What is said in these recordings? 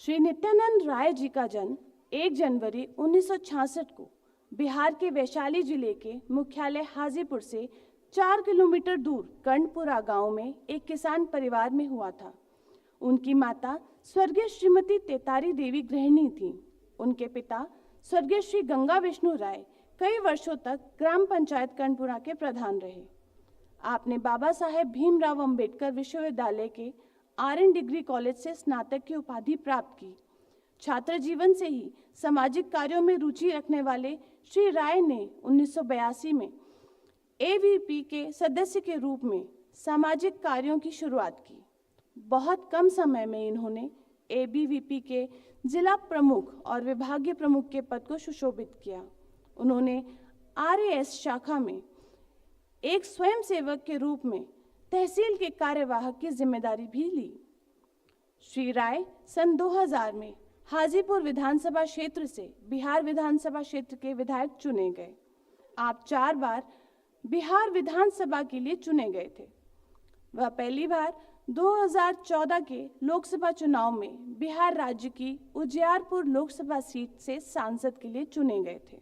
श्री नित्यानंद राय जी का जन्म 1 जनवरी 1966 को बिहार के वैशाली जिले के मुख्यालय हाजीपुर से 4 किलोमीटर दूर कर्णपुरा गांव में एक किसान परिवार में हुआ था। उनकी माता स्वर्गीय श्रीमती तेतारी देवी गृहिणी थीं। उनके पिता स्वर्गीय श्री गंगा विष्णु राय कई वर्षों तक ग्राम पंचायत कर्णपुरा के प्रधान रहे। आपने बाबा साहेब भीमराव अंबेडकर विश्वविद्यालय के RN डिग्री कॉलेज से स्नातक की उपाधि प्राप्त की। छात्र जीवन से ही सामाजिक कार्यों में रुचि रखने वाले श्री राय ने 1982 में AVP के सदस्य के रूप में सामाजिक कार्यों की शुरुआत की। बहुत कम समय में इन्होंने ABVP के जिला प्रमुख और विभागीय प्रमुख के पद को सुशोभित किया। उन्होंने RAS शाखा में एक स्वयंसेवक के रूप में तहसील के कार्यवाहक की जिम्मेदारी भी ली। श्री राय सन 2000 में हाजीपुर विधानसभा क्षेत्र से बिहार विधानसभा क्षेत्र के विधायक चुने गए। आप 4 बार बिहार विधानसभा के लिए चुने गए थे। वह पहली बार 2014 के लोकसभा चुनाव में बिहार राज्य की उजियारपुर लोकसभा सीट से सांसद के लिए चुने गए थे।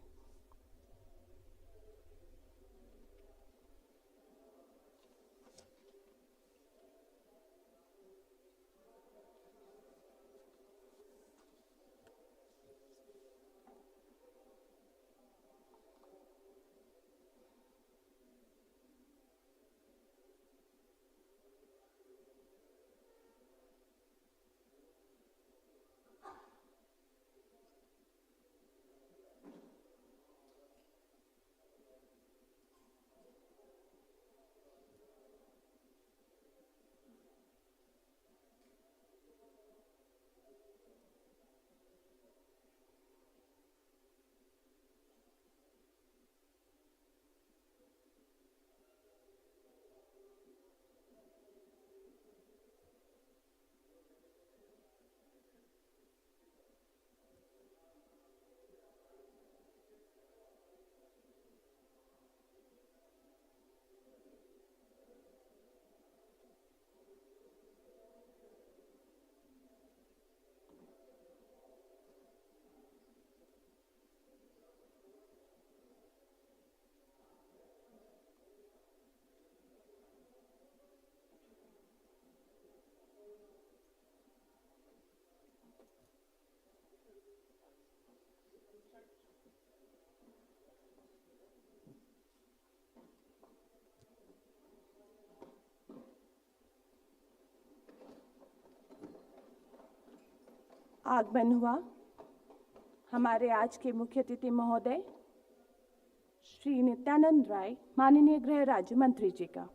आगमन हुआ हमारे आज के मुख्य अतिथि महोदय श्री नित्यानंद राय माननीय गृह राज्य मंत्री जी का।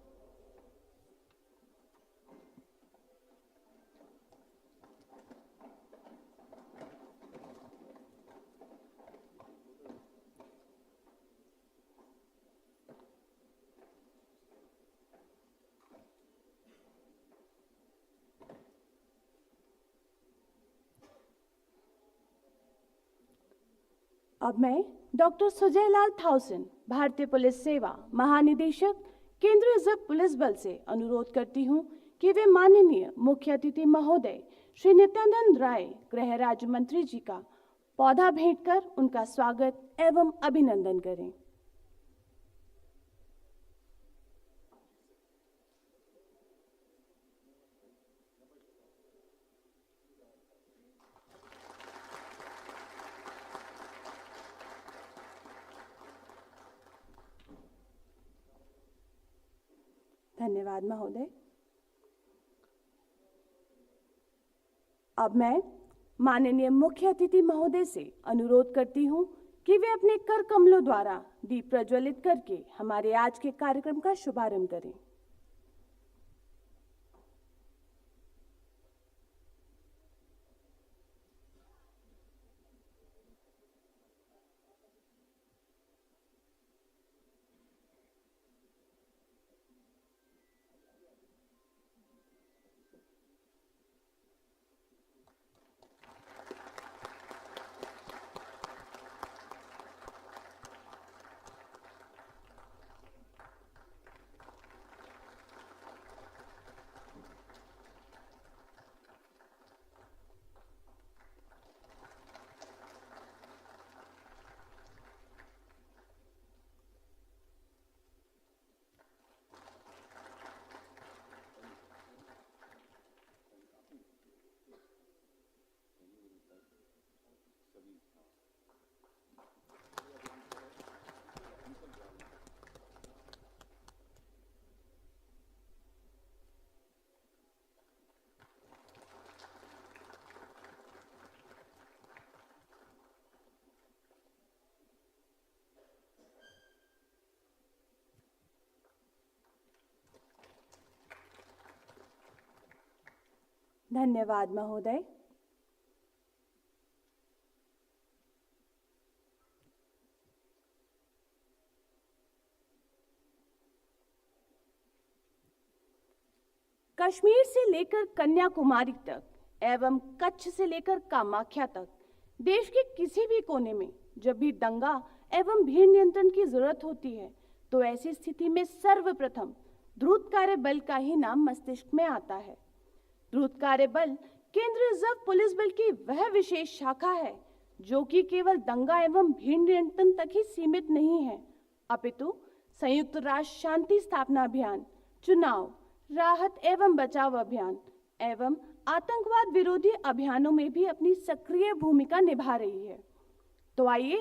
अब मैं डॉक्टर सुजय लाल थाउसेन, भारतीय पुलिस सेवा महानिदेशक, केंद्रीय रिजर्व पुलिस बल से अनुरोध करती हूं कि वे माननीय मुख्य अतिथि महोदय श्री नित्यानंद राय गृह राज्य मंत्री जी का पौधा भेंट कर उनका स्वागत एवं अभिनंदन करें। धन्यवाद महोदय। अब मैं माननीय मुख्य अतिथि महोदय से अनुरोध करती हूं कि वे अपने कर कमलों द्वारा दीप प्रज्वलित करके हमारे आज के कार्यक्रम का शुभारंभ करें। धन्यवाद महोदय। कश्मीर से लेकर कन्याकुमारी तक एवं कच्छ से लेकर कामाख्या तक देश के किसी भी कोने में जब भी दंगा एवं भीड़ नियंत्रण की जरूरत होती है तो ऐसी स्थिति में सर्वप्रथम द्रुत कार्य बल का ही नाम मस्तिष्क में आता है। द्रुत कार्य बल केंद्रीय रिजर्व पुलिस बल की वह विशेष शाखा है जो कि केवल दंगा एवं भीड़ नियंत्रण तक ही सीमित नहीं है, अपितु संयुक्त राष्ट्र शांति स्थापना अभियान, चुनाव, राहत एवं बचाव अभियान एवं आतंकवाद विरोधी अभियानों में भी अपनी सक्रिय भूमिका निभा रही है। तो आइए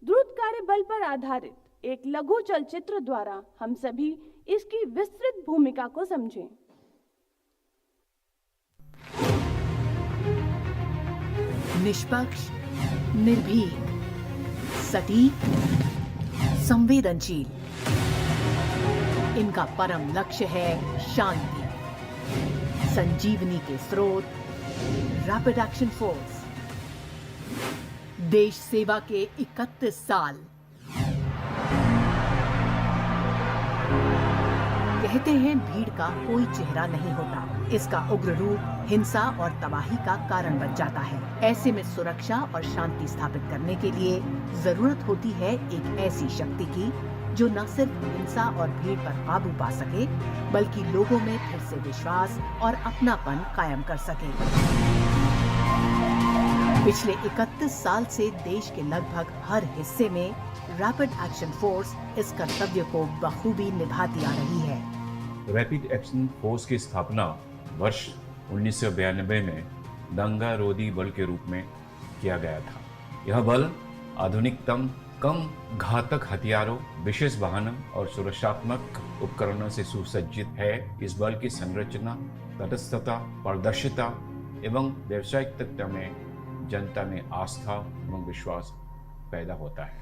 द्रुत कार्य बल पर आधारित एक लघु चलचित्र द्वारा हम सभी इसकी विस्तृत भूमिका को समझें। निष्पक्ष, निर्भीक, सटीक, संवेदनशील, इनका परम लक्ष्य है शांति। संजीवनी के स्रोत रैपिड एक्शन फोर्स। देश सेवा के 31 साल। कहते हैं भीड़ का कोई चेहरा नहीं होता, इसका उग्र रूप हिंसा और तबाही का कारण बन जाता है। ऐसे में सुरक्षा और शांति स्थापित करने के लिए जरूरत होती है एक ऐसी शक्ति की जो न सिर्फ हिंसा और भीड़ पर काबू पा सके बल्कि लोगों में फिर से विश्वास और अपनापन कायम कर सके। पिछले 31 साल से देश के लगभग हर हिस्से में रैपिड एक्शन फोर्स इस कर्तव्य को बखूबी निभाती आ रही है। रैपिड एक्शन फोर्स की स्थापना वर्ष 1992 में दंगा रोधी बल के रूप में किया गया था। यह बल आधुनिकतम, कम घातक हथियारों, विशेष वाहनों और सुरक्षात्मक उपकरणों से सुसज्जित है। इस बल की संरचना, तटस्थता, पारदर्शिता एवं व्यावसायिकता में जनता में आस्था एवं विश्वास पैदा होता है।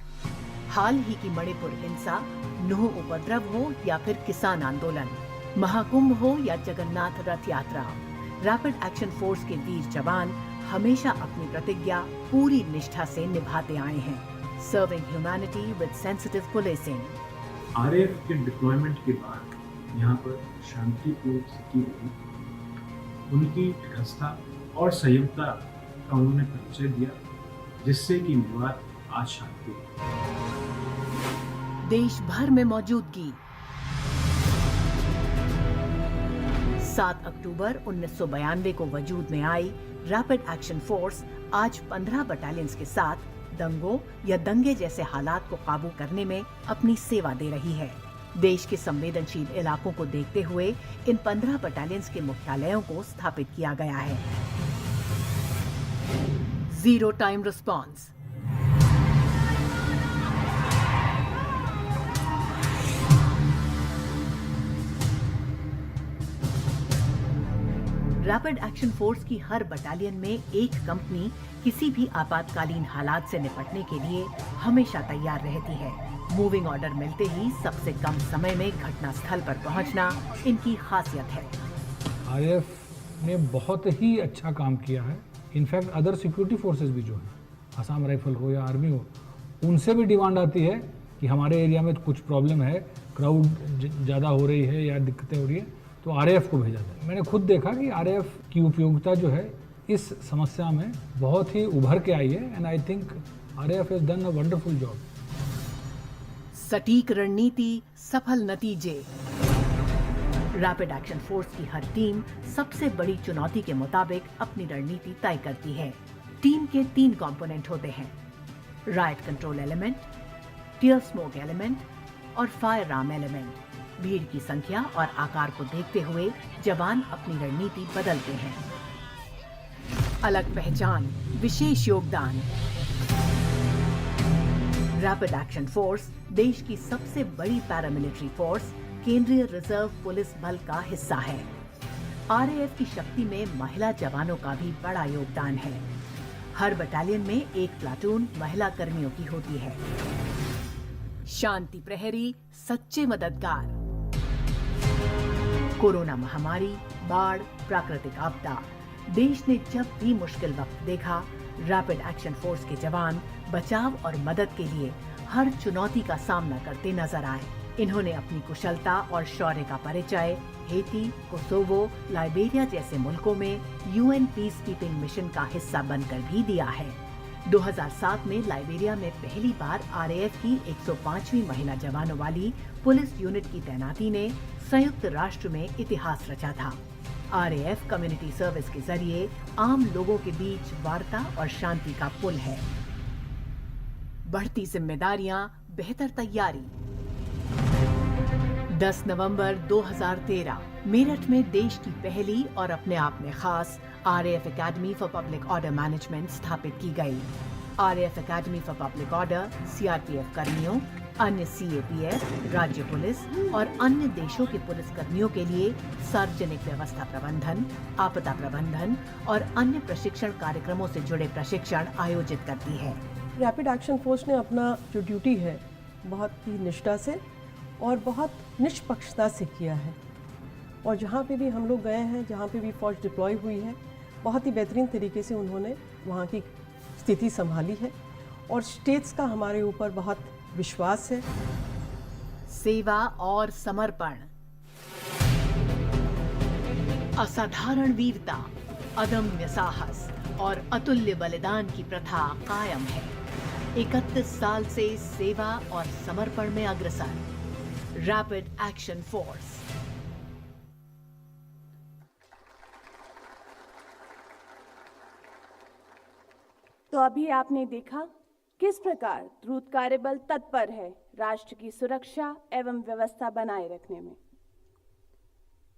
हाल ही की मणिपुर हिंसा, नूह उपद्रव हो या फिर किसान आंदोलन, महाकुंभ हो या जगन्नाथ रथ यात्रा, रैपिड एक्शन फोर्स के वीर जवान हमेशा अपनी प्रतिज्ञा पूरी निष्ठा से निभाते आए हैं। Serving humanity with sensitive policing. RAF के डिप्लॉयमेंट के बाद यहाँ पर शांतिपूर्ण स्थिति रही। उनकी तटस्थता और संयमता का उन्होंने परिचय दिया, जिससे कि मेवात आज शांति है। देश भर में मौजूदगी। 7 अक्टूबर 1992 को वजूद में आई रैपिड एक्शन फोर्स आज 15 बटालियंस के साथ दंगों या दंगे जैसे हालात को काबू करने में अपनी सेवा दे रही है। देश के संवेदनशील इलाकों को देखते हुए इन 15 बटालियंस के मुख्यालयों को स्थापित किया गया है। Zero time response. Rapid action force की हर बटालियन में एक कंपनी किसी भी आपातकालीन हालात से निपटने के लिए हमेशा तैयार रहती है। मूविंग ऑर्डर मिलते ही सबसे कम समय में घटना स्थल पर पहुंचना इनकी खासियत है। आरएएफ ने बहुत ही अच्छा काम किया है। इनफैक्ट अदर सिक्योरिटी फोर्सेस भी जो हैं, असम राइफल हो या आर्मी हो, उनसे भी डिमांड आती है कि हमारे एरिया में कुछ प्रॉब्लम है, क्राउड ज़्यादा हो रही है या दिक्कतें हो रही है, तो आरएएफ को भेजा जाए। मैंने खुद देखा कि आरएएफ की उपयोगिता जो है इस समस्या में बहुत ही उभर के आई है and I think RAF has done a wonderful job. सटीक रणनीति, सफल नतीजे। रैपिड एक्शन फोर्स की हर टीम सबसे बड़ी चुनौती के मुताबिक अपनी रणनीति तय करती है। टीम के 3 कंपोनेंट होते हैं: riot control element, tear smoke element और फायर आर्म एलिमेंट। भीड़ की संख्या और आकार को देखते हुए जवान अपनी रणनीति बदलते हैं। अलग पहचान, विशेष योगदान। रैपिड एक्शन फोर्स देश की सबसे बड़ी पैरामिलिट्री फोर्स केंद्रीय रिजर्व पुलिस बल का हिस्सा है। आरएएफ की शक्ति में महिला जवानों का भी बड़ा योगदान है। हर बटालियन में एक प्लाटून महिला कर्मियों की होती है। शांति प्रहरी, सच्चे मददगार। कोरोना महामारी, बाढ़, प्राकृतिक आपदा, देश ने जब भी मुश्किल वक्त देखा, रैपिड एक्शन फोर्स के जवान बचाव और मदद के लिए हर चुनौती का सामना करते नजर आए। इन्होंने अपनी कुशलता और शौर्य का परिचय हेती, कोसोवो, लाइबेरिया जैसे मुल्कों में यूएन पीस कीपिंग मिशन का हिस्सा बनकर भी दिया है। 2007 में लाइबेरिया में पहली बार आरएएफ की 105वीं महिला जवानों वाली पुलिस यूनिट की तैनाती ने संयुक्त राष्ट्र में इतिहास रचा था। आरएएफ कम्युनिटी सर्विस के जरिए आम लोगों के बीच वार्ता और शांति का पुल है। बढ़ती जिम्मेदारियां, बेहतर तैयारी। 10 नवंबर 2013 मेरठ में देश की पहली और अपने आप में खास RAF academy for public order management स्थापित की गई। RAF academy for public order CRPF कर्मियों, अन्य सीएपीएफ, राज्य पुलिस और अन्य देशों के पुलिस कर्मियों के लिए सार्वजनिक व्यवस्था प्रबंधन, आपदा प्रबंधन और अन्य प्रशिक्षण कार्यक्रमों से जुड़े प्रशिक्षण आयोजित करती है। रैपिड एक्शन फोर्स ने अपना जो ड्यूटी है बहुत ही निष्ठा से और बहुत निष्पक्षता से किया है, और जहाँ पे भी हम लोग गए हैं, जहाँ पे भी फौज डिप्लॉय हुई है, बहुत ही बेहतरीन तरीके से उन्होंने वहाँ की स्थिति संभाली है और स्टेट्स का हमारे ऊपर बहुत विश्वास है। सेवा और समर्पण, असाधारण वीरता, अदम्य साहस और अतुल्य बलिदान की प्रथा कायम है। 31 साल से सेवा और समर्पण में अग्रसर रैपिड एक्शन फोर्स। तो अभी आपने देखा किस प्रकार द्रुत कार्यबल तत्पर है राष्ट्र की सुरक्षा एवं व्यवस्था बनाए रखने में।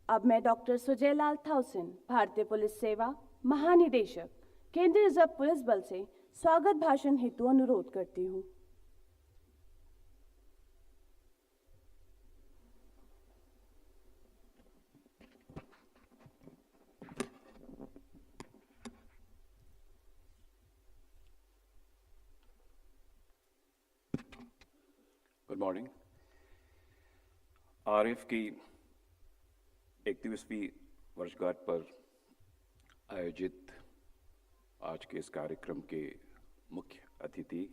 अब मैं डॉक्टर सुजय लाल थाउसेन, भारतीय पुलिस सेवा महानिदेशक, केंद्रीय रिजर्व पुलिस बल से स्वागत भाषण हेतु अनुरोध करती हूँ। Good morning. आरएएफ की 31वीं वर्षगांठ पर आयोजित आज के इस कार्यक्रम के मुख्य अतिथि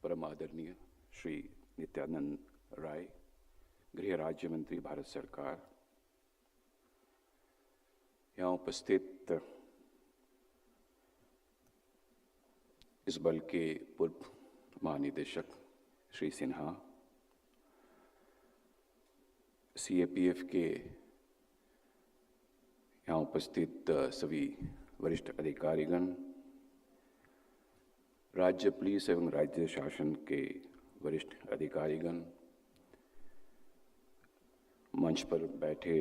परम आदरणीय श्री नित्यानंद राय, गृह राज्य मंत्री, भारत सरकार, यहाँ उपस्थित इस बल के पूर्व महानिदेशक श्री सिन्हा, सीएपीएफ के यहाँ उपस्थित सभी वरिष्ठ अधिकारीगण, राज्य पुलिस एवं राज्य शासन के वरिष्ठ अधिकारीगण, मंच पर बैठे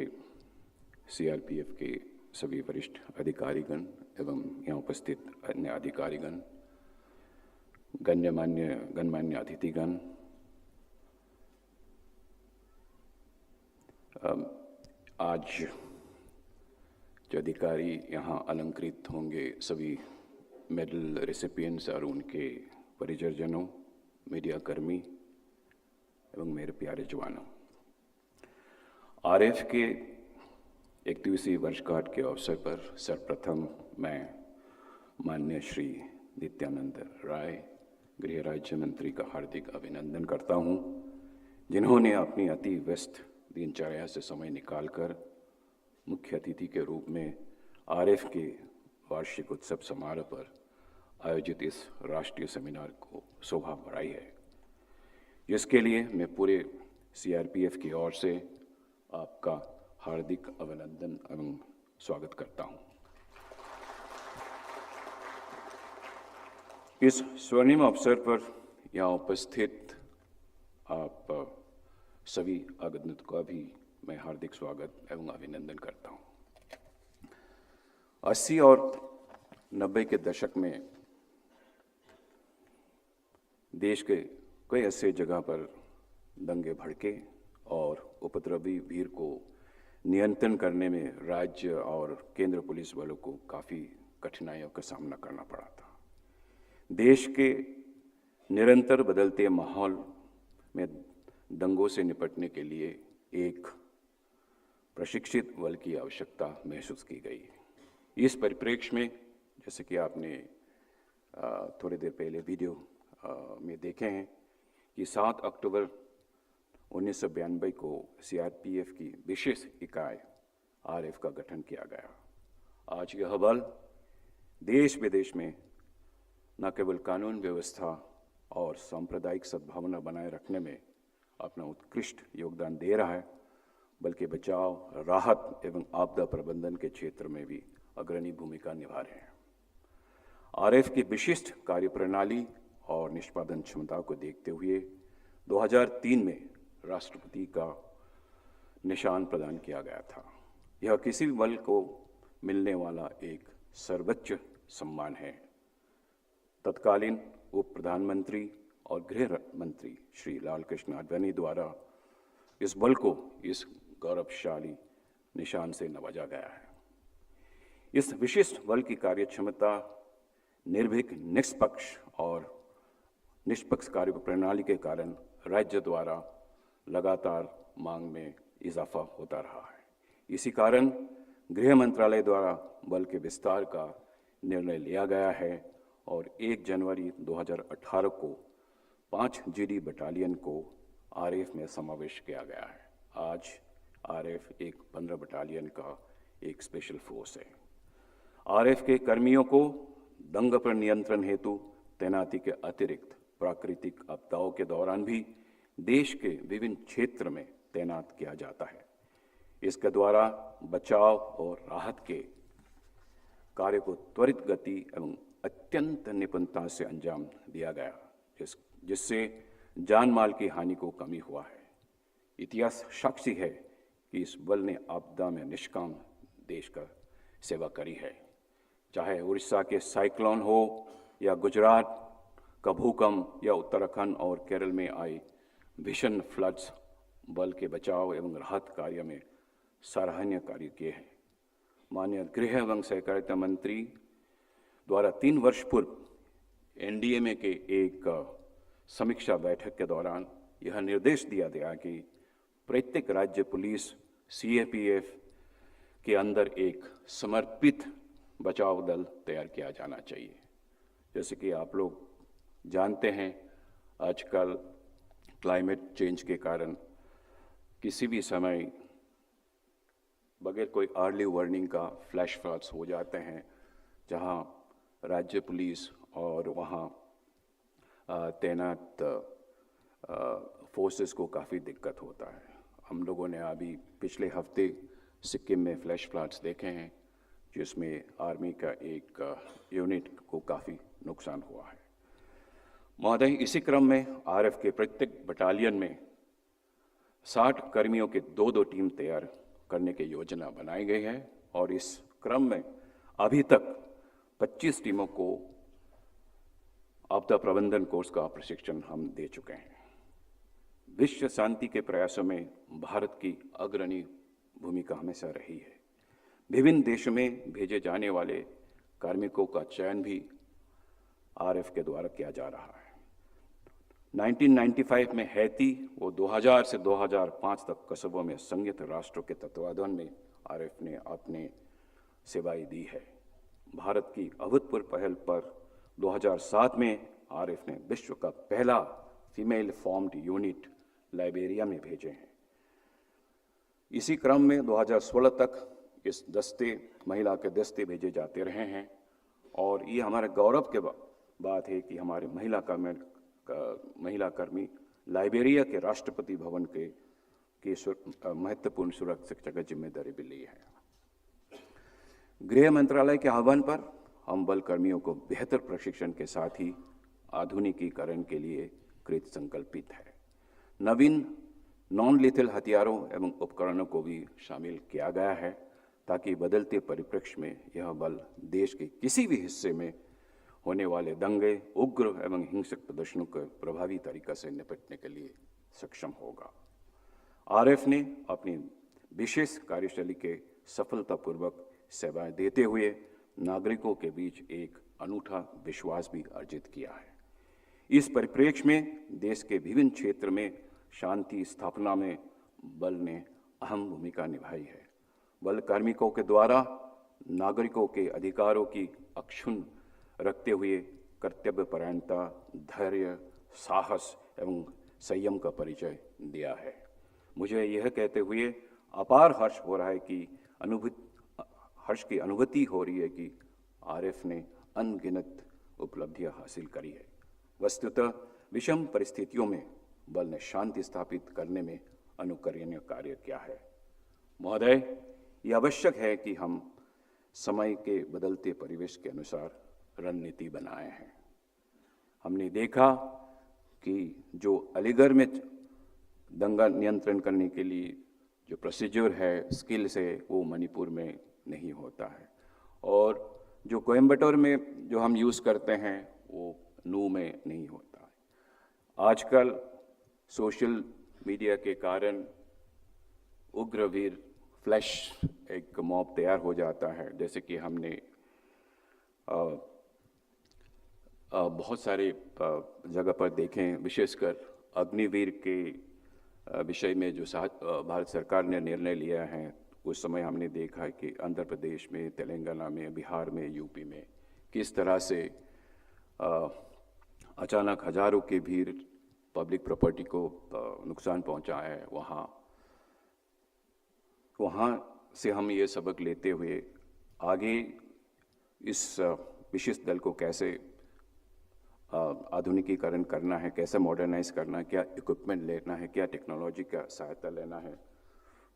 सीआरपीएफ के सभी वरिष्ठ अधिकारीगण एवं यहाँ उपस्थित अन्य अधिकारीगण, गणमान्य अतिथिगण, आज जो अधिकारी यहाँ अलंकृत होंगे, सभी मेडल रेसिपिएंट्स और उनके परिजनों, मीडिया कर्मी एवं मेरे प्यारे जवानों, आरएएफ के 31वीं वर्षगांठ के अवसर पर सर्वप्रथम मैं माननीय श्री नित्यानंद राय, गृह राज्य मंत्री का हार्दिक अभिनंदन करता हूं, जिन्होंने अपनी अति व्यस्त दिनचर्या से समय निकालकर मुख्य अतिथि के रूप में आरएएफ के वार्षिक उत्सव समारोह पर आयोजित इस राष्ट्रीय सेमिनार को शोभा बढ़ाई है, जिसके लिए मैं पूरे सीआरपीएफ की ओर से आपका हार्दिक अभिनंदन एवं स्वागत करता हूं। इस स्वर्णिम अवसर पर यहाँ उपस्थित आप सभी आगंतुकों का भी मैं हार्दिक स्वागत एवं अभिनंदन करता हूँ। 80 और 90 के दशक में देश के कई ऐसे जगह पर दंगे भड़के और उपद्रवी भीड़ को नियंत्रण करने में राज्य और केंद्र पुलिस बलों को काफ़ी कठिनाइयों का सामना करना पड़ा था। देश के निरंतर बदलते माहौल में दंगों से निपटने के लिए एक प्रशिक्षित बल की आवश्यकता महसूस की गई। इस परिप्रेक्ष्य में जैसे कि आपने थोड़ी देर पहले वीडियो में देखे हैं कि 7 अक्टूबर 1992 को सीआरपीएफ की विशेष इकाई आरएफ का गठन किया गया। आज यह बल देश विदेश में न केवल कानून व्यवस्था और सांप्रदायिक सद्भावना बनाए रखने में अपना उत्कृष्ट योगदान दे रहा है, बल्कि बचाव, राहत एवं आपदा प्रबंधन के क्षेत्र में भी अग्रणी भूमिका निभा रहे हैं। आरएफ की विशिष्ट कार्यप्रणाली और निष्पादन क्षमता को देखते हुए 2003 में राष्ट्रपति का निशान प्रदान किया गया था। यह किसी भी बल को मिलने वाला एक सर्वोच्च सम्मान है। तत्कालीन उप प्रधानमंत्री और गृह मंत्री श्री लाल कृष्ण आडवाणी द्वारा इस बल को इस गौरवशाली निशान से नवाजा गया है। इस विशिष्ट बल की कार्यक्षमता, निर्भीक, निष्पक्ष और निष्पक्ष कार्य प्रणाली के कारण राज्य द्वारा लगातार मांग में इजाफा होता रहा है। इसी कारण गृह मंत्रालय द्वारा बल के विस्तार का निर्णय लिया गया है और 1 जनवरी 2018 को 5 जीडी बटालियन को आरएफ में समावेश किया गया है। आज आरएफ एक 15 बटालियन का एक स्पेशल फोर्स है। आरएफ के कर्मियों को दंगे पर नियंत्रण हेतु तैनाती के अतिरिक्त प्राकृतिक आपदाओं के दौरान भी देश के विभिन्न क्षेत्र में तैनात किया जाता है। इसके द्वारा बचाव और राहत के कार्य को त्वरित गति एवं अत्यंत निपुणता से अंजाम दिया गया, जिससे जान माल की हानि को कमी हुआ है। इतिहास साक्षी है कि इस बल ने आपदा में निष्काम देश का सेवा करी है। चाहे उड़ीसा के साइक्लोन हो या गुजरात का भूकंप या उत्तराखंड और केरल में आए भीषण फ्लड्स, बल के बचाव एवं राहत कार्य में सराहनीय कार्य किए हैं। माननीय गृह एवं सहकारिता मंत्री द्वारा 3 वर्ष पूर्व एनडीएमए के एक समीक्षा बैठक के दौरान यह निर्देश दिया गया कि प्रत्येक राज्य पुलिस सीआरपीएफ के अंदर एक समर्पित बचाव दल तैयार किया जाना चाहिए। जैसे कि आप लोग जानते हैं, आजकल क्लाइमेट चेंज के कारण किसी भी समय बगैर कोई अर्ली वार्निंग का फ्लैश फ्लड्स हो जाते हैं, जहां राज्य पुलिस और वहां तैनात फोर्सेस को काफ़ी दिक्कत होता है। हम लोगों ने अभी पिछले हफ्ते सिक्किम में फ्लैश फ्लड्स देखे हैं, जिसमें आर्मी का एक यूनिट को काफ़ी नुकसान हुआ है। महोदय, इसी क्रम में आरएफ के प्रत्येक बटालियन में 60 कर्मियों के 2-2 टीम तैयार करने की योजना बनाई गई है और इस क्रम में अभी तक 25 टीमों को आपदा प्रबंधन कोर्स का प्रशिक्षण हम दे चुके हैं। विश्व शांति के प्रयासों में भारत की अग्रणी भूमिका हमेशा रही है। विभिन्न देशों में भेजे जाने वाले कार्मिकों का चयन भी आरएफ के द्वारा किया जा रहा है। 1995 में हैती वो 2000 से 2005 तक कस्बों में संयुक्त राष्ट्रों के तत्वावधान में आरएफ ने अपने सेवाएं दी है। भारत की अभूतपूर्व पहल पर 2007 में आरएफ ने विश्व का पहला फीमेल फॉर्म्ड यूनिट लाइबेरिया में भेजे हैं। इसी क्रम में 2016 तक इस दस्ते महिला के दस्ते भेजे जाते रहे हैं और ये हमारे गौरव के बात है कि हमारे महिला कर्मी लाइबेरिया के राष्ट्रपति भवन के महत्वपूर्ण सुरक्षा की जिम्मेदारी भी ली है। गृह मंत्रालय के आह्वान पर हम बल कर्मियों को बेहतर प्रशिक्षण के साथ ही आधुनिकीकरण के लिए कृत संकल्पित है। नवीन नॉन लिथल हथियारों एवं उपकरणों को भी शामिल किया गया है ताकि बदलते परिप्रेक्ष्य में यह बल देश के किसी भी हिस्से में होने वाले दंगे, उग्र एवं हिंसक प्रदर्शनों को प्रभावी तरीका से निपटने के लिए सक्षम होगा। आरएफ ने अपनी विशेष कार्यशैली के सफलतापूर्वक सेवाएं देते हुए नागरिकों के बीच एक अनूठा विश्वास भी अर्जित किया है। इस परिप्रेक्ष्य में देश के विभिन्न क्षेत्र में शांति स्थापना में बल ने अहम भूमिका निभाई है। बल कार्मिकों के द्वारा नागरिकों के अधिकारों की अक्षुण्ण रखते हुए कर्तव्यपरायणता, धैर्य, साहस एवं संयम का परिचय दिया है। मुझे यह कहते हुए अपार हर्ष हो रहा है कि हर्ष की अनुभूति हो रही है कि आरएफ ने अनगिनत उपलब्धियां हासिल करी है। वस्तुतः विषम परिस्थितियों में बल ने शांति स्थापित करने में अनुकरणीय कार्य किया है। महोदय, ये आवश्यक है कि हम समय के बदलते परिवेश के अनुसार रणनीति बनाए हैं। हमने देखा कि जो अलीगढ़ में दंगा नियंत्रण करने के लिए जो प्रोसीजर है, स्किल्स है, वो मणिपुर में नहीं होता है, और जो कोयम्बटूर में जो हम यूज़ करते हैं वो नू में नहीं होता है। आजकल सोशल मीडिया के कारण उग्रवीर फ्लैश एक मॉब तैयार हो जाता है, जैसे कि हमने बहुत सारे जगह पर देखें। विशेषकर अग्निवीर के विषय में जो भारत सरकार ने निर्णय लिया है, उस समय हमने देखा है कि आंध्र प्रदेश में, तेलंगाना में, बिहार में, यूपी में किस तरह से अचानक हजारों की भीड़ पब्लिक प्रॉपर्टी को नुकसान पहुंचा है। वहाँ से हम ये सबक लेते हुए आगे इस विशिष्ट दल को कैसे आधुनिकीकरण करना है, कैसे मॉडर्नाइज करना है, क्या इक्विपमेंट लेना है, क्या टेक्नोलॉजी का सहायता लेना है,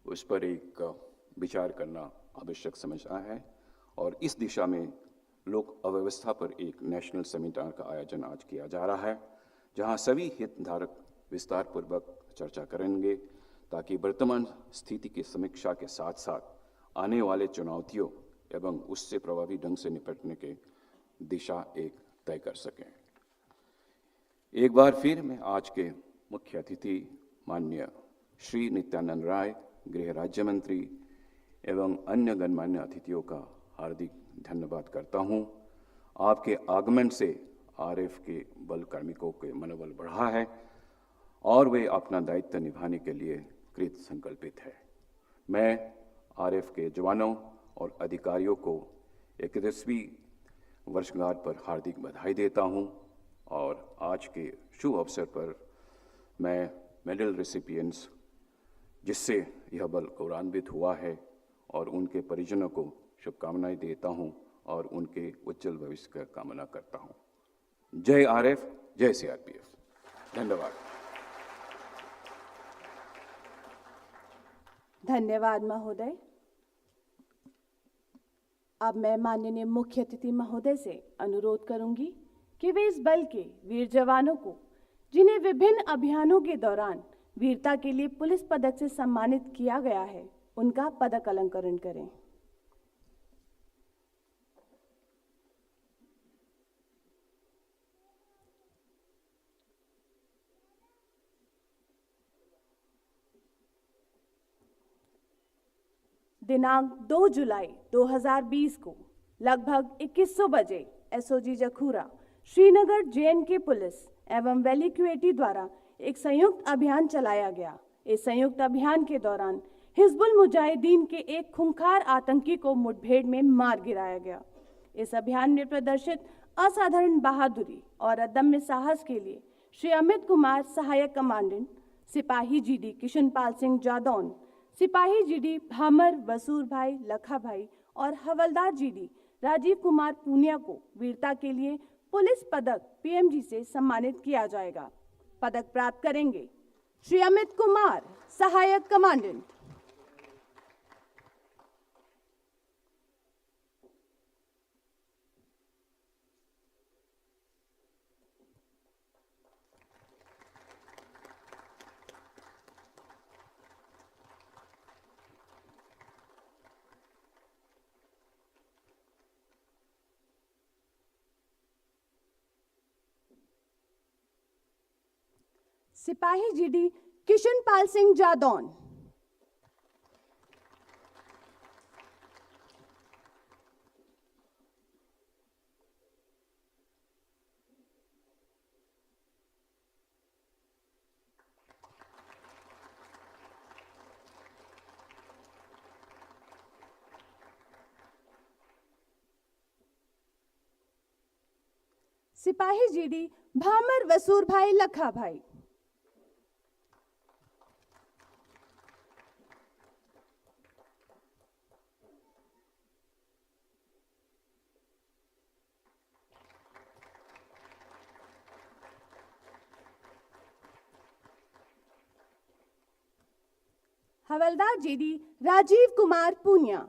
उस पर एक विचार करना आवश्यक समझना है। और इस दिशा में लोक अव्यवस्था पर एक नेशनल सेमिनार का आयोजन आज किया जा रहा है, जहां सभी हितधारक विस्तार पूर्वक चर्चा करेंगे, ताकि वर्तमान स्थिति की समीक्षा के साथ साथ आने वाले चुनौतियों एवं उससे प्रभावी ढंग से निपटने के दिशा एक तय कर सकें। एक बार फिर मैं आज के मुख्य अतिथि माननीय श्री नित्यानंद राय, गृह राज्य मंत्री एवं अन्य गणमान्य अतिथियों का हार्दिक धन्यवाद करता हूं। आपके आगमन से आरएफ के बल कार्मिकों के मनोबल बढ़ा है और वे अपना दायित्व निभाने के लिए कृत संकल्पित है। मैं आरएफ के जवानों और अधिकारियों को 31वीं वर्षगांठ पर हार्दिक बधाई देता हूं, और आज के शुभ अवसर पर मैं मेडल रेसिपिएंट्स जिससे यह बल गौरवान्वित हुआ है और उनके परिजनों को शुभकामनाएं देता हूं और उनके उज्जवल भविष्य का कामना करता हूं। जय आरएफ, जय सीआरपीएफ। धन्यवाद। धन्यवाद महोदय। अब मैं माननीय मुख्य अतिथि महोदय से अनुरोध करूंगी कि वे इस बल के वीर जवानों को, जिन्हें विभिन्न अभियानों के दौरान वीरता के लिए पुलिस पदक से सम्मानित किया गया है, उनका पदक अलंकरण करें। दिनांक 2 जुलाई 2020 को लगभग 2100 बजे एसओजी जखूरा, श्रीनगर जेएनके पुलिस एवं वैली क्यूएटी द्वारा एक संयुक्त अभियान चलाया गया। इस संयुक्त अभियान के दौरान हिजबुल मुजाहिदीन के एक खूंखार आतंकी को मुठभेड़ में मार गिराया गया। इस अभियान में प्रदर्शित असाधारण बहादुरी और अदम्य साहस के लिए श्री अमित कुमार, सहायक कमांडेंट, सिपाही जीडी किशनपाल सिंह जादौन, सिपाही जीडी भामर वसूर भाई लखा भाई और हवलदार जीडी राजीव कुमार पूनिया को वीरता के लिए पुलिस पदक पीएमजी से सम्मानित किया जाएगा। पदक प्राप्त करेंगे श्री अमित कुमार, सहायक कमांडेंट। सिपाही जीडी किशनपाल सिंह जादौन। सिपाही जीडी भामर वसूर भाई लखा भाई। हवलदार जीडी राजीव कुमार पूनिया।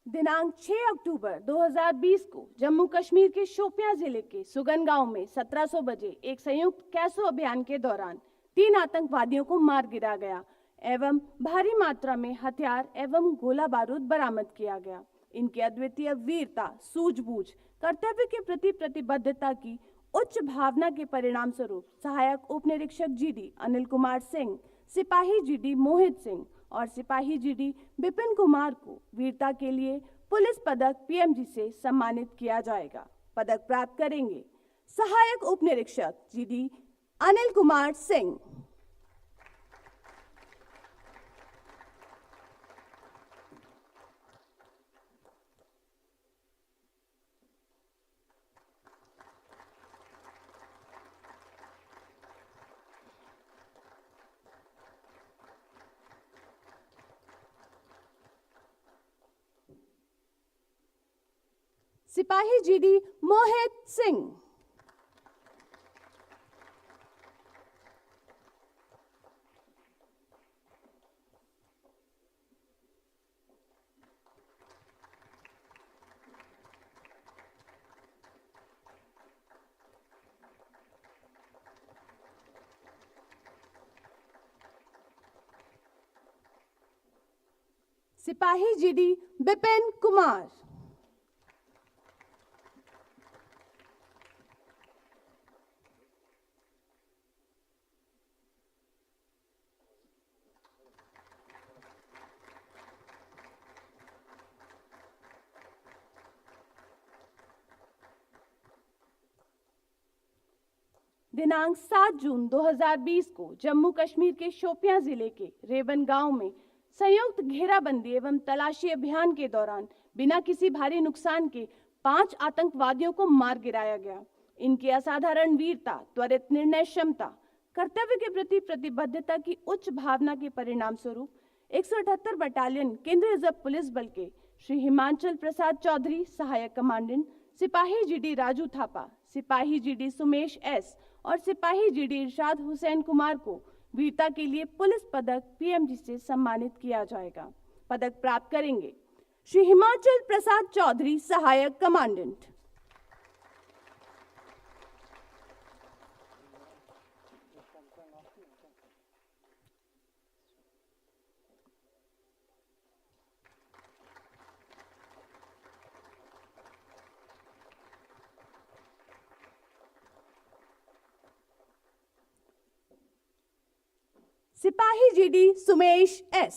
दिनांक 6 अक्टूबर 2020 को जम्मू कश्मीर के शोपियां जिले के सुगन गांव में 1700 बजे एक संयुक्त कैसो अभियान के दौरान 3 आतंकवादियों को मार गिरा गया एवं भारी मात्रा में हथियार एवं गोला बारूद बरामद किया गया। इनकी अद्वितीय वीरता, सूझबूझ, कर्तव्य के प्रति प्रतिबद्धता की उच्च भावना के परिणाम स्वरूप सहायक उप निरीक्षक जीडी अनिल कुमार सिंह, सिपाही जीडी मोहित सिंह और सिपाही जीडी विपिन कुमार को वीरता के लिए पुलिस पदक पीएमजी से सम्मानित किया जाएगा। पदक प्राप्त करेंगे सहायक उप निरीक्षक जीडी अनिल कुमार सिंह। सिपाही जीडी मोहित सिंह। सिपाही जीडी विपिन कुमार। दिनांक 7 जून 2020 को जम्मू कश्मीर के शोपियां जिले के रेवन गांव में संयुक्त घेराबंदी एवं तलाशी अभियान के दौरान बिना किसी भारी नुकसान के 5 आतंकवादियों को मार गिराया गया। इनकी असाधारण वीरता, त्वरित निर्णय क्षमता, कर्तव्य के प्रति प्रतिबद्धता की उच्च भावना के परिणाम स्वरूप 178 बटालियन केंद्रीय रिजर्व पुलिस बल के श्री हिमाचल प्रसाद चौधरी, सहायक कमांडेंट, सिपाही जीडी राजू थापा, सिपाही जीडी सुमेश एस और सिपाही जीडी इरशाद हुसैन कुमार को वीरता के लिए पुलिस पदक पीएमजी से सम्मानित किया जाएगा। पदक प्राप्त करेंगे श्री हिमाचल प्रसाद चौधरी, सहायक कमांडेंट। सिपाही जीडी सुमेश एस।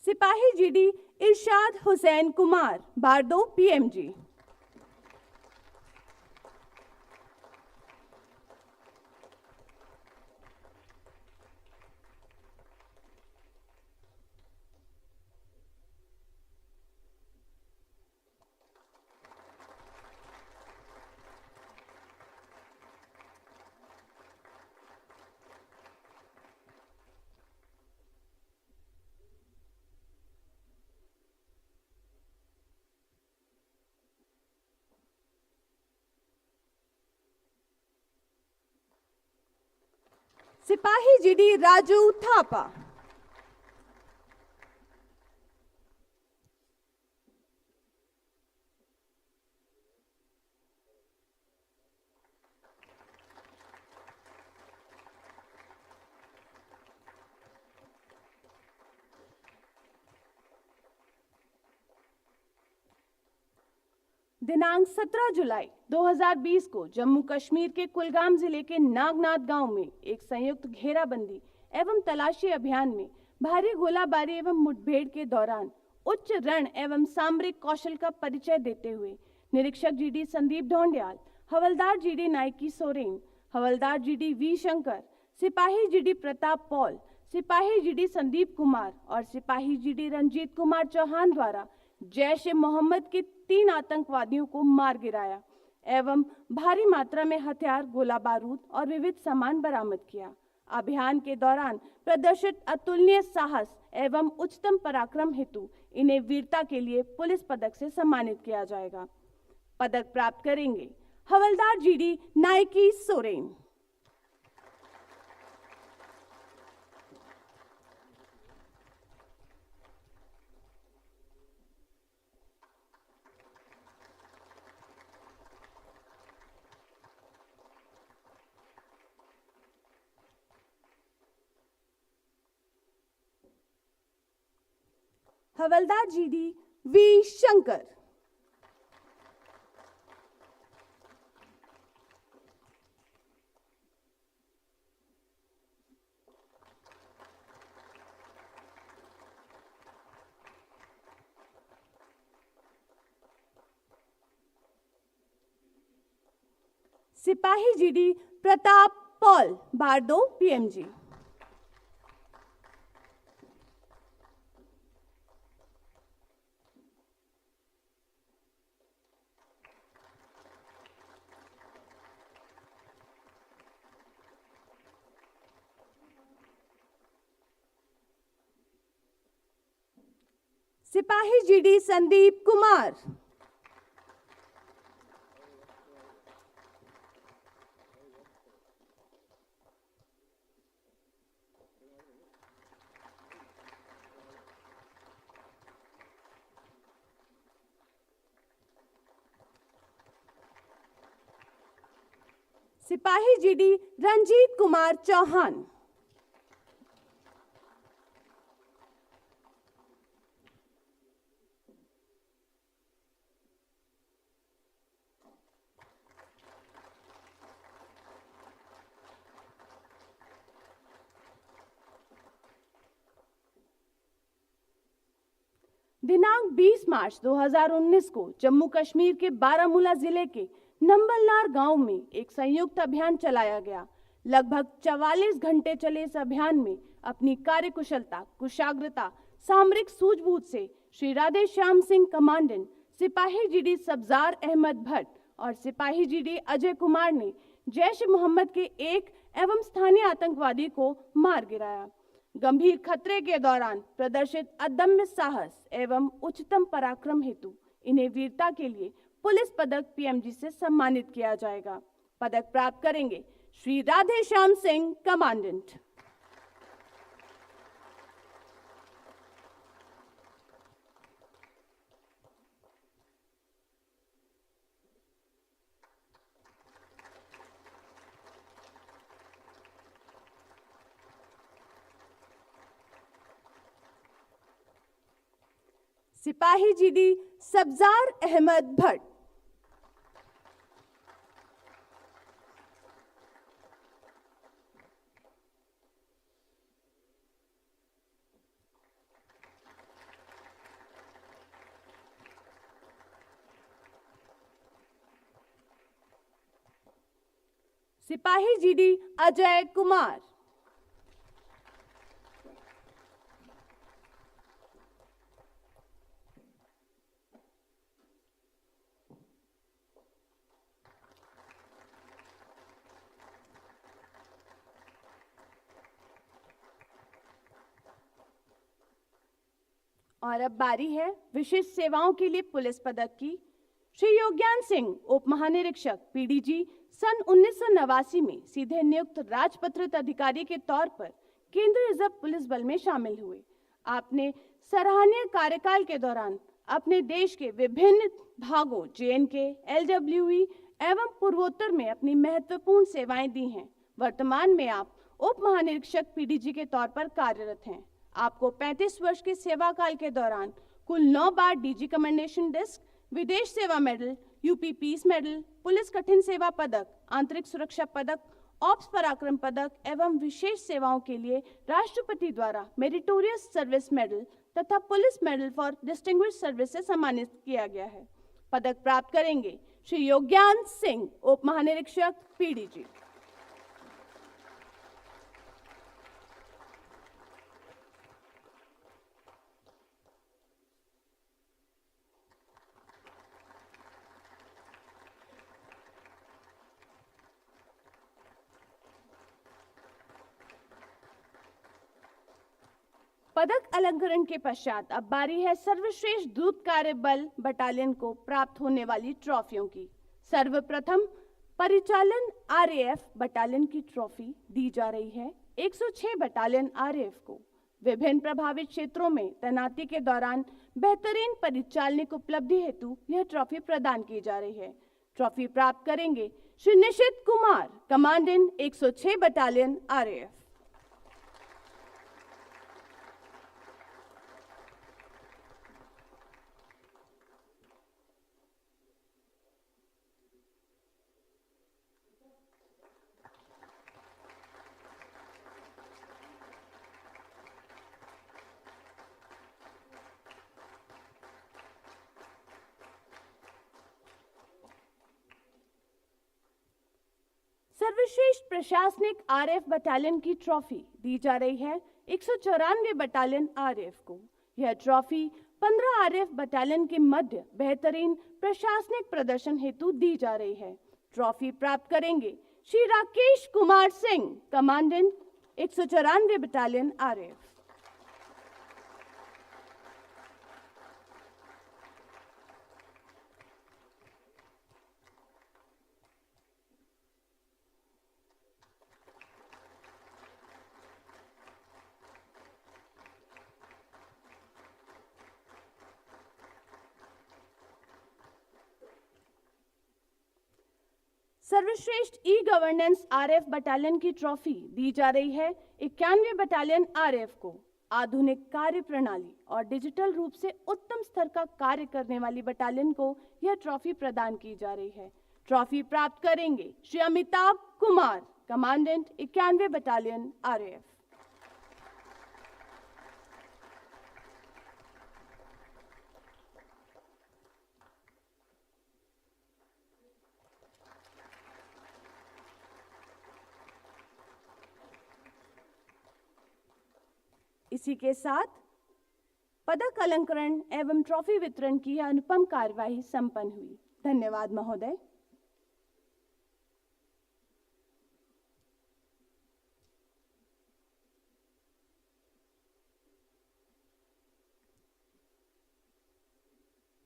सिपाही जीडी इरशाद हुसैन कुमार, बारदो पीएमजी। सिपाही जीडी राजू थापा। दिनांक 17 जुलाई 2020 को जम्मू कश्मीर के कुलगाम जिले के नागनाथ गांव में एक संयुक्त घेराबंदी एवं तलाशी अभियान में भारी गोलाबारी एवं मुठभेड़ के दौरान उच्च रण एवं सामरिक कौशल का परिचय देते हुए निरीक्षक जीडी संदीप ढोंडियाल, हवलदार जीडी नाइकी सोरेन, हवलदार जीडी वी शंकर, सिपाही जीडी प्रताप पॉल, सिपाही जीडी संदीप कुमार और सिपाही जीडी रंजीत कुमार चौहान द्वारा जैश ए मोहम्मद के 3 आतंकवादियों को मार गिराया एवं भारी मात्रा में हथियार, गोला बारूद और विविध सामान बरामद किया। अभियान के दौरान प्रदर्शित अतुलनीय साहस एवं उच्चतम पराक्रम हेतु इन्हें वीरता के लिए पुलिस पदक से सम्मानित किया जाएगा। पदक प्राप्त करेंगे हवलदार जीडी नाइकी सोरेन। हवलदार जीडी वी शंकर। सिपाही जीडी प्रताप पॉल, बारदो पीएमजी। सिपाही जीडी संदीप कुमार। सिपाही जीडी रंजीत कुमार चौहान। दिनांक 20 मार्च 2019 को जम्मू कश्मीर के बारामूला जिले के नंबलनार गांव में एक संयुक्त अभियान चलाया गया। लगभग 44 घंटे चले इस अभियान में अपनी कार्यकुशलता, कुशाग्रता, सामरिक सूझबूझ से श्री राधे श्याम सिंह कमांडेंट, सिपाही जीडी सब्जार अहमद भट्ट और सिपाही जीडी अजय कुमार ने जैश ए मोहम्मद के एक एवं स्थानीय आतंकवादी को मार गिराया। गंभीर खतरे के दौरान प्रदर्शित अदम्य साहस एवं उच्चतम पराक्रम हेतु इन्हें वीरता के लिए पुलिस पदक पीएमजी से सम्मानित किया जाएगा। पदक प्राप्त करेंगे श्री राधे श्याम सिंह कमांडेंट। सिपाही जीडी सब्जार अहमद भट्ट। सिपाही जीडी अजय कुमार। और अब बारी है विशिष्ट सेवाओं के लिए पुलिस पदक की। श्री योज्ञान सिंह, उप महानिरीक्षक पीडीजी, सन 1989 में सीधे नियुक्त राजपत्रित अधिकारी के तौर पर केंद्रीय रिजर्व पुलिस बल में शामिल हुए। आपने सराहनीय कार्यकाल के दौरान अपने देश के विभिन्न भागों जेएनके, एलडब्ल्यूई एवं पूर्वोत्तर में अपनी महत्वपूर्ण सेवाएं दी हैं। वर्तमान में आप उप महानिरीक्षक पीडीजी के तौर पर कार्यरत हैं। आपको 35 वर्ष के सेवा काल के दौरान कुल 9 बार डीजी कमेंडेशन डिस्क, विदेश सेवा medal, UP peace medal, police कठिन सेवा पदक, आंतरिक सुरक्षा पदक, ऑप्स पराक्रम पदक एवं विशेष सेवाओं के लिए राष्ट्रपति द्वारा मेरिटोरियस सर्विस मेडल तथा police medal for distinguished service से सम्मानित किया गया है। पदक प्राप्त करेंगे श्री योज्ञान सिंह, उप महानिरीक्षक पीडीजी। पदक अलंकरण के पश्चात अब बारी है सर्वश्रेष्ठ द्रुत कार्य बल बटालियन को प्राप्त होने वाली ट्रॉफियों की। सर्वप्रथम परिचालन आरएएफ बटालियन की ट्रॉफी दी जा रही है 106 बटालियन आरएएफ को। विभिन्न प्रभावित क्षेत्रों में तैनाती के दौरान बेहतरीन परिचालनिक उपलब्धि हेतु यह ट्रॉफी प्रदान की जा रही है। ट्रॉफी प्राप्त करेंगे श्री निशित कुमार, कमांडेंट 106 बटालियन आरएएफ। सर्वश्रेष्ठ प्रशासनिक आरएएफ बटालियन की ट्रॉफी दी जा रही है 194 बटालियन आरएएफ को। यह ट्रॉफी 15 आरएएफ बटालियन के मध्य बेहतरीन प्रशासनिक प्रदर्शन हेतु दी जा रही है। ट्रॉफी प्राप्त करेंगे Shri Rakesh Kumar Singh, commandant 194 battalion RAF. सर्वश्रेष्ठ ई गवर्नेंस आरएएफ बटालियन की ट्रॉफी दी जा रही है 91 बटालियन आरएएफ को। आधुनिक कार्य प्रणाली और डिजिटल रूप से उत्तम स्तर का कार्य करने वाली बटालियन को यह ट्रॉफी प्रदान की जा रही है। ट्रॉफी प्राप्त करेंगे Shri Amitabh Kumar, commandant 91 battalion RAF. इसी के साथ पदक अलंकरण एवं ट्रॉफी वितरण की अनुपम कार्यवाही संपन्न हुई। धन्यवाद महोदय।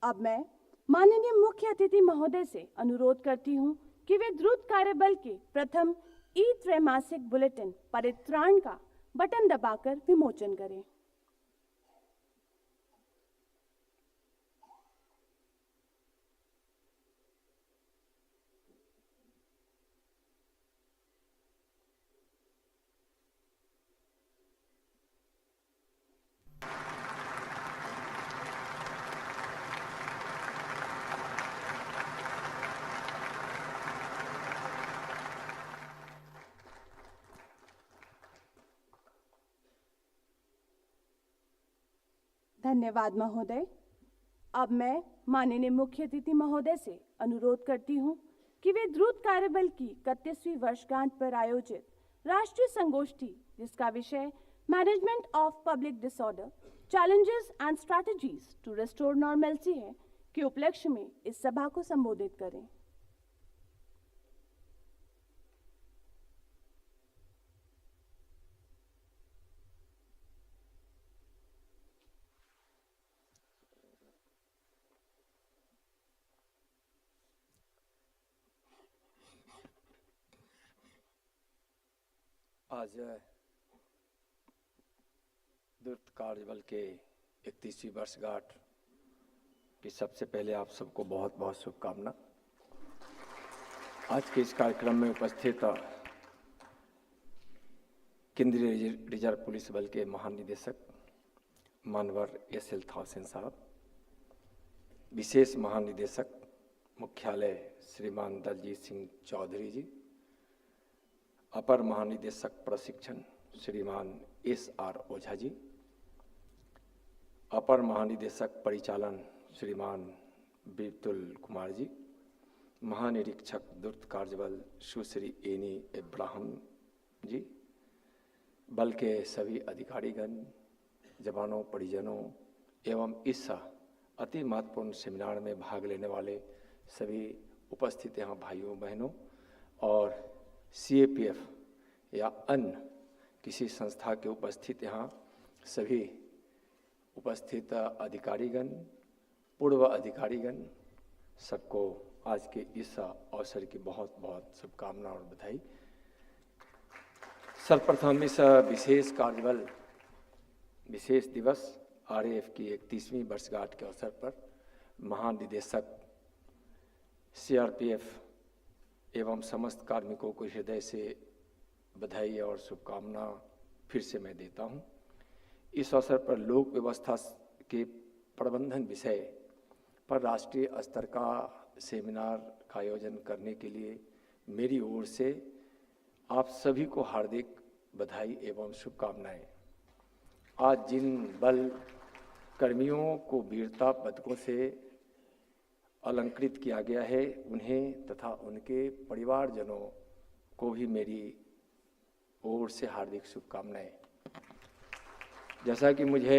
अब मैं माननीय मुख्य अतिथि महोदय से अनुरोध करती हूं कि वे द्रुत कार्यबल के प्रथम ई त्रैमासिक बुलेटिन परित्राण का बटन दबाकर विमोचन करें। धन्यवाद महोदय। अब मैं माननीय मुख्य अतिथि महोदय से अनुरोध करती हूं कि वे द्रुत कार्यबल की 31वीं वर्षगांठ पर आयोजित राष्ट्रीय संगोष्ठी, जिसका विषय management of public disorder, challenges and strategies to restore normalcy है, के उपलक्ष्य में इस सभा को संबोधित करें। आज द्रुत कार्यबल के 31वीं वर्षगांठ की सबसे पहले आप सबको बहुत बहुत शुभकामना। आज के इस कार्यक्रम में उपस्थित केंद्रीय रिजर्व पुलिस बल के महानिदेशक मानवर SL थाउसेन साहब, विशेष महानिदेशक मुख्यालय श्रीमान दलजीत सिंह चौधरी जी, अपर महानिदेशक प्रशिक्षण श्रीमान SR ओझा जी, अपर महानिदेशक परिचालन श्रीमान बिपुल कुमार जी, महानिरीक्षक द्रुत कार्यबल सुश्री एनी इब्राहिम जी, बल के सभी अधिकारीगण, जवानों, परिजनों एवं इस अति महत्वपूर्ण सेमिनार में भाग लेने वाले सभी उपस्थित यहाँ भाइयों बहनों और CAPF या अन्य किसी संस्था के उपस्थित यहाँ सभी उपस्थित अधिकारीगण, पूर्व अधिकारीगण, सबको आज के इस अवसर की बहुत बहुत शुभकामना और बधाई। सर्वप्रथम इस विशेष कार्यबल विशेष दिवस RAF की 31वीं वर्षगांठ के अवसर पर महानिदेशक CRPF एवं समस्त कार्मिकों को हृदय से बधाई और शुभकामना फिर से मैं देता हूं। इस अवसर पर लोक व्यवस्था के प्रबंधन विषय पर राष्ट्रीय स्तर का सेमिनार का आयोजन करने के लिए मेरी ओर से आप सभी को हार्दिक बधाई एवं शुभकामनाएं। आज जिन बल कर्मियों को वीरता पदकों से अलंकृत किया गया है, उन्हें तथा उनके परिवारजनों को भी मेरी ओर से हार्दिक शुभकामनाएं। जैसा कि मुझे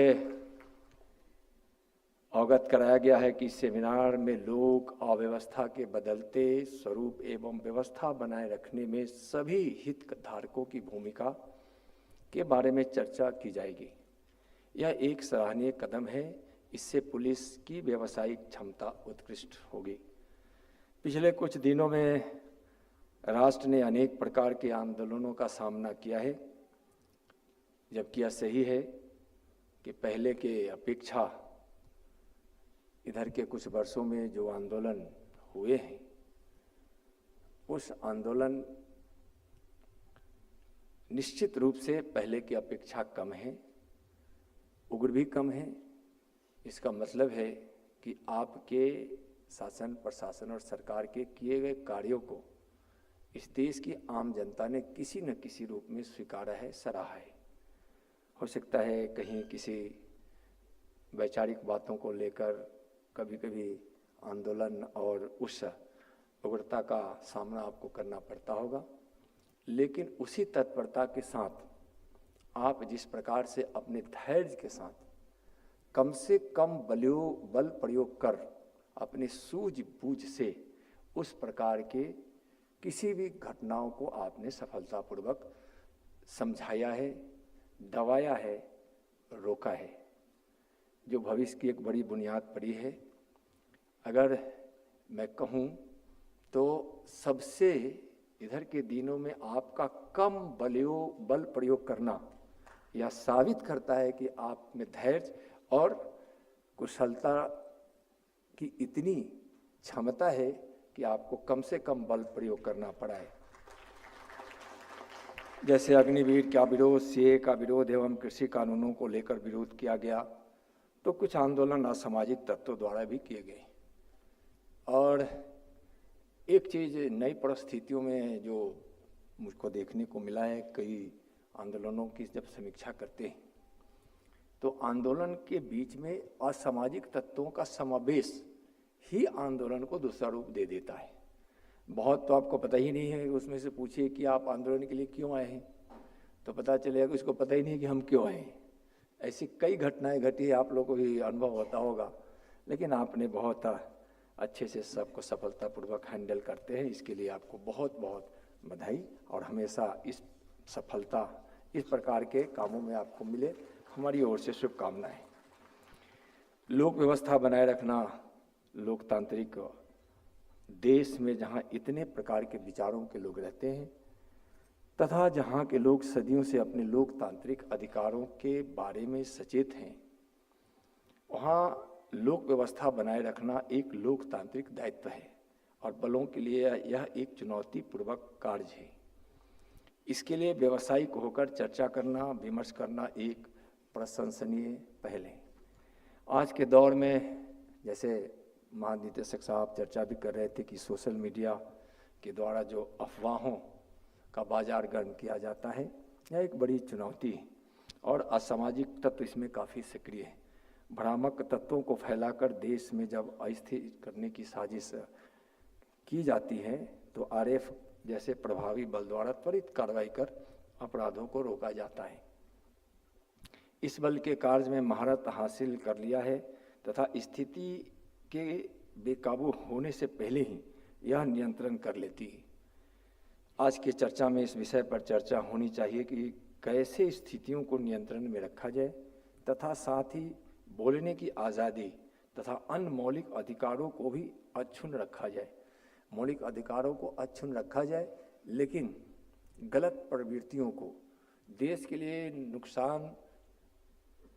अवगत कराया गया है कि सेमिनार में लोक अव्यवस्था के बदलते स्वरूप एवं व्यवस्था बनाए रखने में सभी हितधारकों की भूमिका के बारे में चर्चा की जाएगी। यह एक सराहनीय कदम है। इससे पुलिस की व्यावसायिक क्षमता उत्कृष्ट होगी। पिछले कुछ दिनों में राष्ट्र ने अनेक प्रकार के आंदोलनों का सामना किया है, जबकि यह सही है कि पहले के अपेक्षा इधर के कुछ वर्षों में जो आंदोलन हुए हैं, उस आंदोलन निश्चित रूप से पहले की अपेक्षा कम है, उग्र भी कम है। इसका मतलब है कि आपके शासन, प्रशासन और सरकार के किए गए कार्यों को इस देश की आम जनता ने किसी न किसी रूप में स्वीकारा है, सराहा है। हो सकता है कहीं किसी वैचारिक बातों को लेकर कभी कभी आंदोलन और उस उग्रता का सामना आपको करना पड़ता होगा, लेकिन उसी तत्परता के साथ आप जिस प्रकार से अपने धैर्य के साथ कम से कम बल प्रयोग कर अपने सूझबूझ से उस प्रकार के किसी भी घटनाओं को आपने सफलतापूर्वक समझाया है, दबाया है, रोका है, जो भविष्य की एक बड़ी बुनियाद पड़ी है। अगर मैं कहूँ तो सबसे इधर के दिनों में आपका कम बल प्रयोग करना यह साबित करता है कि आप में धैर्य और कुशलता की इतनी क्षमता है कि आपको कम से कम बल प्रयोग करना पड़ा है। जैसे अग्निवीर का विरोध, CAA का विरोध एवं कृषि कानूनों को लेकर विरोध किया गया, तो कुछ आंदोलन असामाजिक तत्वों द्वारा भी किए गए। और एक चीज़ नई परिस्थितियों में जो मुझको देखने को मिला है, कई आंदोलनों की जब समीक्षा करते हैं तो आंदोलन के बीच में असामाजिक तत्वों का समावेश ही आंदोलन को दूसरा रूप दे देता है। बहुत तो आपको पता ही नहीं है, उसमें से पूछिए कि आप आंदोलन के लिए क्यों आए हैं, तो पता चलेगा कि उसको पता ही नहीं कि हम क्यों आए हैं। ऐसी कई घटनाएं घटी, आप लोगों को भी अनुभव होता होगा, लेकिन आपने बहुत अच्छे से सबको सफलतापूर्वक हैंडल करते हैं। इसके लिए आपको बहुत बहुत बधाई और हमेशा इस सफलता इस प्रकार के कामों में आपको मिले, हमारी ओर से शुभकामनाएं। लोक व्यवस्था बनाए रखना लोकतांत्रिक देश में जहां इतने प्रकार के विचारों के लोग रहते हैं तथा जहां के लोग सदियों से अपने लोकतांत्रिक अधिकारों के बारे में सचेत हैं, वहां लोक व्यवस्था बनाए रखना एक लोकतांत्रिक दायित्व है और बलों के लिए यह एक चुनौतीपूर्वक कार्य है। इसके लिए व्यावसायिक होकर चर्चा करना, विमर्श करना एक प्रशंसनीय पहल है। आज के दौर में जैसे महानिदेशक साहब चर्चा भी कर रहे थे कि सोशल मीडिया के द्वारा जो अफवाहों का बाजार गर्म किया जाता है, यह एक बड़ी चुनौती है और असामाजिक तत्व इसमें काफ़ी सक्रिय है। भ्रामक तत्वों को फैलाकर देश में जब अस्थिर करने की साजिश की जाती है तो आरएफ जैसे प्रभावी बल द्वारा त्वरित कार्रवाई कर अपराधों को रोका जाता है। इस बल के कार्य में महारत हासिल कर लिया है तथा स्थिति के बेकाबू होने से पहले ही यह नियंत्रण कर लेती है। आज की चर्चा में इस विषय पर चर्चा होनी चाहिए कि कैसे स्थितियों को नियंत्रण में रखा जाए तथा साथ ही बोलने की आज़ादी तथा अन्य मौलिक अधिकारों को भी अक्षुण्ण रखा जाए। मौलिक अधिकारों को अक्षुण्ण रखा जाए, लेकिन गलत प्रवृत्तियों को, देश के लिए नुकसान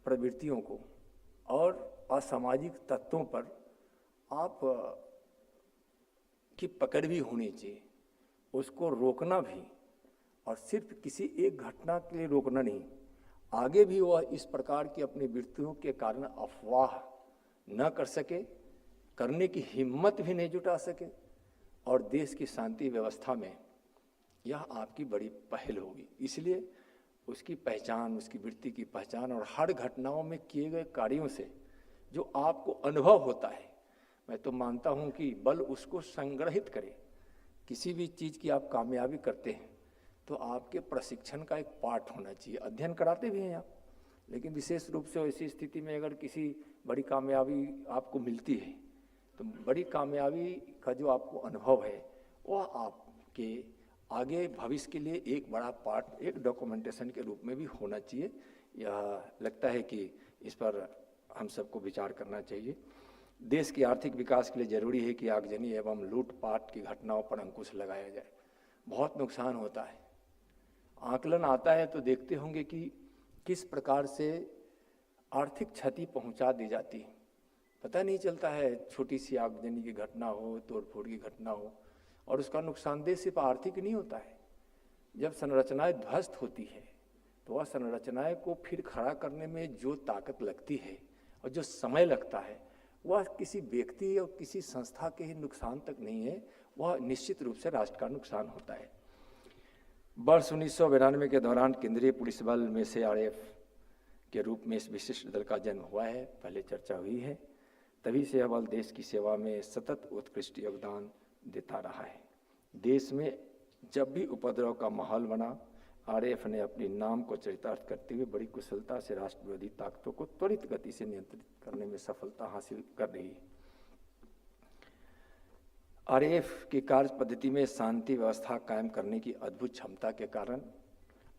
प्रवृत्तियों को और असामाजिक तत्वों पर आप की पकड़ भी होनी चाहिए, उसको रोकना भी, और सिर्फ किसी एक घटना के लिए रोकना नहीं, आगे भी वह इस प्रकार की अपनी वृत्तियों के कारण अफवाह न कर सके, करने की हिम्मत भी नहीं जुटा सके, और देश की शांति व्यवस्था में यह आपकी बड़ी पहल होगी। इसलिए उसकी पहचान, उसकी वृत्ति की पहचान और हर घटनाओं में किए गए कार्यों से जो आपको अनुभव होता है, मैं तो मानता हूं कि बल उसको संग्रहित करे। किसी भी चीज़ की आप कामयाबी करते हैं तो आपके प्रशिक्षण का एक पार्ट होना चाहिए। अध्ययन कराते भी हैं आप, लेकिन विशेष रूप से ऐसी स्थिति में अगर किसी बड़ी कामयाबी आपको मिलती है तो बड़ी कामयाबी का जो आपको अनुभव है वह आपके आगे भविष्य के लिए एक बड़ा पार्ट, एक डॉक्यूमेंटेशन के रूप में भी होना चाहिए। यह लगता है कि इस पर हम सबको विचार करना चाहिए। देश के आर्थिक विकास के लिए जरूरी है कि आगजनी एवं लूटपाट की घटनाओं पर अंकुश लगाया जाए। बहुत नुकसान होता है, आकलन आता है तो देखते होंगे कि किस प्रकार से आर्थिक क्षति पहुंचा दी जाती है। पता नहीं चलता है, छोटी सी आगजनी की घटना हो, तोड़फोड़ की घटना हो, और उसका नुकसानदेह सिर्फ आर्थिक नहीं होता है। जब संरचनाएं ध्वस्त होती है तो वह संरचनाएं को फिर खड़ा करने में जो ताकत लगती है और जो समय लगता है वह किसी व्यक्ति और किसी संस्था के ही नुकसान तक नहीं है, वह निश्चित रूप से राष्ट्र का नुकसान होता है। वर्ष 1992 के दौरान केंद्रीय पुलिस बल में से आरएफ के रूप में इस विशिष्ट दल का जन्म हुआ है, पहले चर्चा हुई है। तभी से यह बल देश की सेवा में सतत उत्कृष्ट योगदान देता रहा है। देश में जब भी उपद्रव का माहौल बना, आरएफ ने अपने नाम को चरितार्थ करते हुए बड़ी कुशलता से राष्ट्र विरोधी ताकतों को त्वरित गति से नियंत्रित करने में सफलता हासिल कर रही है। आरएफ की कार्य पद्धति में शांति व्यवस्था कायम करने की अद्भुत क्षमता के कारण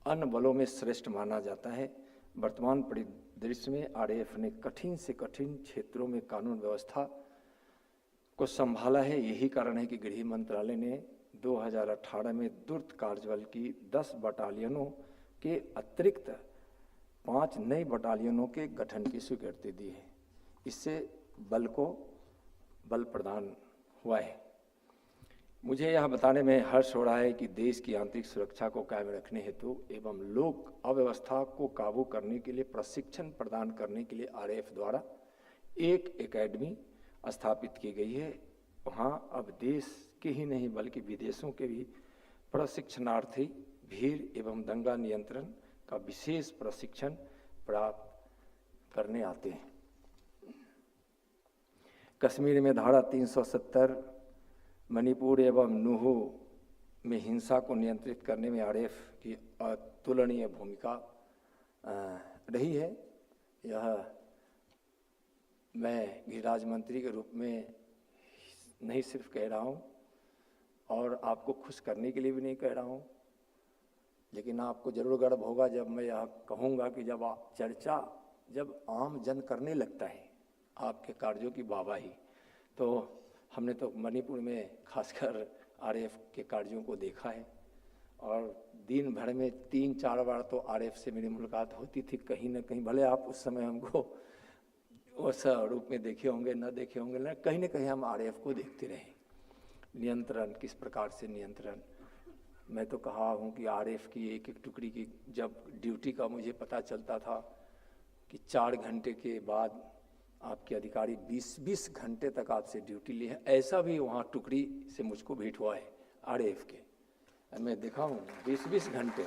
अन्य बलों में श्रेष्ठ माना जाता है। वर्तमान परिदृश्य में आरएफ ने कठिन से कठिन क्षेत्रों में कानून व्यवस्था को संभाला है। यही कारण है कि गृह मंत्रालय ने 2018 में द्रुत कार्यबल की 10 बटालियनों के अतिरिक्त 5 नई बटालियनों के गठन की स्वीकृति दी है। इससे बल को बल प्रदान हुआ है। मुझे यह बताने में हर्ष हो रहा है कि देश की आंतरिक सुरक्षा को कायम रखने हेतु एवं लोक अव्यवस्था को काबू करने के लिए प्रशिक्षण प्रदान करने के लिए आरएफ द्वारा एक एकेडमी स्थापित की गई है। वहाँ अब देश के ही नहीं बल्कि विदेशों के भी प्रशिक्षणार्थी भीड़ एवं दंगा नियंत्रण का विशेष प्रशिक्षण प्राप्त करने आते हैं। कश्मीर में धारा 370, मणिपुर एवं नूहू में हिंसा को नियंत्रित करने में आरएफ की अतुलनीय भूमिका रही है। यह मैं गृह राज्य मंत्री के रूप में नहीं सिर्फ कह रहा हूँ और आपको खुश करने के लिए भी नहीं कह रहा हूँ, लेकिन आपको जरूर गर्व होगा जब मैं यह कहूँगा कि जब आम जन करने लगता है आपके कार्यों की वाहवाही, तो हमने तो मणिपुर में खासकर आरएफ के कार्यों को देखा है और दिन भर में 3-4 बार तो आरएफ से मेरी मुलाकात होती थी कहीं ना कहीं। भले आप उस समय हमको उस रूप में देखे होंगे न देखे होंगे, ना कहीं हम आरएफ को देखते रहे। नियंत्रण किस प्रकार से नियंत्रण, मैं तो कहा हूँ कि आरएफ की एक एक टुकड़ी की जब ड्यूटी का मुझे पता चलता था कि 4 घंटे के बाद आपके अधिकारी 20-20 घंटे तक आपसे ड्यूटी लिए हैं। ऐसा भी वहाँ टुकड़ी से मुझको भेंट हुआ है आरएएफ के, मैं देखा हूँ 20-20 घंटे।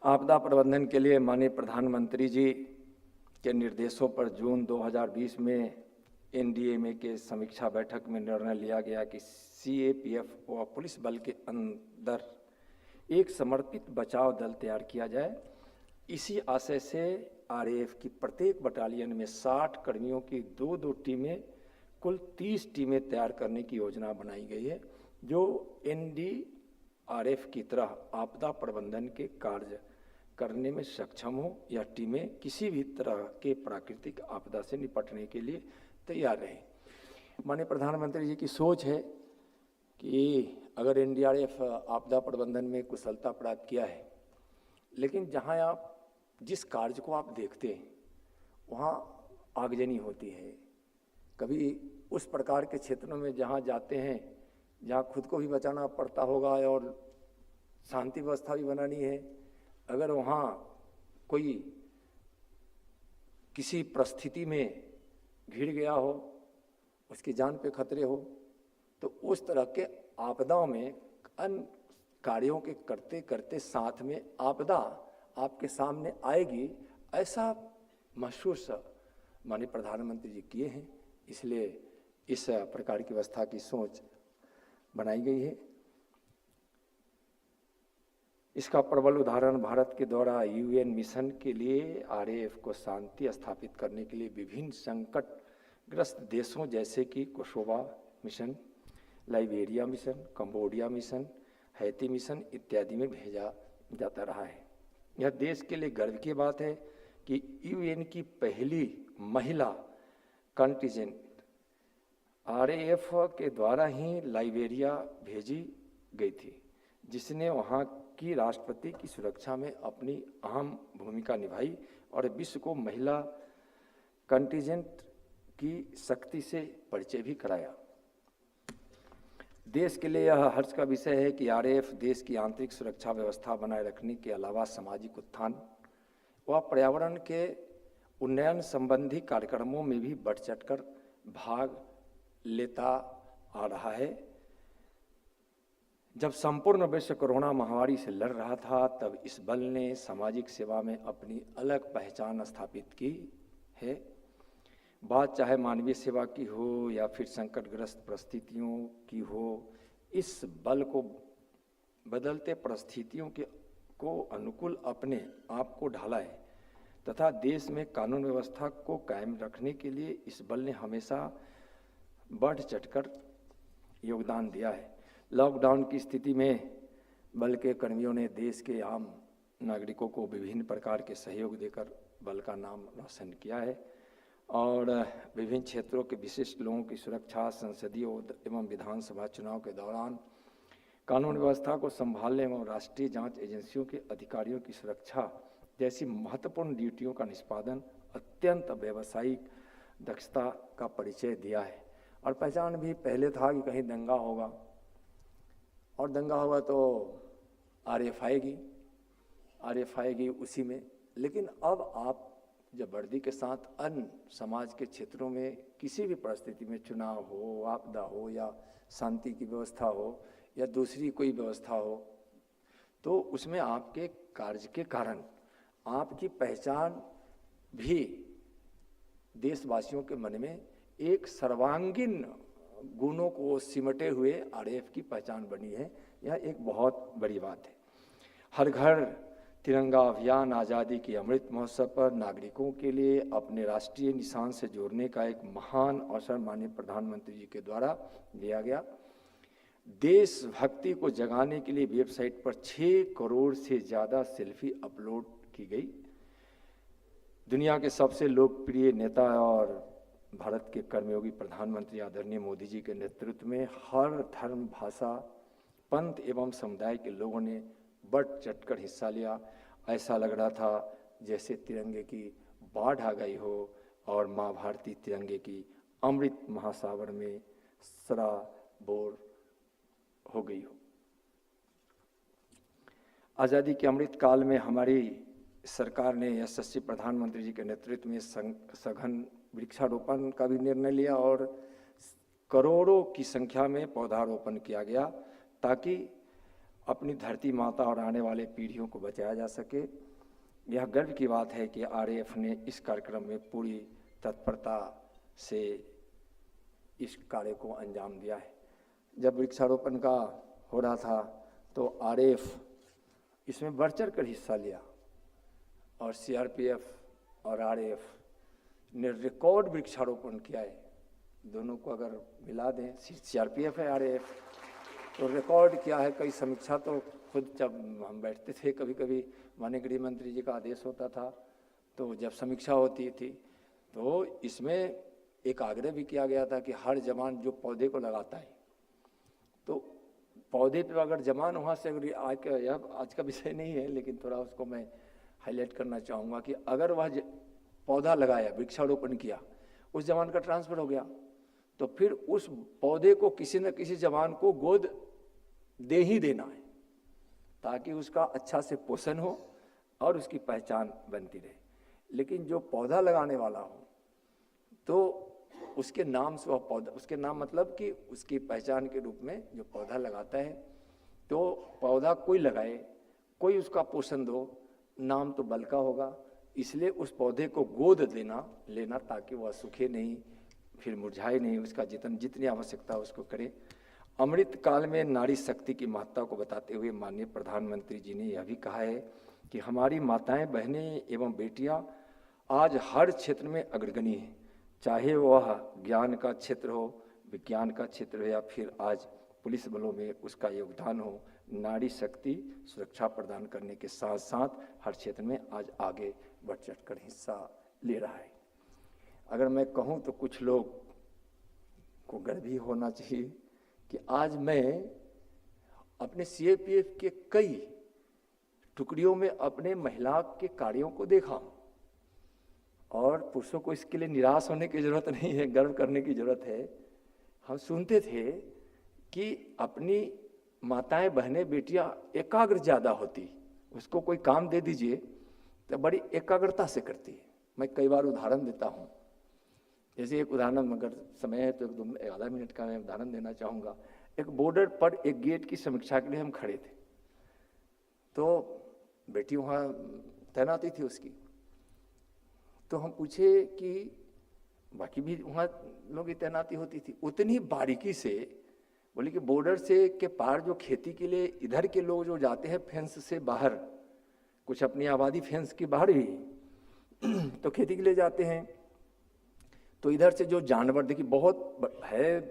आपदा प्रबंधन के लिए माननीय प्रधानमंत्री जी के निर्देशों पर जून 2020 में एनडीएमए के समीक्षा बैठक में निर्णय लिया गया कि सीएपीएफ व पुलिस बल के अंदर एक समर्पित बचाव दल तैयार किया जाए। इसी आशय से आरएएफ की प्रत्येक बटालियन में 60 कर्मियों की 2-2 टीमें, कुल 30 टीमें तैयार करने की योजना बनाई गई है, जो एनडीआरएफ की तरह आपदा प्रबंधन के कार्य करने में सक्षम हो। यह टीमें किसी भी तरह के प्राकृतिक आपदा से निपटने के लिए तैयार रहें। माननीय प्रधानमंत्री जी की सोच है कि अगर एनडीआरएफ आपदा प्रबंधन में कुशलता प्राप्त किया है, लेकिन जहां आप जिस कार्य को आप देखते हैं वहाँ आगजनी होती है। कभी उस प्रकार के क्षेत्रों में जहाँ जाते हैं जहाँ खुद को भी बचाना पड़ता होगा और शांति व्यवस्था भी बनानी है, अगर वहाँ कोई किसी परिस्थिति में घिर गया हो, उसकी जान पे खतरे हो, तो उस तरह के आपदाओं में अन्य कार्यों के करते करते साथ में आपदा आपके सामने आएगी, ऐसा महसूस माननीय प्रधानमंत्री जी किए हैं। इसलिए इस प्रकार की व्यवस्था की सोच बनाई गई है। इसका प्रबल उदाहरण भारत के द्वारा यूएन मिशन के लिए आरएएफ को शांति स्थापित करने के लिए विभिन्न संकटग्रस्त देशों जैसे कि Kosovo mission, Liberia mission, Cambodia mission, Haiti mission इत्यादि में भेजा जाता रहा है। यह देश के लिए गर्व की बात है कि यूएन की पहली महिला कंटिजेंट आरएएफ के द्वारा ही लाइबेरिया भेजी गई थी, जिसने वहाँ की राष्ट्रपति की सुरक्षा में अपनी अहम भूमिका निभाई और विश्व को महिला कंटिजेंट की शक्ति से परिचय भी कराया। देश के लिए यह हर्ष का विषय है कि आरएएफ देश की आंतरिक सुरक्षा व्यवस्था बनाए रखने के अलावा सामाजिक उत्थान व पर्यावरण के उन्नयन संबंधी कार्यक्रमों में भी बढ़ चढ़कर भाग लेता आ रहा है। जब संपूर्ण विश्व कोरोना महामारी से लड़ रहा था, तब इस बल ने सामाजिक सेवा में अपनी अलग पहचान स्थापित की है। बात चाहे मानवीय सेवा की हो या फिर संकटग्रस्त परिस्थितियों की हो, इस बल को बदलते परिस्थितियों को अनुकूल अपने आप को ढाला है तथा देश में कानून व्यवस्था को कायम रखने के लिए इस बल ने हमेशा बढ़ चढ़कर योगदान दिया है। लॉकडाउन की स्थिति में बल के कर्मियों ने देश के आम नागरिकों को विभिन्न प्रकार के सहयोग देकर बल का नाम रोशन किया है और विभिन्न क्षेत्रों के विशिष्ट लोगों की सुरक्षा, संसदीय एवं विधानसभा चुनाव के दौरान कानून व्यवस्था को संभालने एवं राष्ट्रीय जांच एजेंसियों के अधिकारियों की सुरक्षा जैसी महत्वपूर्ण ड्यूटियों का निष्पादन अत्यंत व्यावसायिक दक्षता का परिचय दिया है। और पहचान भी पहले था कि कहीं दंगा होगा और दंगा होगा तो आरएएफ आएगी उसी में, लेकिन अब आप जब वर्दी के साथ अन्य समाज के क्षेत्रों में किसी भी परिस्थिति में चुनाव हो, आपदा हो या शांति की व्यवस्था हो या दूसरी कोई व्यवस्था हो, तो उसमें आपके कार्य के कारण आपकी पहचान भी देशवासियों के मन में एक सर्वांगीण गुणों को सिमटे हुए आरएएफ की पहचान बनी है। यह एक बहुत बड़ी बात है। हर घर तिरंगा अभियान आज़ादी की अमृत महोत्सव पर नागरिकों के लिए अपने राष्ट्रीय निशान से जोड़ने का एक महान अवसर माननीय प्रधानमंत्री जी के द्वारा दिया गया। देशभक्ति को जगाने के लिए वेबसाइट पर 6 करोड़ से ज़्यादा सेल्फी अपलोड की गई। दुनिया के सबसे लोकप्रिय नेता और भारत के कर्मयोगी प्रधानमंत्री आदरणीय मोदी जी के नेतृत्व में हर धर्म, भाषा, पंथ एवं समुदाय के लोगों ने बढ़ चढ़कर हिस्सा लिया। ऐसा लग रहा था जैसे तिरंगे की बाढ़ आ गई हो और माँ भारती तिरंगे की अमृत महासागर में सराबोर हो गई हो। आज़ादी के अमृत काल में हमारी सरकार ने यशस्वी प्रधानमंत्री जी के नेतृत्व में सघन वृक्षारोपण का भी निर्णय लिया और करोड़ों की संख्या में पौधारोपण किया गया ताकि अपनी धरती माता और आने वाले पीढ़ियों को बचाया जा सके। यह गर्व की बात है कि आरएएफ ने इस कार्यक्रम में पूरी तत्परता से इस कार्य को अंजाम दिया है। जब वृक्षारोपण का हो रहा था तो आरएएफ इसमें बढ़ चढ़ कर हिस्सा लिया और सीआरपीएफ और आरएएफ ने रिकॉर्ड वृक्षारोपण किया है। दोनों को अगर मिला दें, सीआरपीएफ है आरएएफ, तो रिकॉर्ड किया है। कई समीक्षा तो खुद जब हम बैठते थे कभी कभी माननीय गृह मंत्री जी का आदेश होता था तो जब समीक्षा होती थी तो इसमें एक आग्रह भी किया गया था कि हर जवान जो पौधे को लगाता है तो पौधे पे अगर जवान वहाँ से अगर आज का विषय नहीं है लेकिन थोड़ा उसको मैं हाईलाइट करना चाहूँगा कि अगर वह पौधा लगाया, वृक्षारोपण किया, उस जवान का ट्रांसफ़र हो गया तो फिर उस पौधे को किसी न किसी जवान को गोद दे ही देना है ताकि उसका अच्छा से पोषण हो और उसकी पहचान बनती रहे। लेकिन जो पौधा लगाने वाला हो तो उसके नाम से वह पौधा, उसके नाम मतलब कि उसकी पहचान के रूप में जो पौधा लगाता है तो पौधा कोई लगाए, कोई उसका पोषण दो, नाम तो बल का होगा। इसलिए उस पौधे को गोद लेना ताकि वह सूखे नहीं, फिर मुरझाए नहीं, उसका जितनी आवश्यकता है उसको करें। अमृत काल में नारी शक्ति की महत्ता को बताते हुए माननीय प्रधानमंत्री जी ने यह भी कहा है कि हमारी माताएं, बहनें एवं बेटियां आज हर क्षेत्र में अग्रगणी हैं, चाहे वह ज्ञान का क्षेत्र हो, विज्ञान का क्षेत्र हो या फिर आज पुलिस बलों में उसका योगदान हो। नारी शक्ति सुरक्षा प्रदान करने के साथ साथ हर क्षेत्र में आज आगे बढ़ चढ़ कर हिस्सा ले रहा है। अगर मैं कहूँ तो कुछ लोग को गर्व भी होना चाहिए कि आज मैं अपने सीएपीएफ के कई टुकड़ियों में अपने महिला के कार्यों को देखा हूँ और पुरुषों को इसके लिए निराश होने की जरूरत नहीं है, गर्व करने की जरूरत है। हम सुनते थे कि अपनी माताएं, बहनें, बेटियां एकाग्र ज़्यादा होती, उसको कोई काम दे दीजिए तो बड़ी एकाग्रता से करती है। मैं कई बार उदाहरण देता हूँ, जैसे एक उदाहरण अगर समय है तो आधा मिनट का मैं उदाहरण देना चाहूँगा। एक बॉर्डर पर एक गेट की समीक्षा के लिए हम खड़े थे तो बेटी वहाँ तैनाती थी उसकी, तो हम पूछे कि बाकी भी वहाँ लोगों की तैनाती होती थी, उतनी बारीकी से बोले कि बॉर्डर से के पार जो खेती के लिए इधर के लोग जो जाते हैं फेंस से बाहर, कुछ अपनी आबादी फेंस के बाहर ही तो खेती के लिए जाते हैं, तो इधर से जो जानवर, देखिए बहुत है,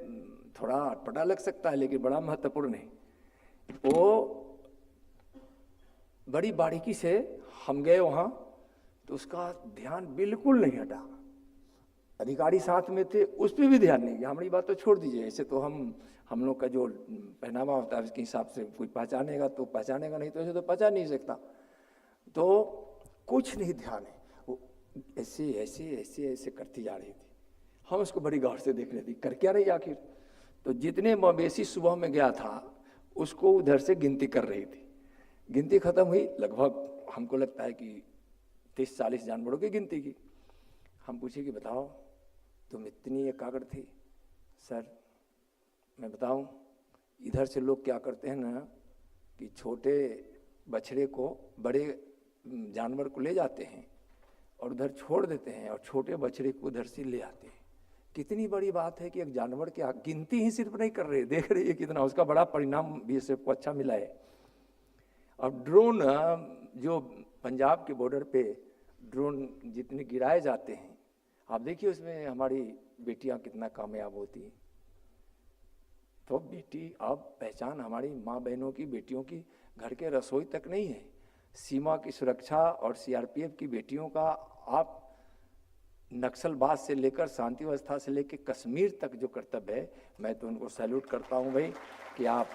थोड़ा अटपटा लग सकता है लेकिन बड़ा महत्वपूर्ण है, वो बड़ी बारीकी से हम गए वहाँ तो उसका ध्यान बिल्कुल नहीं हटा। अधिकारी साथ में थे, उस पर भी ध्यान नहीं। हमारी बात तो छोड़ दीजिए, ऐसे तो हम लोग का जो पहनावा होता है उसके हिसाब से कोई पहचानेगा तो पहचानेगा, नहीं तो ऐसे तो पहचान नहीं सकता। तो कुछ नहीं ध्यान है, वो ऐसे ऐसे ऐसे ऐसे करती जा रही थी। हम उसको बड़ी गौर से देख रहे थे, कर क्या रही आखिर। तो जितने मवेशी सुबह में गया था उसको उधर से गिनती कर रही थी। गिनती खत्म हुई, लगभग हमको लगता है कि 30-40 जानवरों की गिनती की। हम पूछे कि बताओ तुम इतनी एकाग्र थी। सर मैं बताऊं, इधर से लोग क्या करते हैं ना कि छोटे बछड़े को बड़े जानवर को ले जाते हैं और उधर छोड़ देते हैं और छोटे बछड़े को उधर से ले आते हैं। कितनी बड़ी बात है कि एक जानवर की गिनती ही सिर्फ नहीं कर रहे, देख रही है कितना, उसका बड़ा परिणाम भी सबको अच्छा मिला है। और ड्रोन, जो पंजाब के बॉर्डर पे ड्रोन जितने गिराए जाते हैं, आप देखिए उसमें हमारी बेटियां कितना कामयाब होती हैं। तो बेटी अब पहचान हमारी माँ बहनों की, बेटियों की घर के रसोई तक नहीं है, सीमा की सुरक्षा और सीआरपीएफ की बेटियों का आप नक्सलबाज से लेकर शांति व्यवस्था से लेकर कश्मीर तक जो कर्तव्य है, मैं तो उनको सैल्यूट करता हूँ भाई कि आप,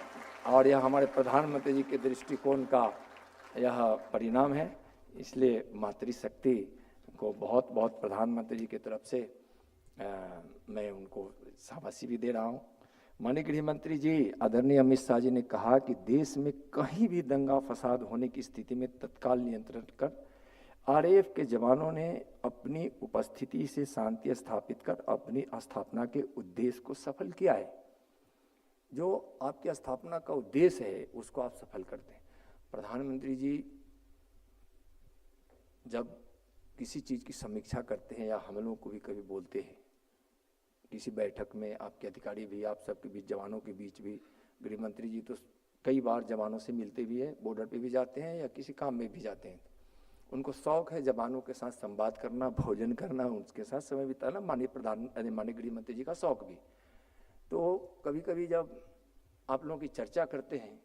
और यह हमारे प्रधानमंत्री जी के दृष्टिकोण का यह परिणाम है। इसलिए मातृशक्ति को बहुत बहुत प्रधानमंत्री जी की तरफ से मैं उनको शाबाशी भी दे रहा हूँ। माननीय गृह मंत्री जी आदरणीय अमित शाह जी ने कहा कि देश में कहीं भी दंगा फसाद होने की स्थिति में तत्काल नियंत्रण कर आरएएफ के जवानों ने अपनी उपस्थिति से शांति स्थापित कर अपनी स्थापना के उद्देश्य को सफल किया है। जो आपकी स्थापना का उद्देश्य है उसको आप सफल करते हैं। प्रधानमंत्री जी जब किसी चीज़ की समीक्षा करते हैं या हम लोगों को भी कभी बोलते हैं, किसी बैठक में आपके अधिकारी भी, आप सबके बीच, जवानों के बीच भी, गृह मंत्री जी तो कई बार जवानों से मिलते भी हैं, बॉर्डर पे भी जाते हैं या किसी काम में भी जाते हैं। उनको शौक है जवानों के साथ संवाद करना, भोजन करना, उनके साथ समय बिताना, माननीय गृह मंत्री जी का शौक भी। तो कभी कभी जब आप लोगों की चर्चा करते हैं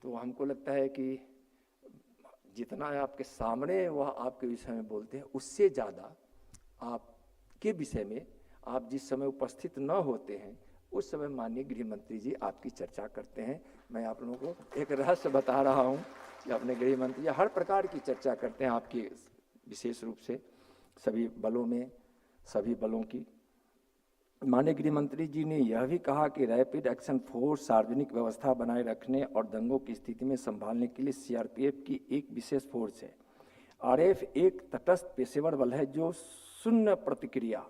तो हमको लगता है कि जितना आपके सामने वह आपके विषय में बोलते हैं उससे ज़्यादा आपके विषय में आप जिस समय उपस्थित न होते हैं उस समय माननीय गृह मंत्री जी आपकी चर्चा करते हैं। मैं आप लोगों को एक रहस्य बता रहा हूं कि अपने गृह मंत्री जी हर प्रकार की चर्चा करते हैं आपकी, विशेष रूप से सभी बलों में, सभी बलों की। माननीय गृह मंत्री जी ने यह भी कहा कि रैपिड एक्शन फोर्स सार्वजनिक व्यवस्था बनाए रखने और दंगों की स्थिति में संभालने के लिए सीआरपीएफ की एक विशेष फोर्स है। आरएएफ एक तटस्थ पेशेवर बल है जो शून्य प्रतिक्रिया,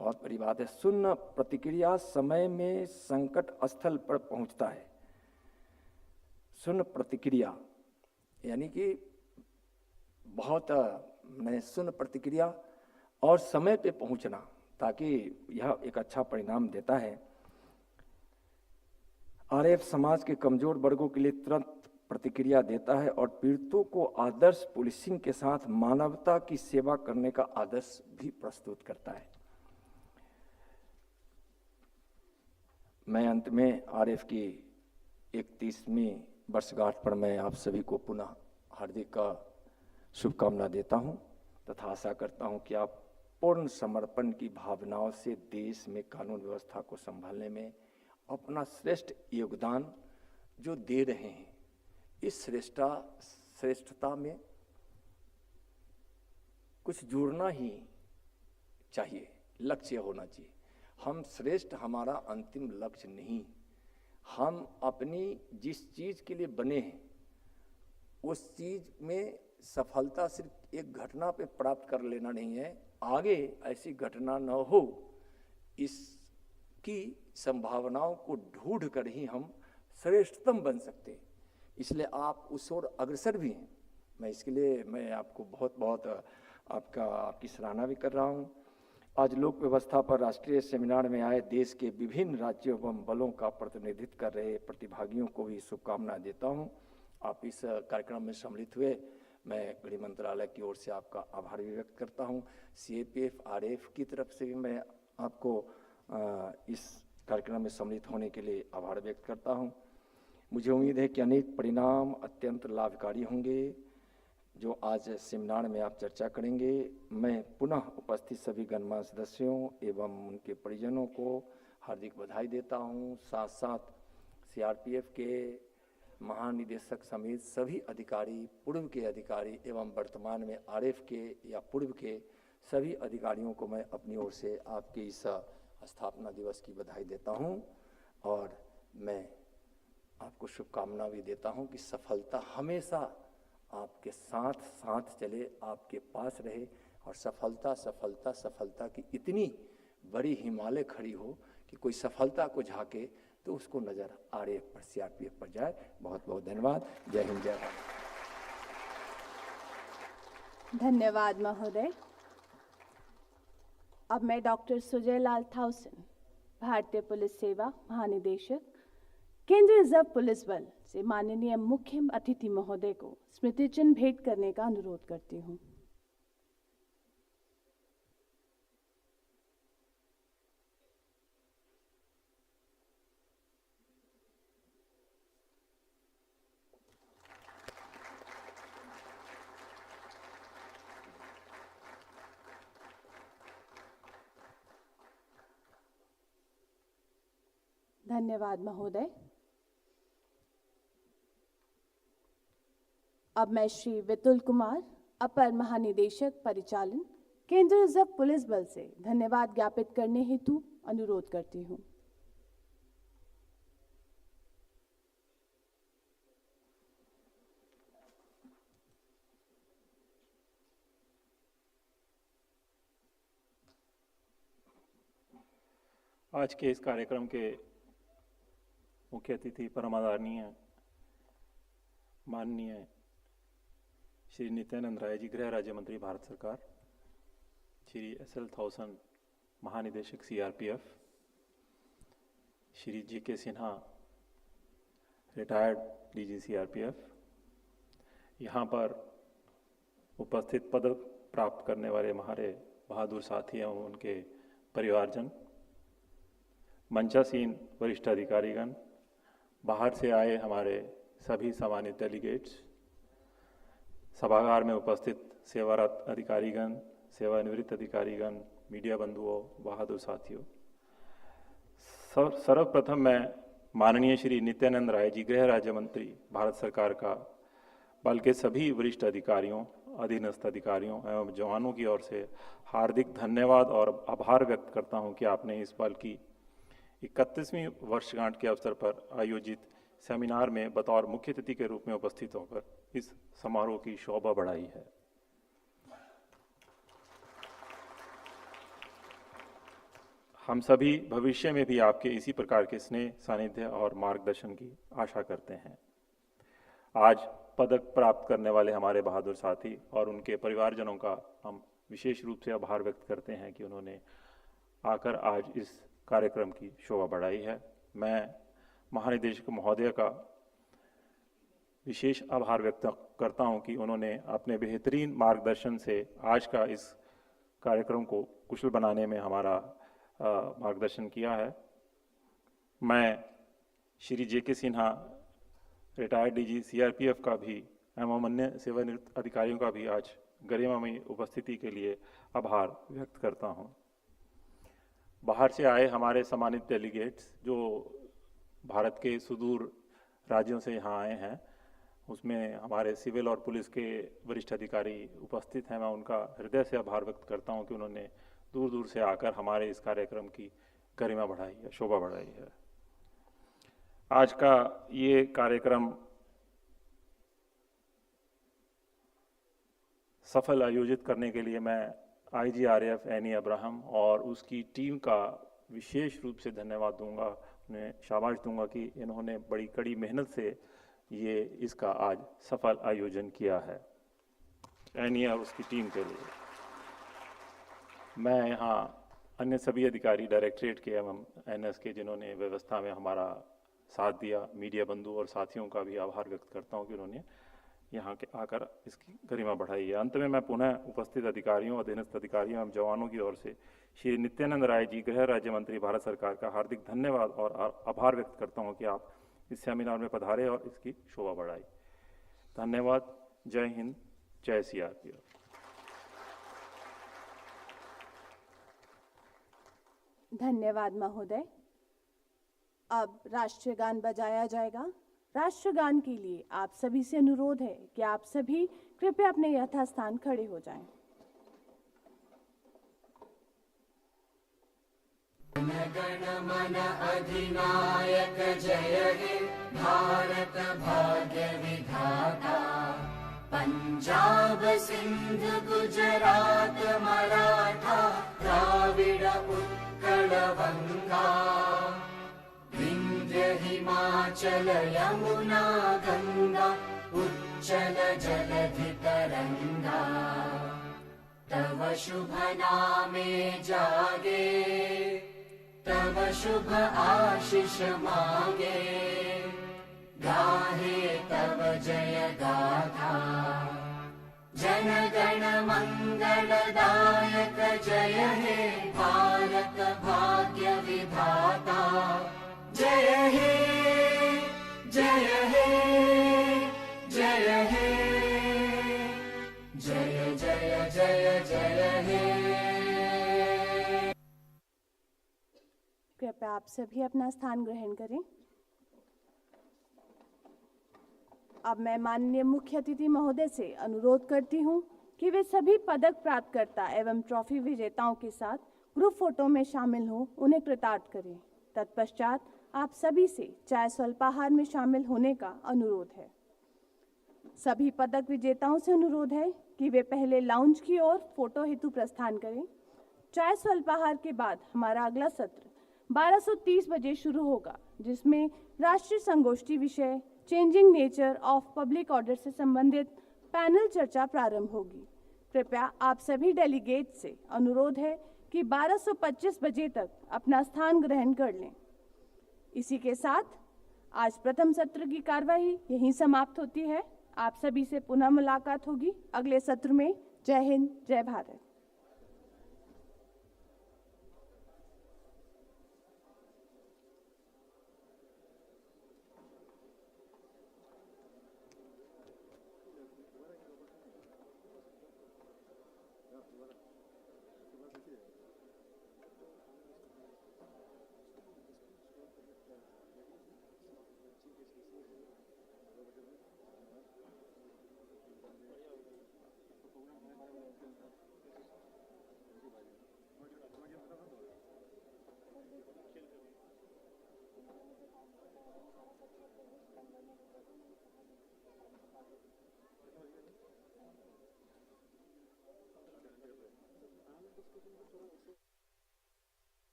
बहुत बड़ी बात है, शून्य प्रतिक्रिया समय में संकट स्थल पर पहुंचता है। शून्य प्रतिक्रिया यानी कि बहुत शून्य प्रतिक्रिया और समय पे पहुंचना, ताकि यह एक अच्छा परिणाम देता है। आरएएफ समाज के कमजोर वर्गों के लिए तुरंत प्रतिक्रिया देता है और पीड़ितों को आदर्श पुलिसिंग के साथ मानवता की सेवा करने का आदर्श भी प्रस्तुत करता है। मैं अंत में आरएएफ की 31वीं वर्षगांठ पर मैं आप सभी को पुनः हार्दिक शुभकामना देता हूं तथा आशा करता हूं कि आप पूर्ण समर्पण की भावनाओं से देश में कानून व्यवस्था को संभालने में अपना श्रेष्ठ योगदान जो दे रहे हैं, इस श्रेष्ठता में कुछ जुड़ना ही चाहिए, लक्ष्य होना चाहिए। हम श्रेष्ठ हमारा अंतिम लक्ष्य नहीं, हम अपनी जिस चीज़ के लिए बने हैं उस चीज़ में सफलता सिर्फ एक घटना पे प्राप्त कर लेना नहीं है, आगे ऐसी घटना न हो इसकी संभावनाओं को ढूंढ कर ही हम श्रेष्ठतम बन सकते हैं। इसलिए आप उस ओर अग्रसर भी हैं। मैं इसके लिए मैं आपको बहुत बहुत आपकी सराहना भी कर रहा हूँ। आज लोक व्यवस्था पर राष्ट्रीय सेमिनार में आए देश के विभिन्न राज्यों एवं बलों का प्रतिनिधित्व कर रहे प्रतिभागियों को भी शुभकामनाएं देता हूं। आप इस कार्यक्रम में सम्मिलित हुए, मैं गृह मंत्रालय की ओर से आपका आभार भी व्यक्त करता हूं। सीएपीएफ आरएएफ की तरफ से भी मैं आपको इस कार्यक्रम में सम्मिलित होने के लिए आभार व्यक्त करता हूं। मुझे उम्मीद है कि अनेक परिणाम अत्यंत लाभकारी होंगे जो आज सेमिनार में आप चर्चा करेंगे। मैं पुनः उपस्थित सभी गणमान्य सदस्यों एवं उनके परिजनों को हार्दिक बधाई देता हूं। साथ साथ सीआरपीएफ के महानिदेशक समेत सभी अधिकारी, पूर्व के अधिकारी एवं वर्तमान में आरएएफ के या पूर्व के सभी अधिकारियों को मैं अपनी ओर से आपके इस स्थापना दिवस की बधाई देता हूं और मैं आपको शुभकामना भी देता हूं कि सफलता हमेशा आपके साथ साथ चले, आपके पास रहे और सफलता सफलता सफलता की इतनी बड़ी हिमालय खड़ी हो कि कोई सफलता को झांके तो उसको नजर आरएएफ पर, सीआरपीएफ पर जाए। बहुत बहुत धन्यवाद। जय हिंद, जय भारत। धन्यवाद महोदय। अब मैं डॉक्टर सुजय लाल थाउसेन, भारतीय पुलिस सेवा महानिदेशक, केंद्रीय रिजर्व पुलिस बल से माननीय मुख्य अतिथि महोदय को स्मृति चिन्ह भेंट करने का अनुरोध करती हूँ। धन्यवाद महोदय। अब मैं श्री वितुल कुमार, अपर महानिदेशक परिचालन, केंद्रीय रिजर्व पुलिस बल से धन्यवाद ज्ञापित करने हेतु अनुरोध करती हूँ। आज के इस कार्यक्रम के मुख्य अतिथि परम आदरणीय माननीय श्री नित्यानंद राय जी, गृह राज्य मंत्री भारत सरकार, श्री SM 1000 महानिदेशक CRPF, Shri G.K. Sinha, retired DG CRPF, यहाँ पर उपस्थित पदक प्राप्त करने वाले हमारे बहादुर साथी एवं उनके परिवारजन, मंचासीन वरिष्ठ अधिकारीगण, बाहर से आए हमारे सभी सम्मानित डेलीगेट्स, सभागार में उपस्थित सेवारत अधिकारीगण, सेवानिवृत्त अधिकारीगण, मीडिया बंधुओं, बहादुर साथियों, सर्वप्रथम मैं माननीय श्री नित्यानंद राय जी, गृह राज्य मंत्री भारत सरकार का बल के सभी वरिष्ठ अधिकारियों, अधीनस्थ अधिकारियों एवं जवानों की ओर से हार्दिक धन्यवाद और आभार व्यक्त करता हूं कि आपने इस बल की 31वीं वर्षगांठ के अवसर पर आयोजित सेमिनार में बतौर मुख्य अतिथि के रूप में उपस्थित होकर इस समारोह की शोभा बढ़ाई है। हम सभी भविष्य में भी आपके इसी प्रकार के स्नेह, सानिध्य और मार्गदर्शन की आशा करते हैं। आज पदक प्राप्त करने वाले हमारे बहादुर साथी और उनके परिवारजनों का हम विशेष रूप से आभार व्यक्त करते हैं कि उन्होंने आकर आज इस कार्यक्रम की शोभा बढ़ाई है। मैं महानिदेशक महोदय का विशेष आभार व्यक्त करता हूं कि उन्होंने अपने बेहतरीन मार्गदर्शन से आज का इस कार्यक्रम को कुशल बनाने में हमारा मार्गदर्शन किया है। मैं Shri J.K. Sinha, retired DG CRPF का भी एवं अन्य सेवानिवृत्त अधिकारियों का भी आज गरिमामयी उपस्थिति के लिए आभार व्यक्त करता हूं। बाहर से आए हमारे सम्मानित डेलीगेट्स जो भारत के सुदूर राज्यों से यहाँ आए हैं, उसमें हमारे सिविल और पुलिस के वरिष्ठ अधिकारी उपस्थित हैं। मैं उनका हृदय से आभार व्यक्त करता हूं कि उन्होंने दूर दूर से आकर हमारे इस कार्यक्रम की गरिमा बढ़ाई है, शोभा बढ़ाई है। आज का ये कार्यक्रम सफल आयोजित करने के लिए मैं IGRF एनी अब्राहम और उसकी टीम का विशेष रूप से धन्यवाद दूंगा, उन्हें शाबाश दूंगा कि इन्होंने बड़ी कड़ी मेहनत से ये इसका आज सफल आयोजन किया है। एनी और उसकी टीम के लिए मैं यहाँ अन्य सभी अधिकारी, डायरेक्टरेट के एवं NS के जिन्होंने व्यवस्था में हमारा साथ दिया, मीडिया बंधु और साथियों का भी आभार व्यक्त करता हूँ कि उन्होंने यहाँ के आकर इसकी गरिमा बढ़ाई है। अंत में मैं पुनः उपस्थित अधिकारियों, अधीनस्थ अधिकारियों एवं जवानों की ओर से श्री नित्यानंद राय जी, गृह राज्य मंत्री भारत सरकार का हार्दिक धन्यवाद और आभार व्यक्त करता हूँ कि आप इस सेमिनार में पधारे और इसकी शोभा बढ़ाई। धन्यवाद। जय हिंद, जय CRPF। धन्यवाद महोदय। अब राष्ट्रीय गान बजाया जाएगा। राष्ट्रगान के लिए आप सभी से अनुरोध है कि आप सभी कृपया अपने यथास्थान खड़े हो जाएं। गण मन अधिनायक जय हे भारत भाग्य विधाता, पंजाब सिंध गुजरात मराठा द्राविड़ उत्कल बंगा, हिमाचल यमुना गंगा उच्चल जलधि तरंगा, तव शुभ नामे जागे, तव शुभ आशीष मांगे, गाहे तव जय गाथा, जन गण मंगलदायक जय हे भारत भाग्य विधाता, जय हे जय हे जय हे जय जय जय जय हे। कृपया आप सभी अपना स्थान ग्रहण करें। अब मैं माननीय मुख्य अतिथि महोदय से अनुरोध करती हूं कि वे सभी पदक प्राप्तकर्ता एवं ट्रॉफी विजेताओं के साथ ग्रुप फोटो में शामिल हों, उन्हें कृतार्थ करें। तत्पश्चात आप सभी से चाय स्वल्पाहार में शामिल होने का अनुरोध है। सभी पदक विजेताओं से अनुरोध है कि वे पहले लाउंज की ओर फोटो हेतु प्रस्थान करें। चाय स्वल्पाहार के बाद हमारा अगला सत्र 12:30 बजे शुरू होगा, जिसमें राष्ट्रीय संगोष्ठी विषय changing nature of public order से संबंधित पैनल चर्चा प्रारंभ होगी। कृपया आप सभी डेलीगेट से अनुरोध है कि 12:25 बजे तक अपना स्थान ग्रहण कर लें। इसी के साथ आज प्रथम सत्र की कार्यवाही यहीं समाप्त होती है। आप सभी से पुनः मुलाकात होगी अगले सत्र में। जय हिंद, जय भारत।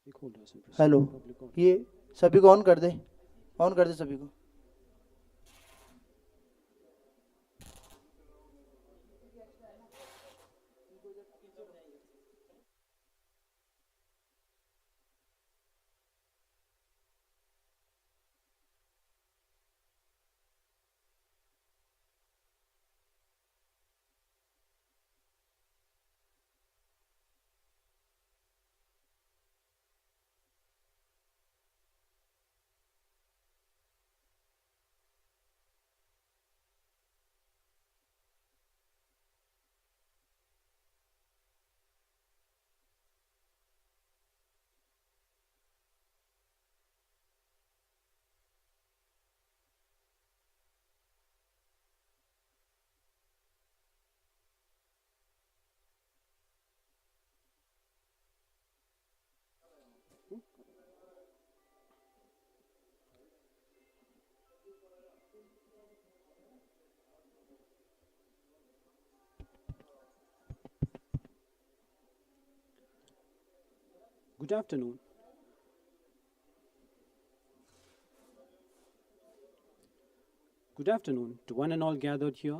हेलो, ये सभी को ऑन कर दे सभी को। Good afternoon. Good afternoon to one and all gathered here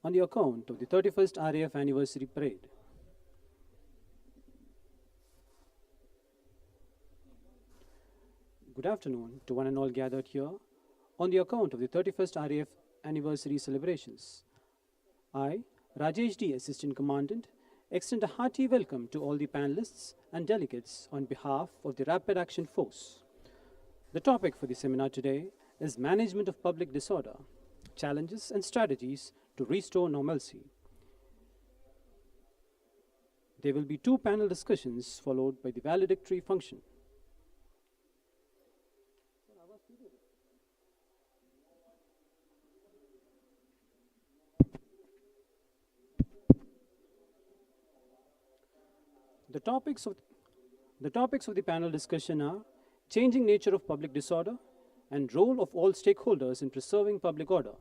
on the account of the 31st RAF Anniversary Parade. Good afternoon to one and all gathered here on the account of the 31st RAF Anniversary celebrations. I, Rajesh D, Assistant Commandant, extend a hearty welcome to all the panelists and delegates on behalf of the Rapid Action Force. The topic for the seminar today is Management of Public Disorder, Challenges and Strategies to Restore Normalcy. There will be 2 panel discussions followed by the valedictory function. The topics of the panel discussion are changing nature of public disorder and role of all stakeholders in preserving public order.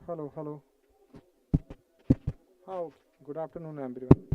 Hello. Oh, good afternoon, everyone.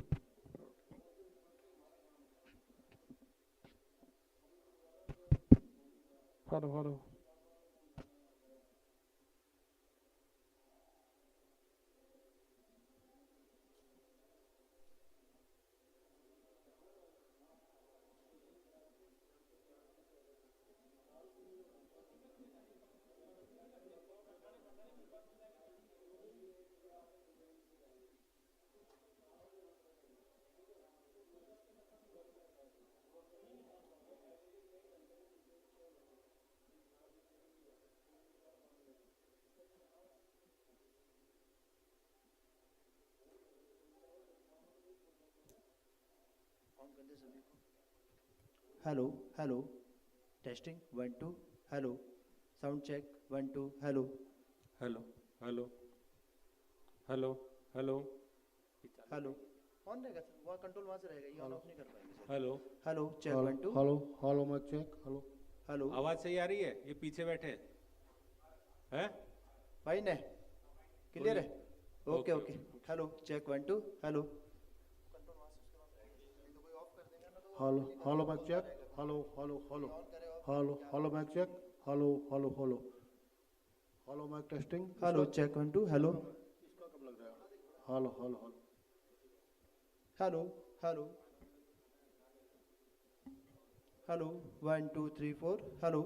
Hello. Hello, testing 1 2, hello, sound check 1 2, hello. Hello. On रहेगा sir, वहाँ control वहाँ से रहेगा, ये on off नहीं कर पाएंगे sir. Hello check 1 2, hello मैं चेक हेलो। आवाज सही आ रही है? ये पीछे बैठे हैं? भाई ने क्लियर है? Okay. Hello check 1 2, hello. Hello मैं चेक हेलो मैं check hello hello mic testing, hello check 1 2, hello इसका कब लग रहा है? Hello hello hello hello hello hello 1 2 3 4, hello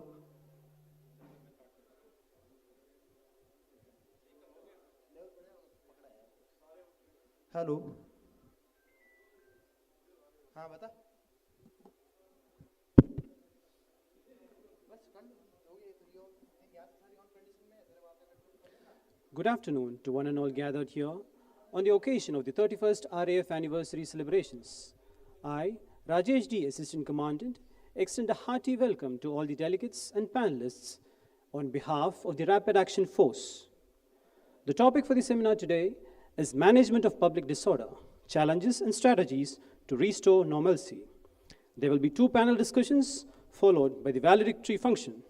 hello. हाँ बता। बस कर हो गया तो ये यहाँ से सारी ऑन कंडीशन में तेरे बात करना। Good afternoon to one and all gathered here on the occasion of the 31st RAF anniversary celebrations. I, Rajesh D, Assistant Commandant, extend a hearty welcome to all the delegates and panelists on behalf of the Rapid Action Force. The topic for the seminar today is Management of Public Disorder, Challenges and Strategies to Restore Normalcy. There will be 2 panel discussions followed by the valedictory function.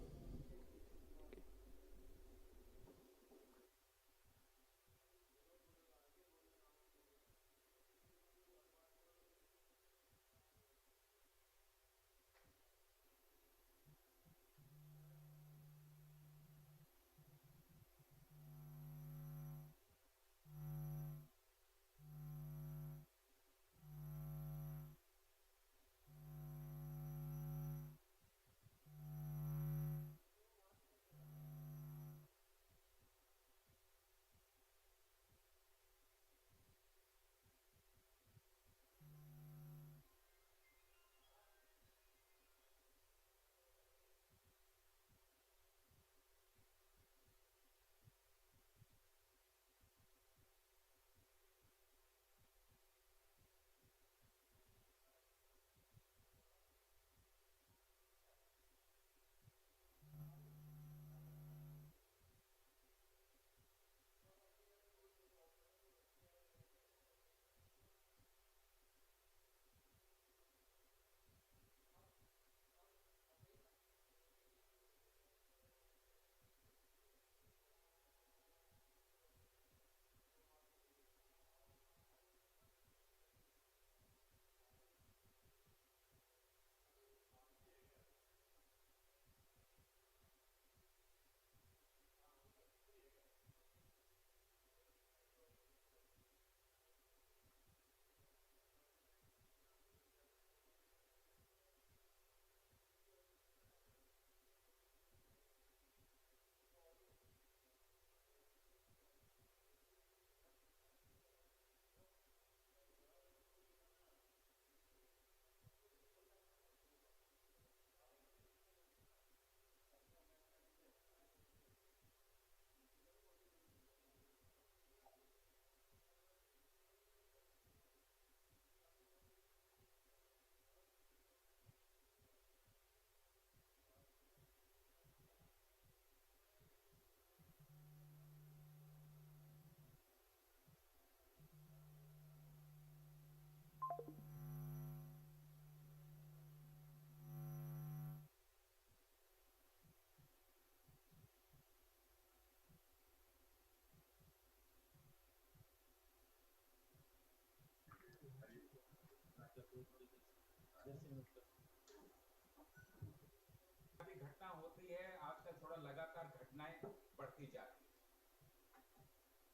घटना होती है आजकल थोड़ा लगातार घटनाएं बढ़ती जा रही है।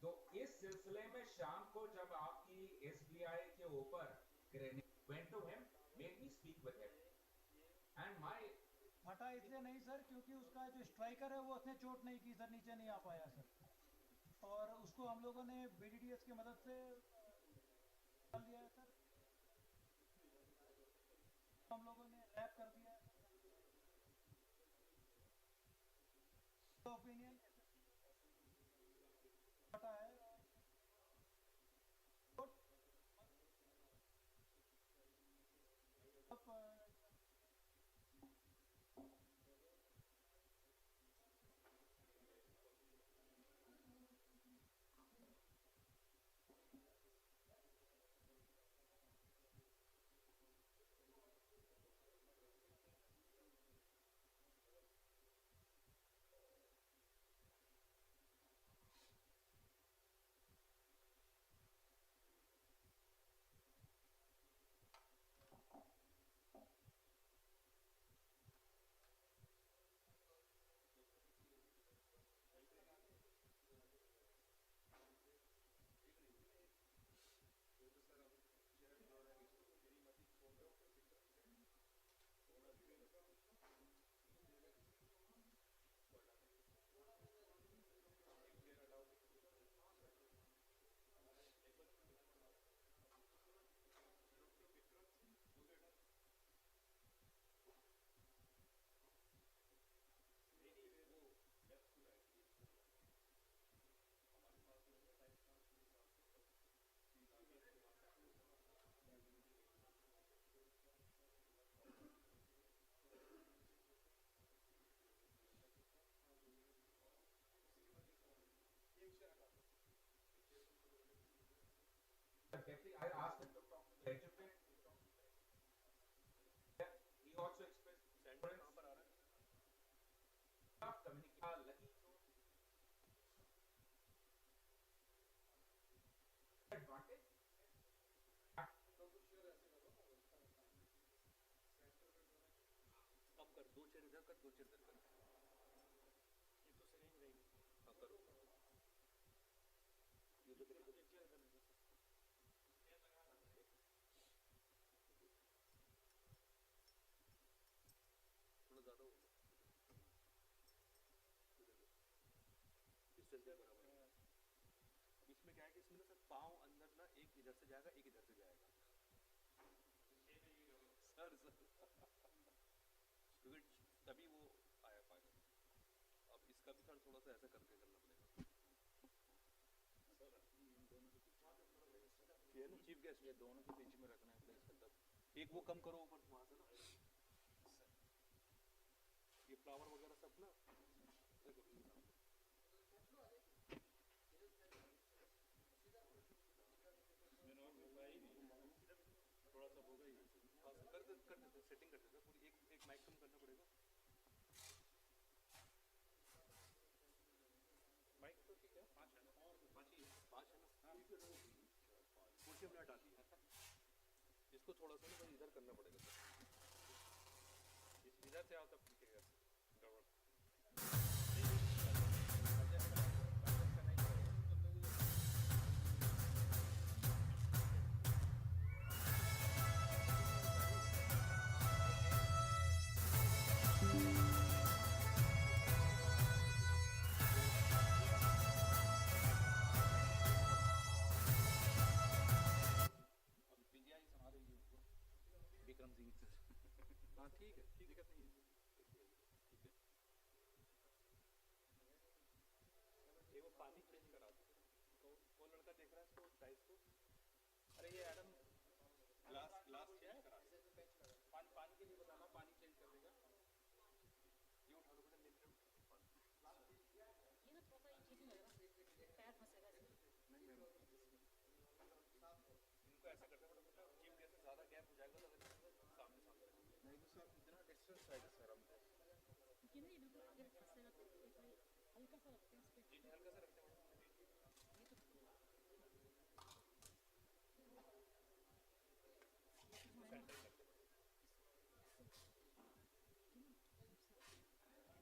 तो इस सिलसिले में शाम को जब आपकी एसबीआई के ऊपर grenade went to him, made me speak with him, and my फटा इसलिए नहीं सर क्योंकि उसका जो स्ट्राइकर है वो उसने चोट नहीं की सर, नीचे नहीं आ पाया सर, और उसको हम लोगों ने बीडीडीएस की मदद से डाल दिया है सर, हम लोगों ने रैप कर दिया है तो ओपिनियन फटा है Deputy, I asked him to talk to the educated. He also expressed communication लगी तो advantage. अब कर, 2 चेयर इधर कर, 2 चेयर इधर कर। ये तो सही नहीं रहेगी। हाँ करो। ये तो तेरे को चेयर इधर नहीं। थोड़ा ज़्यादा हो। डिस्टेंस है बराबर। अब इसमें क्या है कि इसमें ना सर पाँव अंदर ना एक इधर से जाएगा, एक इधर से जाएगा। सर क्योंकि तभी वो आया पाएगा। अब इसका भी सर थोड़ा सा ऐसा करके करना पड़ेगा। ये ना चीफ गेस्ट ये दोनों के बीच में रखना है प्लेस तब एक वो कम करो ऊपर वहाँ से ना ये फ्लावर वगैरह सब ना देखो थोड़ा सा होगा ही कर देते सेटिंग कर देते पूरी एक माइक कम करना पड़ेगा माइक तो ठीक है 5 है ना 5 ही है 5 है ना कुर्सी हमने हटा दी इसको थोड़ा सा ना भाई इधर करना पड़ेगा इधर से आओ तब दिखेगा विक्रम सिंह हाँ ठीक है दिक्कत नहीं है ठीक है ये वो पानी चेंज करा दो तो वो लड़का देख रहा है इसको टाइल्स को अरे ये एडम ग्लास चेंज करा पानी के लिए बताना पानी चेंज कर देगा ये उठा लो बेटा लिमिटेड ये ना थोड़ा सा ये चीज लगेगा पैर फंसेगा नहीं मैम इनको ऐसा करते हैं बेटा चीफ गेस्ट से ज़्यादा गैप हो जाएगा तो सामने नहीं तो सर इतना डिस्टेंस आएगा सर हम कि नहीं बिल्कुल आगे फंसेगा तो हल्का सा रखते हैं इस पे जी हल्का सा रखते हैं ये तो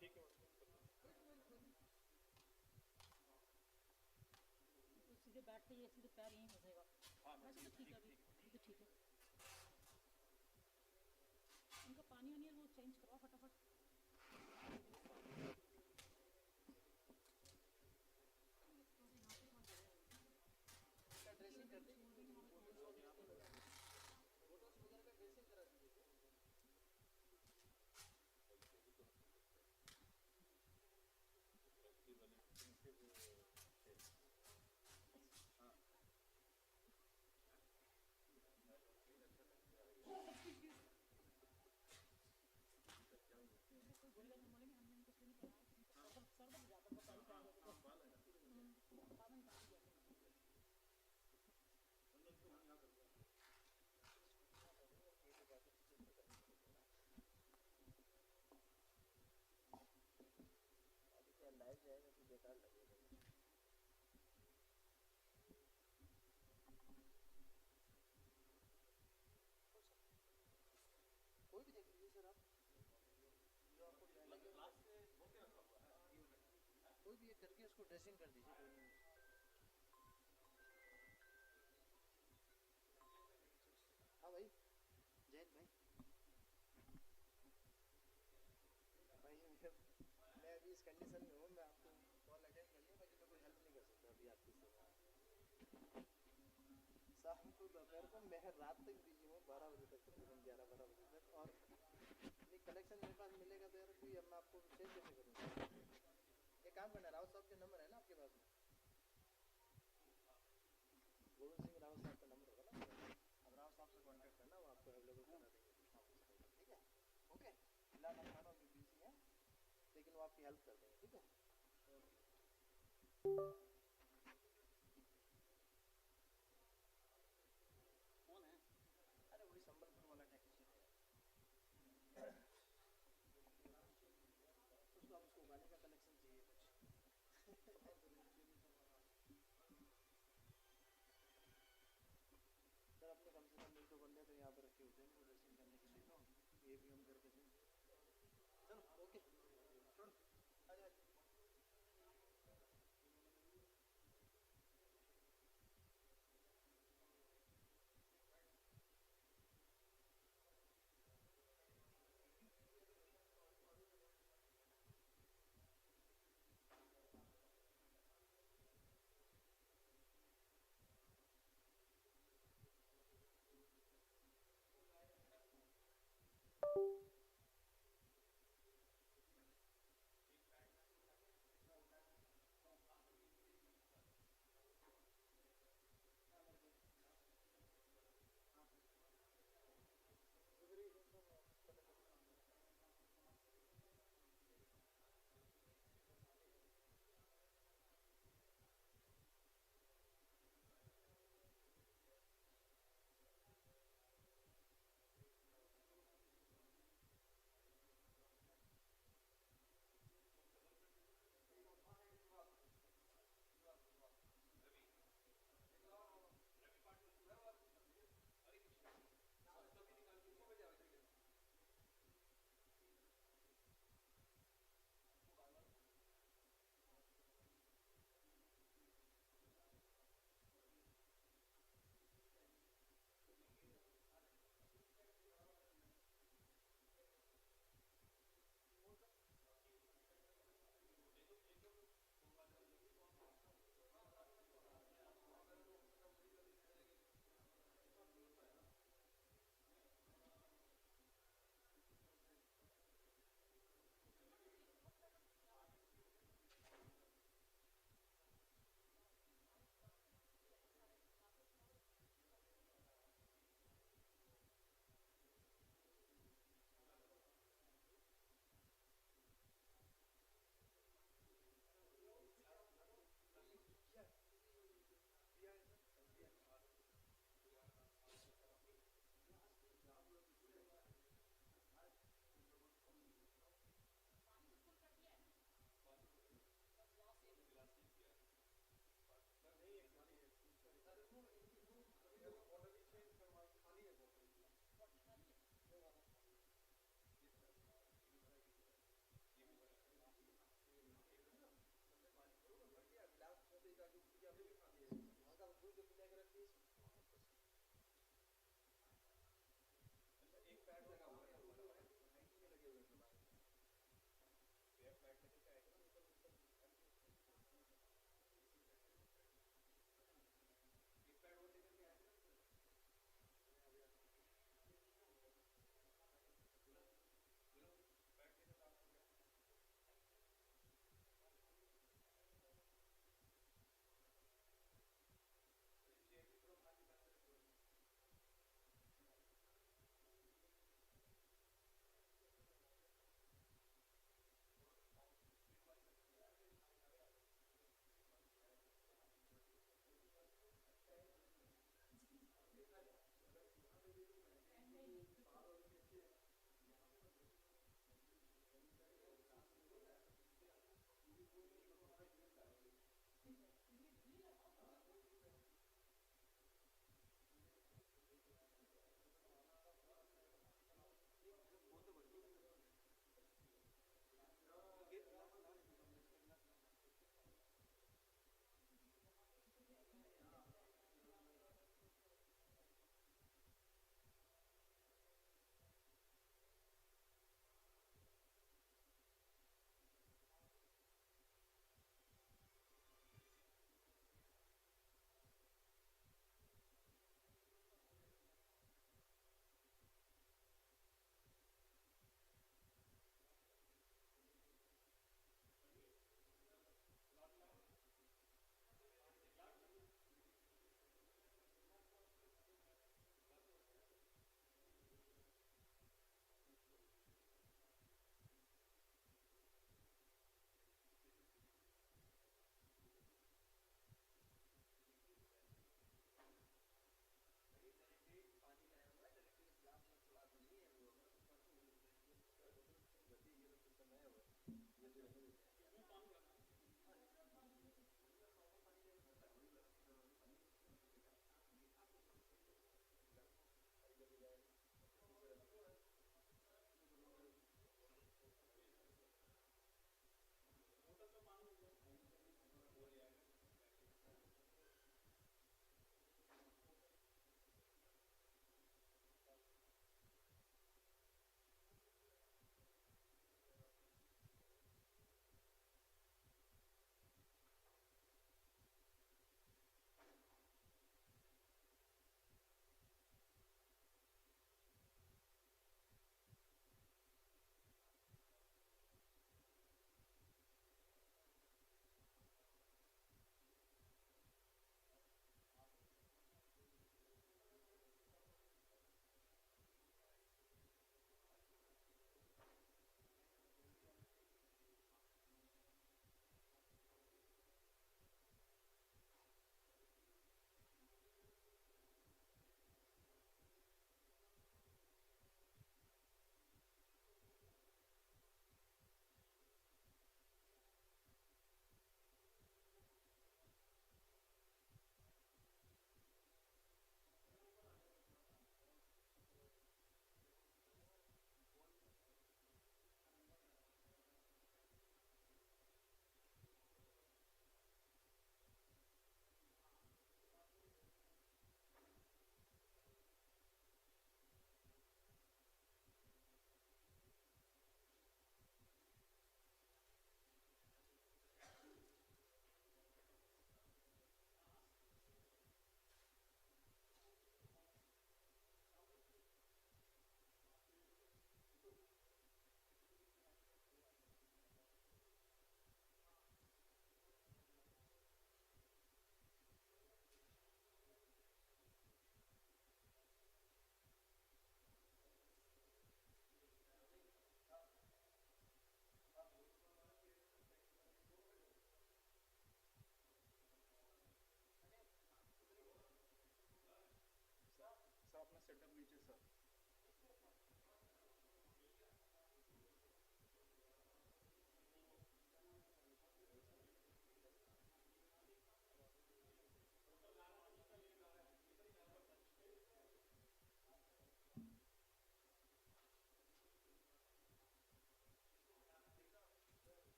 ठीक है तो सीधे बैठते ही सीधे पैर यहीं फंसेगा हाँ वैसे तो ठीक है अभी तो ठीक है उनका पानी वानी वो चेंज करवाओ फटाफट ड्रेसिंग कर दीजिए फोटोज वगैरह का ड्रेसिंग करा दीजिए हाँ लाइव जाएगा तो बेकार लगेगा कोई भी देख लीजिए सर आप जो आपको कोई भी एक करके उसको ड्रेसिंग कर दीजिए कोई नहीं हाँ भाई जैन भाई मैं अभी इस कंडीशन में हूँ मैं आपको कॉल अटेंड कर लिया बाकी मैं कोई हेल्प नहीं कर सकता अभी आपकी सेवा शाम को दोपहर को मैं रात तक बिजी हूँ 12 बजे तक तकरीबन 11-12 बजे तक और नहीं कलेक्शन मेरे पास मिलेगा तो यार कोई अब मैं आपको चेंज कैसे करूँगा एक काम करना रावत साहब के नंबर है ना आपके पास में गोविंद सिंह रावत साहब का नंबर होगा ना अब रावत साहब से कॉन्टैक्ट करना वो आपको अवेलेबल करा देंगे ठीक है ओके फिलहाल हम दोनों अभी बिजी हैं लेकिन वो आपकी हेल्प कर देंगे ठीक है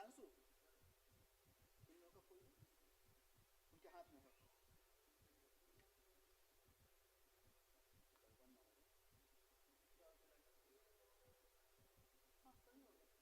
हर्षु इन लोगों का कोई उनके हाथ में है। हाँ सही हो गया।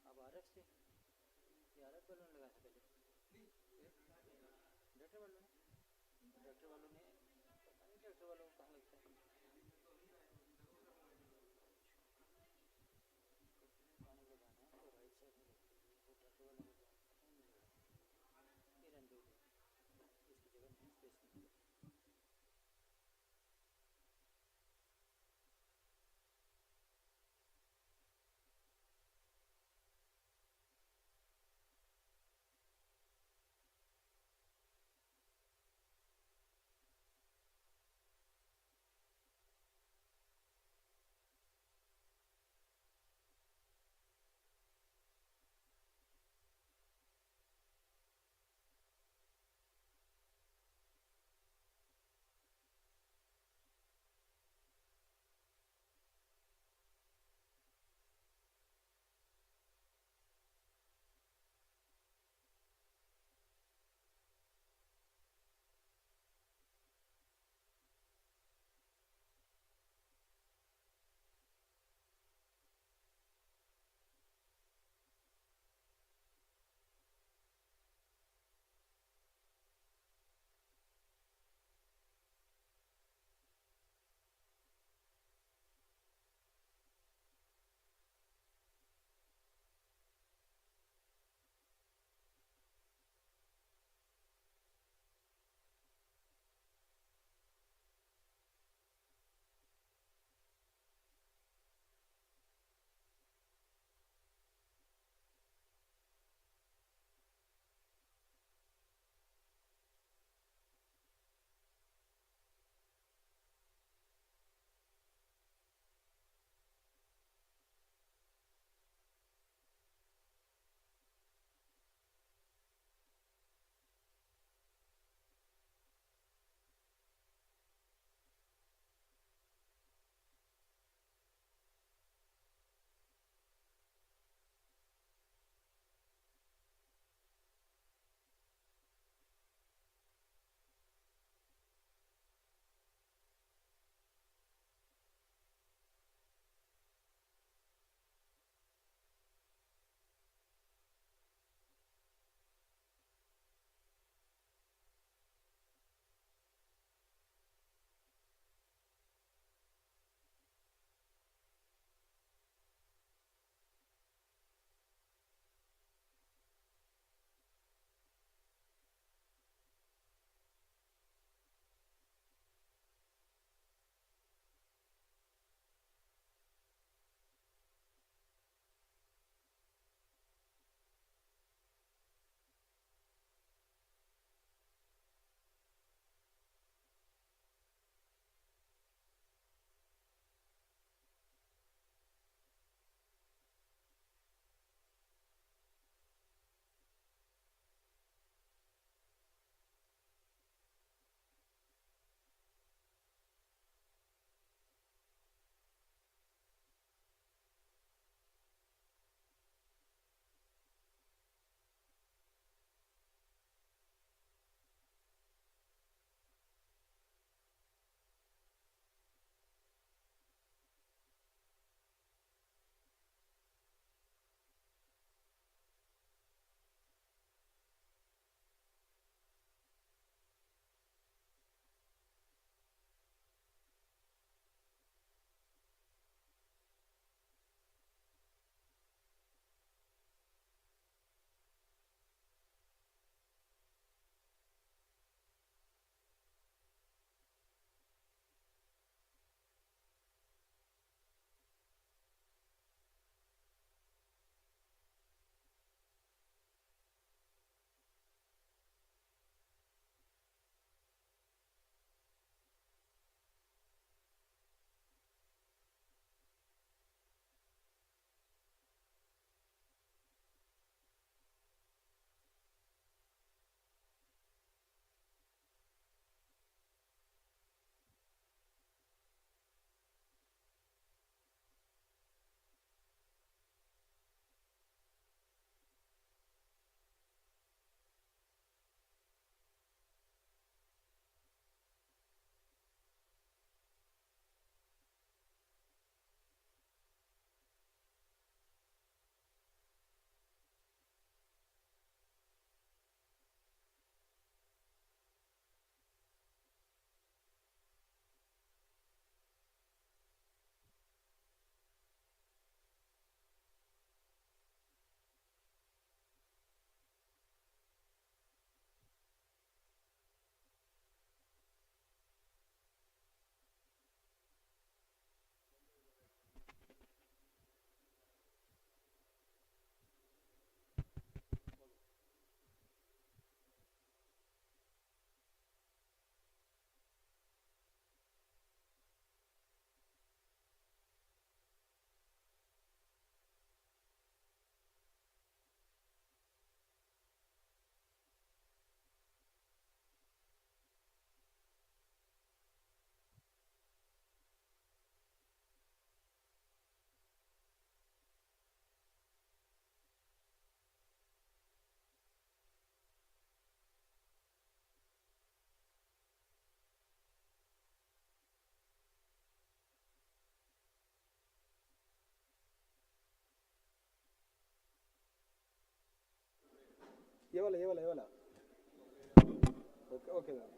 अब आरएफ से आरएफ वालों ने लगाया था पहले डॉक्टर वालों ने पता नहीं डॉक्टर वालों को कहाँ लगता है। पानी लगाना है तो राइट साइड में लगती है वो डॉक्टर वालों को पता नहीं लगा ये रन दो इसकी जगह स्पेस नहीं। ये वाला ये वाला ये वाला okay okay ma'am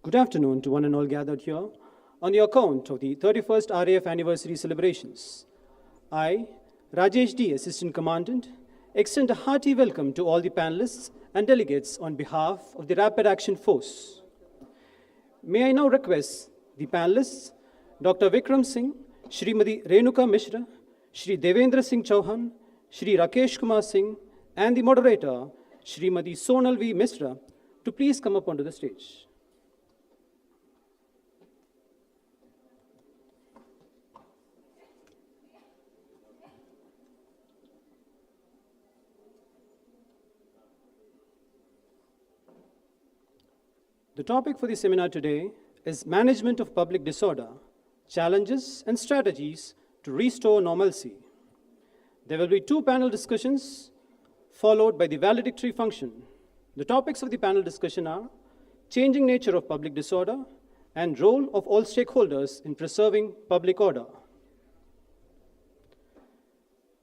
Good afternoon to one and all gathered here on the account of the 31st RAF anniversary celebrations. I, Rajesh D, Assistant Commandant, extend a hearty welcome to all the panelists and delegates on behalf of the Rapid Action Force. May I now request the panelists, Dr. Vikram Singh, Srimati Renuka Mishra, Shri Devendra Singh Chauhan, Shri Rakesh Kumar Singh, and the moderator, Srimati Sonal V. Mishra, to please come up onto the stage. The topic for the seminar today is Management of Public Disorder, Challenges and Strategies to Restore Normalcy. There will be 2 panel discussions followed by the valedictory function. The topics of the panel discussion are Changing Nature of Public Disorder and Role of All Stakeholders in Preserving Public Order.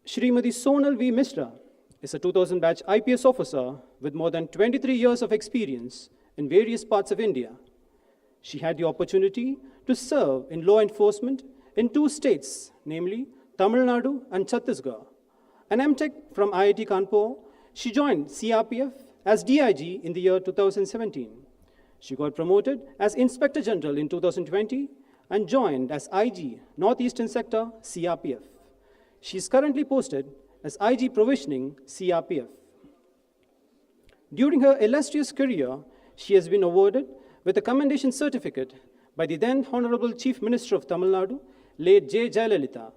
Srimati Sonal V. Mishra is a 2000 batch IPS officer with more than 23 years of experience in various parts of India. She had the opportunity to serve in law enforcement in 2 states, namely Tamil Nadu and Chhattisgarh. An MTech from IIT Kanpur, she joined CRPF as DIG in the year 2017. She got promoted as Inspector General in 2020 and joined as IG, Northeastern Sector, CRPF. She is currently posted as IG Provisioning, CRPF. During her illustrious career, she has been awarded with a commendation certificate by the then Honorable Chief Minister of Tamil Nadu, late J. Jayalalitha,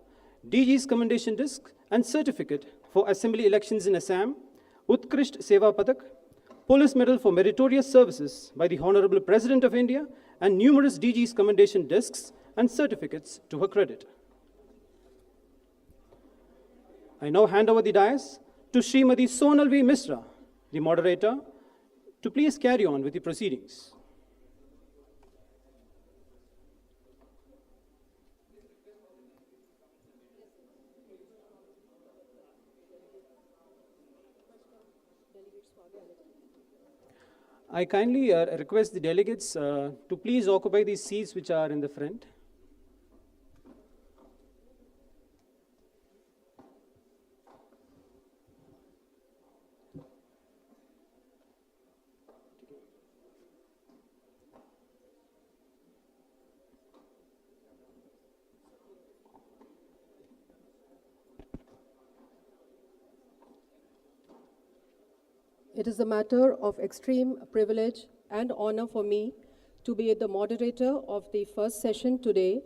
DG's commendation disc and certificate for assembly elections in Assam, Utkrisht Seva Padak, Police Medal for Meritorious Services by the Honorable President of India, and numerous DG's commendation discs and certificates to her credit. I now hand over the dais to Srimati Sonal V. Mishra, the moderator, to please carry on with the proceedings. I kindly request the delegates to please occupy these seats which are in the front. It is a matter of extreme privilege and honor for me to be the moderator of the first session today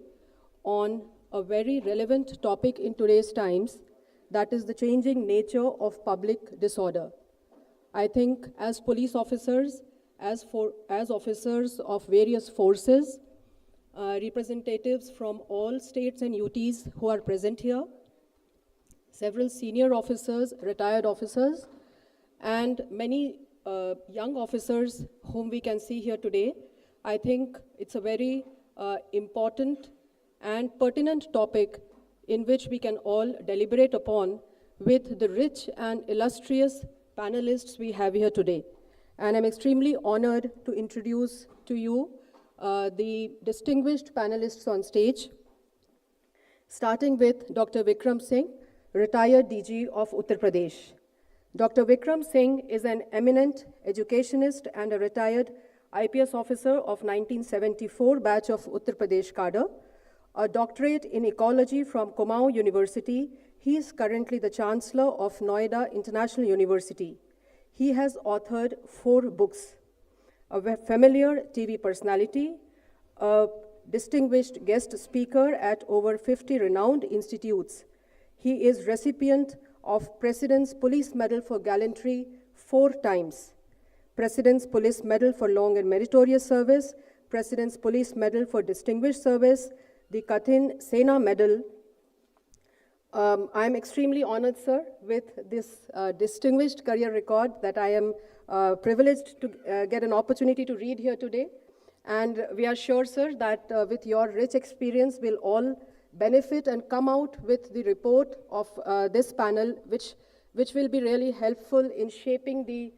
on a very relevant topic in today's times, that is the changing nature of public disorder. I think as police officers, as officers of various forces, representatives from all states and UTs who are present here, several senior officers, retired officers, and many young officers whom we can see here today, I think it's a very important and pertinent topic in which we can all deliberate upon with the rich and illustrious panelists we have here today. And I'm extremely honored to introduce to you the distinguished panelists on stage, starting with Dr. Vikram Singh, retired DG of Uttar Pradesh. Dr. Vikram Singh is an eminent educationist and a retired IPS officer of 1974 batch of Uttar Pradesh cadre, a doctorate in ecology from Kumaon University. He is currently the Chancellor of Noida International University. He has authored 4 books, a familiar TV personality, a distinguished guest speaker at over 50 renowned institutes. He is recipient of President's Police Medal for Gallantry 4 times, President's Police Medal for Long and Meritorious Service, President's Police Medal for Distinguished Service, the Kathin Sena Medal. I am extremely honored, sir, with this distinguished career record that I am privileged to get an opportunity to read here today. And we are sure, sir, that with your rich experience, we'll all benefit and come out with the report of this panel, which will be really helpful in shaping the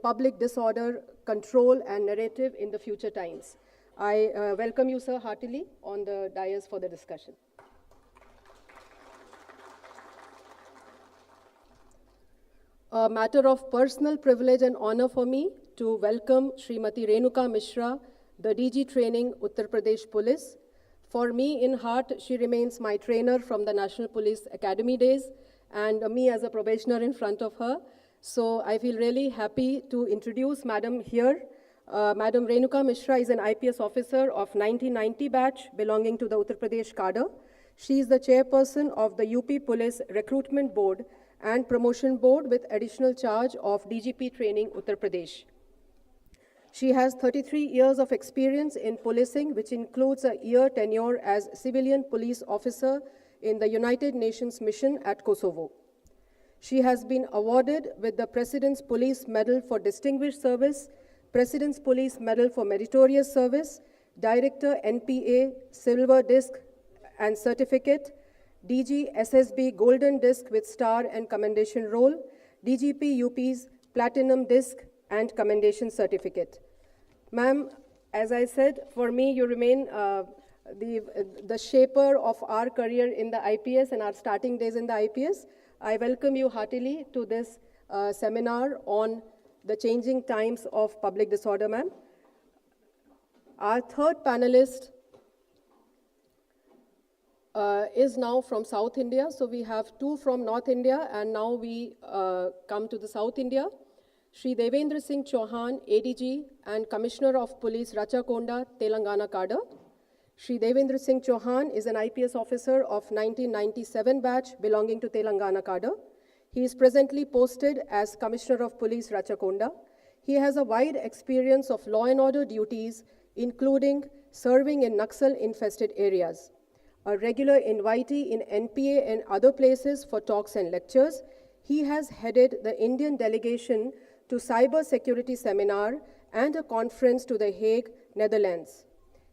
public disorder control, and narrative in the future times. I welcome you, sir, heartily on the dais for the discussion. A matter of personal privilege and honor for me to welcome Srimati Renuka Mishra, the DG Training, Uttar Pradesh Police. For me, in heart, she remains my trainer from the National Police Academy days, and me as a probationer in front of her. So I feel really happy to introduce Madam here. Madam Renuka Mishra is an IPS officer of 1990 batch belonging to the Uttar Pradesh cadre. She is the chairperson of the UP Police Recruitment Board and Promotion Board with additional charge of DGP Training, Uttar Pradesh. She has 33 years of experience in policing, which includes a year tenure as civilian police officer in the United Nations mission at Kosovo. She has been awarded with the President's Police Medal for Distinguished Service, President's Police Medal for Meritorious Service, Director NPA Silver Disc and Certificate, DG SSB Golden Disc with Star and Commendation Roll, DGP UP's Platinum Disc and Commendation Certificate. Ma'am, as I said, for me, you remain the shaper of our career in the IPS and our starting days in the IPS. I welcome you heartily to this seminar on the changing times of public disorder, ma'am. Our third panelist is now from South India. So we have two from North India, and now we come to the South India. Shri Devendra Singh Chauhan, ADG and Commissioner of Police, Rachakonda, Telangana cadre. Shri Devendra Singh Chauhan is an IPS officer of 1997 batch belonging to Telangana cadre. He is presently posted as Commissioner of Police, Rachakonda. He has a wide experience of law and order duties, including serving in Naxal-infested areas. A regular invitee in NPA and other places for talks and lectures, he has headed the Indian delegation to Cyber Security Seminar and a conference to The Hague, Netherlands.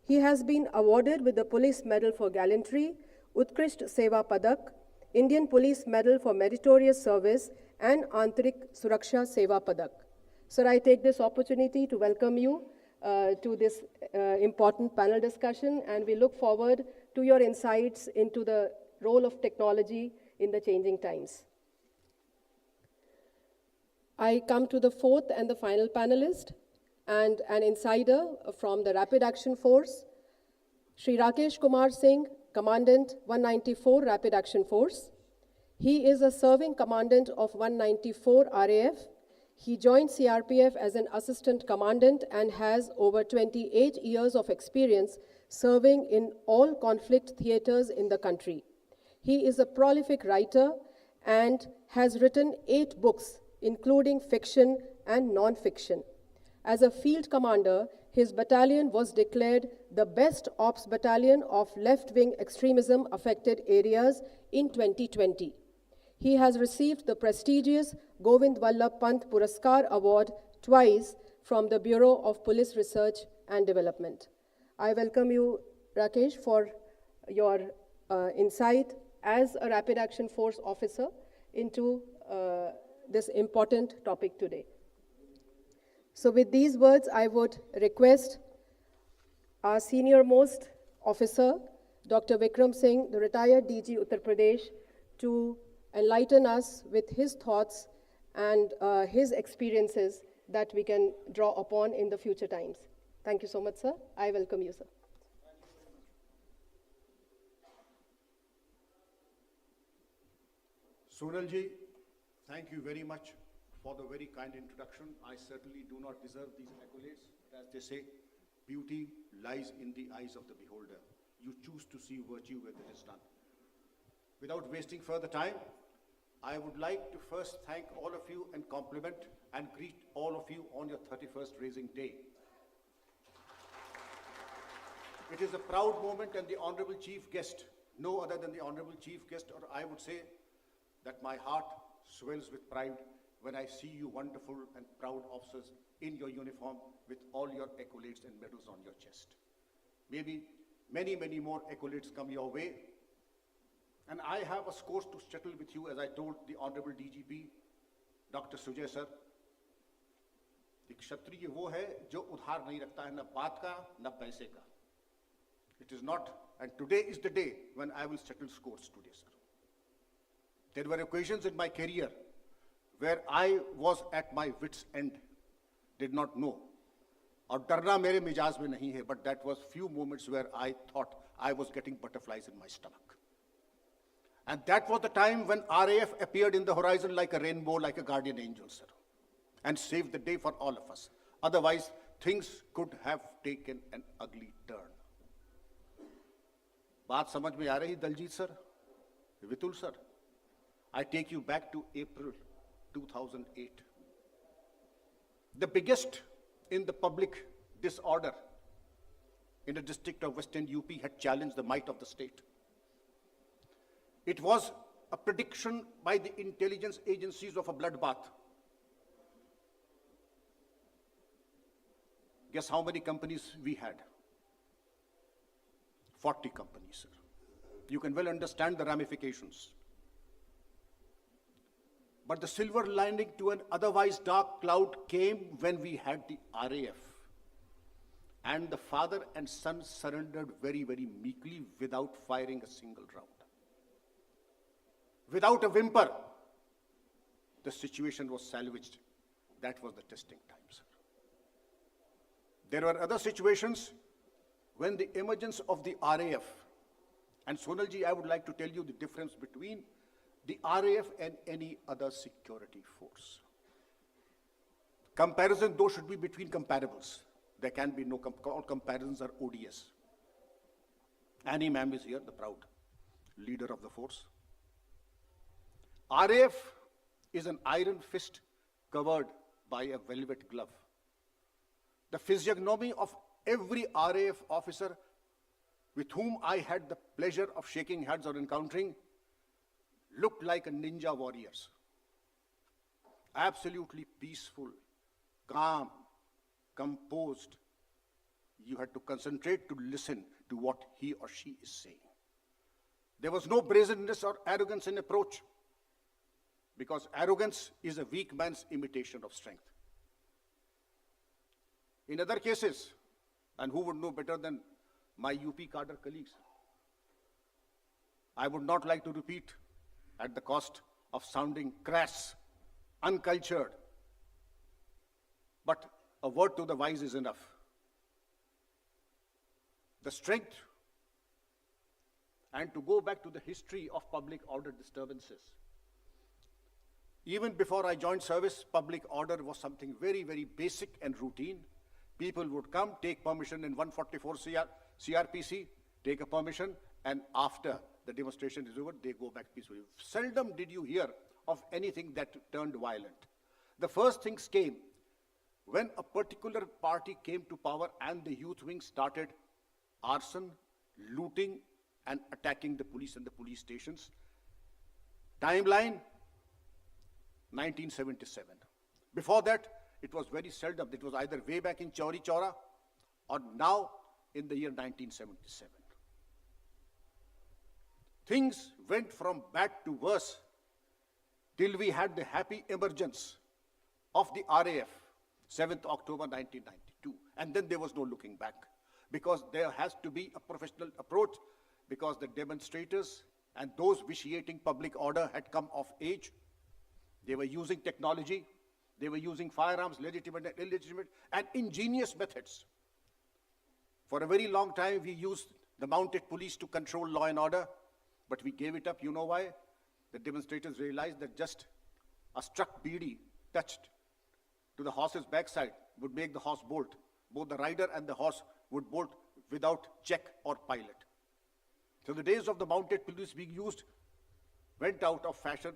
He has been awarded with the Police Medal for Gallantry, Utkrisht Seva Padak, Indian Police Medal for Meritorious Service, and Antrik Suraksha Seva Padak. Sir, I take this opportunity to welcome you to this important panel discussion, and we look forward to your insights into the role of technology in the changing times. I come to the fourth and the final panelist, and an insider from the Rapid Action Force, Shri Rakesh Kumar Singh, Commandant 194 Rapid Action Force. He is a serving commandant of 194 RAF. He joined CRPF as an assistant commandant and has over 28 years of experience serving in all conflict theaters in the country. He is a prolific writer and has written 8 books, including fiction and non-fiction. As a field commander, his battalion was declared the best ops battalion of left-wing extremism affected areas in 2020. He has received the prestigious Govind Vallabh Pant Puraskar Award twice from the Bureau of Police Research and Development. I welcome you, Rakesh, for your insight as a Rapid Action Force officer into this important topic today. So with these words, I would request our senior-most officer, Dr. Vikram Singh, the retired DG Uttar Pradesh, to enlighten us with his thoughts and his experiences that we can draw upon in the future times. Thank you so much, sir. I welcome you, sir. Sonal ji, thank you very much for the very kind introduction. I certainly do not deserve these accolades. But as they say, beauty lies in the eyes of the beholder. You choose to see virtue where it is done. Without wasting further time, I would like to first thank all of you and compliment and greet all of you on your 31st Raising Day. It is a proud moment, and the Honorable Chief Guest, no other than the Honorable Chief Guest, or I would say that my heart swells with pride when I see you wonderful and proud officers in your uniform with all your accolades and medals on your chest. Maybe many, many more accolades come your way. And I have a score to settle with you, as I told the Honorable DGP, Dr. Sujay sir. एक क्षत्रिय वो है जो उधार नहीं रखता है, न बात का न पैसे का. It is not, and today is the day when I will settle scores today, sir. There were occasions in my career where I was at my wit's end, did not know. और डरना मेरे मिजाज में नहीं है, but that was few moments where I thought I was getting butterflies in my stomach. And that was the time when RAF appeared in the horizon like a rainbow, like a guardian angel, sir, and saved the day for all of us. Otherwise, things could have taken an ugly turn. बात समझ में आ रही Daljeet sir, Vitul sir? I take you back to April 2008. The biggest in the public disorder in the district of Western UP had challenged the might of the state. It was a prediction by the intelligence agencies of a bloodbath. Guess how many companies we had? 40 companies, sir. You can well understand the ramifications. But the silver lining to an otherwise dark cloud came when we had the RAF. And the father and son surrendered very, very meekly without firing a single round. Without a whimper, the situation was salvaged. That was the testing time, sir. There were other situations when the emergence of the RAF, and Sonalji, I would like to tell you the difference between the RAF and any other security force. Comparison, though, should be between comparables. There can be no, all comparisons are ODS. Annie ma'am is here, the proud leader of the force. RAF is an iron fist covered by a velvet glove. The physiognomy of every RAF officer with whom I had the pleasure of shaking hands or encountering looked like a ninja warriors. Absolutely peaceful, calm, composed. You had to concentrate to listen to what he or she is saying. There was no brazenness or arrogance in approach, because arrogance is a weak man's imitation of strength. In other cases, and who would know better than my UP cadre colleagues, I would not like to repeat at the cost of sounding crass, uncultured, but a word to the wise is enough. The strength, and to go back to the history of public order disturbances. Even before I joined service, public order was something very, very basic and routine. People would come, take permission in 144 CRPC, take a permission, and after the demonstration is over, they go back peacefully. Seldom did you hear of anything that turned violent. The first things came when a particular party came to power and the youth wing started arson, looting, and attacking the police and the police stations. Timeline, 1977. Before that, it was very seldom. It was either way back in Chauri Chaura or now in the year 1977. Things went from bad to worse till we had the happy emergence of the RAF, 7th October 1992. And then there was no looking back, because there has to be a professional approach, because the demonstrators and those vitiating public order had come of age. They were using technology. They were using firearms, legitimate and illegitimate, and ingenious methods. For a very long time, we used the mounted police to control law and order, but we gave it up. You know why? The demonstrators realized that just a struck beady touched to the horse's backside would make the horse bolt. Both the rider and the horse would bolt without check or pilot. So the days of the mounted police being used went out of fashion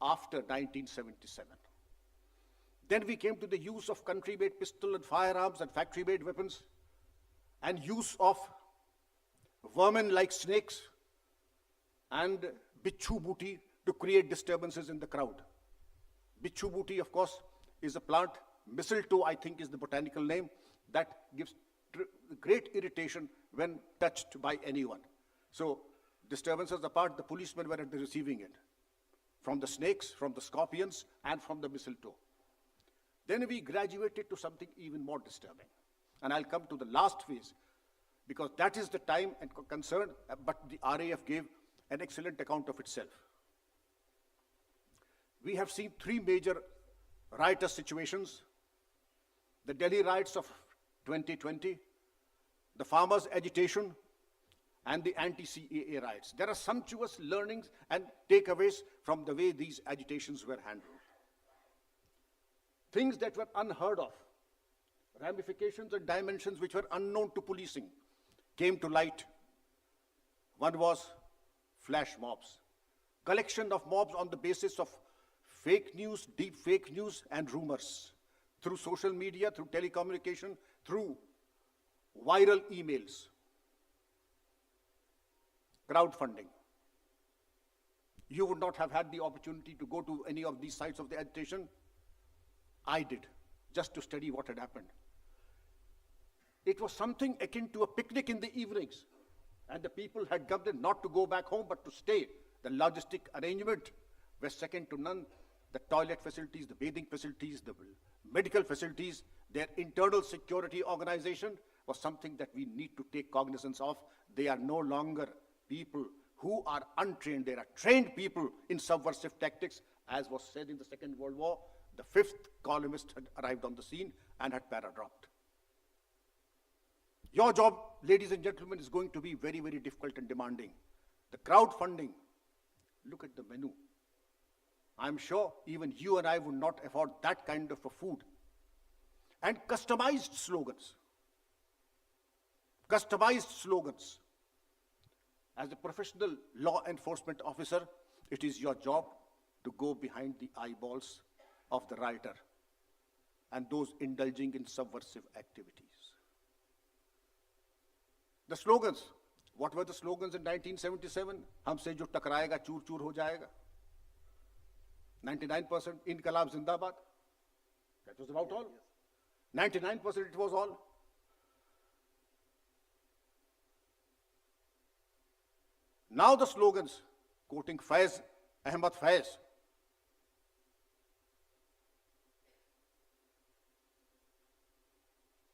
after 1977. Then we came to the use of country-made pistol and firearms and factory-made weapons, and use of vermin like snakes and bichu booty to create disturbances in the crowd. Bichu booty, of course, is a plant. Mistletoe, I think, is the botanical name, that gives great irritation when touched by anyone. So, disturbances apart, the policemen were at the receiving end, from the snakes, from the scorpions, and from the mistletoe. Then we graduated to something even more disturbing. And I'll come to the last phase, because that is the time and concern, but the RAF gave an excellent account of itself. We have seen three major riotous situations: the Delhi riots of 2020, the farmers' agitation, and the anti-CAA riots. There are sumptuous learnings and takeaways from the way these agitations were handled. Things that were unheard of, ramifications and dimensions which were unknown to policing, came to light. One was flash mobs, collection of mobs on the basis of fake news, deep fake news, and rumors through social media, through telecommunication, through viral emails. Crowdfunding. You would not have had the opportunity to go to any of these sites of the agitation. I did, just to study what had happened. It was something akin to a picnic in the evenings, and the people had come in not to go back home, but to stay. The logistic arrangement was second to none. The toilet facilities, the bathing facilities, the medical facilities, their internal security organization was something that we need to take cognizance of. They are no longer people who are untrained. They are trained people in subversive tactics. As was said in the Second World War, the fifth columnist had arrived on the scene and had para-dropped. Your job, ladies and gentlemen, is going to be very, very difficult and demanding. The crowdfunding, look at the menu. I'm sure even you and I would not afford that kind of a food. And customized slogans. Customized slogans. As a professional law enforcement officer, it is your job to go behind the eyeballs of the rioter and those indulging in subversive activities. The slogans. What were the slogans in 1977? Humse jo takrayega choor choor ho jayega. 99% Inqilab Zindabad. That was about all. 99% it was all. Now the slogans, quoting Faiz, Ahmad Faiz.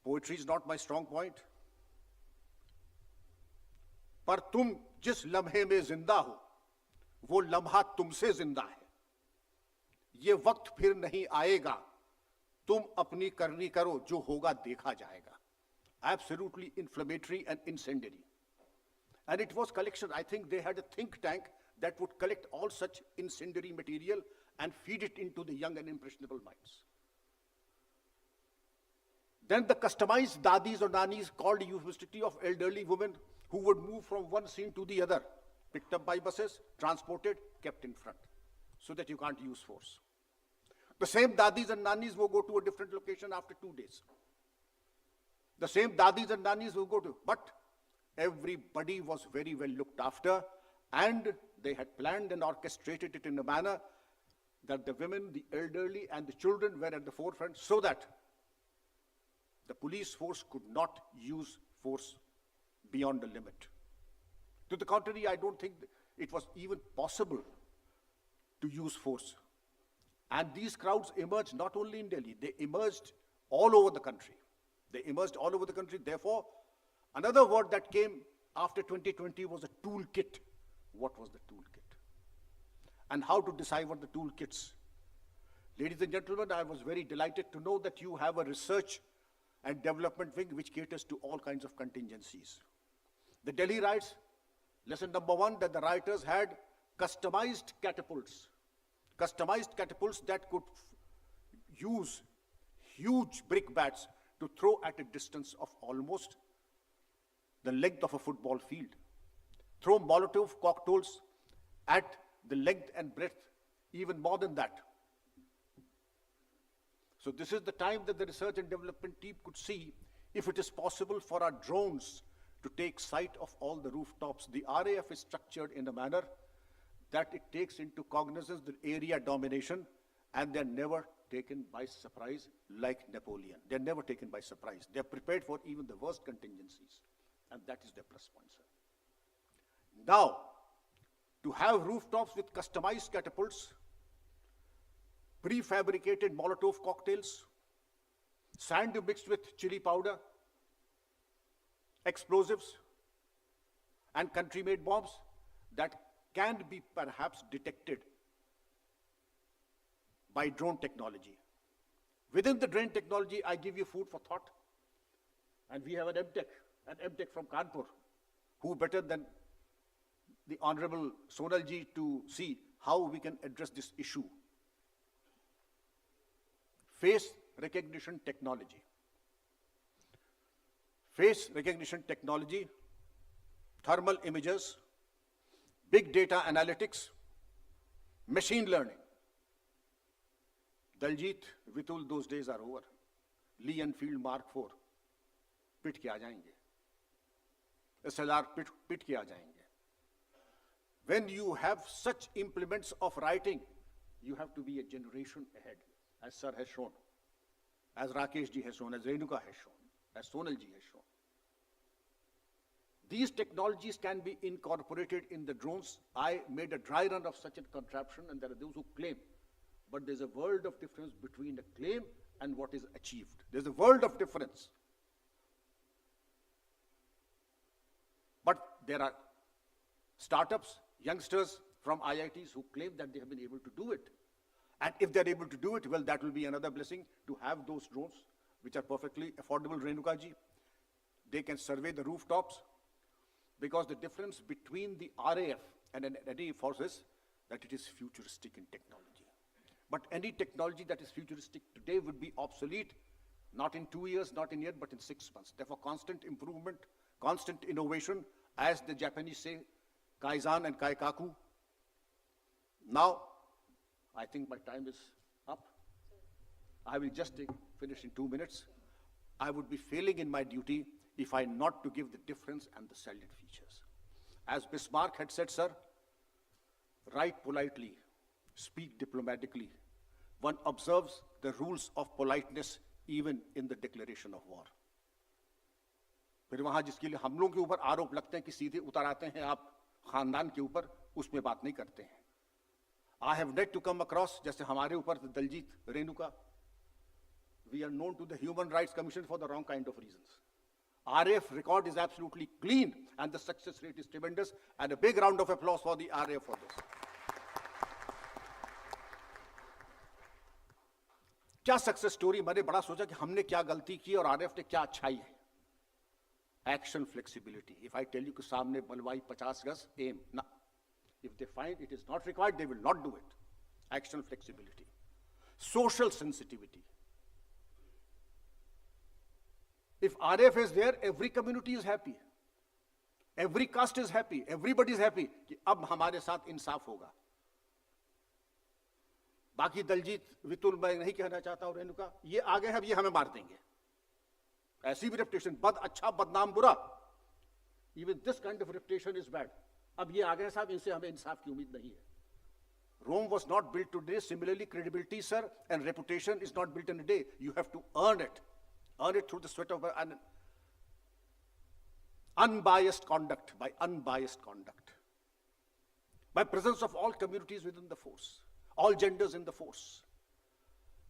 Poetry is not my strong point. पर तुम जिस लम्हे में जिंदा हो, वो लम्हा तुमसे जिंदा है. ये वक्त फिर नहीं आएगा, तुम अपनी करनी करो, जो होगा देखा जाएगा. Absolutely inflammatory and incendiary. And it was collection. I think they had a think tank that would collect all such incendiary material and feed it into the young and impressionable minds. Then the customized dadis or nanis, called euphemistically of elderly women who would move from one scene to the other, picked up by buses, transported, kept in front, so that you can't use force. The same dadis and nanis will go to a different location after 2 days. The same dadis and nanis will go to, but everybody was very well looked after, and they had planned and orchestrated it in a manner that the women, the elderly, and the children were at the forefront, so that the police force could not use force beyond the limit. To the contrary, I don't think it was even possible to use force. And these crowds emerged not only in Delhi, they emerged all over the country. They emerged all over the country. Therefore, another word that came after 2020 was a toolkit. What was the toolkit? And how to decipher the toolkits? Ladies and gentlemen, I was very delighted to know that you have a research and development wing which caters to all kinds of contingencies. The Delhi riots, lesson number one, that the rioters had customized catapults that could use huge brickbats to throw at a distance of almost the length of a football field. Throw Molotov cocktails at the length and breadth, even more than that. So this is the time that the research and development team could see if it is possible for our drones to take sight of all the rooftops. The RAF is structured in a manner that it takes into cognizance the area domination, and they're never taken by surprise like Napoleon. They're never taken by surprise. They're prepared for even the worst contingencies, and that is their plus point, sir. Now, to have rooftops with customized catapults, prefabricated Molotov cocktails, sand you mixed with chili powder, explosives, and country-made bombs that can be perhaps detected by drone technology. Within the drone technology, I give you food for thought. And we have an MTech from Kanpur, who better than the Honorable Sonalji to see how we can address this issue. Face recognition technology. Face recognition technology, thermal images, big data analytics, machine learning. Daljit, Vitul, those days are over. Lee Enfield Mark IV, पिट के आ जाएंगे. SLR पिट के आ जाएंगे. When you have such implements of writing, you have to be a generation ahead, as Sir has shown, as Rakesh ji has shown, as Renuka has shown, as Sonal ji has shown. These technologies can be incorporated in the drones. I made a dry run of such a contraption, and there are those who claim. But there's a world of difference between a claim and what is achieved. There's a world of difference. But there are startups, youngsters from IITs who claim that they have been able to do it. And if they're able to do it, well, that will be another blessing to have those drones, which are perfectly affordable, Renuka ji. They can survey the rooftops, because the difference between the RAF and an NA force is that it is futuristic in technology. But any technology that is futuristic today would be obsolete, not in 2 years, not in a year, but in 6 months. Therefore, constant improvement, constant innovation, as the Japanese say, Kaizen and Kaikaku. Now, I think my time is up. I will just finish in 2 minutes. I would be failing in my duty if I not to give the difference and the salient features. As Bismarck had said, sir, write politely, speak diplomatically. One observes the rules of politeness even in the declaration of war. फिर वहां जिसके लिए हम लोगों के ऊपर आरोप लगते हैं कि सीधे उतर आते हैं आप खानदान के ऊपर, उसमें बात नहीं करते हैं. I have yet to come across, जैसे हमारे ऊपर Daljeet, Renuka, we are known to the Human Rights Commission for the wrong kind of reasons. RAF record is absolutely clean and the success rate is tremendous, and a big round of applause for the RAF for this. क्या success story? मैंने बड़ा सोचा कि हमने क्या गलती की और आरएफ ने क्या अच्छाई है. Action flexibility. If I tell you कि सामने बलवाई 50 गज, एम ना. If they find it is not required, they will not do it. Action flexibility. Social sensitivity. If RF is there, every community is happy. Every caste is happy. Everybody is happy कि अब हमारे साथ इंसाफ होगा. बाकी दलजीत, वितुल मैं नहीं कहना चाहता हूं, रेणुका, ये आ गए हैं, अब ये हमें मार देंगे. ऐसी भी रेपुटेशन, बद अच्छा बदनाम बुरा. Even this kind of reputation is bad. अब ये आ गए साहब, इनसे हमें इंसाफ की उम्मीद नहीं है. Rome was not built today. Similarly, credibility, sir, and reputation is not built in a day. You have to earn it. Earn it through the sweat of an unbiased conduct, by unbiased conduct. By presence of all communities within the force, all genders in the force.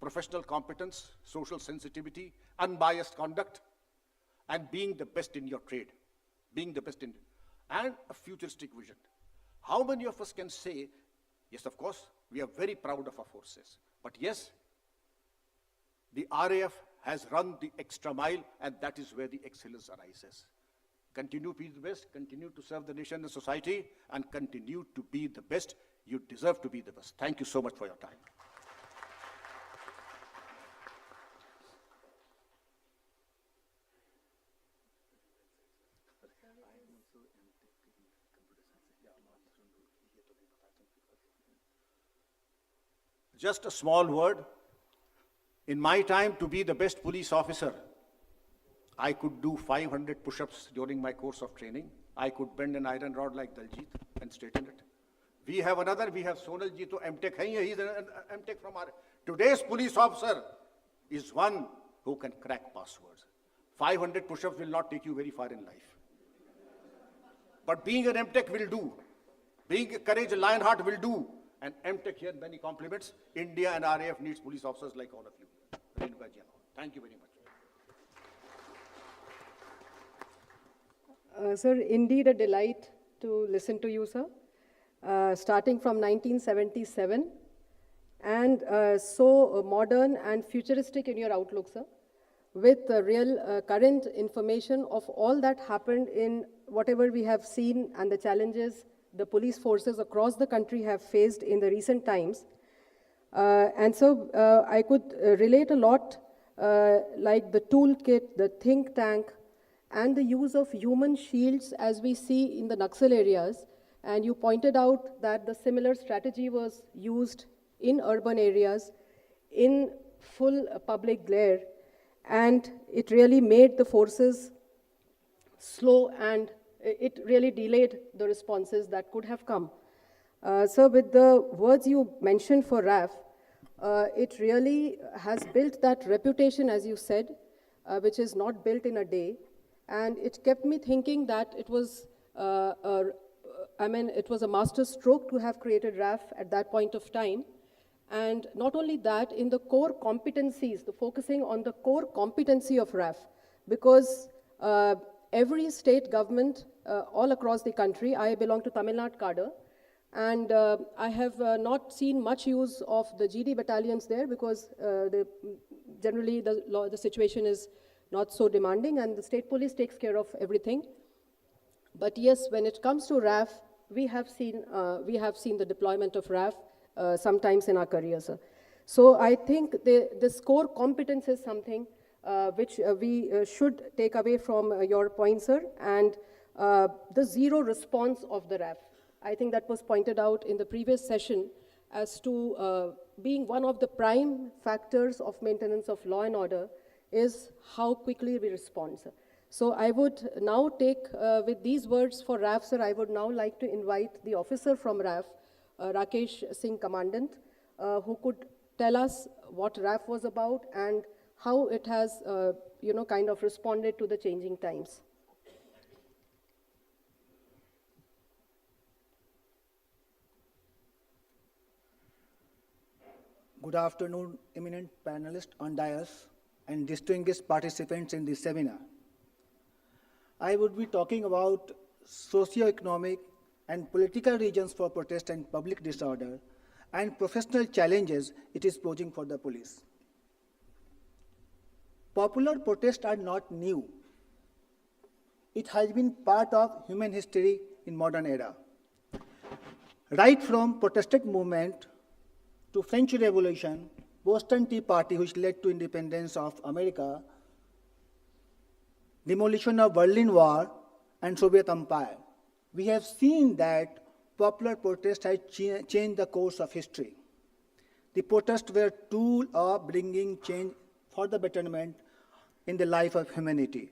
Professional competence, social sensitivity, unbiased conduct, and being the best in your trade. Being the best in, and a futuristic vision. How many of us can say, yes, of course, we are very proud of our forces, but yes, the RAF has run the extra mile, and that is where the excellence arises. Continue to be the best, continue to serve the nation and society, and continue to be the best. You deserve to be the best. Thank you so much for your time. Just a small word. In my time, to be the best police officer, I could do 500 push-ups during my course of training. I could bend an iron rod like Daljit and straighten it. We have another, we have Sonal ji, to MTech hai, he's an MTech from our. Today's police officer is one who can crack passwords. 500 push-ups will not take you very far in life. But being an MTech will do. Being a courage, a lion heart will do. And MTech here, many compliments. India and RAF needs police officers like all of you. Thank you very much. Sir, indeed a delight to listen to you, sir. Starting from 1977, and so modern and futuristic in your outlook, sir, with real current information of all that happened in whatever we have seen and the challenges the police forces across the country have faced in the recent times. And so I could relate a lot, like the toolkit, the think tank, and the use of human shields as we see in the Naxal areas. And you pointed out that the similar strategy was used in urban areas in full public glare, and it really made the forces slow, and it really delayed the responses that could have come. So with the words you mentioned for RAF, it really has built that reputation, as you said, which is not built in a day. And it kept me thinking that it was, it was a master stroke to have created RAF at that point of time. And not only that, in the core competencies, the focusing on the core competency of RAF, because every state government all across the country, I belong to Tamil Nadu cadre, and I have not seen much use of the GD battalions there because generally the situation is not so demanding and the state police takes care of everything. But yes, when it comes to RAF, we have seen the deployment of RAF sometimes in our career, sir. So I think this core competence is something which we should take away from your point, sir, and the zero response of the RAF. I think that was pointed out in the previous session as to being one of the prime factors of maintenance of law and order is how quickly we respond, sir. So I would now take, with these words for RAF, sir, I would now like to invite the officer from RAF, Rakesh Singh, Commandant, who could tell us what RAF was about and how it has, kind of responded to the changing times. Good afternoon, eminent panelists on dais and distinguished participants in this seminar. I would be talking about socio-economic and political reasons for protest and public disorder and professional challenges it is posing for the police. Popular protests are not new. It has been part of human history in modern era. Right from protestant movement to French Revolution, Boston Tea Party, which led to independence of America, demolition of Berlin Wall, and Soviet Empire, we have seen that popular protest has changed the course of history. The protests were a tool of bringing change for the betterment in the life of humanity.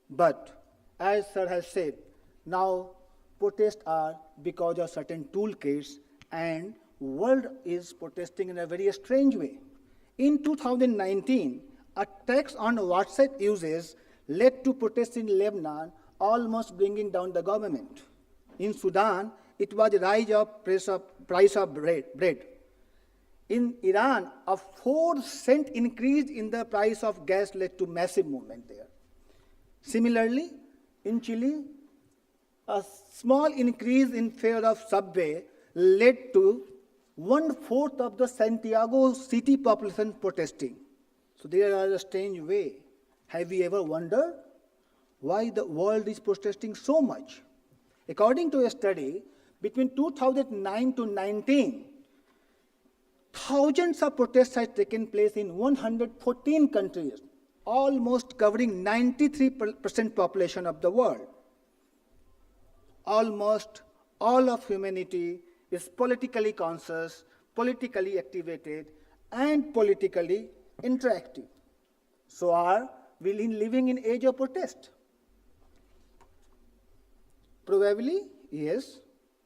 But, as Sir has said, now protests are because of certain toolkits, and world is protesting in a very strange way. In 2019, attacks on WhatsApp users led to protests in Lebanon, almost bringing down the government. In Sudan, it was the rise of price of bread. In Iran, a 4-cent increase in the price of gas led to massive movement there. Similarly, in Chile, a small increase in fare of subway led to 1/4 of the Santiago city population protesting. So there are a strange way. Have we ever wondered why the world is protesting so much? According to a study, between 2009 to 2019, thousands of protests have taken place in 114 countries, almost covering 93% population of the world. Almost all of humanity is politically conscious, politically activated, and politically interactive. So are we living in age of protest? Probably, yes.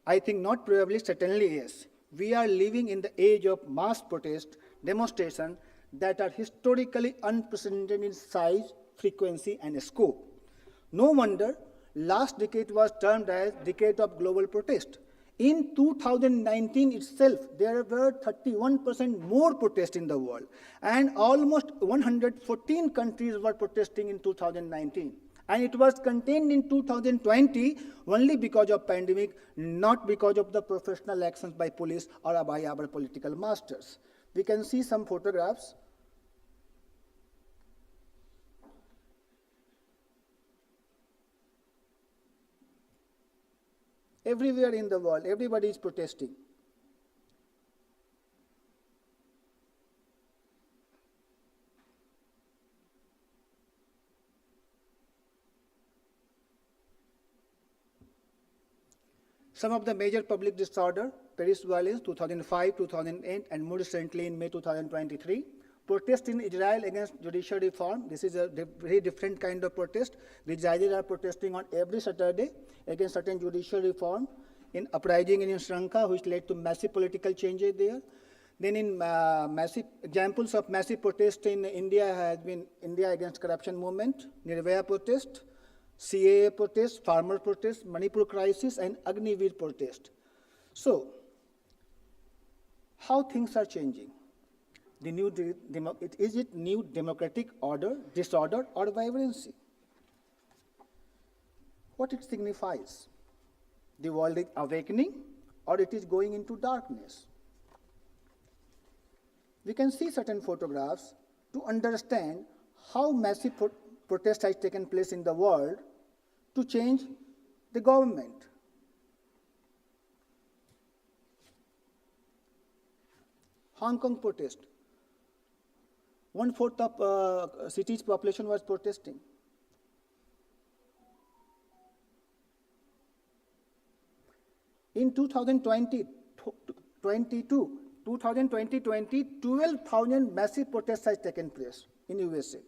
I think not probably, certainly yes. We are living in the age of mass protest, demonstration that are historically unprecedented in size, frequency, and scope. No wonder last decade was termed as decade of global protest. In 2019 itself, there were 31% more protests in the world, and almost 114 countries were protesting in 2019. And it was contained in 2020 only because of pandemic, not because of the professional actions by police or by our political masters. We can see some photographs. Everywhere in the world, everybody is protesting. Some of the major public disorder, Paris violence, 2005, 2008, and more recently in May 2023. Protest in Israel against judicial reform. This is a very different kind of protest. The Israelis are protesting on every Saturday against certain judicial reform. In uprising in Sri Lanka, which led to massive political changes there. Then in massive examples of massive protest in India has been India against corruption movement, Nirvaya protest, CAA protest, farmer protest, Manipur crisis, and Agniveer protest. So, how things are changing? Is it new democratic order, disorder, or vibrancy? What it signifies? The world is awakening, or it is going into darkness? We can see certain photographs to understand how massive protest has taken place in the world to change the government. Hong Kong protest. 1/4 of city's population was protesting. In 2020, 12,000 massive protests has taken place in USA.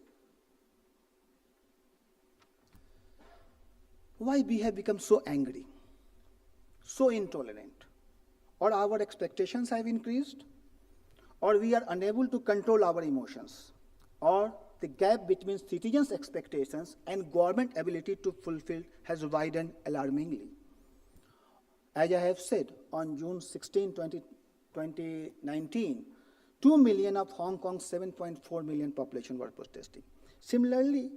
Why we have become so angry, so intolerant? Or our expectations have increased? Or we are unable to control our emotions? Or the gap between citizens' expectations and government ability to fulfill has widened alarmingly. As I have said, on June 16, 2019, 2 million of Hong Kong's 7.4 million population were protesting. Similarly,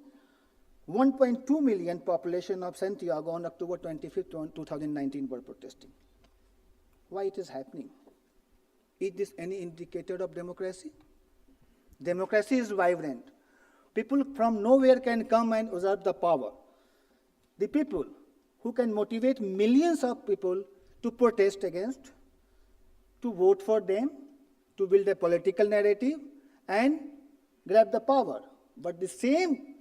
1.2 million population of Santiago on October 25, 2019 were protesting. Why it is happening? Is this any indicator of democracy? Democracy is vibrant. People from nowhere can come and usurp the power. The people who can motivate millions of people to protest against, to vote for them, to build a political narrative and grab the power. But the same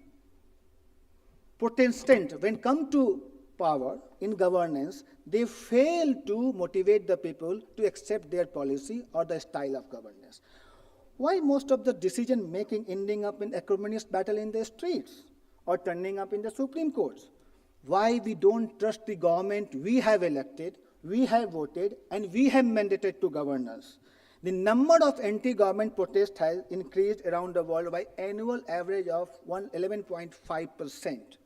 protestant, when come to power in governance, they fail to motivate the people to accept their policy or the style of governance. Why most of the decision making ending up in acrimonious battle in the streets or turning up in the Supreme Courts? Why we don't trust the government we have elected, we have voted, and we have mandated to govern us? The number of anti-government protests has increased around the world by annual average of 11.5%.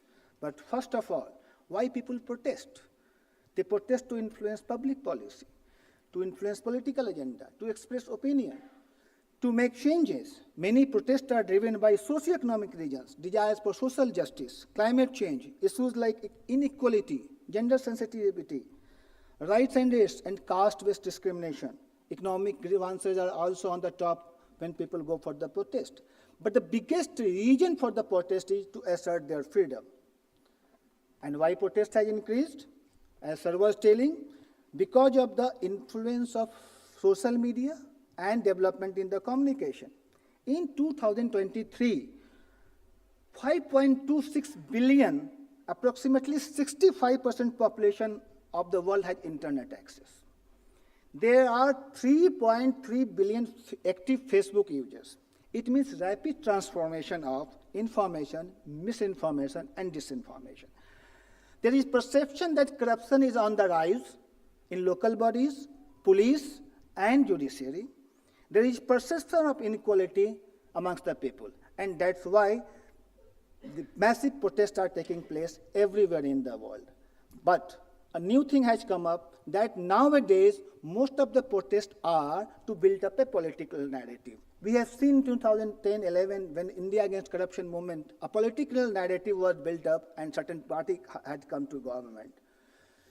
But first of all, why people protest? They protest to influence public policy, to influence political agenda, to express opinion, to make changes. Many protests are driven by socioeconomic reasons, desires for social justice, climate change, issues like inequality, gender sensitivity, rights and race, and caste-based discrimination. Economic grievances are also on the top when people go for the protest. But the biggest reason for the protest is to assert their freedom. And why protest has increased? As sir was telling, because of the influence of social media and development in the communication. In 2023, 5.26 billion, approximately 65% population of the world has internet access. There are 3.3 billion active Facebook users. It means rapid transformation of information, misinformation, and disinformation. There is perception that corruption is on the rise in local bodies, police, and judiciary. There is perception of inequality amongst the people, and that's why the massive protests are taking place everywhere in the world. But a new thing has come up that nowadays most of the protests are to build up a political narrative. We have seen 2010-11 when India Against Corruption movement, a political narrative was built up and certain party had come to government.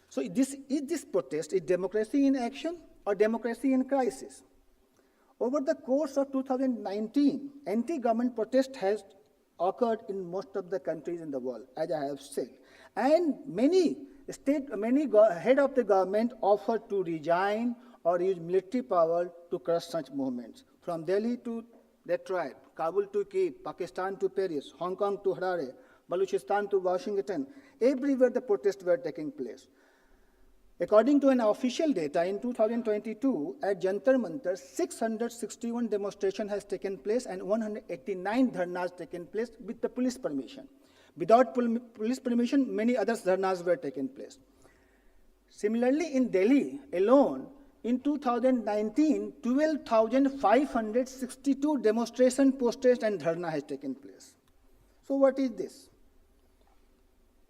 So is this protest is democracy in action or democracy in crisis? Over the course of 2019, anti-government protest has occurred in most of the countries in the world, as I have said. And many head of the government offered to resign or use military power to crush such movements. From Delhi to Detroit, Kabul to Kiev, Pakistan to Paris, Hong Kong to Harare, Baluchistan to Washington, everywhere the protests were taking place. According to an official data, in 2022, at Jantar Mantar, 661 demonstrations has taken place and 189 dharnas taken place with the police permission. Without police permission, many other dharnas were taken place. Similarly, in Delhi alone, in 2019, 12,562 demonstration, protests and dharna has taken place. So what is this?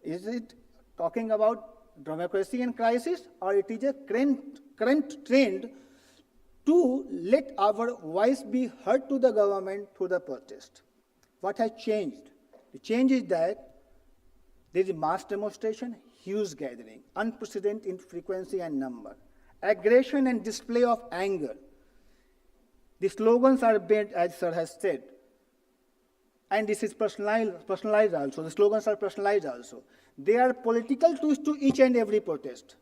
Is it talking about democracy in crisis, or it is a current trend to let our voice be heard to the government through the protest? What has changed? The change is that there is a mass demonstration, huge gathering, unprecedented in frequency and number, aggression and display of anger. The slogans are bent, as Sir has said, and this is personalized also. The slogans are personalized also. They are political twist to each and every protest.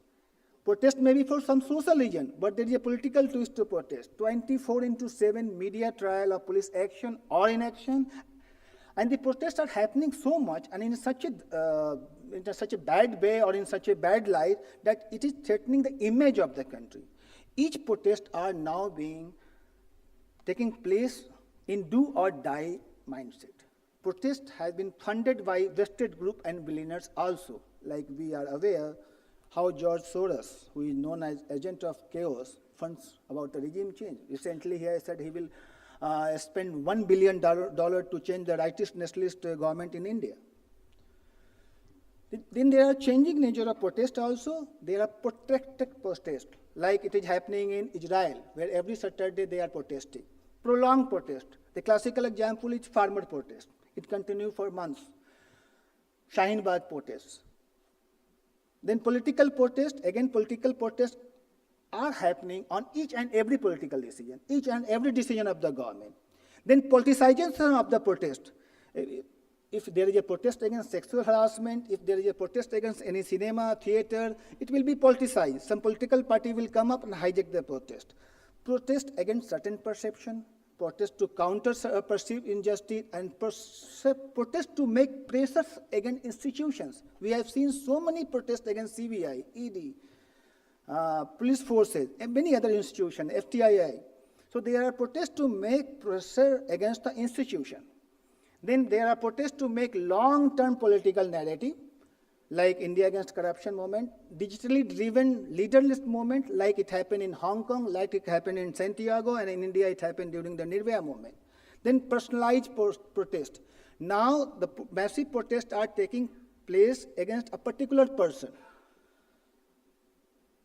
Protest may be for some social reason, but there is a political twist to protest. 24/7 media trial of police action or inaction, and the protests are happening so much and in such a bad way or in such a bad light that it is threatening the image of the country. Each protest are now taking place in do or die mindset. Protest has been funded by vested group and billionaires also. Like we are aware how George Soros, who is known as agent of chaos, funds about the regime change. Recently he has said he will spend $1 billion to change the rightist nationalist government in India. Then there are changing nature of protest also. There are protracted protests, like it is happening in Israel, where every Saturday they are protesting. Prolonged protest. The classical example is farmer protest. It continued for months. Shaheen Bagh protests. Then political protest, again political protests are happening on each and every political decision, each and every decision of the government. Then politicization of the protest. If there is a protest against sexual harassment, if there is a protest against any cinema, theater, it will be politicized. Some political party will come up and hijack the protest. Protest against certain perception, protest to counter perceived injustice, and protest to make pressures against institutions. We have seen so many protests against CBI, ED, police forces, and many other institutions, FTII. So there are protests to make pressure against the institution. Then there are protests to make long-term political narrative, like India Against Corruption movement, digitally driven leaderless movement, like it happened in Hong Kong, like it happened in Santiago, and in India it happened during the Nirbhaya movement. Then personalized protest. Now the massive protests are taking place against a particular person.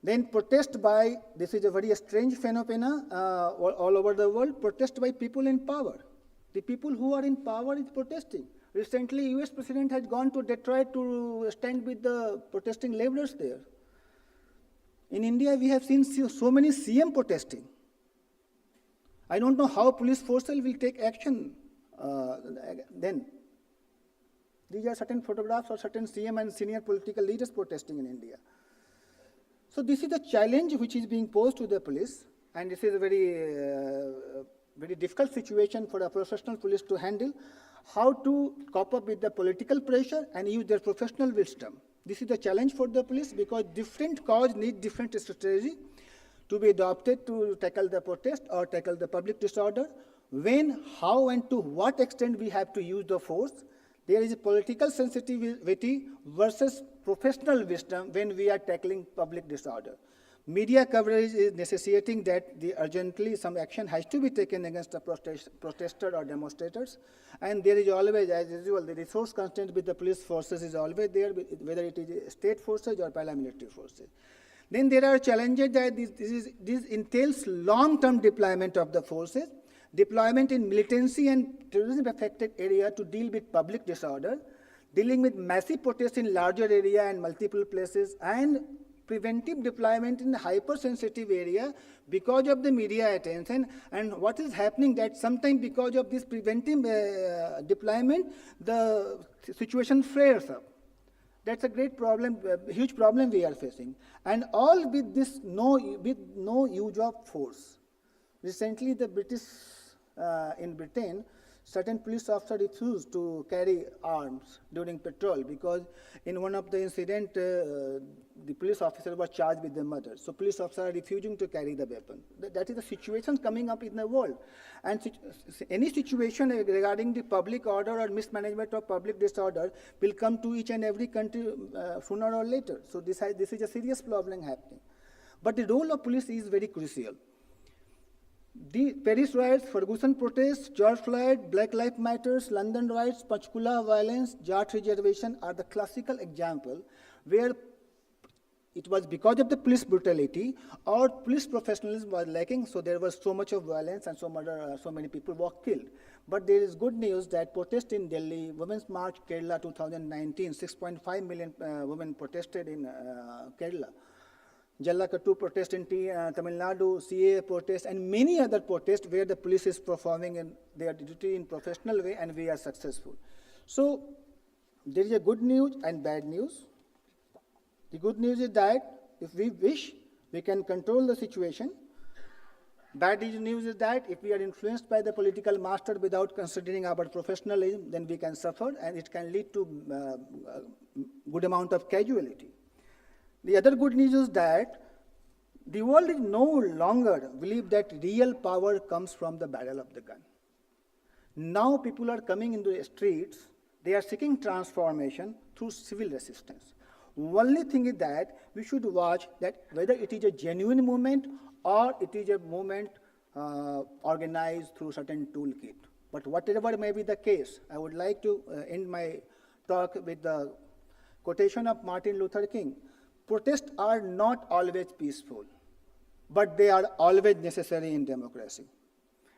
Then protest by, this is a very strange phenomenon all over the world, protest by people in power. The people who are in power is protesting. Recently, US President has gone to Detroit to stand with the protesting laborers there. In India, we have seen so many CM protesting. I don't know how police forces will take action then. These are certain photographs of certain CM and senior political leaders protesting in India. So this is the challenge which is being posed to the police, and this is a very difficult situation for a professional police to handle, how to cope up with the political pressure and use their professional wisdom. This is the challenge for the police because different cause need different strategy to be adopted to tackle the protest or tackle the public disorder. When, how, and to what extent we have to use the force. There is a political sensitivity versus professional wisdom when we are tackling public disorder. Media coverage is necessitating that urgently some action has to be taken against the protester or demonstrators. And there is always, as usual, the resource constraint with the police forces is always there, whether it is state forces or paramilitary forces. Then there are challenges that this entails long-term deployment of the forces. deployment in militancy and terrorism affected area to deal with public disorder, dealing with massive protests in larger area and multiple places, and preventive deployment in hypersensitive area because of the media attention. And what is happening that sometimes because of this preventive deployment, the situation flares up. That's a great problem, huge problem we are facing. And all with this with no use of force. Recently, the in Britain, certain police officers refused to carry arms during patrol because in one of the incidents, the police officer was charged with the murder. So police officers are refusing to carry the weapon. That is the situation coming up in the world. And any situation regarding the public order or mismanagement of public disorder will come to each and every country sooner or later. So this is a serious problem happening. But the role of police is very crucial. The Paris riots, Ferguson protests, George Floyd, Black Lives Matters, London riots, Panchkula violence, Jat reservation are the classical example where it was because of the police brutality or police professionalism was lacking, so there was so much of violence and so many people were killed. But there is good news that protest in Delhi, Women's March Kerala 2019, 6.5 million women protested in Kerala. Jallakattu protest in Tamil Nadu, CA protest, and many other protests where the police is performing in their duty in professional way, and we are successful. So there is a good news and bad news. The good news is that if we wish, we can control the situation. Bad news is that if we are influenced by the political master without considering our professionalism, then we can suffer, and it can lead to good amount of casualty. The other good news is that the world is no longer believe that real power comes from the barrel of the gun. Now people are coming into the streets, they are seeking transformation through civil resistance. Only thing is that we should watch that whether it is a genuine movement or it is a movement organized through certain toolkit. But whatever may be the case, I would like to end my talk with the quotation of Martin Luther King. Protests are not always peaceful, but they are always necessary in democracy.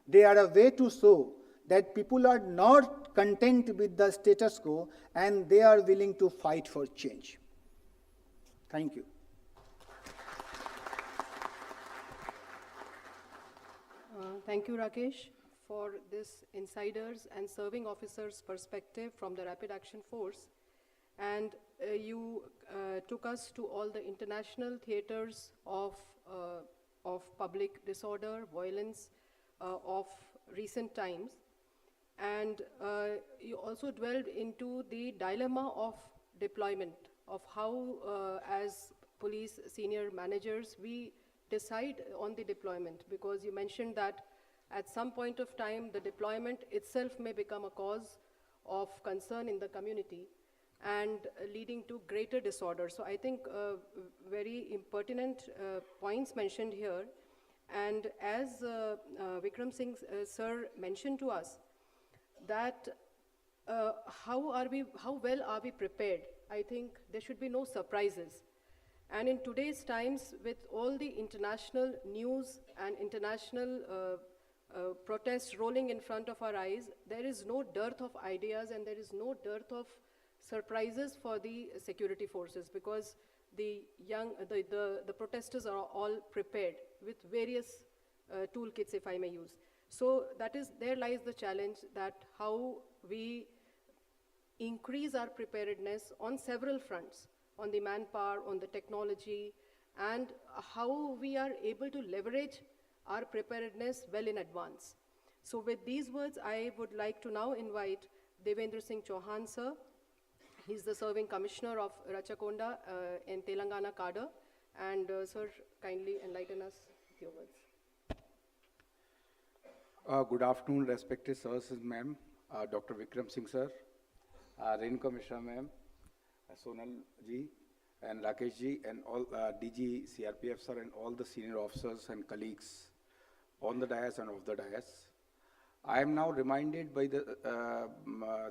They are a way to show that people are not content with the status quo and they are willing to fight for change. Thank you. Thank you, Rakesh, for this insiders and serving officers perspective from the Rapid Action Force. And you took us to all the international theaters of public disorder, violence of recent times. And you also dwelled into the dilemma of deployment, of how as police senior managers we decide on the deployment, because you mentioned that at some point of time the deployment itself may become a cause of concern in the community and leading to greater disorder. So I think very impertinent points mentioned here. And as Vikram Singh sir mentioned to us, that how well are we prepared? I think there should be no surprises. And in today's times, with all the international news and international protests rolling in front of our eyes, there is no dearth of ideas and there is no dearth of surprises for the security forces, because the protesters are all prepared with various toolkits, if I may use. So there lies the challenge, that how we increase our preparedness on several fronts, on the manpower, on the technology, and how we are able to leverage our preparedness well in advance. So with these words, I would like to now invite Devendra Singh Chauhan sir. He's the serving commissioner of Rachakonda in Telangana cadre. And sir, kindly enlighten us with your words. Good afternoon, respected sirs and ma'am, Dr. Vikram Singh sir, Renuka Mishra ma'am, Sonal ji, and Rakesh ji, and all DG CRPF sir, and all the senior officers and colleagues on the dais and off the dais. I am now reminded by the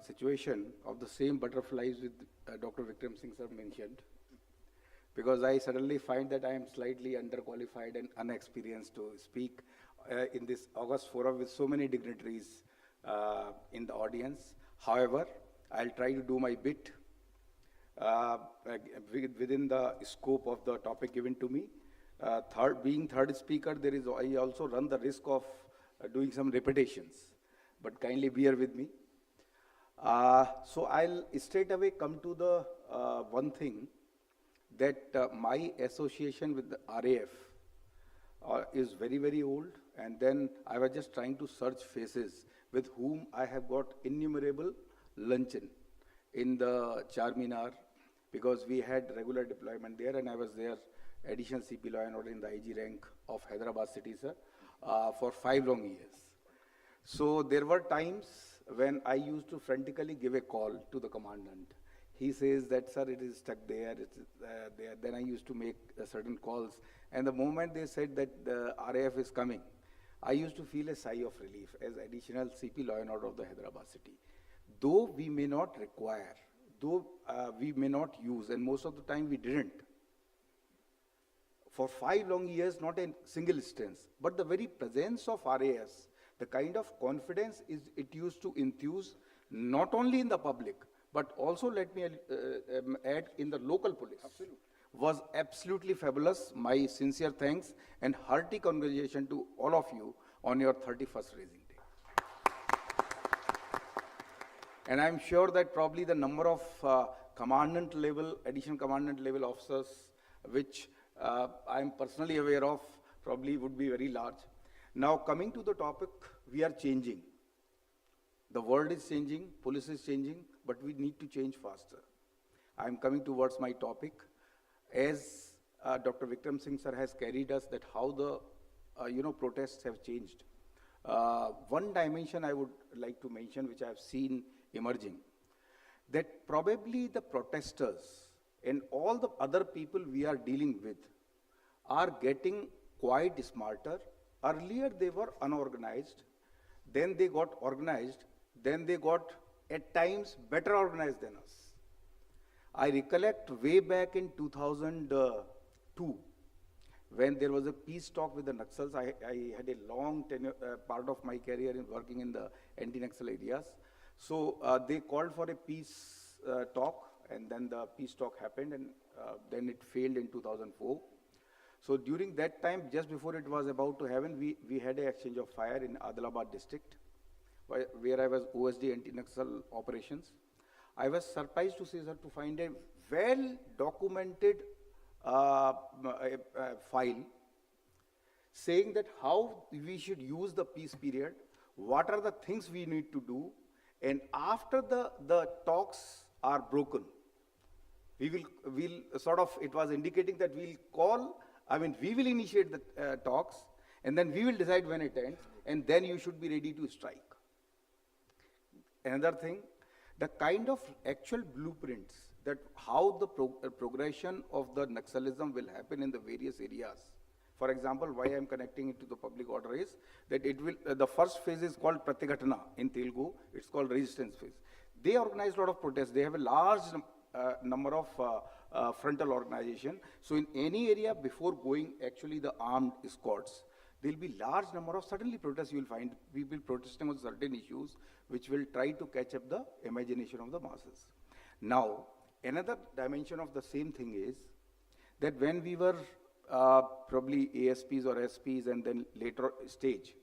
situation of the same butterflies with Dr. Vikram Singh sir mentioned, because I suddenly find that I am slightly underqualified and unexperienced to speak in this August forum with so many dignitaries in the audience. However, I'll try to do my bit within the scope of the topic given to me. Being third speaker, I also run the risk of doing some repetitions, but kindly bear with me. So I'll straight away come to the one thing that my association with the RAF is very, very old, and then I was just trying to search faces with whom I have got innumerable luncheon in the Charminar, because we had regular deployment there, and I was there additional CP Law and Order in the IG rank of Hyderabad city, sir, for 5 long years. So there were times when I used to frantically give a call to the commandant. He says that, sir, it is stuck there, it's there. Then I used to make certain calls. And the moment they said that the RAF is coming, I used to feel a sigh of relief as additional CP Law and Order of the Hyderabad city. Though we may not require, though we may not use, and most of the time we didn't. For 5 long years, not a single instance, but the very presence of RAS, the kind of confidence it used to enthuse, not only in the public, but also, let me add, in the local police, was absolutely fabulous. My sincere thanks and hearty congratulations to all of you on your 31st raising day. And I'm sure that probably the number of commandant level, additional commandant level officers, which I'm personally aware of, probably would be very large. Now, coming to the topic, we are changing. The world is changing, police is changing, but we need to change faster. I'm coming towards my topic. As Dr. Vikram Singh sir has carried us, that how the protests have changed. One dimension I would like to mention, which I have seen emerging, that probably the protesters and all the other people we are dealing with are getting quite smarter. Earlier they were unorganized, then they got organized, then they got at times better organized than us. I recollect way back in 2002, when there was a peace talk with the Naxals. I had a long part of my career in working in the anti-Naxal areas. So they called for a peace talk, and then the peace talk happened, and then it failed in 2004. So during that time, just before it was about to happen, we had an exchange of fire in Adilabad district, where I was OSD anti-Naxal operations. I was surprised to see, sir, to find a well-documented file saying that how we should use the peace period, what are the things we need to do, and after the talks are broken, we'll sort of, it was indicating that we will initiate the talks, and then we will decide when it ends, and then you should be ready to strike. Another thing, the kind of actual blueprints that how the progression of the Naxalism will happen in the various areas. For example, why I'm connecting it to the public order is that it will, the first phase is called Pratighatana in Telugu, it's called resistance phase. They organize a lot of protests, they have a large number of frontal organization. So in any area before going actually the armed escorts, there will be large number of suddenly protests. You will find people protesting on certain issues which will try to catch up the imagination of the masses. Now, another dimension of the same thing is that when we were probably ASPs or SPs and then later stage,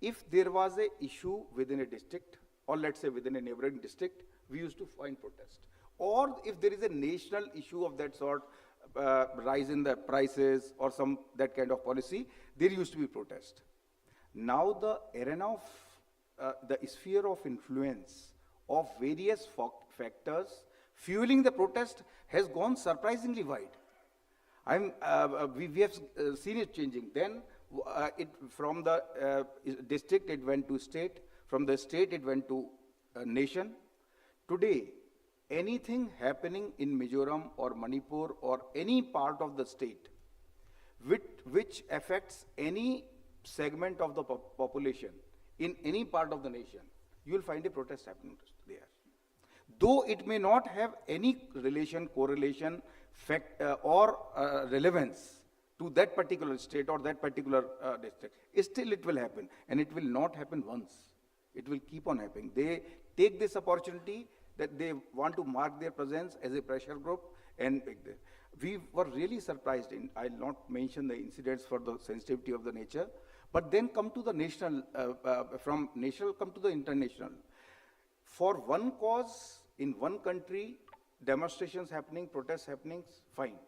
if there was a issue within a district, or let's say within a neighboring district, we used to find protest. Or if there is a national issue of that sort, rise in the prices or some that kind of policy, there used to be protest. Now the arena of the sphere of influence of various factors fueling the protest has gone surprisingly wide. We have seen it changing. Then from the district it went to state, from the state it went to nation. Today, anything happening in Mizoram or Manipur or any part of the state which affects any segment of the population in any part of the nation, you will find a protest happening there. Though it may not have any relation, correlation, or relevance to that particular state or that particular district. Still it will happen, and it will not happen once. It will keep on happening. They take this opportunity that they want to mark their presence as a pressure group, and we were really surprised. I'll not mention the incidents for the sensitivity of the nature, but then come to the national, from national come to the international. For one cause in one country, demonstrations happening, protests happening, fine,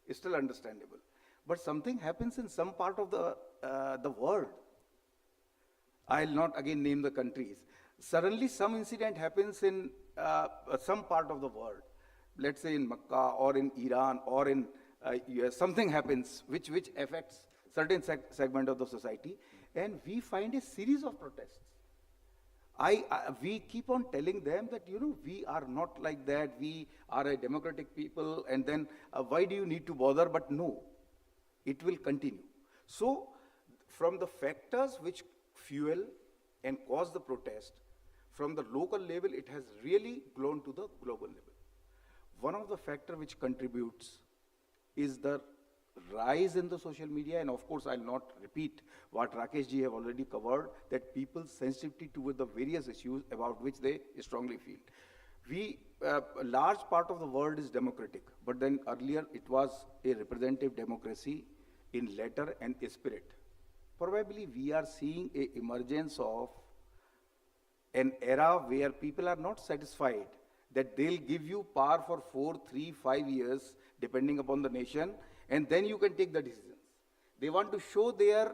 it's still understandable. But something happens in some part of the world. I'll not again name the countries. Suddenly some incident happens in some part of the world. Let's say in Makkah or in Iran or in US, something happens which affects certain segment of the society, and we find a series of protests. We keep on telling them that, we are not like that, we are a democratic people, and then why do you need to bother? But no, it will continue. So, from the factors which fuel and cause the protest, from the local level, it has really grown to the global level. One of the factors which contributes is the rise in the social media, and of course I'll not repeat what Rakesh ji have already covered, that people's sensitivity toward the various issues about which they strongly feel. A large part of the world is democratic, but then earlier it was a representative democracy in letter and spirit. Probably we are seeing an emergence of an era where people are not satisfied that they'll give you power for 4, 3, 5 years, depending upon the nation, and then you can take the decisions. They want to show their,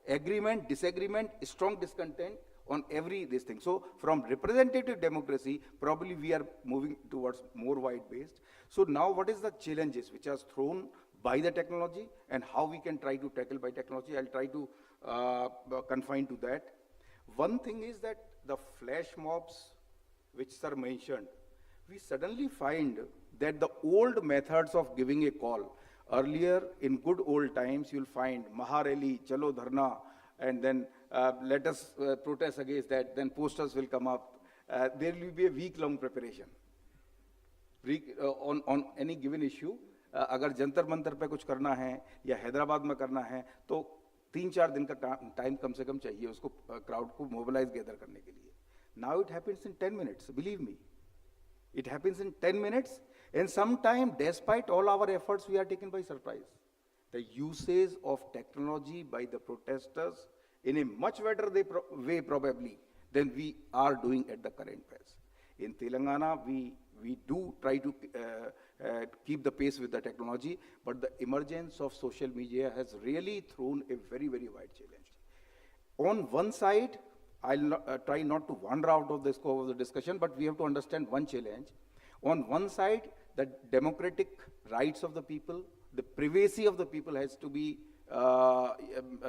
agreement, disagreement, strong discontent on this thing. So from representative democracy, probably we are moving towards more wide-based. So now what is the challenges which are thrown by the technology and how we can try to tackle by technology? I'll try to confine to that. One thing is that the flash mobs, which sir mentioned, we suddenly find that the old methods of giving a call, earlier in good old times, you'll find Maharali, Chalo Dharna, and then let us protest against that, then posters will come up. There will be a week-long preparation on any given issue. अगर जंतर मंतर पे कुछ करना है या हैदराबाद में करना है तो 3-4 दिन का टाइम कम से कम चाहिए उसको क्राउड को मोबिलाइज गैदर करने के लिए. Now it happens in 10 minutes, believe me. It happens in 10 minutes, and sometimes, despite all our efforts, we are taken by surprise. The usage of technology by the protesters in a much better way probably than we are doing at the current pace. In Telangana, we do try to keep the pace with the technology, but the emergence of social media has really thrown a very, very wide challenge. On one side, I'll try not to wander out of the scope of the discussion, but we have to understand one challenge. On one side, the democratic rights of the people, the privacy of the people has to be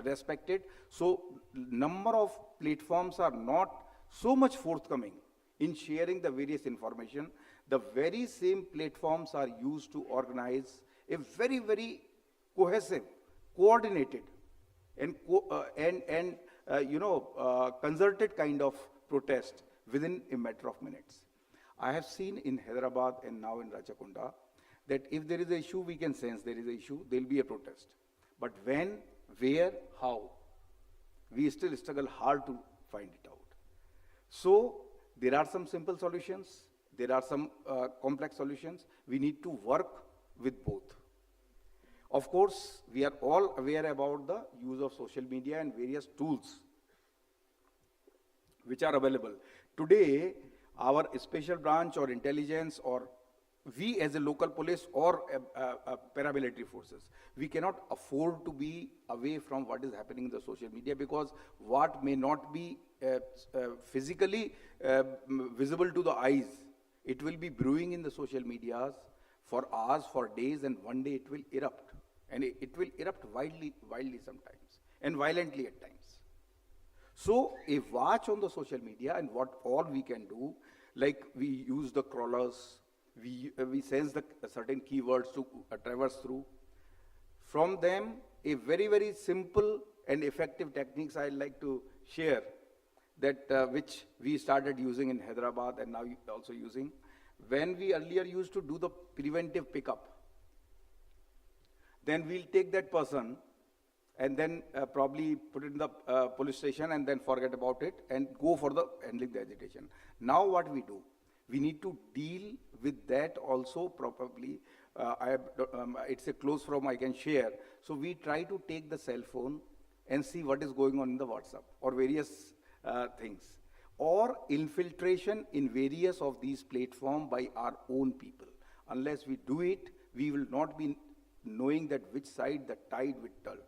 respected. So, number of platforms are not so much forthcoming in sharing the various information. The very same platforms are used to organize a very, very cohesive, coordinated, and concerted kind of protest within a matter of minutes. I have seen in Hyderabad and now in Rachakonda that if there is an issue, we can sense there is an issue, there will be a protest. But when, where, how, we still struggle hard to find it out. So there are some simple solutions, there are some complex solutions. We need to work with both. Of course, we are all aware about the use of social media and various tools which are available. Today, our special branch or intelligence or we as a local police or paramilitary forces, we cannot afford to be away from what is happening in the social media, because what may not be physically visible to the eyes, it will be brewing in the social medias for hours, for days, and one day it will erupt. And it will erupt wildly sometimes, and violently at times. So a watch on the social media and what all we can do, like we use the crawlers, we sense the certain keywords to traverse through. From them, a very, very simple and effective techniques I'd like to share, that which we started using in Hyderabad and now also using. When we earlier used to do the preventive pickup, then we'll take that person and then probably put it in the police station and then forget about it and go for the handling the agitation. Now what we do? We need to deal with that also properly. It's a close from I can share. So we try to take the cell phone and see what is going on in the WhatsApp or various things. Or infiltration in various of these platforms by our own people. Unless we do it, we will not be knowing that which side the tide will turn.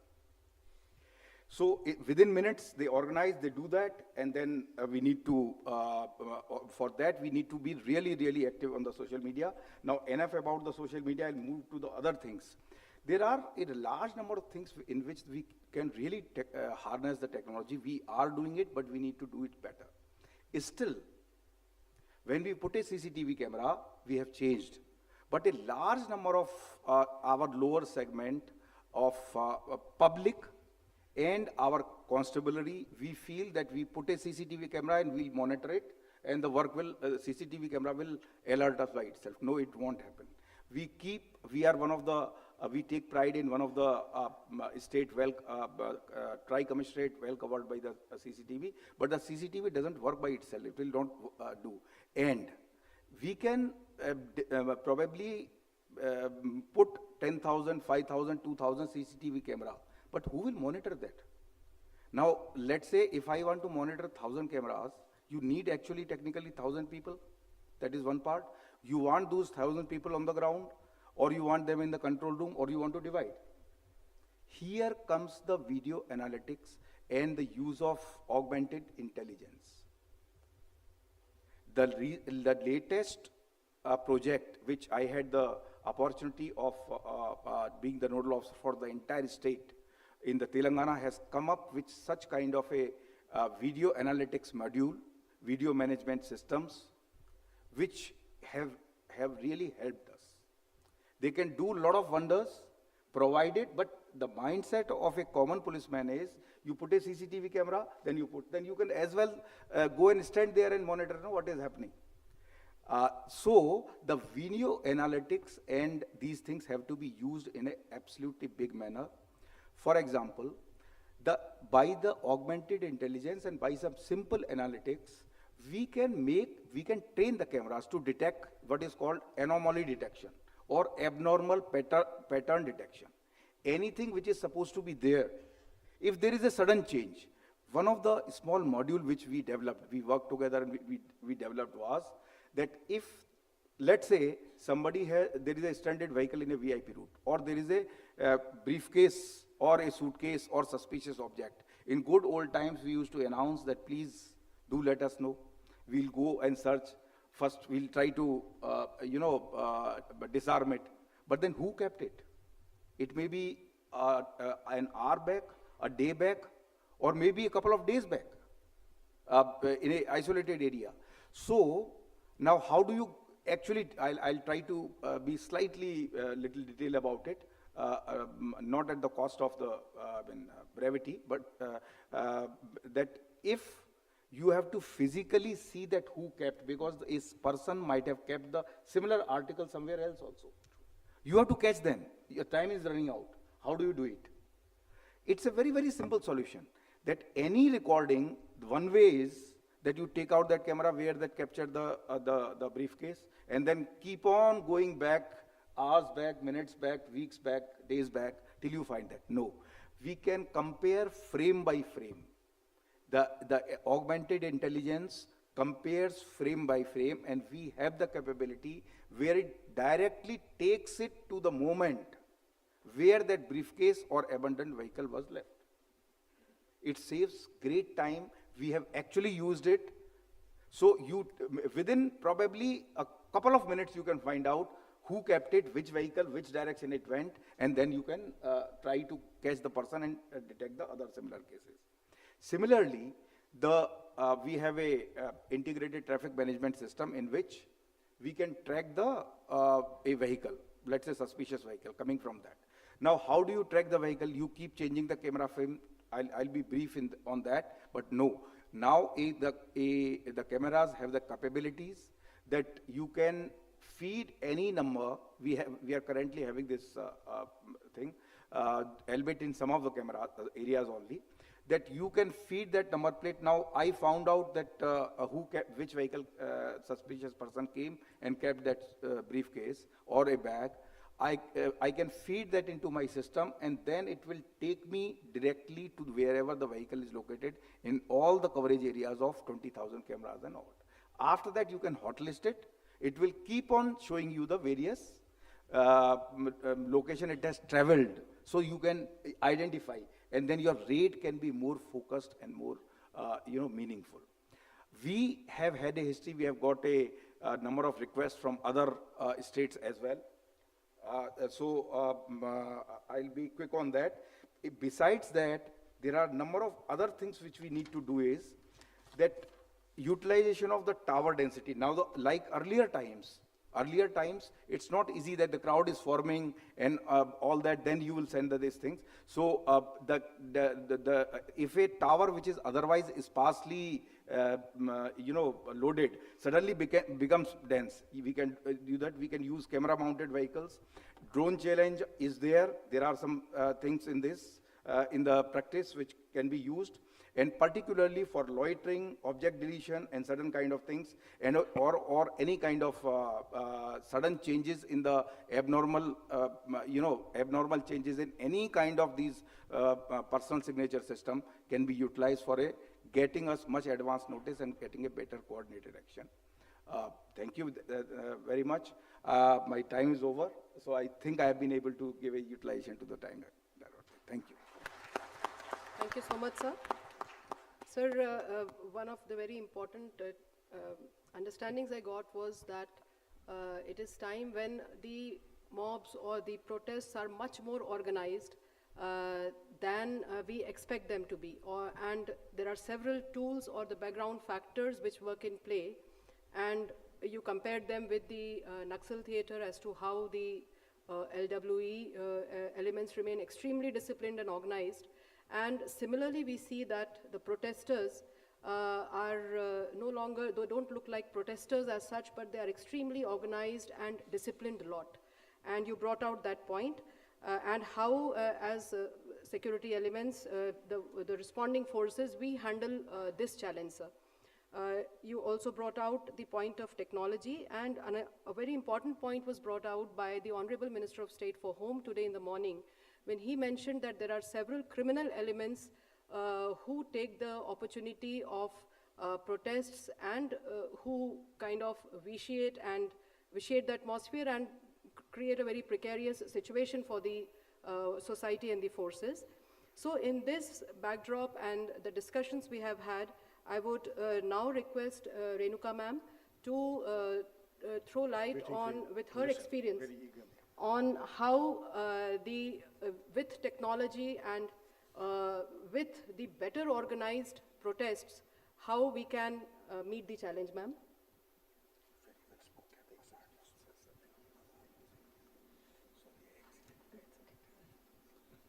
So within minutes, they organize, they do that, and then we need to, for that, we need to be really, really active on the social media. Now, enough about the social media, I'll move to the other things. There are a large number of things in which we can really harness the technology. We are doing it, but we need to do it better. Still, when we put a CCTV camera, we have changed. But a large number of our lower segment of public and our constabulary, we feel that we put a CCTV camera and we'll monitor it, and the work will, CCTV camera will alert us by itself. No, it won't happen. We are one of the, we take pride in one of the state tri-commissionerate well covered by the CCTV, but the CCTV doesn't work by itself. It will not do. And we can probably put 10,000, 5,000, 2,000 CCTV camera, but who will monitor that? Now, let's say if I want to monitor 1,000 cameras, you need actually technically 1,000 people. That is one part. You want those 1,000 people on the ground, or you want them in the control room, or you want to divide. Here comes the video analytics and the use of augmented intelligence. The latest project, which I had the opportunity of being the nodal officer for the entire state in the Telangana, has come up with such kind of a video analytics module, video management systems, which have really helped us. They can do a lot of wonders, provided, but the mindset of a common policeman is, you put a CCTV camera, then you can as well go and stand there and monitor what is happening. So the video analytics and these things have to be used in an absolutely big manner. For example, by the augmented intelligence and by some simple analytics, we can train the cameras to detect what is called anomaly detection or abnormal pattern detection. Anything which is supposed to be there, if there is a sudden change. One of the small module which we developed, we worked together and we developed was that if, let's say, there is a stranded vehicle in a VIP route, or there is a briefcase or a suitcase or suspicious object. In good old times, we used to announce that please do let us know. We'll go and search. First, we'll try to, disarm it. But then who kept it? It may be an hour back, a day back, or maybe a couple of days back in an isolated area. So now how do you actually, I'll try to be slightly little detail about it, not at the cost of the brevity, but that if you have to physically see that who kept, because this person might have kept the similar article somewhere else also. You have to catch them. Your time is running out. How do you do it? It's a very, very simple solution. That any recording, one way is that you take out that camera where that captured the briefcase, and then keep on going back, hours back, minutes back, weeks back, days back, till you find that. No. We can compare frame by frame. The augmented intelligence compares frame by frame, and we have the capability where it directly takes it to the moment where that briefcase or abandoned vehicle was left. It saves great time. We have actually used it. So within probably a couple of minutes, you can find out who kept it, which vehicle, which direction it went, and then you can try to catch the person and detect the other similar cases. Similarly, we have a integrated traffic management system in which we can track a vehicle, let's say suspicious vehicle coming from that. Now, how do you track the vehicle? You keep changing the camera frame. I'll be brief on that, but no. Now the cameras have the capabilities that you can feed any number. We are currently having this thing, albeit in some of the camera areas only, that you can feed that number plate. Now I found out that which vehicle suspicious person came and kept that briefcase or a bag. I can feed that into my system, and then it will take me directly to wherever the vehicle is located in all the coverage areas of 20,000 cameras and all. After that, you can hotlist it. It will keep on showing you the various location it has traveled, so you can identify, and then your rate can be more focused and more meaningful. We have had a history. We have got a number of requests from other states as well. I'll be quick on that. Besides that, there are a number of other things which we need to do is that utilization of the tower density. Now, like earlier times, it's not easy that the crowd is forming and all that, then you will send these things. So if a tower which is otherwise sparsely loaded suddenly becomes dense, we can do that. We can use camera mounted vehicles. Drone challenge is there. There are some things in this in the practice which can be used, and particularly for loitering, object deletion, and certain kind of things, and or any kind of sudden changes in the abnormal changes in any kind of these personal signature system can be utilized for getting us much advance notice and getting a better coordinated action. Thank you very much. My time is over, so I think I have been able to give a utilization to the time. Thank you. Thank you so much, sir. Sir, one of the very important understandings I got was that it is time when the mobs or the protests are much more organized than we expect them to be, and there are several tools or the background factors which work in play, and you compared them with the Naxal theater as to how the LWE elements remain extremely disciplined and organized. And similarly, we see that the protesters are no longer, they don't look like protesters as such, but they are extremely organized and disciplined a lot. And you brought out that point, and how as security elements, the responding forces, we handle this challenge, sir. You also brought out the point of technology, and a very important point was brought out by the Honorable Minister of State for Home today in the morning, when he mentioned that there are several criminal elements who take the opportunity of protests and who kind of vitiate the atmosphere and create a very precarious situation for the society and the forces. So in this backdrop and the discussions we have had, I would now request Renuka ma'am to throw light on, with her experience, on how with technology and with the better organized protests, how we can meet the challenge, ma'am.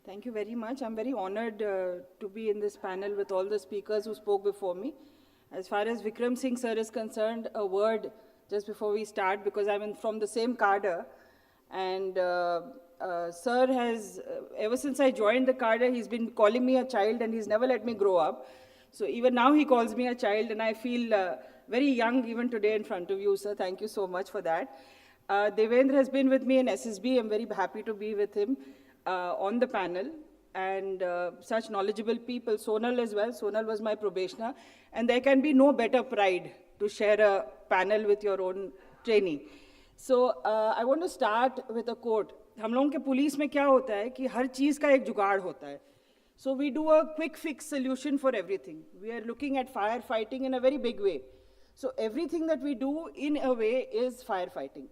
Thank you very much. I'm very honored to be in this panel with all the speakers who spoke before me. As far as Vikram Singh sir is concerned, a word just before we start, because I'm from the same cadre. And sir has, ever since I joined the cadre, he's been calling me a child and he's never let me grow up. So even now he calls me a child, and I feel very young even today in front of you, sir. Thank you so much for that. Devendra has been with me in SSB. I'm very happy to be with him on the panel, and such knowledgeable people. Sonal as well. Sonal was my probationer, and there can be no better pride to share a panel with your own trainee. So I want to start with a quote. हम लोगों के police में क्या होता है कि हर चीज़ का एक जुगाड़ होता है. So we do a quick fix solution for everything. We are looking at firefighting in a very big way. So everything that we do in a way is firefighting.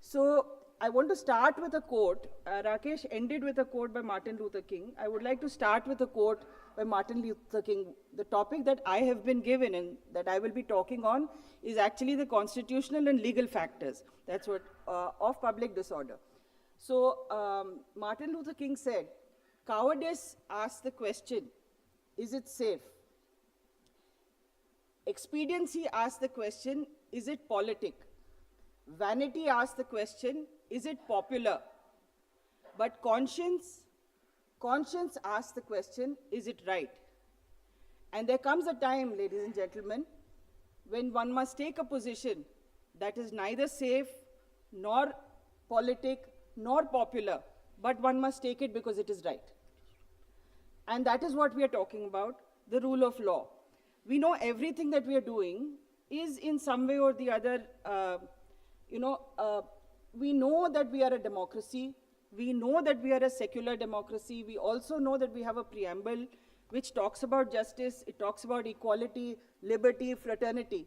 So I want to start with a quote. Rakesh ended with a quote by Martin Luther King. I would like to start with a quote by Martin Luther King. The topic that I have been given and that I will be talking on is actually the constitutional and legal factors. That's what, of public disorder. So Martin Luther King said, cowardice asks the question, is it safe? Expediency asks the question, is it politic? vanity asks the question, is it popular? But conscience asks the question, is it right? And there comes a time, ladies and gentlemen, when one must take a position that is neither safe, nor politic, nor popular, but one must take it because it is right. And that is what we are talking about, the rule of law. We know everything that we are doing is in some way or the other, we know that we are a democracy. We know that we are a secular democracy. We also know that we have a preamble which talks about justice, it talks about equality, liberty, fraternity.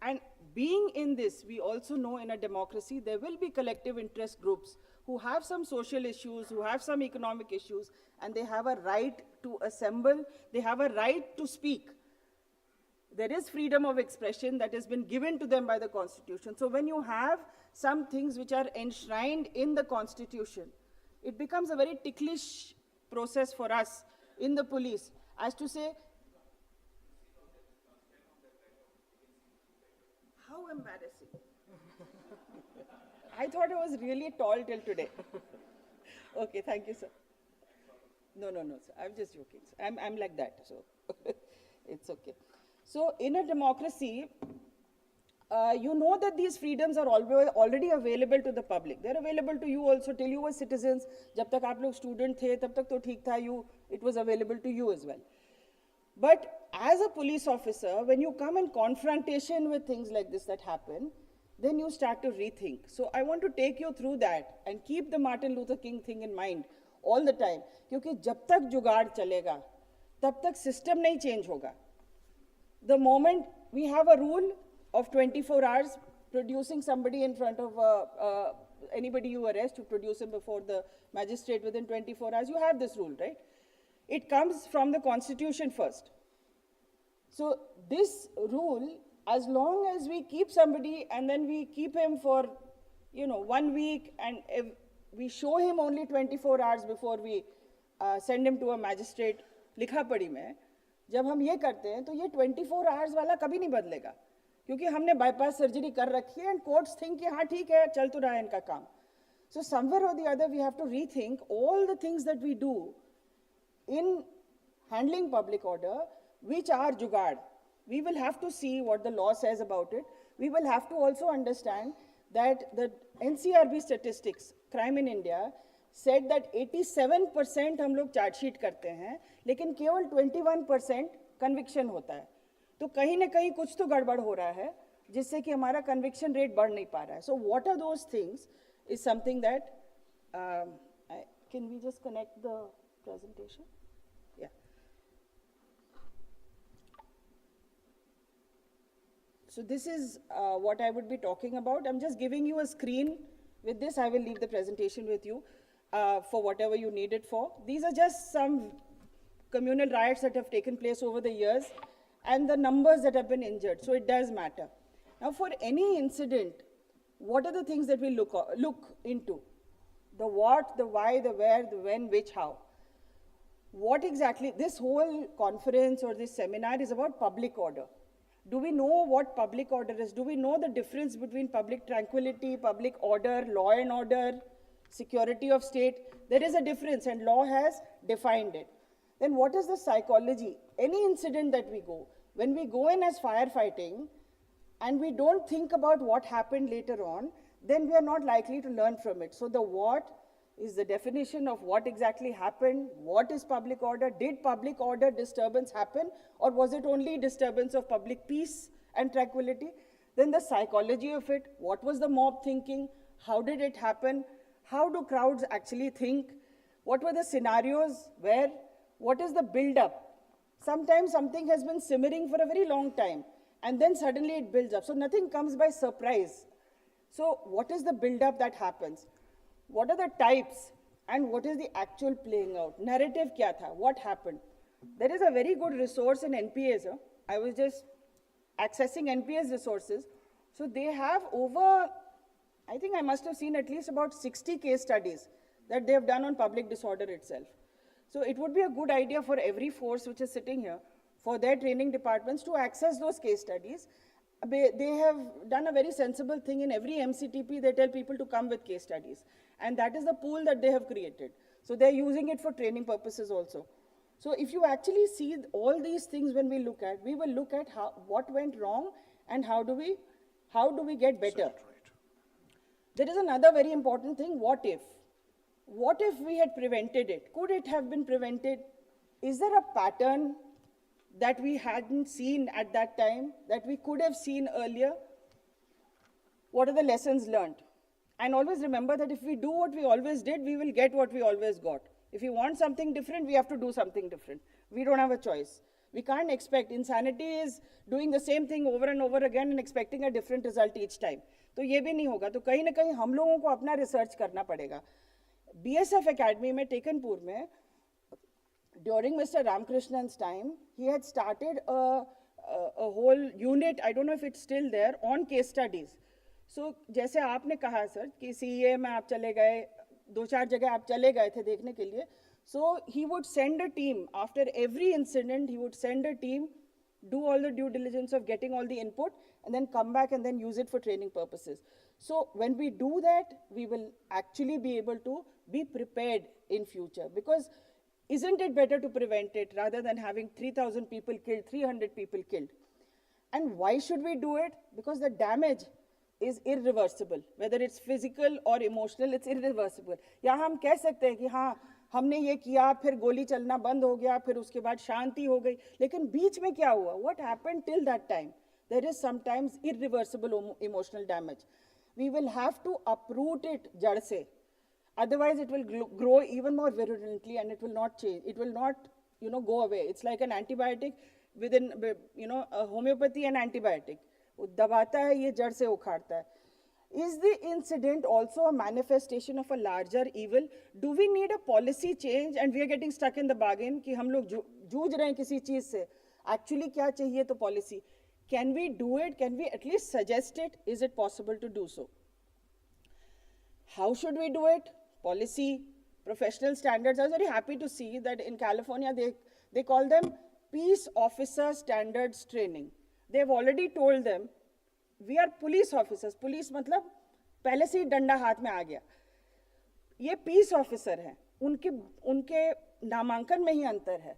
And being in this, we also know in a democracy there will be collective interest groups who have some social issues, who have some economic issues, and they have a right to assemble, they have a right to speak. There is freedom of expression that has been given to them by the Constitution. So when you have some things which are enshrined in the Constitution, it becomes a very ticklish process for us in the police as to say, how embarrassing. I thought I was really tall till today. Okay, thank you, sir. No, sir. I'm just joking. I'm like that, so it's okay. So in a democracy, you know that these freedoms are already available to the public. They're available to you also till you were citizens. Jab tak aap log student the, tab tak to theek tha, it was available to you as well. But as a police officer, when you come in confrontation with things like this that happen, then you start to rethink. So I want to take you through that and keep the Martin Luther King thing in mind all the time. Because jab tak jugaad chalega, tab tak system nahi change hoga. The moment we have a rule of 24 hours, producing somebody in front of anybody you arrest, you produce him before the magistrate within 24 hours, you have this rule, right? It comes from the Constitution first. So this rule, as long as we keep somebody and then we keep him for, 1 week and we show him only 24 hours before we send him to a magistrate, likha padi mein, जब हम ये करते हैं तो ये 24 hours वाला कभी नहीं बदलेगा क्योंकि हमने बाईपास सर्जरी कर रखी है एंड कोर्ट्स थिंक कि हाँ ठीक है चल तो रहा है इनका काम सो समवेयर और the other we have to rethink all the things that we do in handling public order which are jugaad. We will have to see what the law says about it. We will have to also understand that the NCRB statistics, crime in India, said that 87% हम लोग chargesheet करते हैं लेकिन केवल 21% conviction होता है तो कहीं ना कहीं कुछ तो गड़बड़ हो रहा है जिससे कि हमारा कन्विक्शन रेट बढ़ नहीं पा रहा है so what are those things is something that can we just connect the presentation? Yeah. So this is what I would be talking about. I'm just giving you a screen. With this, I will leave the presentation with you for whatever you need it for. These are just some communal riots that have taken place over the years and the numbers that have been injured. So it does matter. Now, for any incident, what are the things that we look into? The what, the why, the where, the when, which, how. What exactly, this whole conference or this seminar is about public order. Do we know what public order is? Do we know the difference between public tranquility, public order, law and order, security of state? There is a difference and law has defined it. Then what is the psychology? Any incident that we go, when we go in as firefighting and we don't think about what happened later on, then we are not likely to learn from it. So the what is the definition of what exactly happened, what is public order, did public order disturbance happen, or was it only disturbance of public peace and tranquility? Then the psychology of it, what was the mob thinking, how did it happen, how do crowds actually think, what were the scenarios, where, what is the build-up? Sometimes something has been simmering for a very long time, and then suddenly it builds up. So nothing comes by surprise. So what is the build-up that happens? What are the types and what is the actual playing out? Narrative kya tha? What happened? There is a very good resource in NPAs. I was just accessing NPA's resources. So they have over, I think I must have seen at least about 60 case studies that they have done on public disorder itself. So it would be a good idea for every force which is sitting here, for their training departments to access those case studies they have done a very sensible thing. In every MCTP, they tell people to come with case studies. And that is the pool that they have created. So they're using it for training purposes also. So if you actually see all these things when we will look at what went wrong and how do we get better. There is another very important thing, what if? What if we had prevented it? Could it have been prevented? Is there a pattern that we hadn't seen at that time, that we could have seen earlier? What are the lessons learned? And always remember that if we do what we always did, we will get what we always got. If we want something different, we have to do something different. We don't have a choice. We can't expect. Insanity is doing the same thing over and over again and expecting a different result each time. तो ये भी नहीं होगा. तो कहीं ना कहीं हम लोगों को अपना रिसर्च करना पड़ेगा. BSF Academy में टेकनपुर में during Mr. Ramakrishna's time, he had started a whole unit, I don't know if it's still there, on case studies. So, जैसे आपने कहा सर कि CEA में आप चले गए, 2-4 जगह आप चले गए थे देखने के लिए. So, he would send a team, after every incident, he would send a team, do all the due diligence of getting all the input, and then come back and then use it for training purposes. So, when we do that, we will actually be able to be prepared in future. Because isn't it better to prevent it rather than having 3,000 people killed, 300 people killed? And why should we do it? Because the damage is irreversible. Whether it's physical or emotional, it's irreversible. या हम कह सकते हैं कि हाँ हमने ये किया, फिर गोली चलना बंद हो गया, फिर उसके बाद शांति हो गई, लेकिन बीच में क्या हुआ? What happened till that time? There is sometimes irreversible emotional damage. We will have to uproot it जड़ से. Otherwise, it will grow even more virulently and it will not change. It will not, go away. It's like an antibiotic within, a homeopathy and antibiotic. वो दबाता है, ये जड़ से उखाड़ता है. Is the incident also a manifestation of a larger evil? Do we need a policy change and we are getting stuck in the bargain कि हम लोग जूझ रहे हैं किसी चीज़ से? Actually, क्या चाहिए तो policy? Can we do it? Can we at least suggest it? Is it possible to do so? How should we do it? Policy, professional standards. I was very happy to see that in California, they call them Peace Officer Standards Training. They've already told them, we are police officers. Police मतलब पहले से ही डंडा हाथ में आ गया. ये peace officer हैं. उनके नामांकन में ही अंतर है.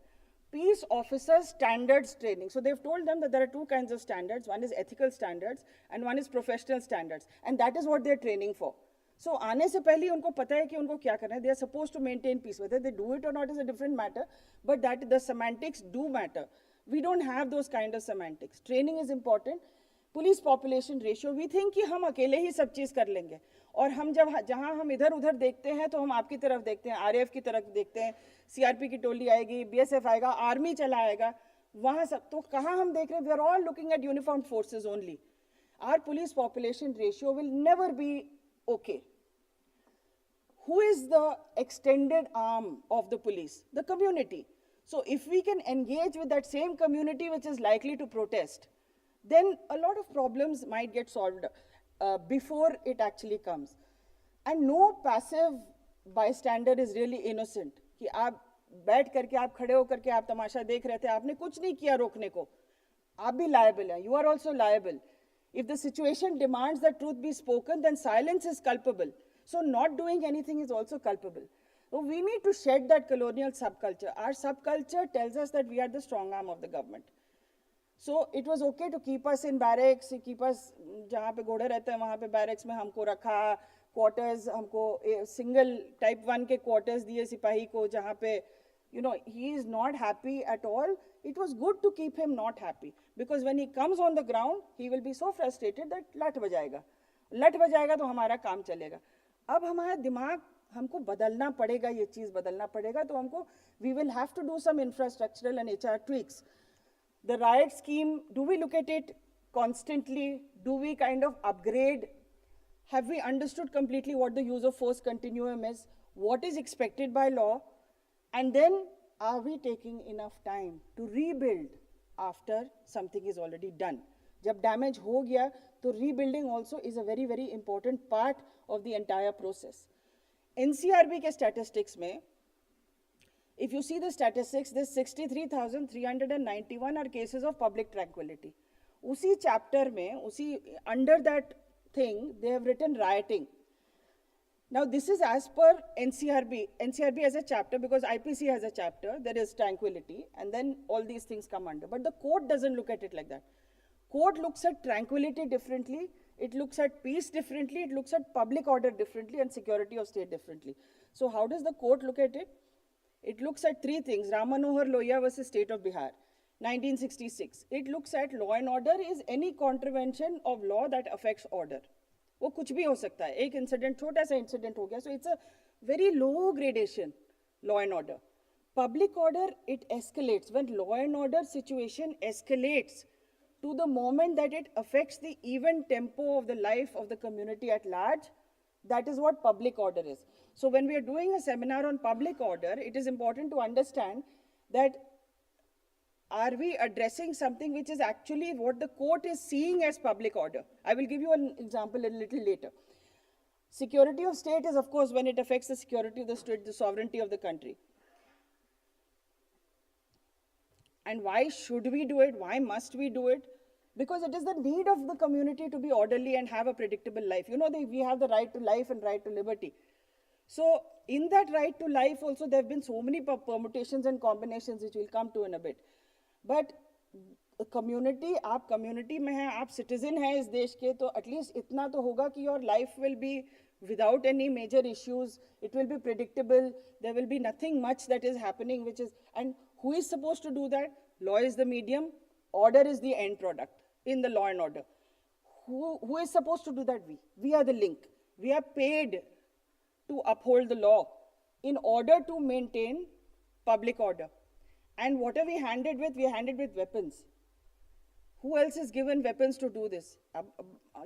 Peace Officer Standards Training. So they've told them that there are two kinds of standards. One is ethical standards and one is professional standards. And that is what they're training for. So आने से पहले उनको पता है कि उनको क्या करना है. They are supposed to maintain peace. Whether they do it or not is a different matter. But that the semantics do matter. We don't have those kind of semantics. Training is important. Police population ratio we think कि हम अकेले ही सब चीज़ कर लेंगे और हम जहाँ हम इधर उधर देखते हैं तो हम आपकी तरफ देखते हैं, आरएएफ की तरफ देखते हैं, सीआरपी की टोली आएगी, बीएसएफ आएगा, आर्मी चला आएगा, वहाँ सब तो कहाँ हम देख रहे हैं? We are all looking at uniform forces only. Our police population ratio will never be okay. Who is the extended arm of the police? The community. So if we can engage with that same community which is likely to protest, then a lot of problems might get solved before it actually comes. And no passive bystander is really innocent. कि आप बैठ करके आप खड़े होकर के आप तमाशा देख रहे थे, आपने कुछ नहीं किया रोकने को, आप भी liable हैं. You are also liable. If the situation demands that truth be spoken, then silence is culpable. So not doing anything is also culpable. So we need to shed that colonial subculture. Our subculture tells us that we are the strong arm of the government. So it was okay to keep us in barracks, keep us जहाँ पे घोड़े रहते हैं वहाँ पे barracks में हमको रखा, quarters हमको single type 1 के quarters दिए सिपाही को जहाँ पे he is not happy at all. It was good to keep him not happy because when he comes on the ground he will be so frustrated that लट बजाएगा तो हमारा काम चलेगा. अब हमारा दिमाग हमको बदलना पड़ेगा, ये चीज़ बदलना पड़ेगा तो हमको we will have to do some infrastructural and HR tweaks. The riot scheme, do we look at it constantly? Do we kind of upgrade? Have we understood completely what the use of force continuum is? What is expected by law? And then are we taking enough time to rebuild after something is already done? जब damage हो गया तो rebuilding also is a very, very important part of the entire process. NCRB के statistics में, if you see the statistics, this 63,391 are cases of public tranquility. उसी chapter में, उसी under that thing they have written writing. Now this is as per NCRB has a chapter, because IPC has a chapter, there is tranquility, and then all these things come under. But the court doesn't look at it like that. Court looks at tranquility differently, it looks at peace differently, it looks at public order differently, and security of state differently. So how does the court look at it? It looks at three things. Ram Manohar Lohia versus State of Bihar, 1966. It looks at law and order is any contravention of law that affects order. वो कुछ भी हो सकता है, एक incident, छोटा सा incident हो गया, so it's a very low gradation. Law and order, public order, it escalates when law and order situation escalates to the moment that it affects the even tempo of the life of the community at large. That is what public order is. So when we are doing a seminar on public order, it is important to understand that are we addressing something which is actually what the court is seeing as public order? I will give you an example a little later. Security of state is, of course, when it affects the security of the state, the sovereignty of the country. And why should we do it? Why must we do it? Because it is the need of the community to be orderly and have a predictable life. You know, we have the right to life and right to liberty. So in that right to life also, there have been so many permutations and combinations which we'll come to in a bit. But community, आप community में हैं, आप citizen हैं इस देश के, तो at least इतना तो होगा कि your life will be without any major issues, it will be predictable, there will be nothing much that is happening which is, and who is supposed to do that? Law is the medium, order is the end product in the law and order. Who is supposed to do that? We are the link. We are paid to uphold the law in order to maintain public order. And what are we handed with? We are handed with weapons. Who else is given weapons to do this? अब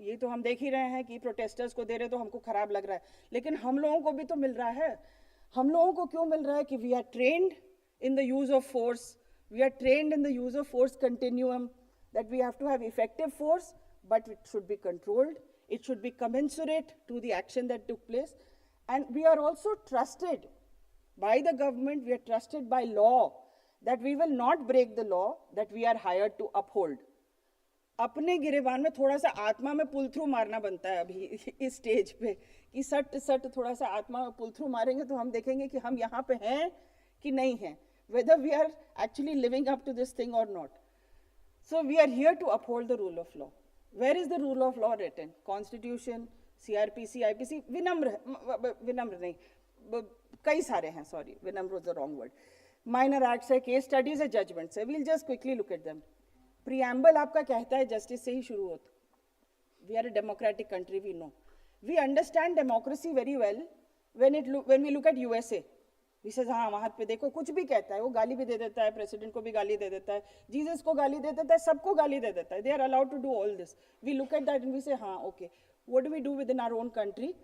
ये तो हम देख ही रहे हैं कि protesters को दे रहे तो हमको खराब लग रहा है, लेकिन हम लोगों को भी तो मिल रहा है. हम लोगों को क्यों मिल रहा है? कि we are trained in the use of force. We are trained in the use of force continuum, that we have to have effective force, but it should be controlled. It should be commensurate to the action that took place. And we are also trusted by the government, we are trusted by law, that we will not break the law that we are hired to uphold. अपने गिरेबान में थोड़ा सा आत्मा में pull through मारना बनता है अभी इस स्टेज पे, कि सट सट थोड़ा सा आत्मा में पुल थ्रू मारेंगे तो हम देखेंगे कि हम यहाँ पे हैं कि नहीं हैं, whether we are actually living up to this thing or not. So we are here to uphold the rule of law. Where is the rule of law written? Constitution, CRPC, IPC, विनम्र नहीं, कई सारे हैं, sorry, विनम्र was the wrong word. Minor acts है, case studies है, judgments है. We'll just quickly look at them. Preamble आपका कहता है justice से ही शुरू होता. We are a democratic country, we know. We understand democracy very well when we look at USA. We says हाँ वहाँ पे देखो कुछ भी कहता है, वो गाली भी दे देता है, president को भी गाली दे देता है, Jesus को गाली दे देता है, सबको गाली दे देता है. They are allowed to do all this. We look at that and we say हाँ okay. What do we do within our own country?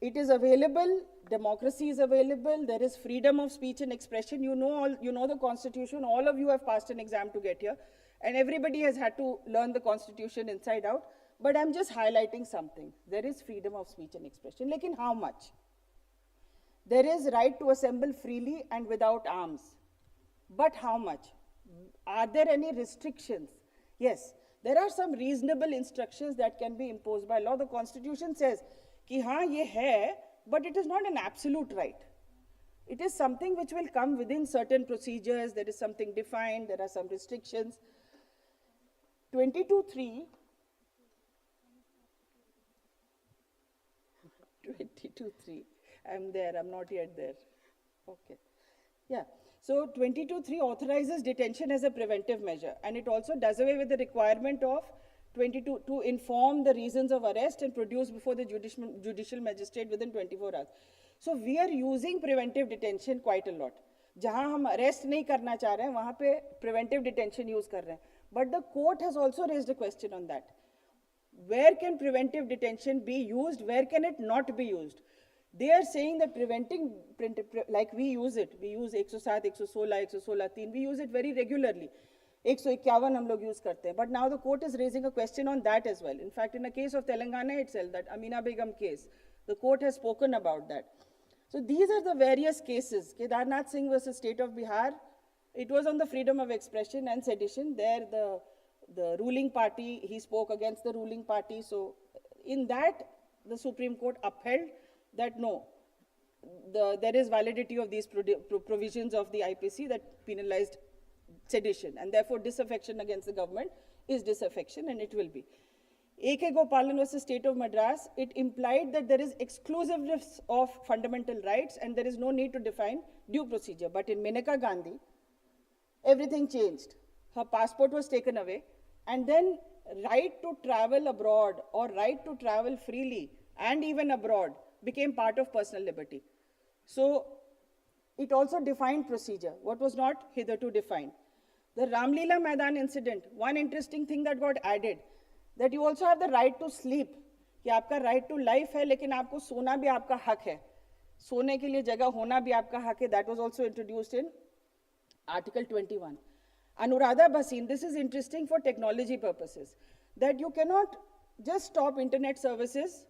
It is available, democracy is available, there is freedom of speech and expression. You know the constitution, all of you have passed an exam to get here, and everybody has had to learn the constitution inside out, but I'm just highlighting something. There is freedom of speech and expression, lekin how much? There is right to assemble freely and without arms, but how much? Are there any restrictions? Yes, there are some reasonable instructions that can be imposed by law. The constitution says कि हाँ ये है, but it is not an absolute right. It is something which will come within certain procedures. There is something defined, there are some restrictions. 22.3 I'm there, I'm not yet there. Okay. Yeah. So 22.3 authorizes detention as a preventive measure, and it also does away with the requirement of 22 to inform the reasons of arrest and produce before the judicial magistrate within 24 hours. So we are using preventive detention quite a lot. जहाँ हम arrest नहीं करना चाह रहे हैं, वहाँ पे preventive detention use कर रहे हैं. But the court has also raised a question on that. Where can preventive detention be used? Where can it not be used? They are saying that like we use it. We use 107, 116, 116, we use it very regularly. 151 हम लोग use करते हैं. But now the court is raising a question on that as well. In fact, in the case of Telangana itself, that Amina Begum case, the court has spoken about that. So these are the various cases. Kedarnath Singh versus State of Bihar, it was on the freedom of expression and sedition. There the ruling party, he spoke against the ruling party. So in that, the Supreme Court upheld that no, there is validity of these provisions of the IPC that penalized sedition, and therefore disaffection against the government is disaffection, and it will be. A.K. Gopalan versus State of Madras, it implied that there is exclusiveness of fundamental rights and there is no need to define due procedure. But in Maneka Gandhi, everything changed. Her passport was taken away, and then right to travel abroad or right to travel freely and even abroad became part of personal liberty. So it also defined procedure, what was not hitherto defined. The Ramlila Maidan incident, one interesting thing that got added, that you also have the right to sleep. कि आपका right to life है, लेकिन आपको सोना भी आपका हक है. सोने के लिए जगह होना भी आपका हक है. That was also introduced in Article 21. Anuradha Bhasin, this is interesting for technology purposes, that you cannot just stop internet services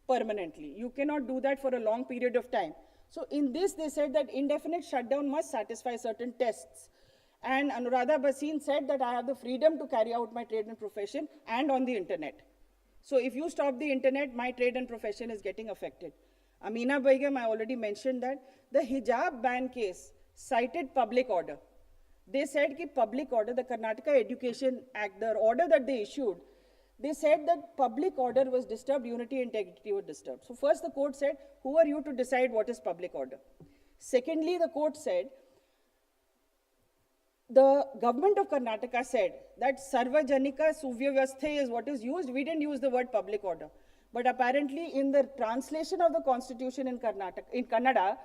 permanently. You cannot do that for a long period of time. So in this, they said that indefinite shutdown must satisfy certain tests. And Anuradha Bhasin said that I have the freedom to carry out my trade and profession and on the internet. So if you stop the internet, my trade and profession is getting affected. Amina Begum, I already mentioned that. The hijab ban case cited public order. They said that public order, the Karnataka Education Act, the order that they issued, they said that public order was disturbed, unity and integrity were disturbed. So first the court said, who are you to decide what is public order? Secondly, the court said, the government of Karnataka said that Sarvajanika Suvyavasthe is what is used. We didn't use the word public order. But apparently in the translation of the constitution in Kannada,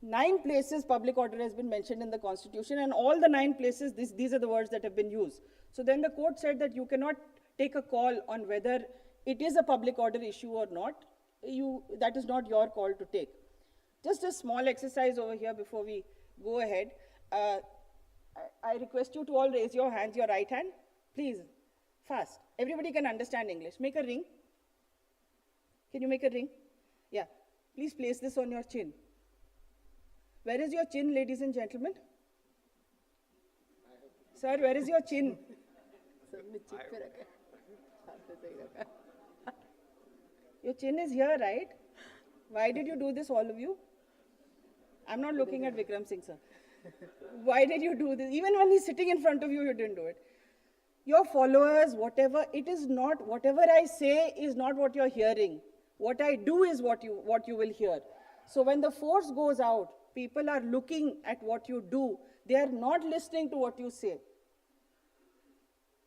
9 places public order has been mentioned in the constitution, and all the 9 places, these are the words that have been used. So then the court said that you cannot take a call on whether it is a public order issue or not. That is not your call to take. Just a small exercise over here before we go ahead. I request you to all raise your hands, your right hand. Please, fast. Everybody can understand English. Make a ring. Can you make a ring? Yeah. Please place this on your chin. Where is your chin, ladies and gentlemen? Sir, where is your chin? Your chin is here, right? Why did you do this, all of you? I'm not looking at Vikram Singh, sir. Why did you do this? Even when he's sitting in front of you, you didn't do it. Your followers, whatever, it is not, whatever I say is not what you're hearing. What I do is what you will hear. So when the force goes out, people are looking at what you do. They are not listening to what you say.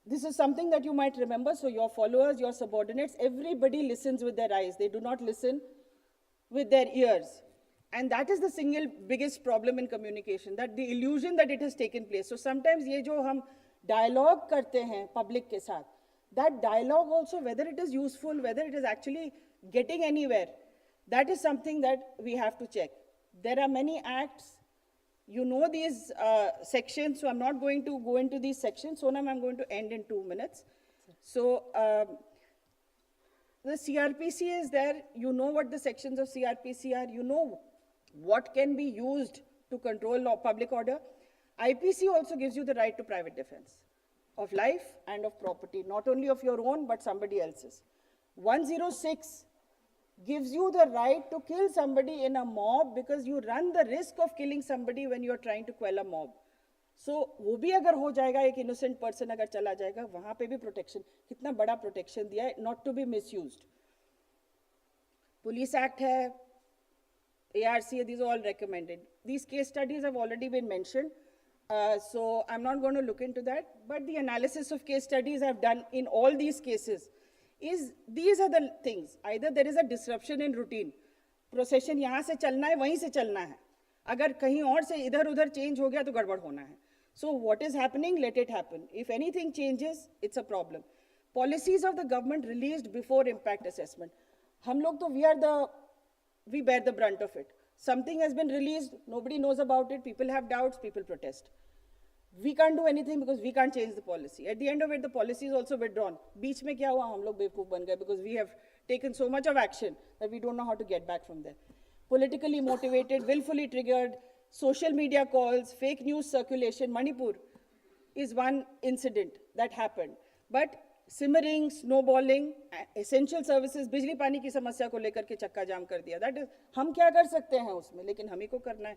This is something that you might remember. So your followers, your subordinates, everybody listens with their eyes. They do not listen with their ears. And that is the single biggest problem in communication, that the illusion that it has taken place. So sometimes ये जो हम dialogue करते हैं public के साथ, that dialogue also, whether it is useful, whether it is actually getting anywhere, that is something that we have to check. There are many acts. You know these sections, so I'm not going to go into these sections. Sonam, I'm going to end in 2 minutes. So the CRPC is there. You know what the sections of CRPC are. You know what can be used to control public order. IPC also gives you the right to private defense of life and of property, not only of your own, but somebody else's. 106 gives you the right to kill somebody in a mob because you run the risk of killing somebody when you are trying to quell a mob. So वो भी अगर हो जाएगा, एक innocent person अगर चला जाएगा, वहाँ पे भी protection, कितना बड़ा protection दिया है, not to be misused. Police Act है, ARC, these are all recommended. These case studies have already been mentioned, so I'm not going to look into that. But the analysis of case studies I've done in all these cases is, these are the things. Either there is a disruption in routine. Procession यहाँ से चलना है, वहीं से चलना है. अगर कहीं और से इधर-उधर change हो गया तो गड़बड़ होना है. So what is happening, let it happen. If anything changes, it's a problem. Policies of the government released before impact assessment. हम लोग तो we bear the brunt of it. Something has been released, nobody knows about it, people have doubts, people protest. We can't do anything because we can't change the policy. At the end of it, the policy is also withdrawn. Beech mein kya hua, hum log bevkoof ban gaye because we have taken so much of action that we don't know how to get back from there. Politically motivated, willfully triggered, social media calls, fake news circulation. Manipur, is one incident that happened. But simmering, snowballing, essential services, बिजली पानी की समस्या को लेकर के चक्का जाम कर दिया. That is, हम क्या कर सकते हैं उसमें, लेकिन हम ही को करना है,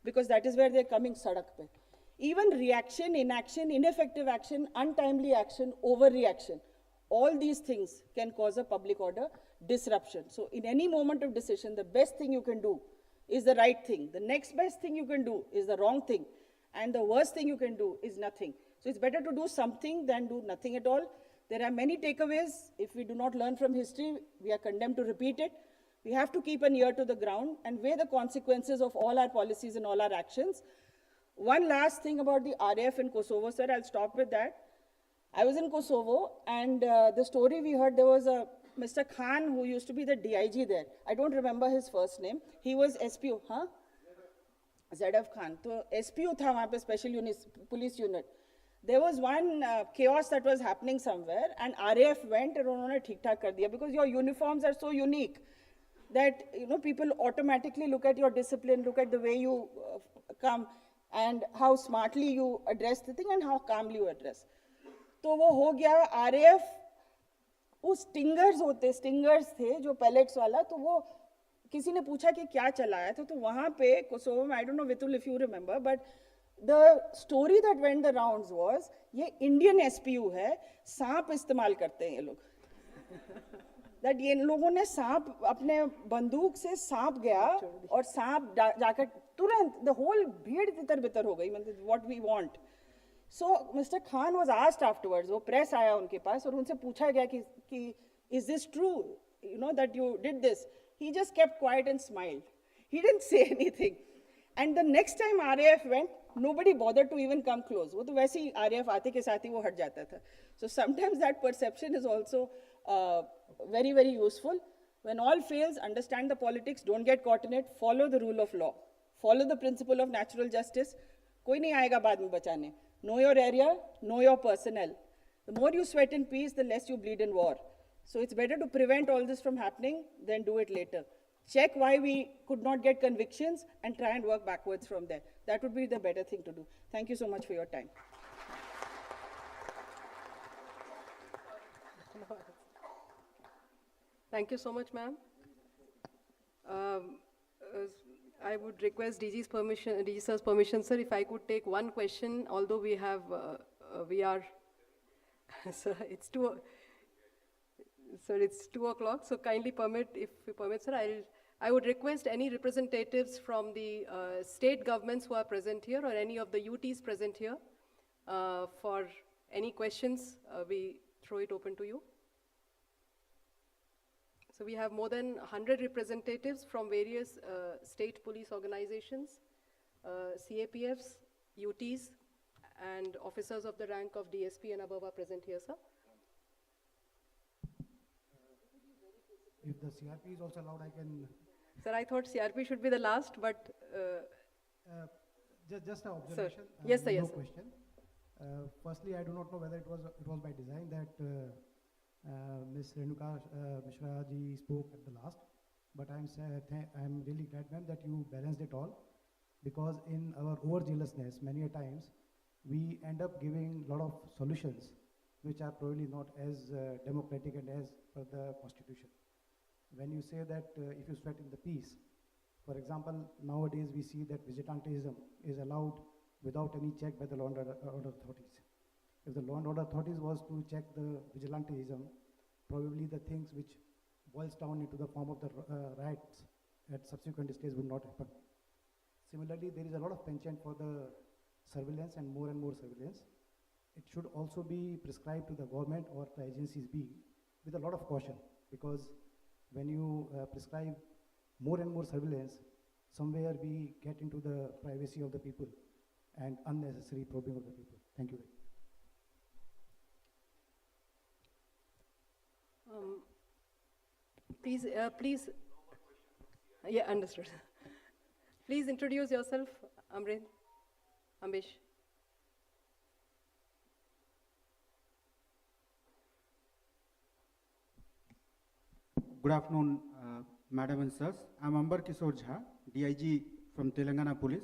because that is where they are coming सड़क पे. Even reaction, inaction, ineffective action, untimely action, overreaction, all these things can cause a public order disruption. So in any moment of decision, the best thing you can do is the right thing. The next best thing you can do is the wrong thing. And the worst thing you can do is nothing. So it's better to do something than do nothing at all. There are many takeaways. If we do not learn from history, we are condemned to repeat it. We have to keep an ear to the ground and weigh the consequences of all our policies and all our actions. One last thing about the RAF in Kosovo, sir, I'll stop with that. I was in Kosovo, and the story we heard, there was a Mr. Khan who used to be the DIG there. I don't remember his first name. He was SPO, huh? ZF Khan. So SPO tha wahan pe special police unit. There was one chaos that was happening somewhere, and RAF went and unhone theek thak kar diya, because your uniforms are so unique that people automatically look at your discipline, look at the way you come, and how smartly you address the thing and how calmly you address. तो वो हो गया. RAF वो stingers थे जो pallets वाला, तो वो किसी ने पूछा कि क्या चलाया था, तो वहाँ पे कोसोवो में, I don't know Vitul if you remember, but the story that went the rounds was ये इंडियन SPU है, सांप इस्तेमाल करते हैं ये लोग. that ये लोगों ने सांप अपने बंदूक से सांप गया और सांप जाकर तुरंत the whole भीड़ तितर बितर हो गई, मतलब what we want. So Mr. Khan was asked afterwards, वो प्रेस आया उनके पास और उनसे पूछा गया कि is this true, that you did this? He just kept quiet and smiled. He didn't say anything. And the next time RAF went, nobody bothered to even come close. वो तो वैसे ही RAF आते के साथ ही वो हट जाता था. So sometimes that perception is also very, very useful. When all fails, understand the politics, don't get caught in it, follow the rule of law, follow the principle of natural justice. कोई नहीं आएगा बाद में बचाने. Know your area, know your personnel. The more you sweat in peace, the less you bleed in war. So it's better to prevent all this from happening than do it later. Check why we could not get convictions and try and work backwards from there. That would be the better thing to do. Thank you so much for your time. Thank you so much, ma'am. I would request DG's permission, DG sir's permission, sir, if I could take one question, although we are, sir, it's 2 o'clock, so kindly permit, if you permit, sir, I would request any representatives from the state governments who are present here or any of the UTs present here for any questions, we throw it open to you. So we have more than 100 representatives from various state police organizations, CAPFs, UTs, and officers of the rank of DSP and above are present here, sir. If the CRP is also allowed, I can... Sir, I thought CRP should be the last, but... just an observation. Sir. Yes, sir, no yes, sir. question. Firstly, I do not know whether it was by design that Ms. Renuka Mishra ji spoke at the last, but I'm really glad, ma'am, that you balanced it all, because in our overzealousness, many a times, we end up giving a lot of solutions which are probably not as democratic and as per the constitution. When you say that if you sweat in the peace, for example, nowadays we see that vigilantism is allowed without any check by the law and order authorities. If the law and order authorities was to check the vigilantism, probably the things which boils down into the form of the riots at subsequent stage would not happen. Similarly, there is a lot of penchant for the surveillance and more surveillance. It should also be prescribed to the government or the agencies be with a lot of caution, because when you prescribe more and more surveillance, somewhere we get into the privacy of the people and unnecessary probing of the people. Thank you. Please, yeah, understood. Please introduce yourself, Ambesh. Good afternoon, Madam and Sirs. I'm Ambar Kishore Jha, DIG from Telangana Police.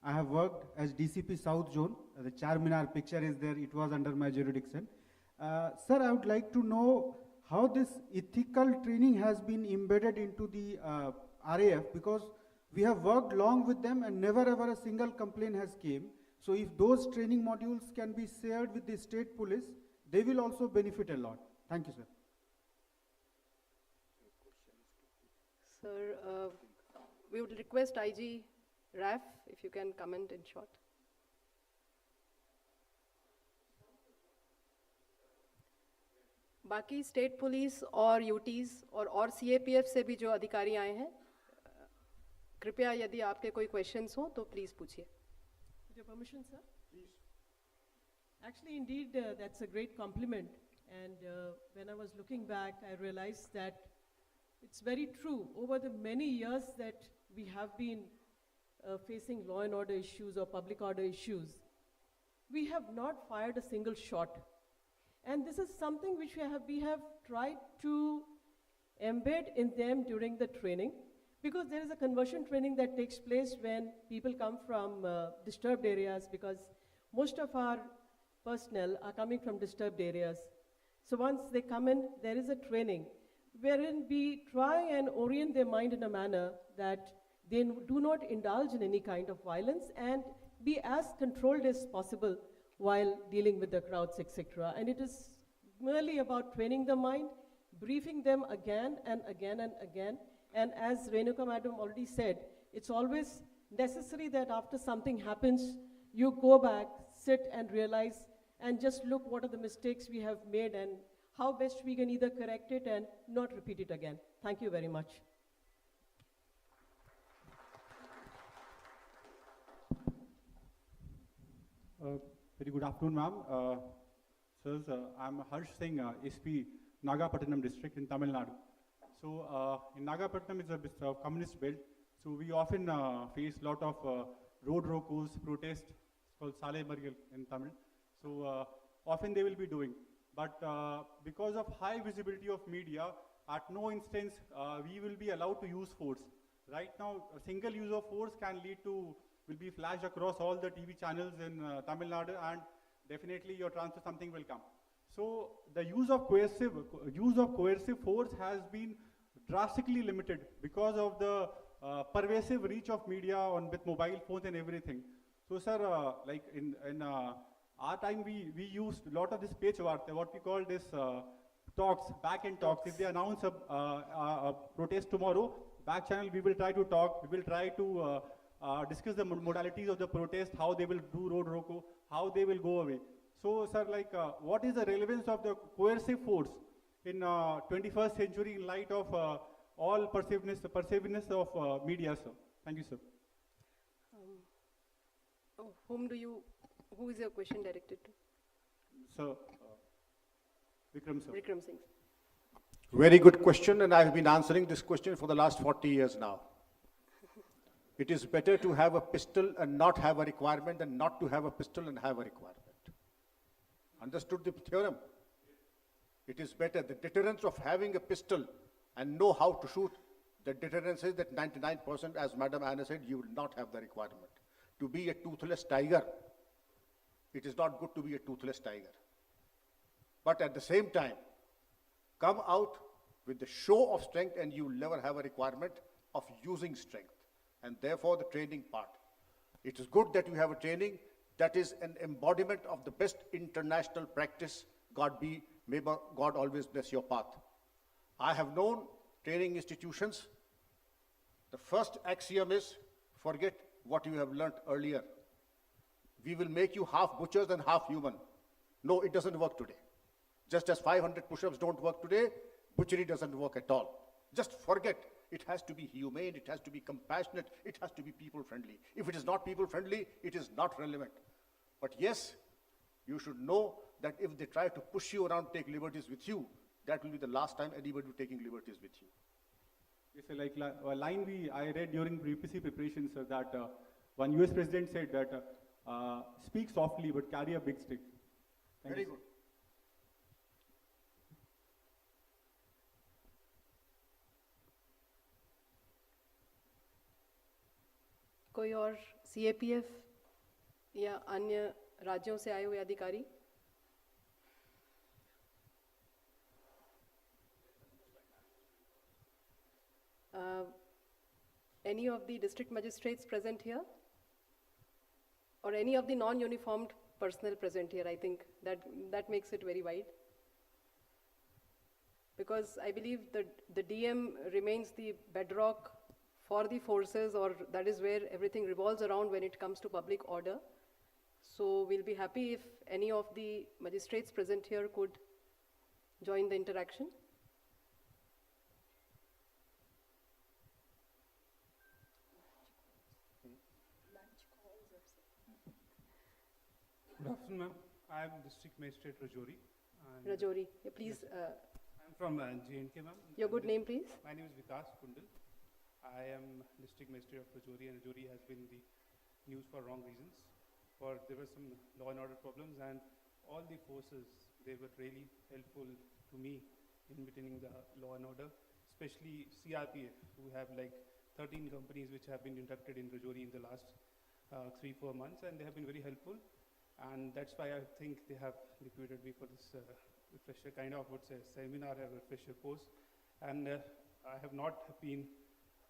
I have worked as DCP South Zone. The Charminar picture is there. It was under my jurisdiction. Sir, I would like to know how this ethical training has been embedded into the RAF, because we have worked long with them and never ever a single complaint has came. So if those training modules can be shared with the state police, they will also benefit a lot. Thank you, sir. Sir, we would request IG RAF if you can comment in short. बाकी state police और UTs और CAPF से भी जो अधिकारी आए हैं, कृपया यदि आपके कोई क्वेश्चंस हो तो प्लीज पूछिए. With your permission, sir? Please. Actually, indeed, that's a great compliment. And when I was looking back, I realized that it's very true. Over the many years that we have been facing law and order issues or public order issues, we have not fired a single shot. And this is something which we have tried to embed in them during the training, because there is a conversion training that takes place when people come from disturbed areas, because most of our personnel are coming from disturbed areas. So once they come in, there is a training wherein we try and orient their mind in a manner that they do not indulge in any kind of violence and be as controlled as possible while dealing with the crowds, etc. And it is merely about training the mind, briefing them again and again and again. And as Renuka Madam already said, it's always necessary that after something happens, you go back, sit and realize and just look what are the mistakes we have made and how best we can either correct it and not repeat it again. Thank you very much. Very good afternoon, ma'am. Sirs, I'm Harsh Singh, SP Nagapattinam district in Tamil Nadu. So in Nagapattinam is a communist belt, so we often face a lot of road rokos, protests. It's called Sale Marial in Tamil. So often they will be doing. But because of high visibility of media, at no instance we will be allowed to use force. Right now, a single use of force will be flashed across all the TV channels in Tamil Nadu, and definitely your transfer something will come. So the use of coercive force has been drastically limited because of the pervasive reach of media with mobile phones and everything. So sir, like in our time we used a lot of this page what we call this talks, back-end talks. If they announce a protest tomorrow, back channel we will try to talk, we will try to discuss the modalities of the protest, how they will do road roko, how they will go away. So sir, like what is the relevance of the coercive force in 21st century in light of all pervasiveness of media, sir? Thank you, sir. Who is your question directed to? Sir, Vikram sir. Vikram Singh. Very good question, and I have been answering this question for the last 40 years now. It is better to have a pistol and not have a requirement than not to have a pistol and have a requirement. Understood the theorem? It is better. The deterrence of having a pistol and know how to shoot, the deterrence is that 99%, as Madam Anna said, you will not have the requirement. To be a toothless tiger, it is not good to be a toothless tiger. But at the same time, come out with the show of strength and you will never have a requirement of using strength. And therefore the training part. It is good that you have a training that is an embodiment of the best international practice. May God always bless your path. I have known training institutions. The first axiom is, forget what you have learnt earlier. We will make you half butchers and half human. No, it doesn't work today. Just as 500 push-ups don't work today, butchery doesn't work at all. Just forget. It has to be humane, it has to be compassionate, it has to be people-friendly. If it is not people-friendly, it is not relevant. But yes, you should know that if they try to push you around, take liberties with you, that will be the last time anybody will be taking liberties with you. Yes, sir, like a line I read during UPSC preparation, sir, that one US president said that speak softly but carry a big stick. Very good. कोई और CAPF या अन्य राज्यों से आए हुए अधिकारी? Any of the district magistrates present here? Or any of the non-uniformed personnel present here? I think that makes it very wide. Because I believe the DM remains the bedrock for the forces, or that is where everything revolves around when it comes to public order. So we'll be happy if any of the magistrates present here could join the interaction. Good afternoon, ma'am. I am District Magistrate Rajouri. Rajouri, yeah, please. I'm from J&K, ma'am. Your good name, please. My name is Vikas Kundal. I am District Magistrate of Rajouri, and Rajouri has been in the news for wrong reasons. There were some law and order problems, and all the forces, they were really helpful to me in maintaining the law and order, especially CRPF, who have like 13 companies which have been inducted in Rajouri in the last 3-4 months, and they have been very helpful. And that's why I think they have recruited me for this refresher kind of, would say, seminar or refresher course. And I have not been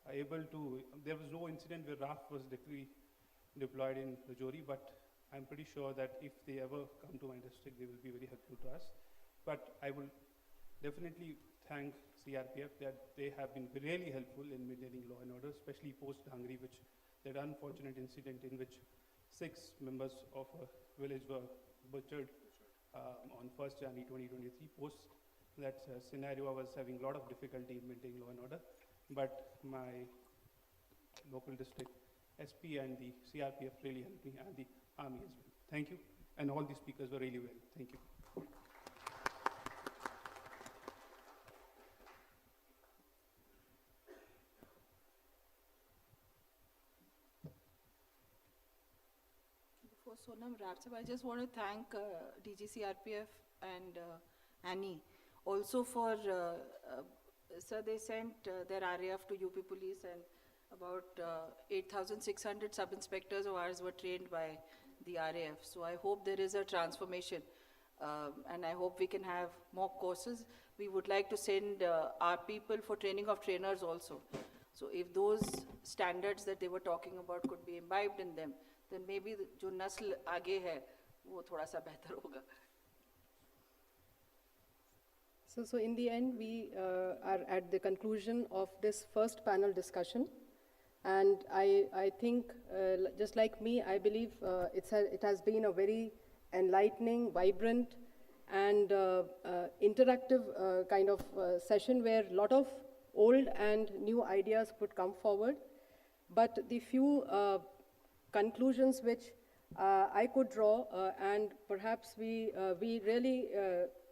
able to, there was no incident where RAF was deployed in Rajouri, but I'm pretty sure that if they ever come to my district, they will be very helpful to us. But I will definitely thank CRPF that they have been really helpful in maintaining law and order, especially post-Dangri, which that unfortunate incident in which 6 members of a village were butchered on 1st January 2023. Post that scenario, I was having a lot of difficulty in maintaining law and order, but my local district SP and the CRPF really helped me, and the army as well. Thank you, and all the speakers were really well. Thank you. Before Sonam wraps up, I just want to thank DG CRPF and Annie also for, sir, they sent their RAF to UP Police, and about 8,600 sub-inspectors of ours were trained by the RAF. So I hope there is a transformation, and I hope we can have more courses. We would like to send our people for training of trainers also. So if those standards that they were talking about could be imbibed in them, then maybe जो नस्ल आगे है वो थोड़ा सा बेहतर होगा. So in the end, we are at the conclusion of this first panel discussion. And I think, just like me, I believe it has been a very enlightening, vibrant, and interactive kind of session where a lot of old and new ideas could come forward. But the few conclusions which I could draw, and perhaps we really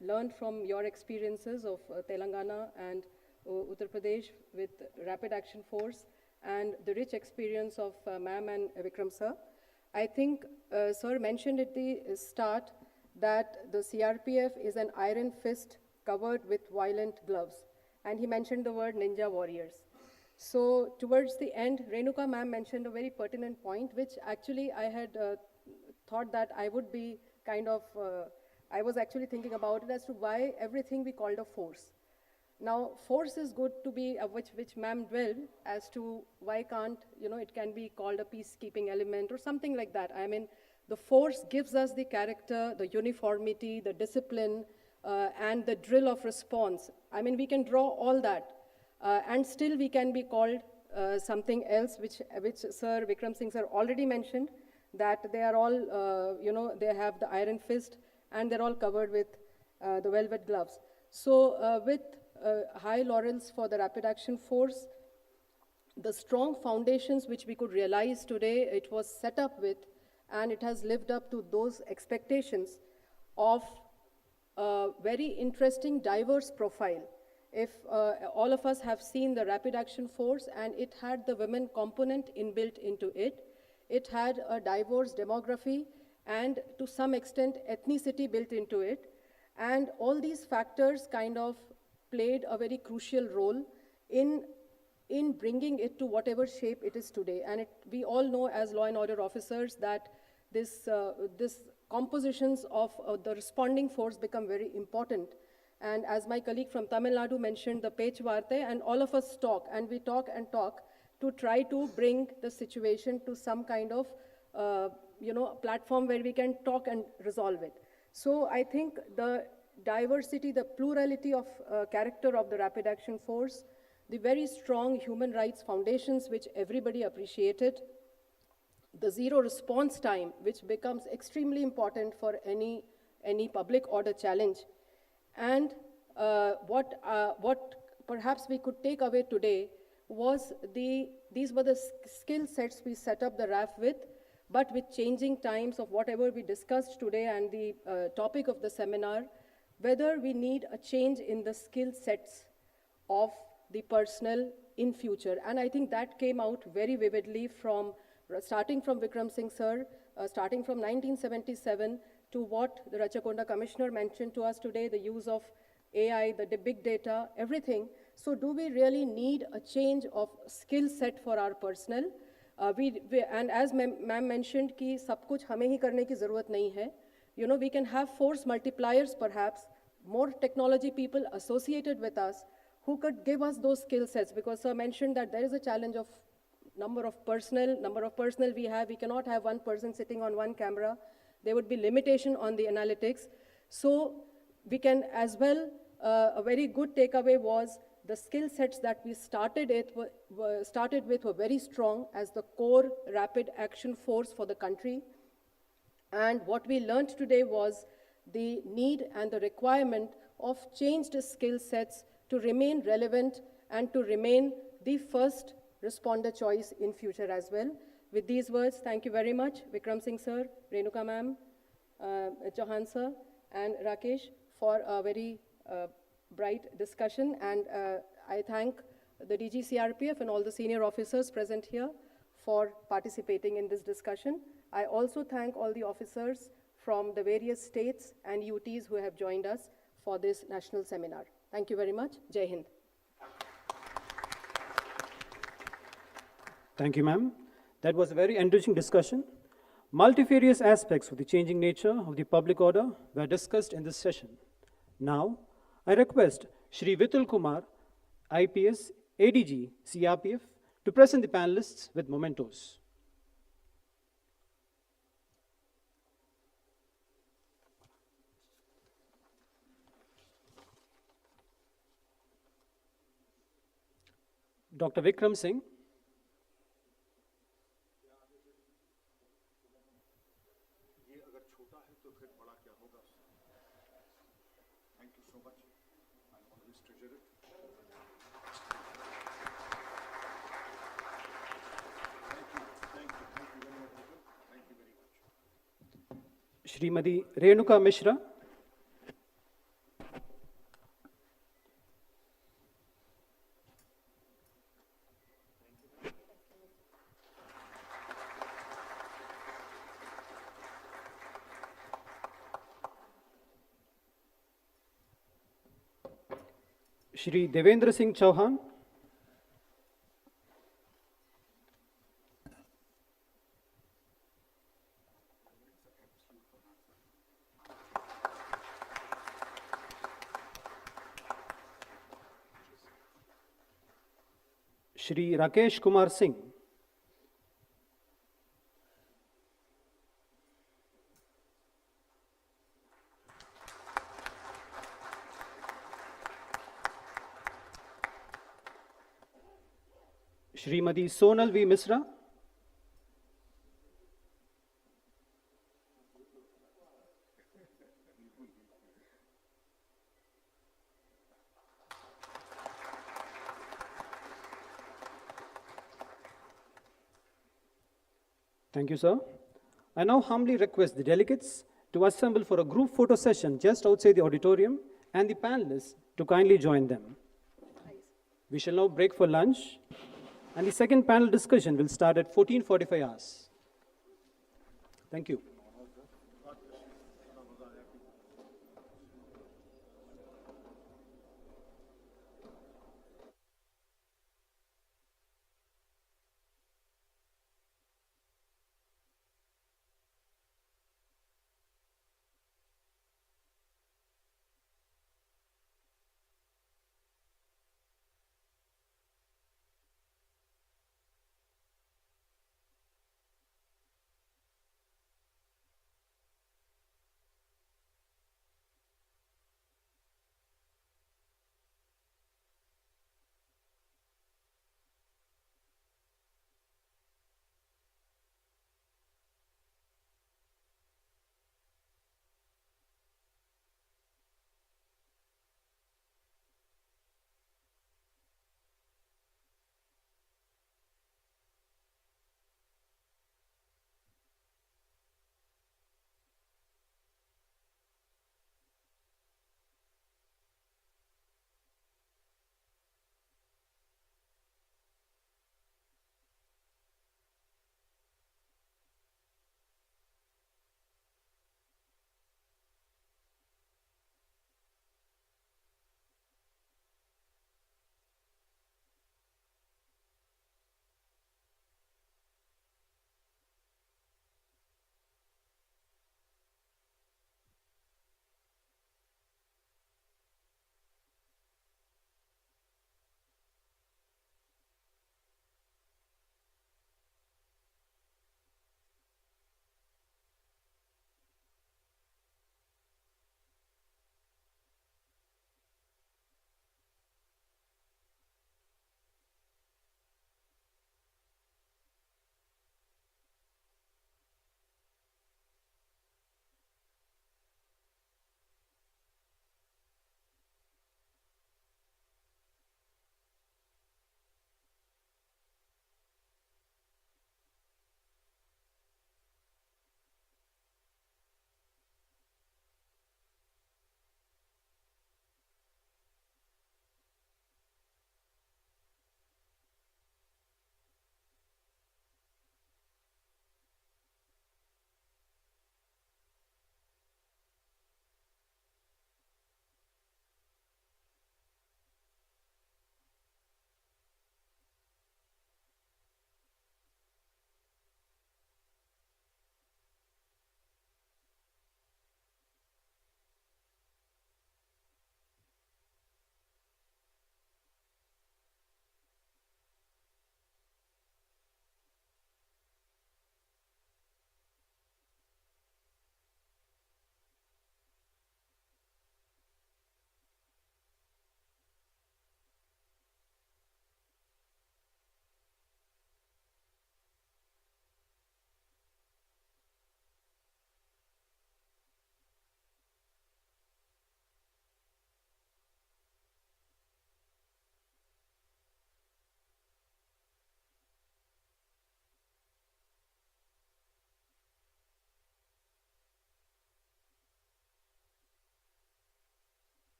learned from your experiences of Telangana and Uttar Pradesh with Rapid Action Force, and the rich experience of ma'am and Vikram sir. I think sir mentioned at the start that the CRPF is an iron fist covered with violent gloves, and he mentioned the word ninja warriors. So towards the end, Renuka ma'am mentioned a very pertinent point, which actually I had thought that I would be kind of, I was actually thinking about it as to why everything we called a force. Now, force is good to be, which ma'am dwelled, as to why can't, it can be called a peacekeeping element or something like that. I mean, the force gives us the character, the uniformity, the discipline, and the drill of response. I mean, we can draw all that. And still we can be called something else, which Sir Vikram Singh sir already mentioned, that they are all, they have the iron fist, and they're all covered with the velvet gloves. So with high laurels for the Rapid Action Force, the strong foundations which we could realize today, it was set up with, and it has lived up to those expectations of a very interesting, diverse profile. If all of us have seen the Rapid Action Force, and it had the women component inbuilt into it, it had a diverse demography and to some extent ethnicity built into it, and all these factors kind of played a very crucial role in in bringing it to whatever shape it is today. And we all know as law and order officers that this compositions of the responding force become very important. And as my colleague from Tamil Nadu mentioned, the Pech Varte, and all of us talk, and we talk and talk to try to bring the situation to some kind of platform where we can talk and resolve it. So I think the diversity, the plurality of character of the Rapid Action Force, the very strong human rights foundations which everybody appreciated, the zero response time which becomes extremely important for any public order challenge, and what perhaps we could take away today was these were the skill sets we set up the RAF with, but with changing times of whatever we discussed today and the topic of the seminar, whether we need a change in the skill sets of the personnel in future. And I think that came out very vividly from, starting from Vikram Singh sir, starting from 1977 to what the Rachakonda Commissioner mentioned to us today, the use of AI, the big data, everything. So do we really need a change of skill set for our personnel? And as ma'am mentioned कि सब कुछ हमें ही करने की ज़रूरत नहीं है. We can have force multipliers perhaps, more technology people associated with us who could give us those skill sets, because sir mentioned that there is a challenge of number of personnel we have. We cannot have one person sitting on one camera. There would be limitation on the analytics. So we can as well, a very good takeaway was the skill sets that we started with were very strong as the core rapid action force for the country. And what we learned today was the need and the requirement of changed skill sets to remain relevant and to remain the first responder choice in future as well. With these words, thank you very much, Vikram Singh sir, Renuka ma'am, Chauhan sir, and Rakesh for a very bright discussion. And I thank the DG CRPF and all the senior officers present here for participating in this discussion. I also thank all the officers from the various states and UTs who have joined us for this national seminar. Thank you very much. Jai Hind. Thank you, ma'am. That was a very enriching discussion. Multifarious aspects of the changing nature of the public order were discussed in this session. Now, I request Shri Vitul Kumar, IPS, ADG, CRPF, to present the panelists with mementos. Dr. Vikram Singh. Thank you so much. I'll always treasure it. Thank you very much. Thank you very much. Shrimati Renuka Mishra. Shri Devendra Singh Chauhan. Shri Rakesh Kumar Singh. Shrimati Sonal V. Misra. Thank you, sir. I now humbly request the delegates to assemble for a group photo session just outside the auditorium and the panelists to kindly join them. We shall now break for lunch, and the second panel discussion will start at 14:45 hours. Thank you.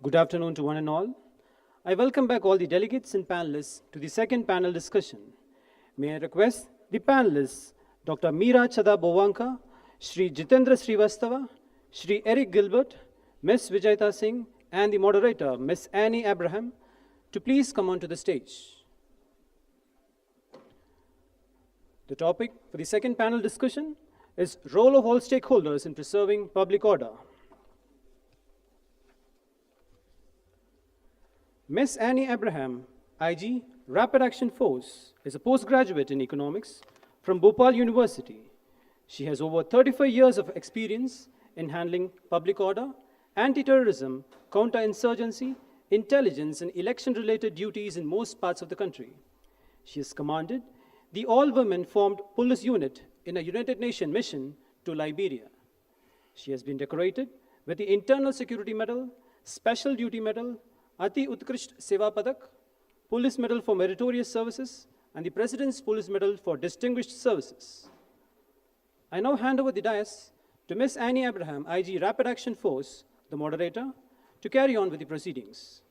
Good afternoon to one and all. I welcome back all the delegates and panelists to the second panel discussion. May I request the panelists, Dr. Meera Chada Bovanka, Shri Jitendra Srivastava, Shri Eric Gilbert, Ms. Vijayta Singh, and the moderator, Ms. Annie Abraham, to please come onto the stage. The topic for the second panel discussion is role of all stakeholders in preserving public order. Ms. Annie Abraham, IG, Rapid Action Force, is a postgraduate in economics from Bhopal University. She has over 35 years of experience in handling public order, anti-terrorism, counterinsurgency, intelligence, and election-related duties in most parts of the country. She has commanded the all-women formed police unit in a United Nations mission to Liberia. She has been decorated with the Internal Security Medal, Special Duty Medal, Ati Utkrisht Seva Padak, Police Medal for Meritorious Services, and the President's Police Medal for Distinguished Services. I now hand over the dais to Ms. Annie Abraham, IG Rapid Action Force, the moderator, to carry on with the proceedings.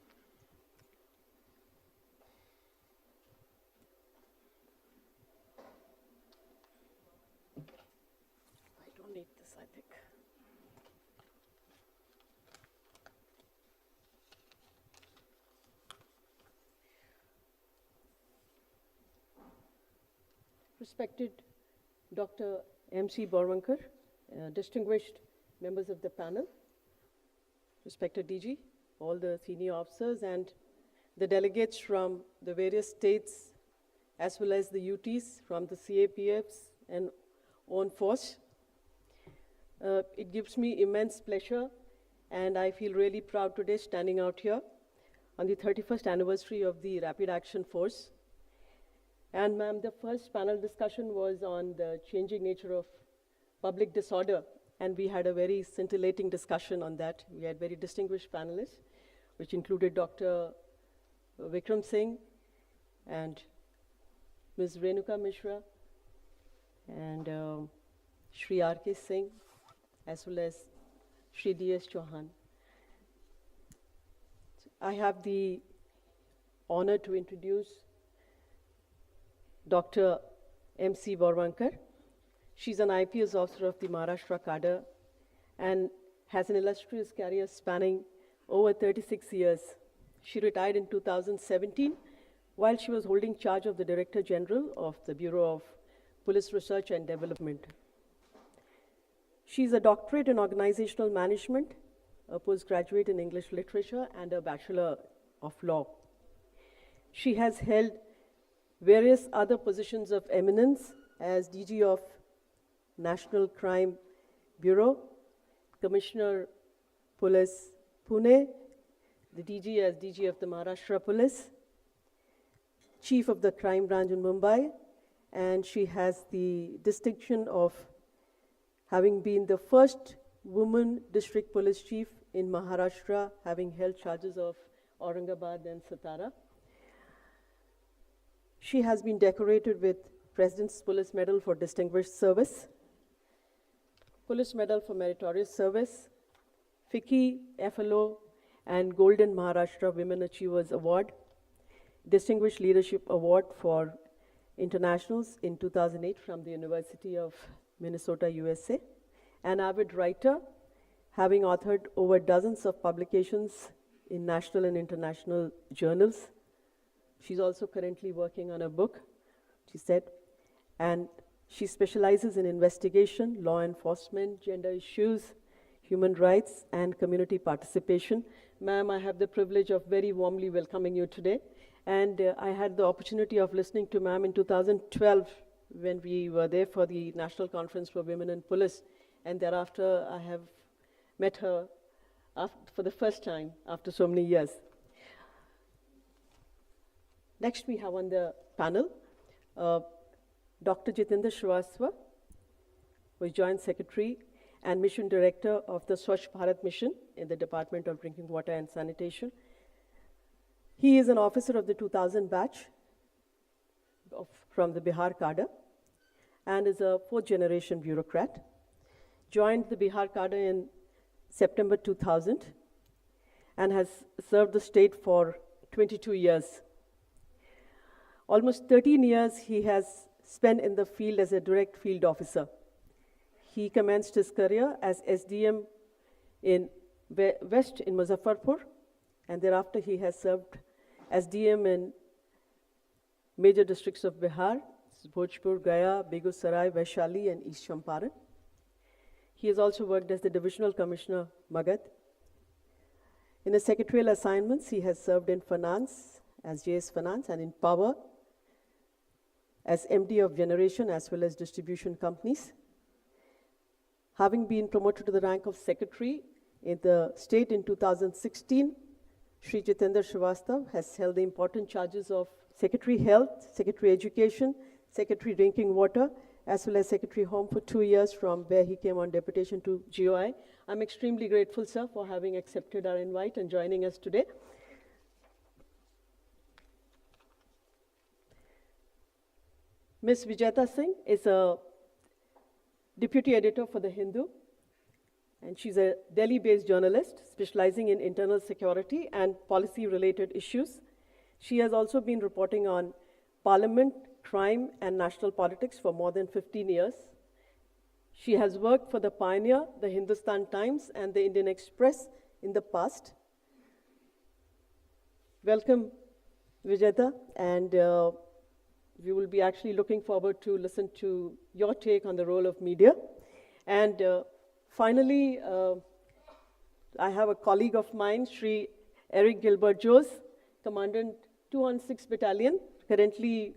I don't need this, I think. Respected Dr. M.C. Borwankar, distinguished members of the panel, respected DG, all the senior officers and the delegates from the various states as well as the UTs from the CAPFs and own force. It gives me immense pleasure and I feel really proud today standing out here on the 31st anniversary of the Rapid Action Force. And ma'am, the first panel discussion was on the changing nature of public disorder, and we had a very scintillating discussion on that. We had very distinguished panelists, which included Dr. Vikram Singh and Ms. Renuka Mishra and Shri R.K. Singh, as well as Shri D.S. Chauhan. I have the honor to introduce Dr. M.C. Borwankar. She's an IPS officer of the Maharashtra cadre and has an illustrious career spanning over 36 years. She retired in 2017 while she was holding charge of the Director General of the Bureau of Police Research and Development. She's a doctorate in organizational management, a postgraduate in English literature, and a Bachelor of Law. She has held various other positions of eminence as DG of National Crime Bureau, Commissioner Police Pune, the DG as DG of the Maharashtra Police, Chief of the Crime Branch in Mumbai, and she has the distinction of having been the first woman district police chief in Maharashtra, having held charges of Aurangabad and Satara. She has been decorated with President's Police Medal for Distinguished Service, Police Medal for Meritorious Service, FICCI, FLO, and Golden Maharashtra Women Achievers Award, Distinguished Leadership Award for Internationals in 2008 from the University of Minnesota, USA, an avid writer, having authored over dozens of publications in national and international journals. She's also currently working on a book, she said, and she specializes in investigation, law enforcement, gender issues, human rights, and community participation. Ma'am, I have the privilege of very warmly welcoming you today. And I had the opportunity of listening to ma'am in 2012 when we were there for the National Conference for Women in Police. And thereafter, I have met her for the first time after so many years. Next, we have on the panel Dr. Jitendra Srivastava, who is Joint Secretary and Mission Director of the Swachh Bharat Mission in the Department of Drinking Water and Sanitation. He is an officer of the 2000 batch from the Bihar cadre and is a fourth-generation bureaucrat. Joined the Bihar cadre in September 2000 and has served the state for 22 years. Almost 13 years he has spent in the field as a direct field officer. He commenced his career as SDM in West in Muzaffarpur, and thereafter he has served as DM in major districts of Bihar, Bhojpur, Gaya, Begusarai, Vaishali, and East Champaran. He has also worked as the Divisional Commissioner, Magad. In his secretarial assignments, he has served in finance, as JS Finance, and in power, as MD of generation as well as distribution companies. Having been promoted to the rank of secretary in the state in 2016, Sri Jitendra Srivastav has held the important charges of Secretary Health, Secretary Education, Secretary Drinking Water, as well as Secretary Home for 2 years, from where he came on deputation to GOI. I'm extremely grateful, sir, for having accepted our invite and joining us today. Ms. Vijayta Singh is a deputy editor for The Hindu, and she's a Delhi-based journalist specializing in internal security and policy-related issues. She has also been reporting on parliament, crime, and national politics for more than 15 years. She has worked for the Pioneer, the Hindustan Times, and the Indian Express in the past. Welcome, Vijayta, and we will be actually looking forward to listen to your take on the role of media. And finally, I have a colleague of mine, Sri Eric Gilbert-Jose, Commandant 206 Battalion, currently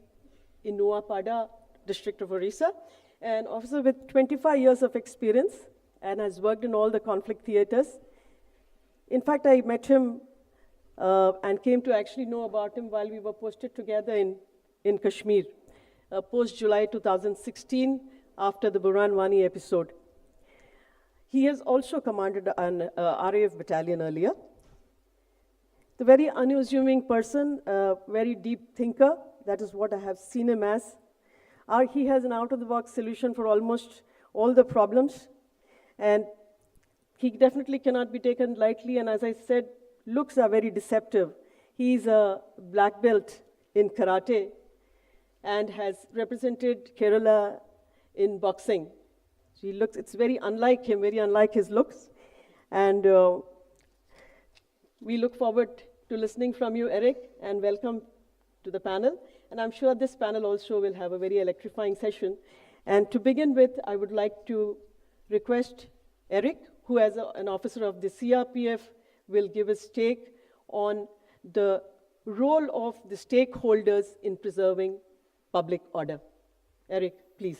in Nuapada, District of Orissa, an officer with 25 years of experience and has worked in all the conflict theaters. In fact, I met him and came to actually know about him while we were posted together in Kashmir, post-July 2016, after the Burhan Wani episode. He has also commanded an RAF battalion earlier. The very unassuming person, very deep thinker, that is what I have seen him as. He has an out-of-the-box solution for almost all the problems, and he definitely cannot be taken lightly, and as I said, looks are very deceptive. He's a black belt in karate and has represented Kerala in boxing. It's very unlike him, very unlike his looks. And we look forward to listening from you, Eric, and welcome to the panel. And I'm sure this panel also will have a very electrifying session. And to begin with, I would like to request Eric, who as an officer of the CRPF will give his take on the role of the stakeholders in preserving public order. Eric, please.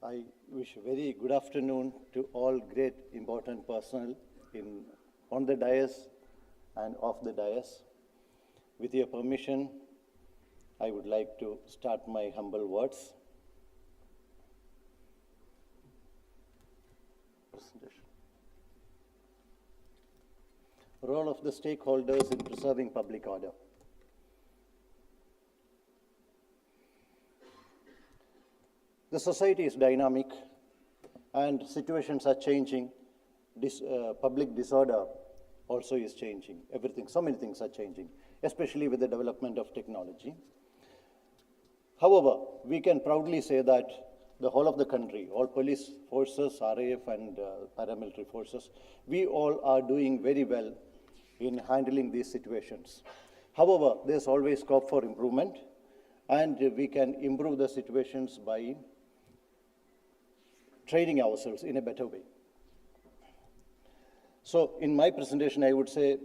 I wish a very good afternoon to all great important personnel on the dais and off the dais. With your permission, I would like to start my humble words. Role of the stakeholders in preserving public order. The society is dynamic and situations are changing. Public disorder also is changing. Everything, so many things are changing, especially with the development of technology. However, we can proudly say that the whole of the country, all police forces, RAF and paramilitary forces, we all are doing very well in handling these situations. However, there's always scope for improvement, and we can improve the situations by training ourselves in a better way. So in my presentation, I would say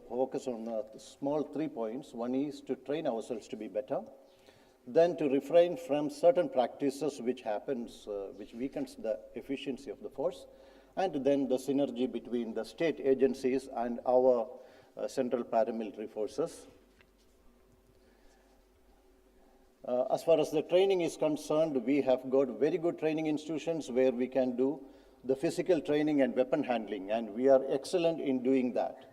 focus on small 3 points. One is to train ourselves to be better, then to refrain from certain practices which weakens the efficiency of the force, and then the synergy between the state agencies and our central paramilitary forces. As far as the training is concerned, we have got very good training institutions where we can do the physical training and weapon handling, and we are excellent in doing that.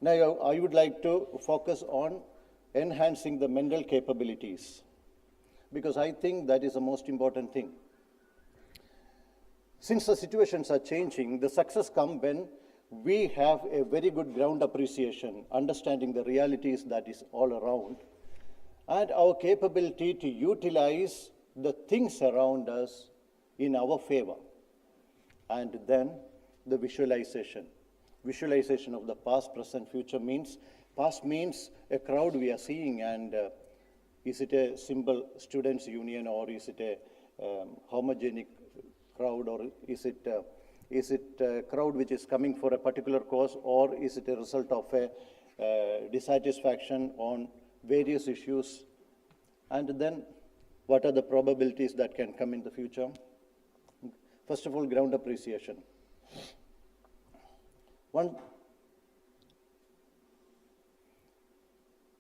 Now, I would like to focus on enhancing the mental capabilities, because I think that is the most important thing. Since the situations are changing, the success comes when we have a very good ground appreciation, understanding the realities that is all around, and our capability to utilize the things around us in our favor. And then the visualization. Visualization of the past, present, future means, past means a crowd we are seeing, and is it a simple students' union, or is it a homogenic crowd, or is it a crowd which is coming for a particular cause, or is it a result of a dissatisfaction on various issues? And then what are the probabilities that can come in the future? First of all, ground appreciation.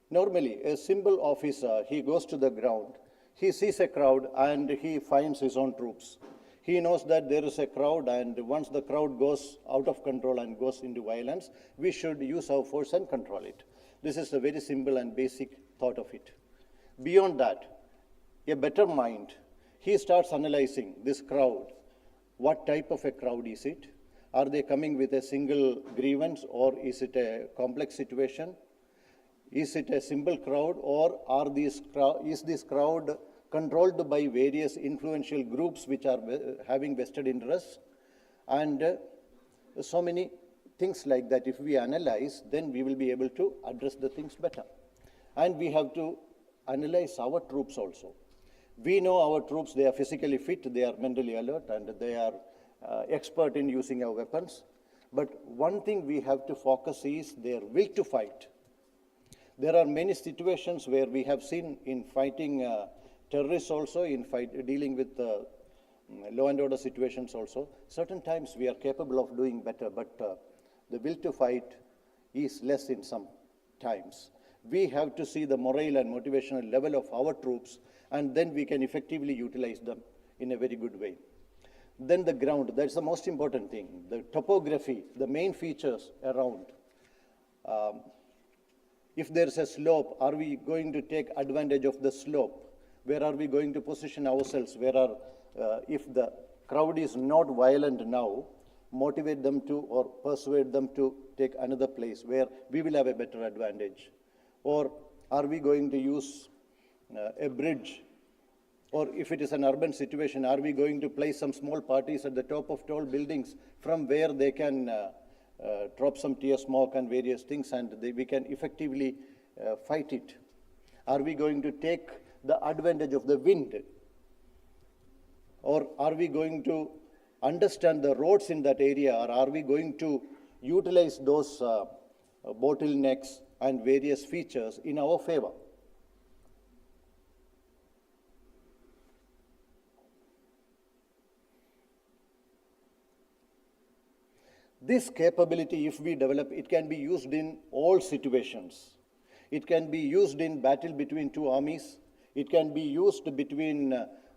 Normally, a simple officer, he goes to the ground, he sees a crowd and he finds his own troops. He knows that there is a crowd, and once the crowd goes out of control and goes into violence, we should use our force and control it. This is a very simple and basic thought of it. Beyond that, a better mind, he starts analyzing this crowd. What type of a crowd is it? Are they coming with a single grievance, or is it a complex situation? Is it a simple crowd, or is this crowd controlled by various influential groups which are having vested interests? And so many things like that, if we analyze, then we will be able to address the things better. And we have to analyze our troops also. We know our troops, they are physically fit, they are mentally alert, and they are expert in using our weapons. But one thing we have to focus is their will to fight. There are many situations where we have seen in fighting terrorists also, in dealing with law and order situations also. Certain times we are capable of doing better, but the will to fight is less in some times. We have to see the moral and motivational level of our troops, and then we can effectively utilize them in a very good way. Then the ground, that's the most important thing. The topography, the main features around. If there's a slope, are we going to take advantage of the slope? Where are we going to position ourselves? If the crowd is not violent now, motivate them to, or persuade them to take another place where we will have a better advantage. Or are we going to use a bridge? Or if it is an urban situation, are we going to place some small parties at the top of tall buildings from where they can drop some tear smoke and various things, and we can effectively fight it? Are we going to take the advantage of the wind? Or are we going to understand the roads in that area? Or are we going to utilize those bottlenecks and various features in our favor? This capability, if we develop, it can be used in all situations. It can be used in battle between two armies. It can be used between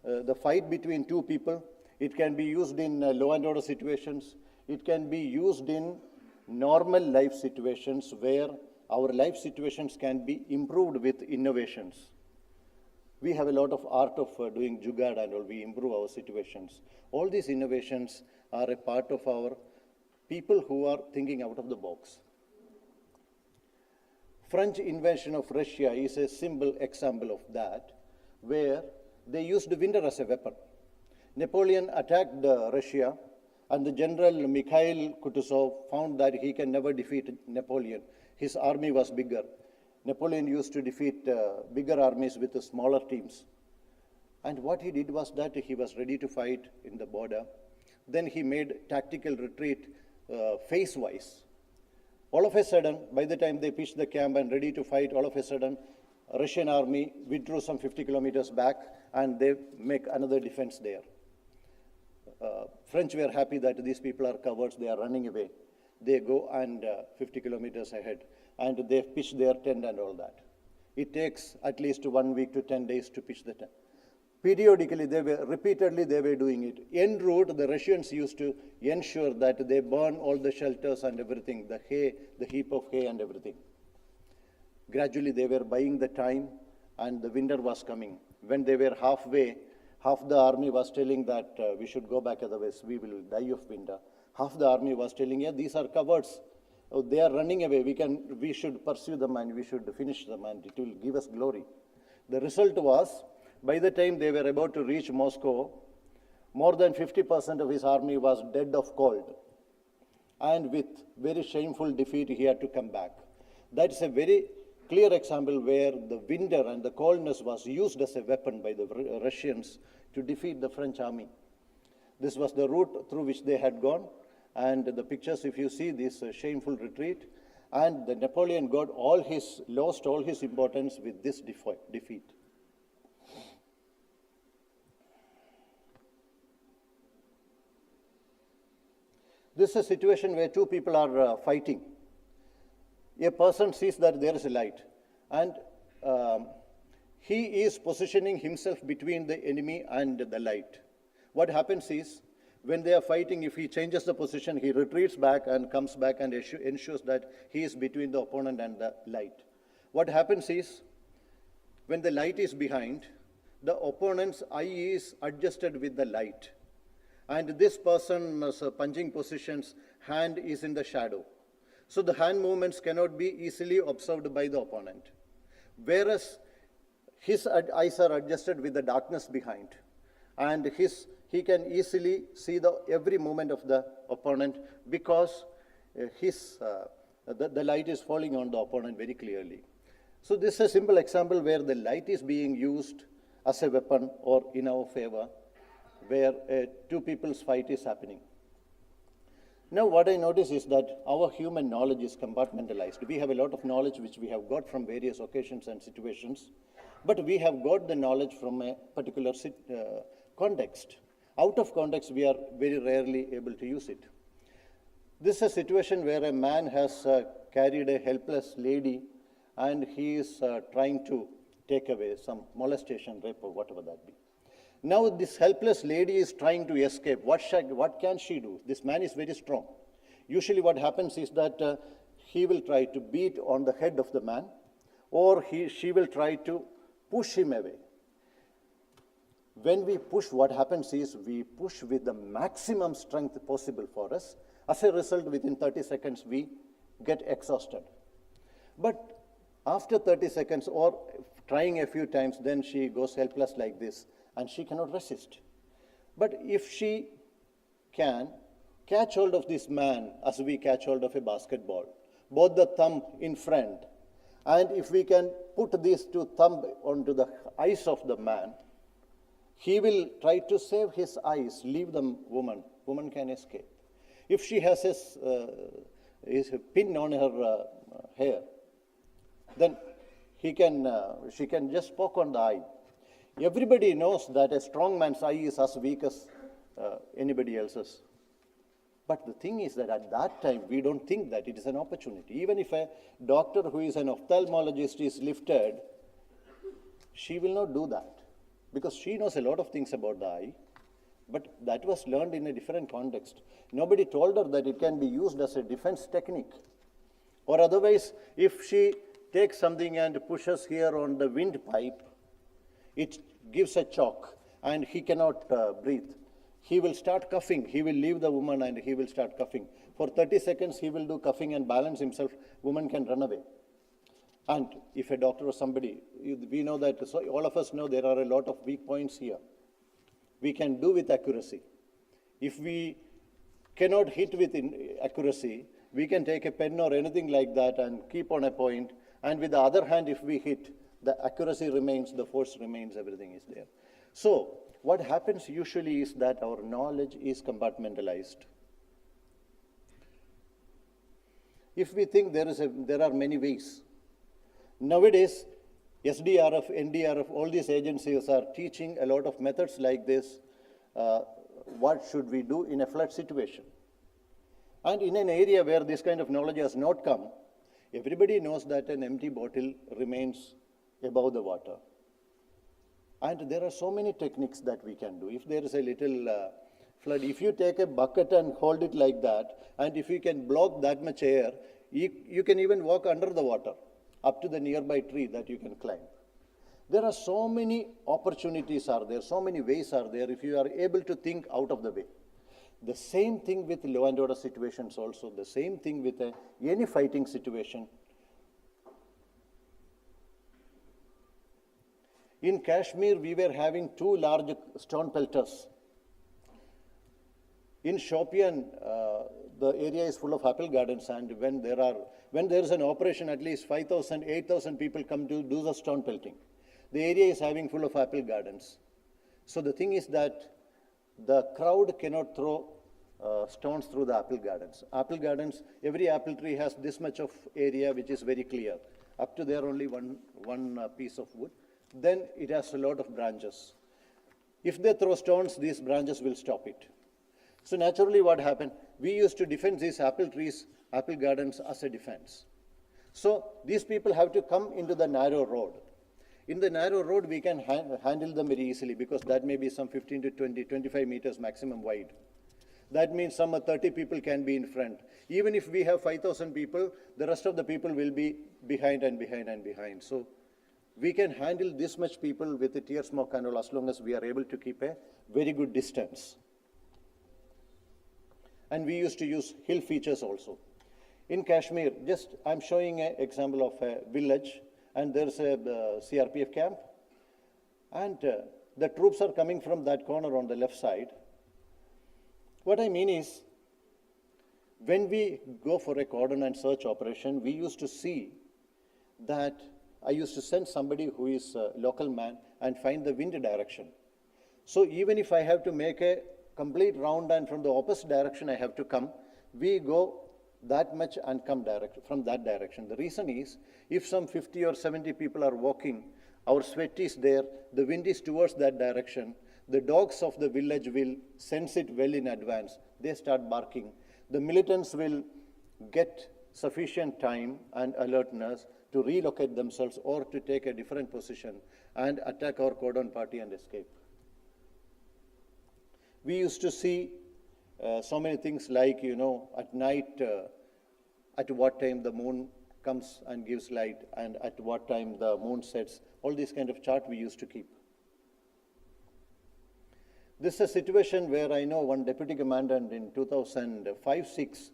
the fight between two people. It can be used in law and order situations. It can be used in normal life situations where our life situations can be improved with innovations. We have a lot of art of doing jugaad and all. We improve our situations. All these innovations are a part of our people who are thinking out of the box. French invasion of Russia is a simple example of that, where they used winter as a weapon. Napoleon attacked Russia, and the general Mikhail Kutuzov found that he can never defeat Napoleon. His army was bigger. Napoleon used to defeat bigger armies with the smaller teams. And what he did was that he was ready to fight in the border. Then he made tactical retreat phase-wise. All of a sudden, by the time they pitched the camp and ready to fight, all of a sudden, Russian army withdrew some 50 kilometers back, and they make another defense there. French were happy that these people are cowards, they are running away. They go and 50 kilometers ahead, and they pitch their tent and all that. It takes at least 1 week to 10 days to pitch the tent. Periodically, repeatedly they were doing it. En route, the Russians used to ensure that they burn all the shelters and everything, the hay, the heap of hay and everything. Gradually, they were buying the time, and the winter was coming. When they were halfway, half the army was telling that we should go back otherwise we will die of winter. Half the army was telling, yeah, these are cowards. Oh, they are running away. We should pursue them and we should finish them and it will give us glory. The result was, by the time they were about to reach Moscow, more than 50% of his army was dead of cold. And with very shameful defeat, he had to come back. That's a very clear example where the winter and the coldness was used as a weapon by the Russians to defeat the French army. This was the route through which they had gone. And the pictures, if you see this shameful retreat, and the Napoleon lost all his importance with this defeat. This is a situation where two people are fighting. A person sees that there is a light, and he is positioning himself between the enemy and the light. What happens is, when they are fighting, if he changes the position, he retreats back and comes back and ensures that he is between the opponent and the light. What happens is, when the light is behind, the opponent's eye is adjusted with the light. And this person's punching position's hand is in the shadow. So the hand movements cannot be easily observed by the opponent. Whereas his eyes are adjusted with the darkness behind. And he can easily see every movement of the opponent because the light is falling on the opponent very clearly. So this is a simple example where the light is being used as a weapon or in our favor, where two people's fight is happening. Now what I notice is that our human knowledge is compartmentalized. We have a lot of knowledge which we have got from various occasions and situations, but we have got the knowledge from a particular context. Out of context, we are very rarely able to use it. This is a situation where a man has carried a helpless lady and he is trying to take away some molestation, rape, or whatever that be. Now this helpless lady is trying to escape. What can she do? This man is very strong. Usually what happens is that he will try to beat on the head of the man, or she will try to push him away. When we push, what happens is we push with the maximum strength possible for us. As a result, within 30 seconds, we get exhausted. But after 30 seconds or trying a few times, then she goes helpless like this and she cannot resist. But if she can catch hold of this man as we catch hold of a basketball, both the thumb in front, and if we can put these two thumbs onto the eyes of the man, he will try to save his eyes, leave the woman. Woman can escape. If she has a pin on her hair, then she can just poke on the eye. Everybody knows that a strong man's eye is as weak as anybody else's. But the thing is that at that time, we don't think that it is an opportunity. Even if a doctor who is an ophthalmologist is lifted, she will not do that, because she knows a lot of things about the eye, but that was learned in a different context. Nobody told her that it can be used as a defense technique. Or otherwise, if she takes something and pushes here on the windpipe, it gives a choke and he cannot breathe. He will start coughing. He will leave the woman and he will start coughing. For 30 seconds, he will do coughing and balance himself. Woman can run away. And if a doctor or somebody, we know that, so all of us know there are a lot of weak points here. We can do with accuracy. If we cannot hit with accuracy, we can take a pen or anything like that and keep on a point. And with the other hand, if we hit, the accuracy remains, the force remains, everything is there. So what happens usually is that our knowledge is compartmentalized. If we think there are many ways. Nowadays, SDRF, NDRF, all these agencies are teaching a lot of methods like this. What should we do in a flood situation? And in an area where this kind of knowledge has not come, everybody knows that an empty bottle remains above the water. And there are so many techniques that we can do. If there is a little flood, if you take a bucket and hold it like that, and if you can block that much air, you can even walk under the water up to the nearby tree that you can climb. There are so many opportunities are there, so many ways are there if you are able to think out of the way. The same thing with law and order situations also, the same thing with any fighting situation. In Kashmir, we were having 2 large stone pelters. In Shopian, the area is full of apple gardens, and when there is an operation, at least 5,000, 8,000 people come to do the stone pelting. The area is having full of apple gardens. So the thing is that the crowd cannot throw stones through the apple gardens. Apple gardens, every apple tree has this much of area which is very clear. Up to there only one piece of wood. Then it has a lot of branches. If they throw stones, these branches will stop it. So naturally what happened? We used to defend these apple trees, apple gardens as a defense. So these people have to come into the narrow road. In the narrow road, we can handle them very easily because that may be some 15 to 20, 25 meters maximum wide. That means some 30 people can be in front. Even if we have 5,000 people, the rest of the people will be behind and behind and behind. So we can handle this much people with the tear smoke and all as long as we are able to keep a very good distance. And we used to use hill features also. In Kashmir, just I'm showing an example of a village, and there's a CRPF camp, and the troops are coming from that corner on the left side. What I mean is, when we go for a cordon and search operation, we used to see that I used to send somebody who is a local man and find the wind direction. So even if I have to make a complete round and from the opposite direction I have to come, we go that much and come from that direction. The reason is, if some 50 or 70 people are walking, our sweat is there, the wind is towards that direction, the dogs of the village will sense it well in advance. They start barking. The militants will get sufficient time and alertness to relocate themselves or to take a different position and attack our cordon party and escape. We used to see so many things like, at night, at what time the moon comes and gives light and at what time the moon sets. All these kind of chart we used to keep. This is a situation where I know one deputy commandant in 2005-06,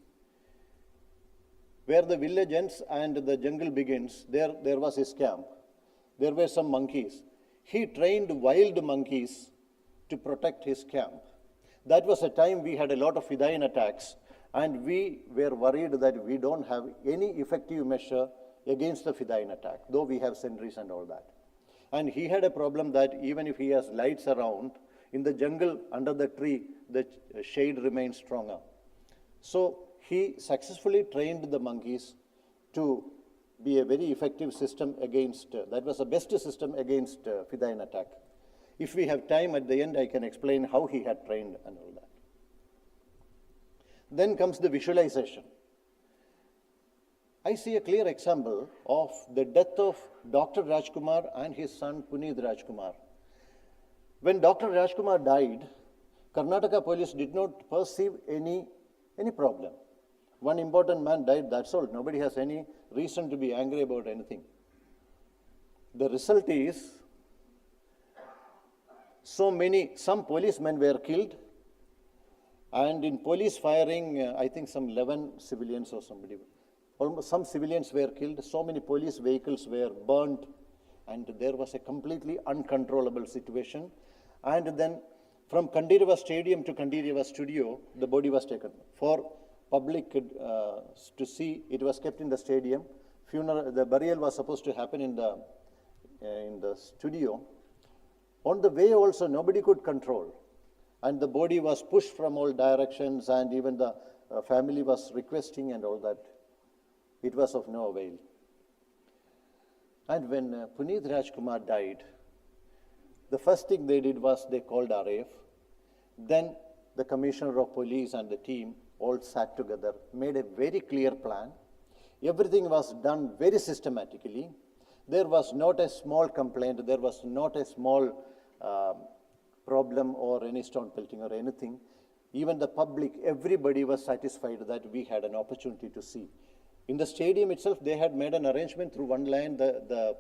where the village ends and the jungle begins, there was his camp. There were some monkeys. He trained wild monkeys to protect his camp. That was a time we had a lot of Fidayeen attacks, and we were worried that we don't have any effective measure against the Fidayeen attack, though we have sentries and all that. And he had a problem that even if he has lights around, in the jungle under the tree, the shade remains stronger. So he successfully trained the monkeys to be a very effective system against, that was the best system against Fidayeen attack. If we have time at the end, I can explain how he had trained and all that. Then comes the visualization. I see a clear example of the death of Dr. Rajkumar and his son Puneeth Rajkumar. When Dr. Rajkumar died, Karnataka police did not perceive any problem. One important man died, that's all. Nobody has any reason to be angry about anything. The result is, some policemen were killed, and in police firing, I think some 11 civilians or somebody, almost some civilians were killed, so many police vehicles were burnt, and there was a completely uncontrollable situation. And then from Kandirava Stadium to Kandirava Studio, the body was taken. For public to see, it was kept in the stadium. The burial was supposed to happen in the studio. On the way also, nobody could control. And the body was pushed from all directions, and even the family was requesting and all that. It was of no avail. And when Puneeth Rajkumar died, the first thing they did was they called RAF. Then the Commissioner of Police and the team all sat together, made a very clear plan. Everything was done very systematically. There was not a small complaint. There was not a small problem or any stone pelting or anything. Even the public, everybody was satisfied that we had an opportunity to see. In the stadium itself, they had made an arrangement through one line, the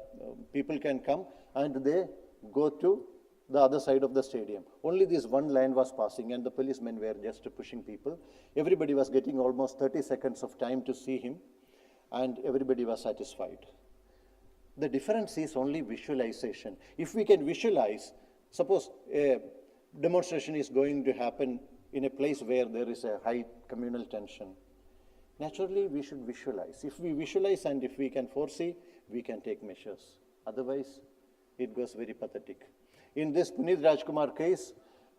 people can come and they go to the other side of the stadium. Only this one line was passing and the policemen were just pushing people. Everybody was getting almost 30 seconds of time to see him and everybody was satisfied. The difference is only visualization. If we can visualize, suppose a demonstration is going to happen in a place where there is a high communal tension. Naturally, we should visualize. If we visualize and if we can foresee, we can take measures. Otherwise, it goes very pathetic. In this Puneet Rajkumar case,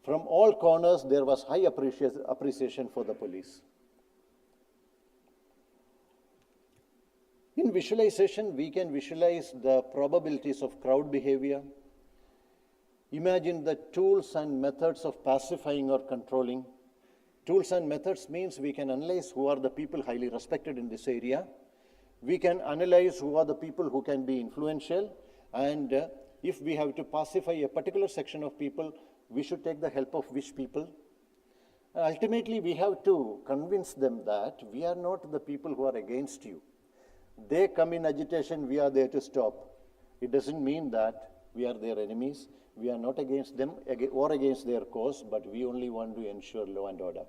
from all corners, there was high appreciation for the police. In visualization, we can visualize the probabilities of crowd behavior. Imagine the tools and methods of pacifying or controlling. Tools and methods means we can analyze who are the people highly respected in this area. We can analyze who are the people who can be influential. And if we have to pacify a particular section of people, we should take the help of which people. Ultimately, we have to convince them that we are not the people who are against you. They come in agitation, we are there to stop. It doesn't mean that we are their enemies. We are not against them or against their cause, but we only want to ensure law and order.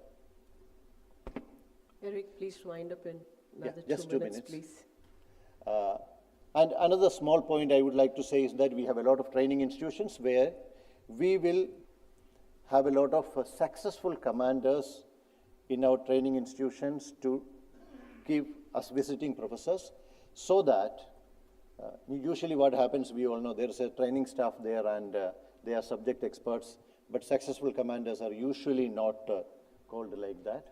Eric, please wind up in another just 2 minutes, please. And another small point I would like to say is that we have a lot of training institutions where we will have a lot of successful commanders in our training institutions to give us visiting professors, so that usually what happens, we all know there is a training staff there and they are subject experts, but successful commanders are usually not called like that.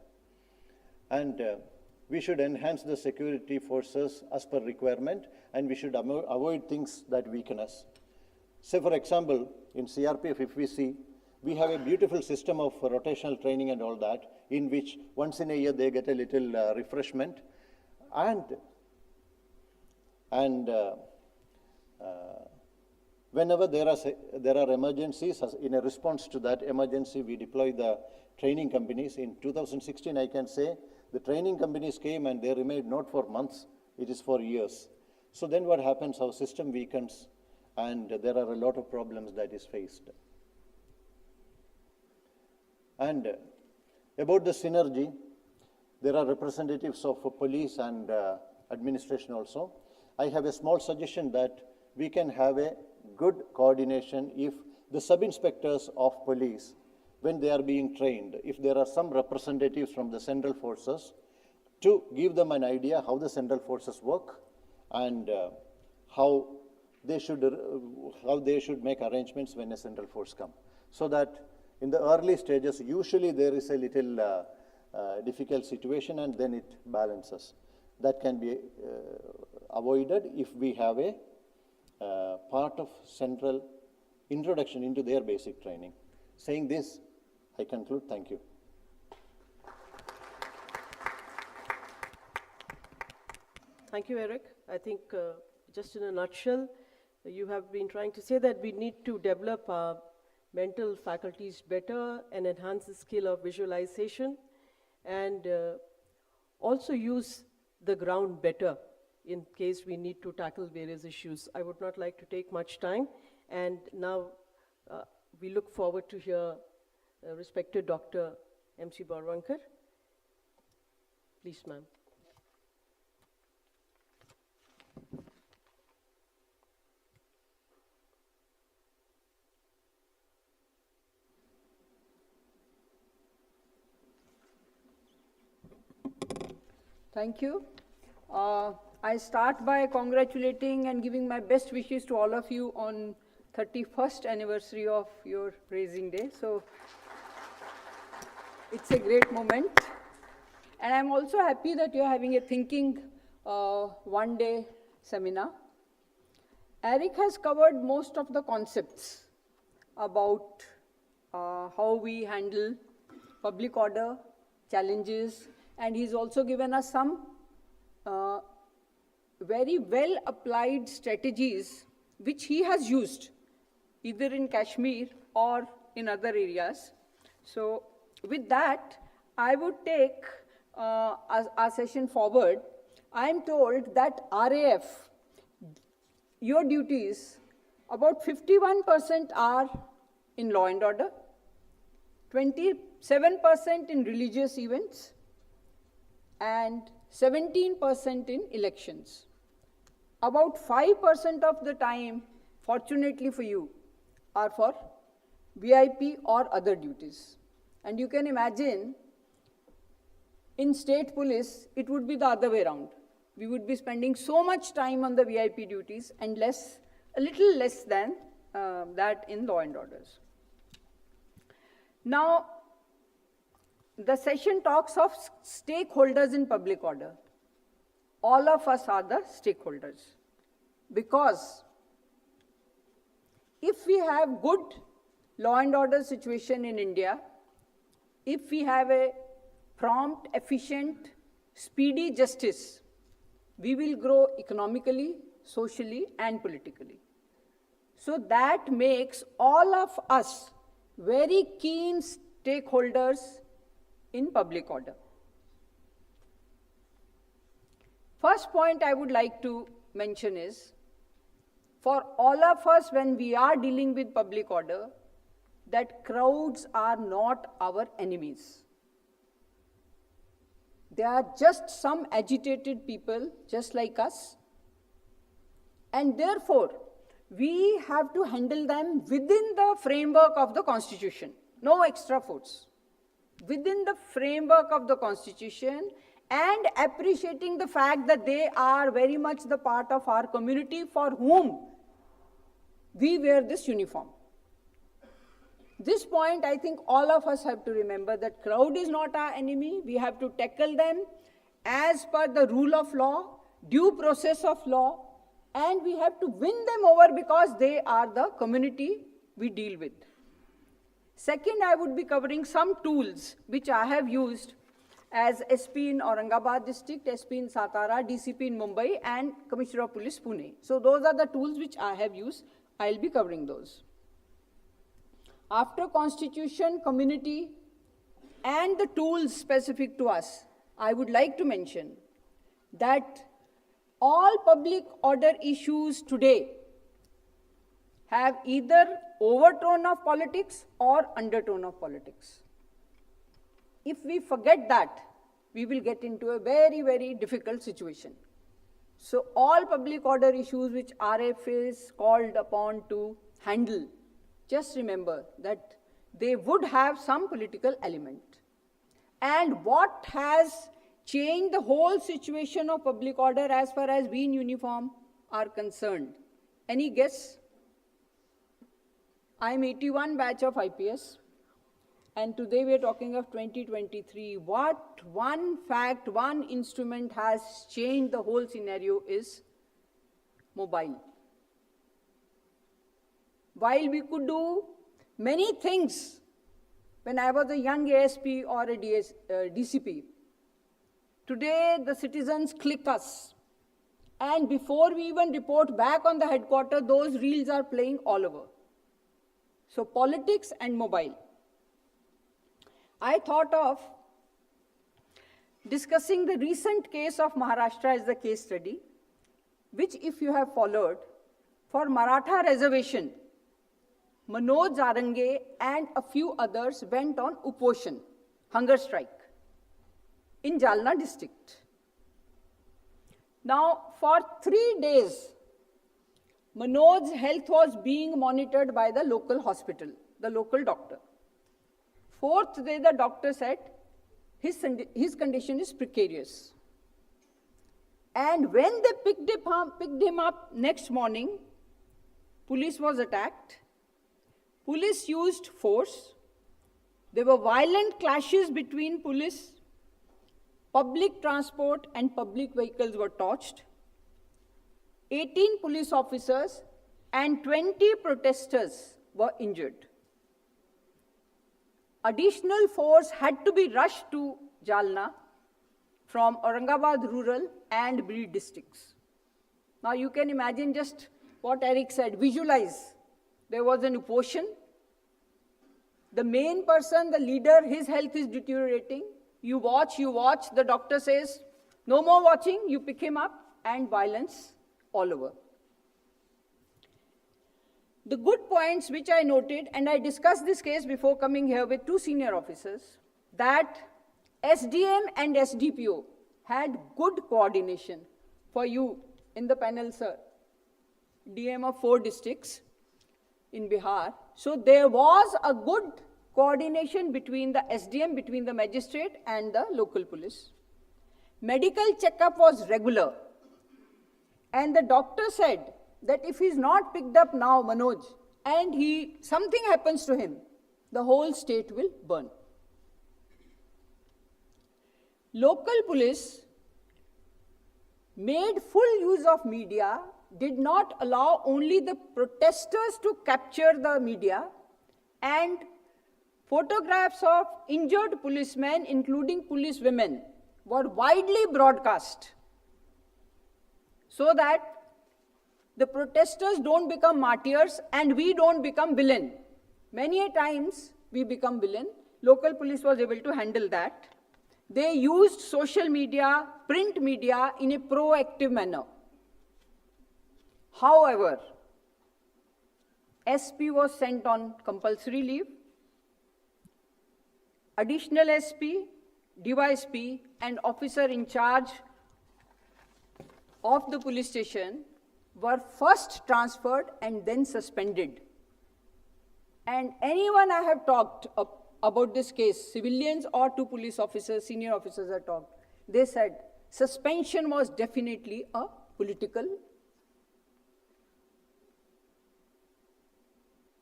And we should enhance the security forces as per requirement, and we should avoid things that weaken us. Say, for example, in CRPF, if we see, we have a beautiful system of rotational training and all that, in which once in a year they get a little refreshment, and whenever there are emergencies, in a response to that emergency, we deploy the training companies. In 2016, I can say, the training companies came and they remained not for months, it is for years. So then what happens, our system weakens and there are a lot of problems that is faced. And about the synergy, there are representatives of police and administration also. I have a small suggestion that we can have a good coordination if the sub-inspectors of police, when they are being trained, if there are some representatives from the central forces, to give them an idea how the central forces work and how they should make arrangements when a central force comes. So that in the early stages, usually there is a little difficult situation and then it balances. That can be avoided if we have a part of central introduction into their basic training. Saying this, I conclude. Thank you. Thank you, Eric. I think just in a nutshell, you have been trying to say that we need to develop our mental faculties better and enhance the skill of visualization, and also use the ground better in case we need to tackle various issues. I would not like to take much time, and now we look forward to hear respected Dr. M.C. Borwankar. Please, ma'am. Thank you. I start by congratulating and giving my best wishes to all of you on 31st anniversary of your raising day. So it's a great moment. And I'm also happy that you're having a thinking one-day seminar. Eric has covered most of the concepts about how we handle public order challenges, and he's also given us some very well applied strategies which he has used either in Kashmir or in other areas. So with that, I would take our session forward. I am told that RAF, your duties, about 51% are in law and order, 27% in religious events, and 17% in elections. About 5% of the time, fortunately for you, are for VIP or other duties. And you can imagine, in state police, it would be the other way around. We would be spending so much time on the VIP duties and a little less than that in law and orders. Now, the session talks of stakeholders in public order. All of us are the stakeholders, because if we have good law and order situation in India, if we have a prompt, efficient, speedy justice, we will grow economically, socially, and politically. So that makes all of us very keen stakeholders in public order. First point I would like to mention is, for all of us when we are dealing with public order, that crowds are not our enemies. They are just some agitated people just like us, and therefore we have to handle them within the framework of the Constitution, no extra force. Within the framework of the Constitution, and appreciating the fact that they are very much the part of our community for whom we wear this uniform. This point, I think all of us have to remember that crowd is not our enemy. We have to tackle them as per the rule of law, due process of law, and we have to win them over because they are the community we deal with. Second, I would be covering some tools which I have used as SP in Aurangabad district, SP in Satara, DCP in Mumbai, and Commissioner of Police Pune. So those are the tools which I have used. I'll be covering those. After Constitution, community, and the tools specific to us, I would like to mention that all public order issues today have either overtone of politics or undertone of politics. If we forget that, we will get into a very, very difficult situation. So all public order issues which RF is called upon to handle, just remember that they would have some political element. And what has changed the whole situation of public order as far as we in uniform are concerned? Any guess? I am 81 batch of IPS, and today we are talking of 2023. What one fact, one instrument has changed the whole scenario is mobile. While we could do many things when I was a young ASP or a DCP, today the citizens click us, and before we even report back on the headquarters, those reels are playing all over. So politics and mobile. I thought of discussing the recent case of Maharashtra as the case study, which if you have followed, for Maratha reservation, Manoj Zarange and a few others went on Uposhan, hunger strike, in Jalna district. Now, for 3 days, Manoj's health was being monitored by the local hospital, the local doctor. 4th day, the doctor said his condition is precarious. And when they picked him up next morning, police was attacked. Police used force. There were violent clashes between police. Public transport and public vehicles were torched. 18 police officers and 20 protesters were injured. Additional force had to be rushed to Jalna from Aurangabad rural and Breed districts. Now you can imagine just what Eric said, visualize there was an opposition. The main person, the leader, his health is deteriorating. You watch, the doctor says, no more watching, you pick him up, and violence all over. The good points which I noted, and I discussed this case before coming here with 2 senior officers, that SDM and SDPO had good coordination. For you in the panel, sir, DM of 4 districts in Bihar. So there was a good coordination between the SDM, between the magistrate and the local police. Medical checkup was regular. And the doctor said that if he's not picked up now, Manoj, and something happens to him, the whole state will burn. Local police made full use of media, did not allow only the protesters to capture the media, and photographs of injured policemen, including police women, were widely broadcast so that the protesters don't become martyrs and we don't become villain. Many a times we become villain. Local police was able to handle that. They used social media, print media in a proactive manner. However, SP was sent on compulsory leave. Additional SP, DYSP, and officer in charge of the police station were first transferred and then suspended. And anyone I have talked about this case, civilians or 2 police officers, senior officers I talked, they said suspension was definitely a political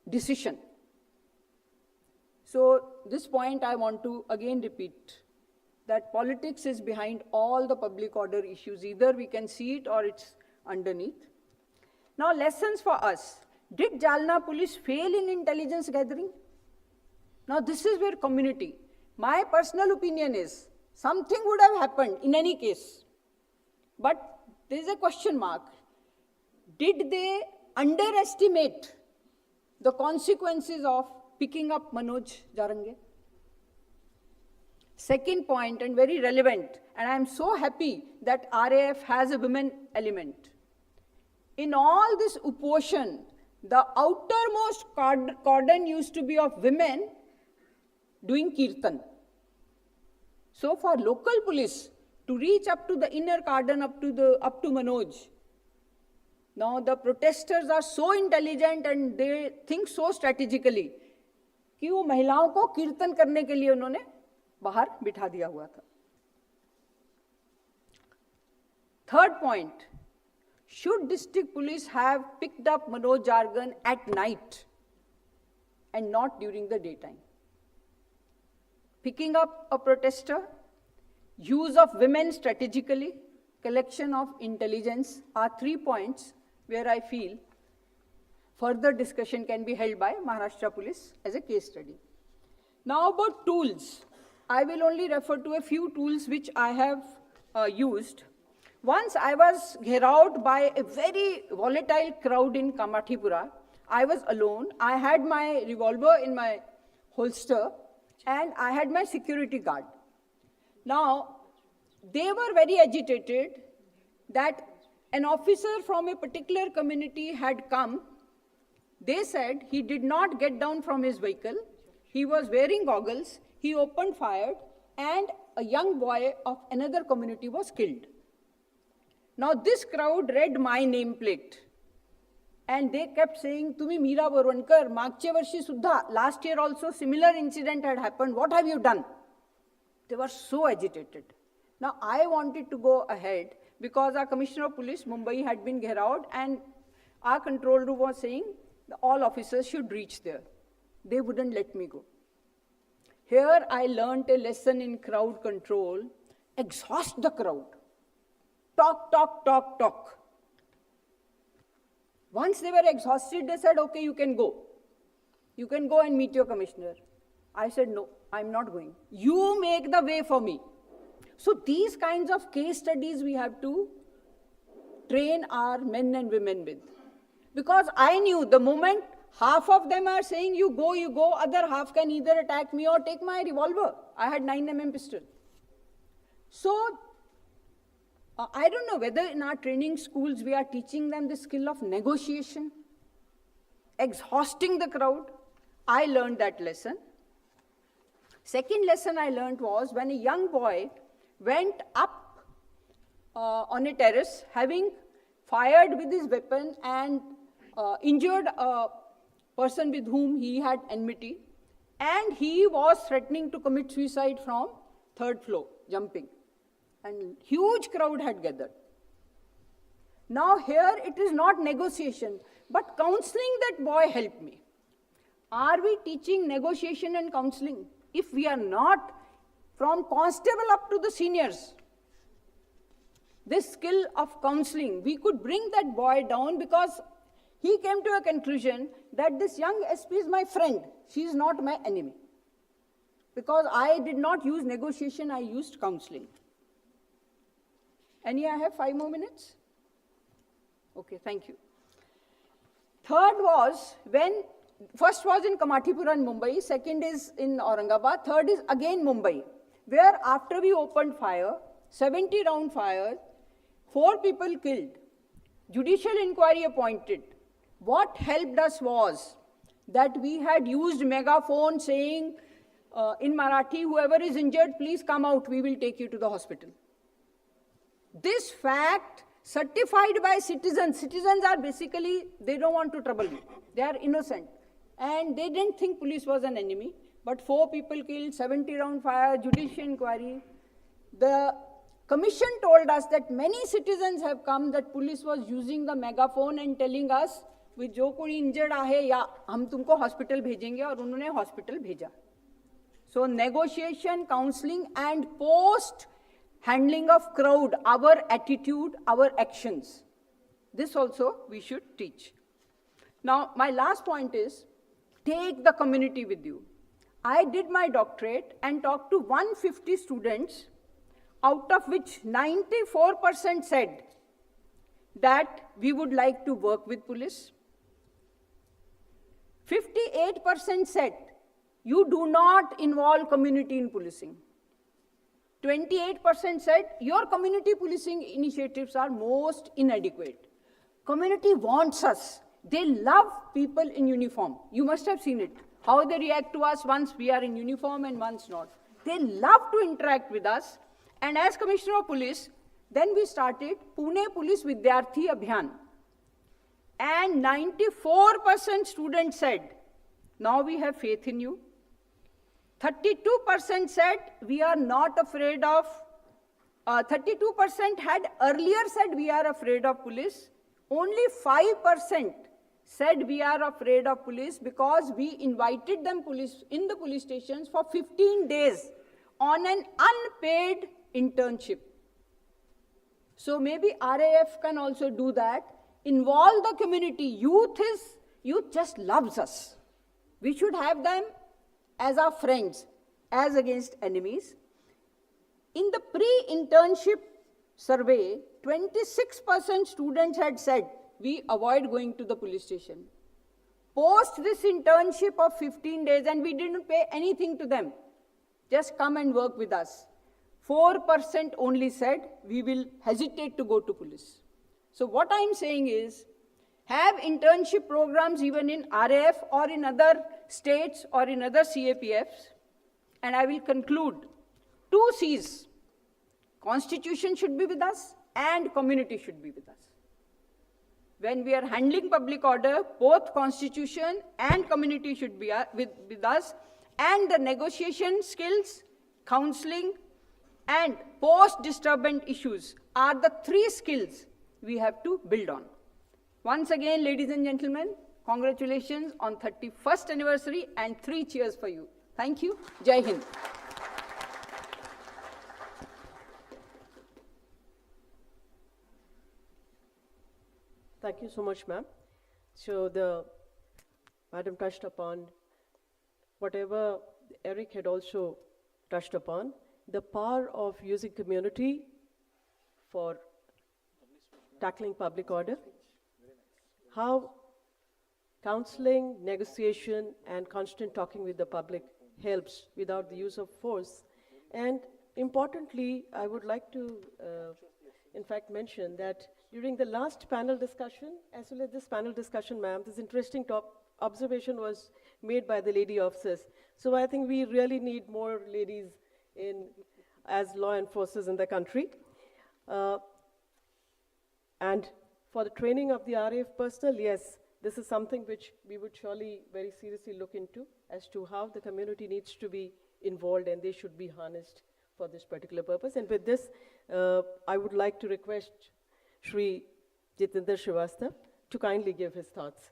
decision. So this point I want to again repeat, that politics is behind all the public order issues. Either we can see it or it's underneath. Now, lessons for us. Did Jalna police fail in intelligence gathering? Now, this is where community. My personal opinion is something would have happened in any case. But there is a question mark. Did they underestimate the consequences of picking up Manoj Jarange? Second point, and very relevant, and I am so happy that RAF has a women element. In all this opposition, the outermost cordon used to be of women doing kirtan. So for local police to reach up to the inner cordon, up to Manoj, now the protesters are so intelligent and they think so strategically कि वो महिलाओं को कीर्तन करने के लिए उन्होंने बाहर बिठा दिया हुआ था. Third point, should district police have picked up Manoj Jargan at night and not during the daytime? Picking up a protester, use of women strategically, collection of intelligence are 3 points where I feel further discussion can be held by Maharashtra Police as a case study. Now about tools. I will only refer to a few tools which I have used. Once I was gheraued by a very volatile crowd in Kamathipura. I was alone. I had my revolver in my holster and I had my security guard. Now, they were very agitated that an officer from a particular community had come. They said he did not get down from his vehicle. He was wearing goggles. He opened fire and a young boy of another community was killed. Now this crowd read my nameplate and they kept saying, Tumi Meera Borwankar, Magche Varshi Suddha, last year also similar incident had happened. What have you done? They were so agitated. Now I wanted to go ahead because our Commissioner of Police, Mumbai, had been gheraued and our control room was saying all officers should reach there. They wouldn't let me go. Here I learned a lesson in crowd control. Exhaust the crowd. Talk, talk, talk, talk. Once they were exhausted, they said, okay, you can go. You can go and meet your commissioner. I said, no, I'm not going. You make the way for me. So these kinds of case studies we have to train our men and women with. Because I knew the moment half of them are saying, you go, other half can either attack me or take my revolver. I had 9mm pistol. So, I don't know whether in our training schools we are teaching them the skill of negotiation, exhausting the crowd. I learned that lesson. Second lesson I learned was when a young boy went up on a terrace, having fired with his weapon and injured a person with whom he had enmity, and he was threatening to commit suicide from 3rd floor, jumping. And huge crowd had gathered. Now here it is not negotiation, but counseling that boy helped me. Are we teaching negotiation and counseling? If we are not, from constable up to the seniors, this skill of counseling, we could bring that boy down, because he came to a conclusion that this young SP is my friend, she is not my enemy. Because I did not use negotiation, I used counseling. I have 5 more minutes? Okay, thank you. Third was when, first was in Kamathipura in Mumbai, second is in Aurangabad, third is again Mumbai, where after we opened fire, 70 round fire, 4 people killed, judicial inquiry appointed. What helped us was that we had used megaphone saying in Marathi, whoever is injured, please come out, we will take you to the hospital. This fact certified by citizens. Citizens are basically, they don't want to trouble you. They are innocent. And they didn't think police was an enemy. But 4 people killed, 70 round fire, judicial inquiry. The commission told us that many citizens have come that police was using the megaphone and telling us, with जो कोई injured आहे या हम तुमको hospital भेजेंगे, और उन्होंने hospital भेजा. So negotiation, counseling and post handling of crowd, our attitude, our actions. This also we should teach. Now, my last point is, take the community with you. I did my doctorate and talked to 150 students, out of which 94% said that we would like to work with police. 58% said, you do not involve community in policing. 28% said, your community policing initiatives are most inadequate. Community wants us. They love people in uniform. You must have seen it. How they react to us once we are in uniform and once not. They love to interact with us. And as Commissioner of Police, then we started Pune Police Vidyarthi Abhiyan. And 94% students said, now we have faith in you. 32% said, we are not afraid of, 32% had earlier said, we are afraid of police. Only 5% said, we are afraid of police because we invited them in the police stations for 15 days on an unpaid internship. So maybe RAF can also do that. Involve the community. Youth just loves us. We should have them as our friends, as against enemies. In the pre-internship survey, 26% students had said, we avoid going to the police station. Post this internship of 15 days, and we didn't pay anything to them, just come and work with us. 4% only said, we will hesitate to go to police. So what I'm saying is, have internship programs even in RAF or in other states or in other CAPFs. And I will conclude. 2 C's. Constitution should be with us and community should be with us. When we are handling public order, both constitution and community should be with us. And the negotiation skills, counseling, and post-disturbance issues are the 3 skills we have to build on. Once again, ladies and gentlemen, congratulations on 31st anniversary and 3 cheers for you. Thank you. Jai Hind. Thank you so much, ma'am. So Madam touched upon whatever Eric had also touched upon, the power of using community for tackling public order. How Counseling, negotiation, and constant talking with the public helps without the use of force. And importantly, I would like to, in fact, mention that during the last panel discussion, as well as this panel discussion, ma'am, this interesting observation was made by the lady officers. So I think we really need more ladies as law enforcers in the country. And for the training of the RAF personnel, yes, this is something which we would surely very seriously look into as to how the community needs to be involved and they should be harnessed for this particular purpose. And with this, I would like to request Shri Jitendra Srivastava to kindly give his thoughts.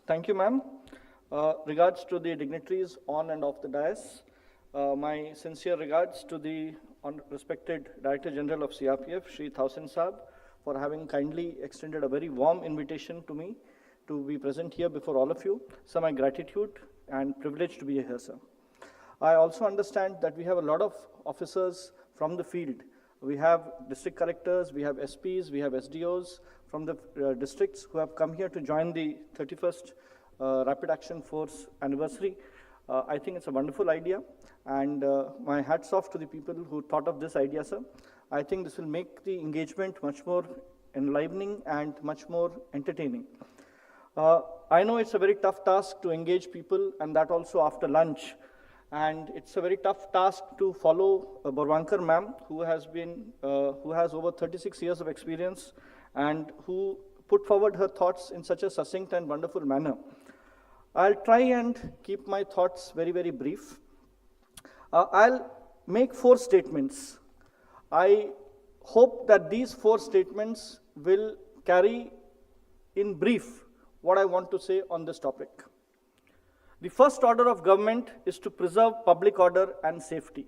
Thank you, ma'am. Regards to the dignitaries on and off the dais. My sincere regards to the respected Director General of CRPF, Shri Thausen Saab, for having kindly extended a very warm invitation to me to be present here before all of you. So my gratitude and privilege to be here, sir. I also understand that we have a lot of officers from the field. We have district collectors, we have SPs, we have SDOs from the districts who have come here to join the 31st Rapid Action Force anniversary. I think it's a wonderful idea, and my hats off to the people who thought of this idea, sir. I think this will make the engagement much more enlivening and much more entertaining. I know it's a very tough task to engage people, and that also after lunch. And it's a very tough task to follow Borwankar ma'am, who has over 36 years of experience and who put forward her thoughts in such a succinct and wonderful manner. I'll try and keep my thoughts very, very brief. I'll make 4 statements. I hope that these 4 statements will carry in brief what I want to say on this topic. The first order of government is to preserve public order and safety.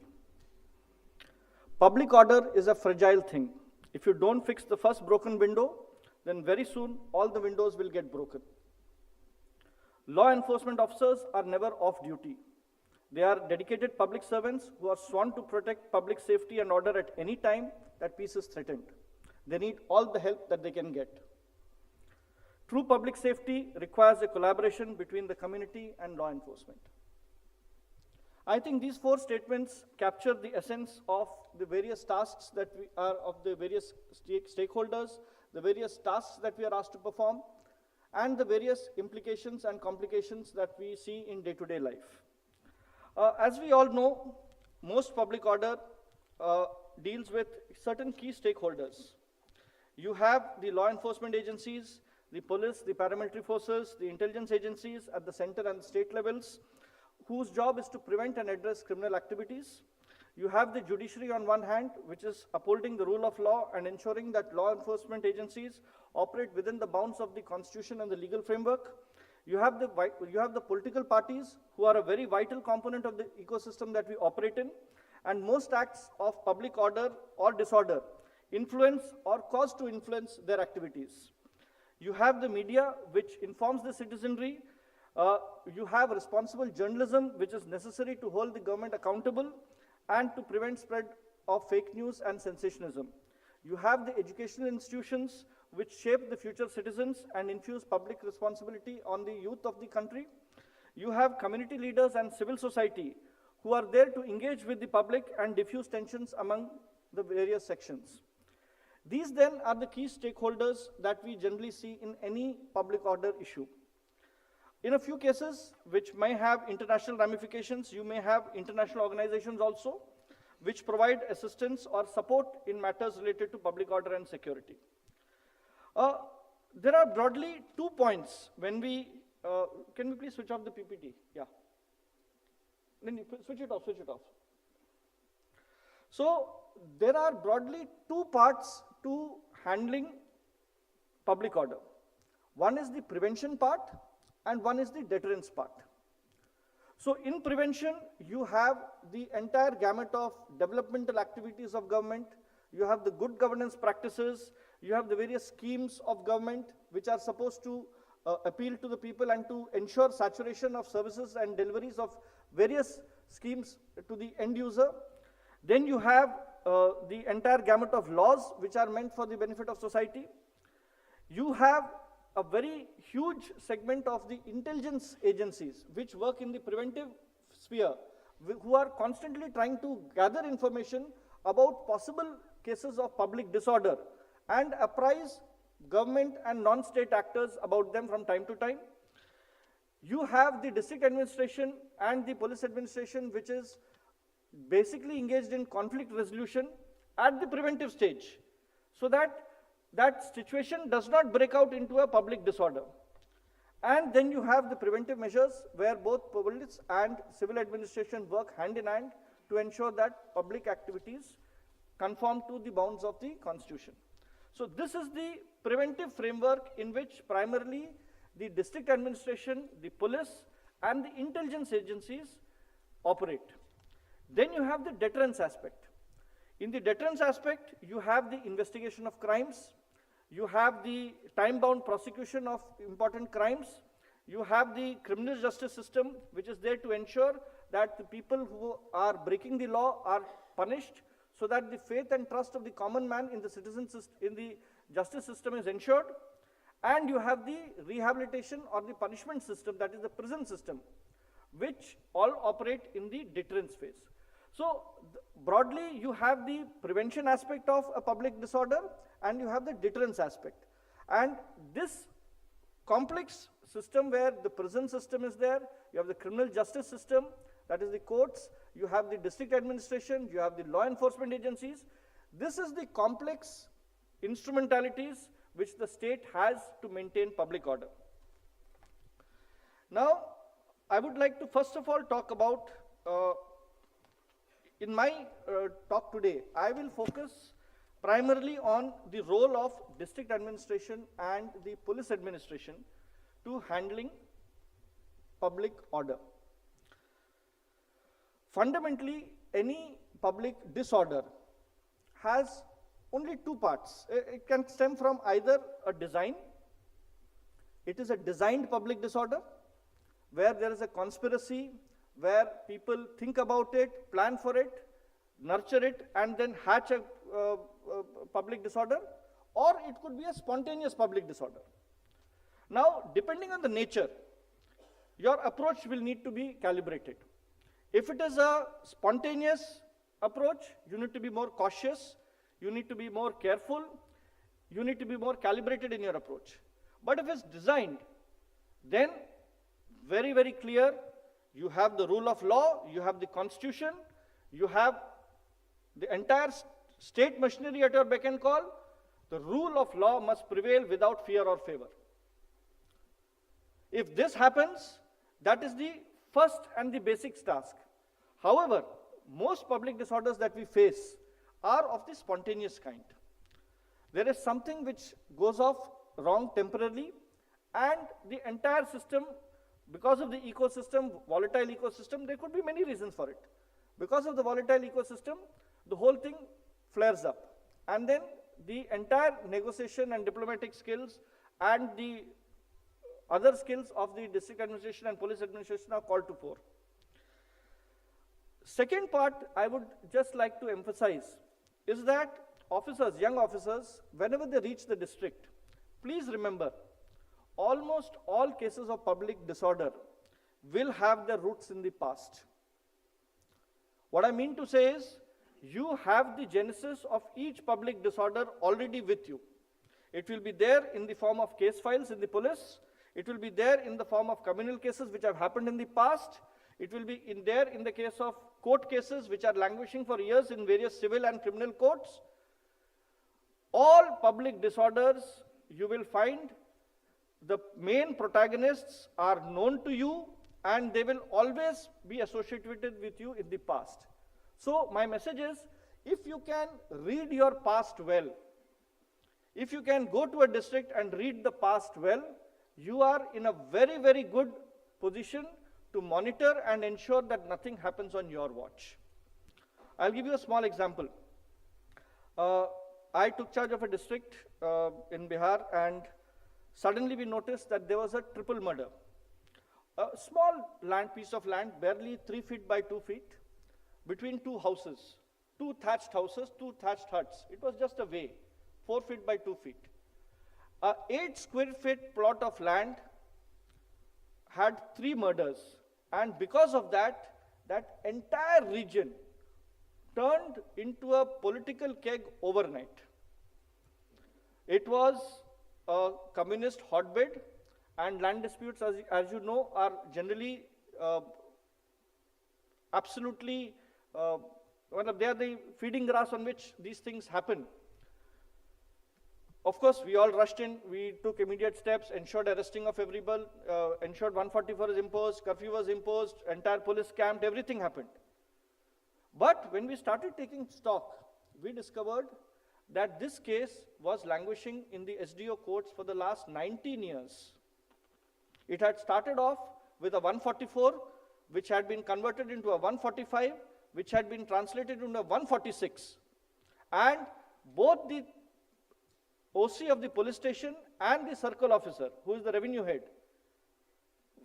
Public order is a fragile thing. If you don't fix the first broken window, then very soon all the windows will get broken. Law enforcement officers are never off duty. They are dedicated public servants who are sworn to protect public safety and order at any time that peace is threatened. They need all the help that they can get. True public safety requires a collaboration between the community and law enforcement. I think these 4 statements capture the essence of the various tasks that we are, of the various stakeholders, the various tasks that we are asked to perform, and the various implications and complications that we see in day-to-day life. As we all know, most public order deals with certain key stakeholders. You have the law enforcement agencies, the police, the paramilitary forces, the intelligence agencies at the center and the state levels, whose job is to prevent and address criminal activities. You have the judiciary on one hand, which is upholding the rule of law and ensuring that law enforcement agencies operate within the bounds of the constitution and the legal framework. You have the political parties, who are a very vital component of the ecosystem that we operate in, and most acts of public order or disorder influence or cause to influence their activities. You have the media, which informs the citizenry. You have responsible journalism, which is necessary to hold the government accountable and to prevent spread of fake news and sensationalism. You have the educational institutions, which shape the future citizens and infuse public responsibility on the youth of the country. You have community leaders and civil society, who are there to engage with the public and diffuse tensions among the various sections. These then are the key stakeholders that we generally see in any public order issue. In a few cases, which may have international ramifications, you may have international organizations also, which provide assistance or support in matters related to public order and security. There are broadly 2 points when we, can we please switch off the PPT? Yeah. Then switch it off, switch it off. So there are broadly 2 parts to handling public order. One is the prevention part and one is the deterrence part. So in prevention, you have the entire gamut of developmental activities of government. You have the good governance practices. You have the various schemes of government which are supposed to appeal to the people and to ensure saturation of services and deliveries of various schemes to the end user. Then you have the entire gamut of laws which are meant for the benefit of society. You have a very huge segment of the intelligence agencies which work in the preventive sphere, who are constantly trying to gather information about possible cases of public disorder and apprise government and non-state actors about them from time to time. You have the district administration and the police administration, which is basically engaged in conflict resolution at the preventive stage, so that that situation does not break out into a public disorder. And then you have the preventive measures where both police and civil administration work hand in hand to ensure that public activities conform to the bounds of the Constitution. So this is the preventive framework in which primarily the district administration, the police, and the intelligence agencies operate. Then you have the deterrence aspect. In the deterrence aspect, you have the investigation of crimes, you have the time-bound prosecution of important crimes, you have the criminal justice system, which is there to ensure that the people who are breaking the law are punished, so that the faith and trust of the common man in the in the justice system is ensured. And you have the rehabilitation or the punishment system, that is the prison system, which all operate in the deterrence phase. So broadly, you have the prevention aspect of a public disorder and you have the deterrence aspect. And this complex system where the prison system is there, you have the criminal justice system, that is the courts, you have the district administration, you have the law enforcement agencies. This is the complex instrumentalities which the state has to maintain public order. Now, I would like to first of all talk about, in my talk today, I will focus primarily on the role of district administration and the police administration to handling public order. Fundamentally, any public disorder has only two parts. It can stem from either a design. It is a designed public disorder where there is a conspiracy, where people think about it, plan for it, nurture it, and then hatch a public disorder, or it could be a spontaneous public disorder. Now, depending on the nature, your approach will need to be calibrated. If it is a spontaneous approach, you need to be more cautious, you need to be more careful, you need to be more calibrated in your approach. But if it's designed, then very, very clear, you have the rule of law, you have the constitution, you have the entire state machinery at your beck and call. The rule of law must prevail without fear or favor. If this happens, that is the first and the basic task. However, most public disorders that we face are of the spontaneous kind. There is something which goes off wrong temporarily, and the entire system, because of the ecosystem, volatile ecosystem, there could be many reasons for it. Because of the volatile ecosystem, the whole thing flares up. And then the entire negotiation and diplomatic skills and the other skills of the district administration and police administration are called to fore. Second part I would just like to emphasize is that officers, young officers, whenever they reach the district, please remember, almost all cases of public disorder will have their roots in the past. What I mean to say is, you have the genesis of each public disorder already with you. It will be there in the form of case files in the police. It will be there in the form of communal cases which have happened in the past. It will be there in the case of court cases which are languishing for years in various civil and criminal courts. All public disorders, you will find the main protagonists are known to you and they will always be associated with you in the past. So my message is, if you can read your past well, if you can go to a district and read the past well, you are in a very, very good position to monitor and ensure that nothing happens on your watch. I'll give you a small example. I took charge of a district in Bihar, and suddenly we noticed that there was a triple murder. A small piece of land, barely 3 feet by 2 feet, between two houses, two thatched houses, two thatched huts. It was just a way, 4 feet by 2 feet. A 8 square feet plot of land had 3 murders. And because of that, that entire region turned into a political keg overnight. It was a communist hotbed, and land disputes, as you know, are generally absolutely, they are the feeding grass on which these things happen. Of course, we all rushed in, we took immediate steps, ensured arresting of everybody, ensured 144 is imposed, curfew was imposed, entire police camped, everything happened. But when we started taking stock, we discovered that this case was languishing in the SDO courts for the last 19 years. It had started off with a 144, which had been converted into a 145, which had been translated into a 146. And both the OC of the police station and the circle officer, who is the revenue head,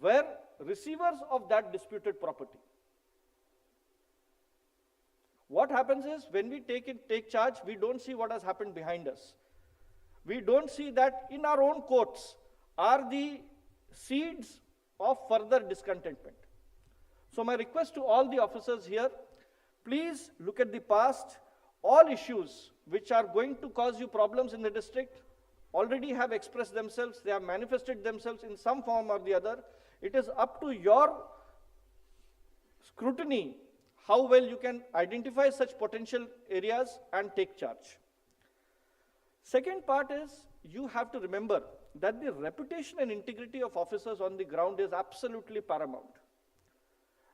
were receivers of that disputed property. What happens is, when we take charge, we don't see what has happened behind us. We don't see that in our own courts are the seeds of further discontentment. So my request to all the officers here, please look at the past. All issues which are going to cause you problems in the district already have expressed themselves, they have manifested themselves in some form or the other. It is up to your scrutiny how well you can identify such potential areas and take charge. Second part is, you have to remember that the reputation and integrity of officers on the ground is absolutely paramount.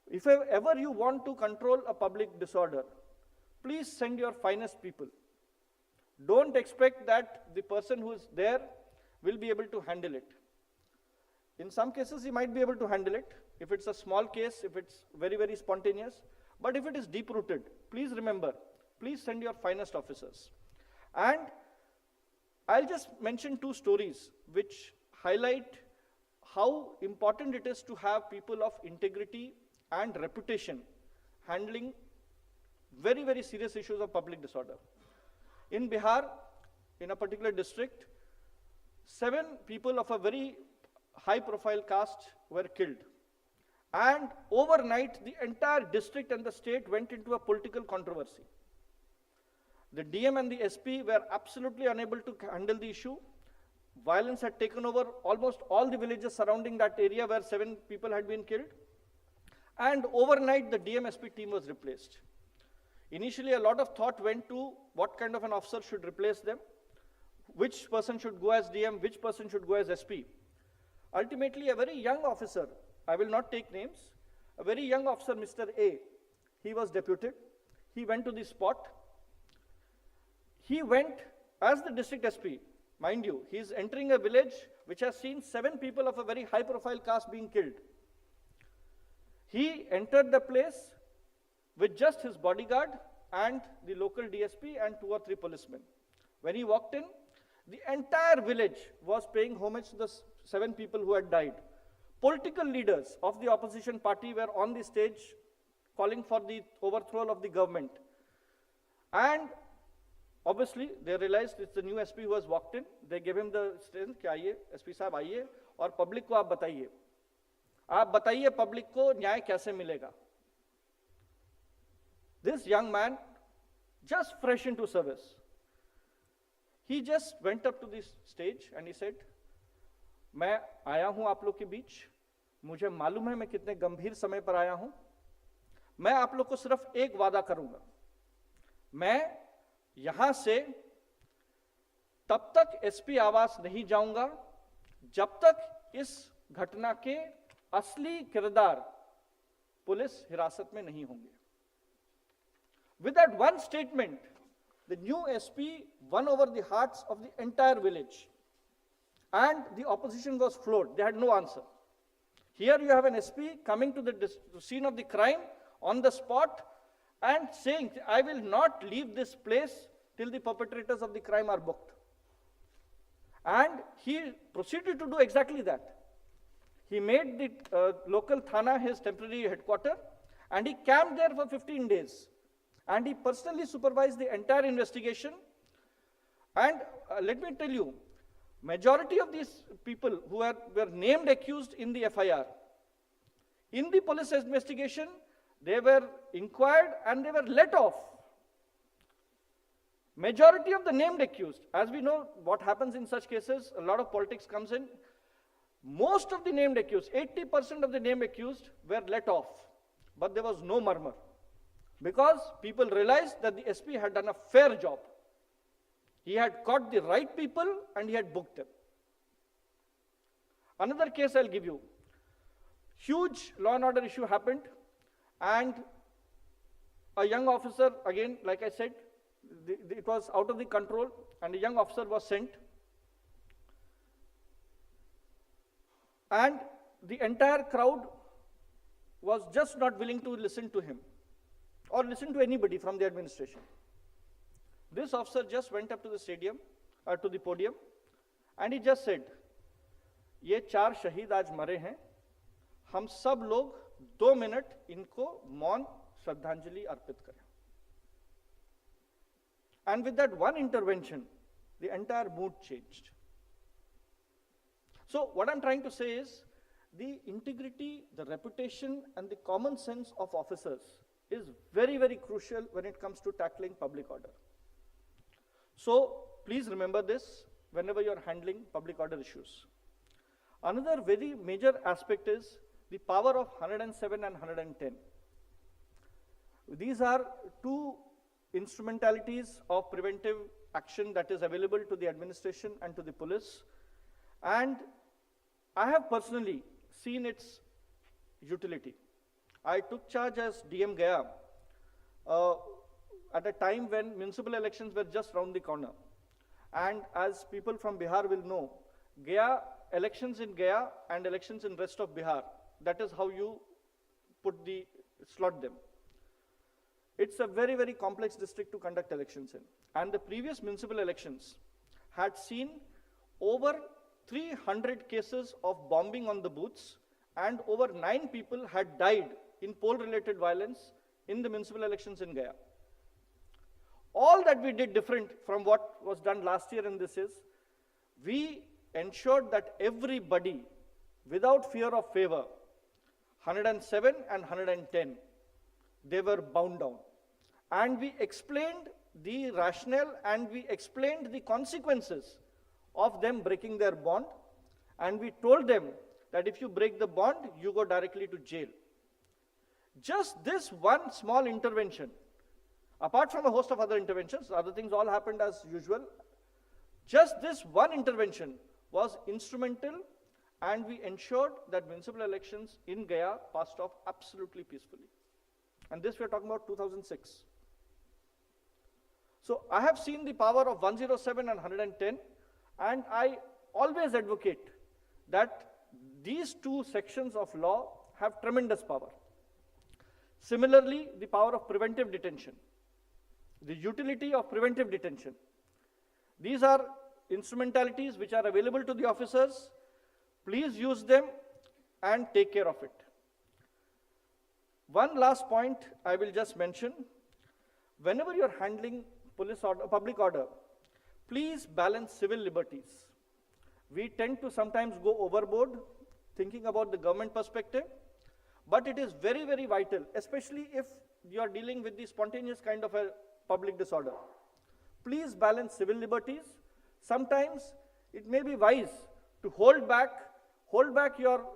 If ever you want to control a public disorder, please send your finest people. Don't expect that the person who is there will be able to handle it. In some cases, he might be able to handle it. If it's a small case, if it's very, very spontaneous. But if it is deep-rooted, please remember, please send your finest officers. And I'll just mention 2 stories which highlight how important it is to have people of integrity and reputation handling very, very serious issues of public disorder. In Bihar, in a particular district, 7 people of a very high-profile caste were killed. And overnight, the entire district and the state went into a political controversy. The DM and the SP were absolutely unable to handle the issue. Violence had taken over almost all the villages surrounding that area where 7 people had been killed. And overnight, the DM-SP team was replaced. Initially, a lot of thought went to what kind of an officer should replace them, which person should go as DM, which person should go as SP. Ultimately, a very young officer, I will not take names, a very young officer, Mr. A, he was deputed. He went to the spot. He went as the district SP. Mind you, he is entering a village which has seen 7 people of a very high-profile caste being killed. He entered the place with just his bodyguard and the local DSP and 2 or 3 policemen. When he walked in, the entire village was paying homage to the 7 people who had died. Political leaders of the opposition party were on the stage calling for the overthrow of the government. And obviously, they realized it's the new SP who has walked in. They gave him the strength, कि आइए, SP साहब आइए और public को आप बताइए. आप बताइए public को न्याय कैसे मिलेगा. This young man, just fresh into service, he just went up to this stage and he said, मैं आया हूं आप लोग के बीच, मुझे मालूम है मैं कितने गंभीर समय पर आया हूं, मैं आप लोग को सिर्फ एक वादा करूंगा, मैं यहां से तब तक एसपी आवास नहीं जाऊंगा जब तक इस घटना के असली किरदार पुलिस हिरासत में नहीं होंगे. With that one statement, the new SP won over the hearts of the entire village. And the opposition was floored. They had no answer. Here you have an SP coming to the scene of the crime on the spot and saying, I will not leave this place till the perpetrators of the crime are booked. And he proceeded to do exactly that. He made the local Thana his temporary headquarters, and he camped there for 15 days. And he personally supervised the entire investigation. And let me tell you, majority of these people who were named accused in the FIR, in the police investigation, they were inquired and they were let off. Majority of the named accused, as we know what happens in such cases, a lot of politics comes in. Most of the named accused, 80% of the named accused were let off, but there was no murmur because people realized that the SP had done a fair job. He had caught the right people and he had booked them. Another case I'll give you. Huge law and order issue happened, and a young officer, again, like I said, it was out of the control, and a young officer was sent. And the entire crowd was just not willing to listen to him or listen to anybody from the administration. This officer just went up to the stadium, to the podium, and he just said, "ये 4 शहीद आज मरे हैं, हम सब लोग 2 minute इनको मौन श्रद्धांजलि अर्पित करें." And with that one intervention, the entire mood changed. So what I'm trying to say is, the integrity, the reputation, and the common sense of officers is very, very crucial when it comes to tackling public order. So please remember this whenever you're handling public order issues. Another very major aspect is the power of 107 and 110. These are two instrumentalities of preventive action that is available to the administration and to the police. And I have personally seen its utility. I took charge as DM Gaya at a time when municipal elections were just round the corner. And as people from Bihar will know, Gaya, elections in Gaya and elections in rest of Bihar, that is how you slot them. It's a very, very complex district to conduct elections in. And the previous municipal elections had seen over 300 cases of bombing on the booths, and over 9 people had died in poll-related violence in the municipal elections in Gaya. All that we did different from what was done last year in this is, we ensured that everybody, without fear of favor, 107 and 110, they were bound down. And we explained the rationale and we explained the consequences of them breaking their bond. And we told them that if you break the bond, you go directly to jail. Just this one small intervention, apart from a host of other interventions, other things all happened as usual, just this one intervention was instrumental, and we ensured that municipal elections in Gaya passed off absolutely peacefully. And this we are talking about 2006. So I have seen the power of 107 and 110, and I always advocate that these two sections of law have tremendous power. Similarly, the power of preventive detention, the utility of preventive detention. These are instrumentalities which are available to the officers. Please use them and take care of it. One last point I will just mention. Whenever you're handling public order, please balance civil liberties. We tend to sometimes go overboard thinking about the government perspective, but it is very, very vital, especially if you are dealing with the spontaneous kind of a public disorder. Please balance civil liberties. Sometimes it may be wise to hold back your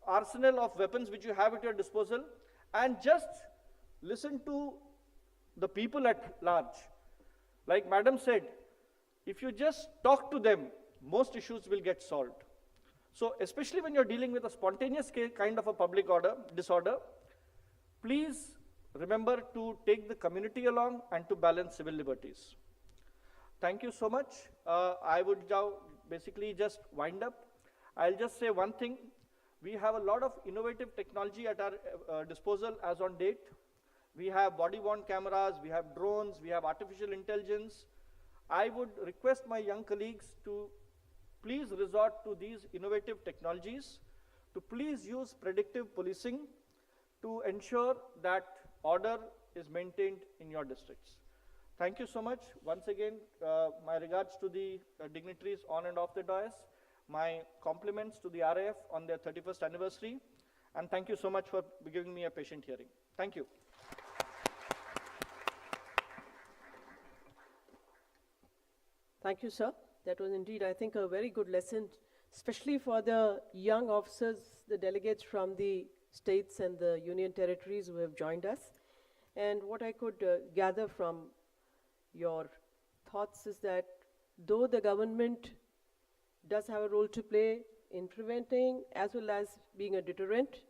arsenal of weapons which you have at your disposal and just listen to the people at large. Like Madam said, if you just talk to them, most issues will get solved. So especially when you're dealing with a spontaneous kind of a public disorder, please remember to take the community along and to balance civil liberties. Thank you so much. I would now basically just wind up. I'll just say one thing. We have a lot of innovative technology at our disposal as on date. We have body-worn cameras, we have drones, we have artificial intelligence. I would request my young colleagues to please resort to these innovative technologies, to please use predictive policing to ensure that order is maintained in your districts. Thank you so much. Once again, my regards to the dignitaries on and off the dais, my compliments to the RAF on their 31st anniversary, and thank you so much for giving me a patient hearing. Thank you. Thank you, sir. That was indeed, I think, a very good lesson, especially for the young officers, the delegates from the states and the union territories who have joined us. And what I could gather from your thoughts is that though the government does have a role to play in preventing as well as being a deterrent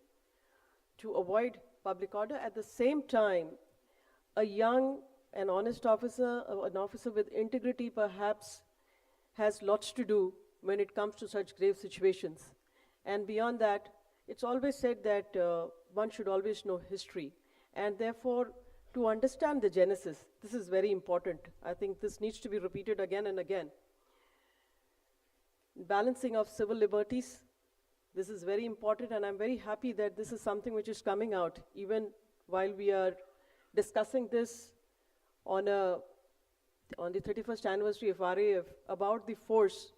to avoid public order, at the same time, a young and honest officer, an officer with integrity perhaps, has lots to do when it comes to such grave situations. And beyond that, it's always said that one should always know history. And therefore, to understand the genesis, this is very important. I think this needs to be repeated again and again. Balancing of civil liberties, this is very important, and I'm very happy that this is something which is coming out even while we are discussing this on the 31st anniversary of RAF about the force,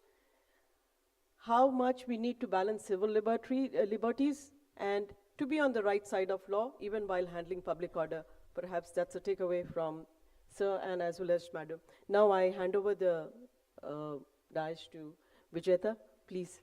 how much we need to balance civil liberties and to be on the right side of law even while handling public order. Perhaps that's a takeaway from sir and as well as madam. Now I hand over the dais to Vijeta, please.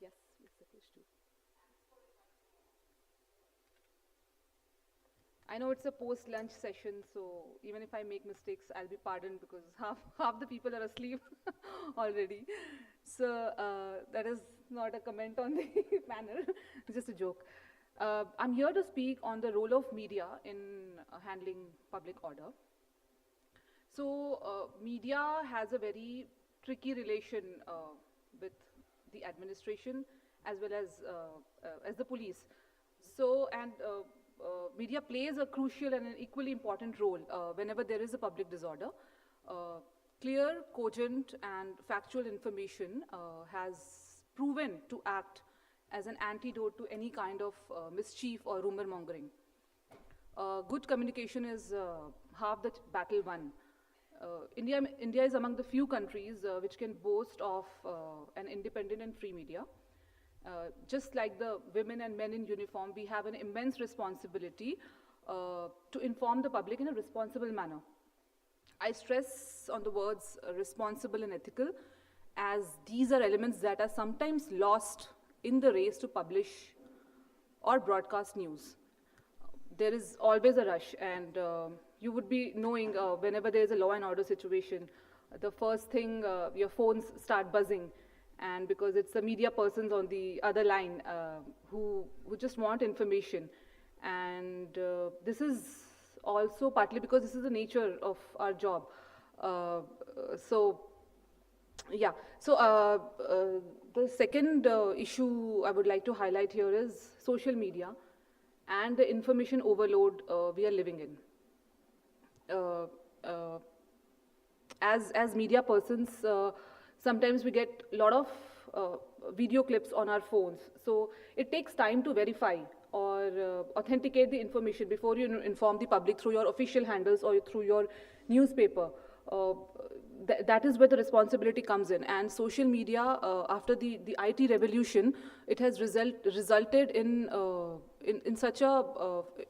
Yes, we're supposed to. I know it's a post-lunch session, so even if I make mistakes, I'll be pardoned because half the people are asleep already. So that is not a comment on the panel, it's just a joke. I'm here to speak on the role of media in handling public order. So media has a very tricky relation with the administration as well as the police. So, and media plays a crucial and an equally important role whenever there is a public disorder. Clear, cogent, and factual information has proven to act as an antidote to any kind of mischief or rumor mongering. Good communication is half the battle won. India is among the few countries which can boast of an independent and free media. Just like the women and men in uniform, we have an immense responsibility to inform the public in a responsible manner. I stress on the words responsible and ethical, as these are elements that are sometimes lost in the race to publish or broadcast news. There is always a rush, and you would be knowing whenever there is a law and order situation, the first thing your phones start buzzing, and because it's the media persons on the other line who just want information. And this is also partly because this is the nature of our job. So the second issue I would like to highlight here is social media and the information overload we are living in. As media persons, sometimes we get a lot of video clips on our phones. So it takes time to verify or authenticate the information before you inform the public through your official handles or through your newspaper. That is where the responsibility comes in. And social media, after the IT revolution, it has resulted in such a,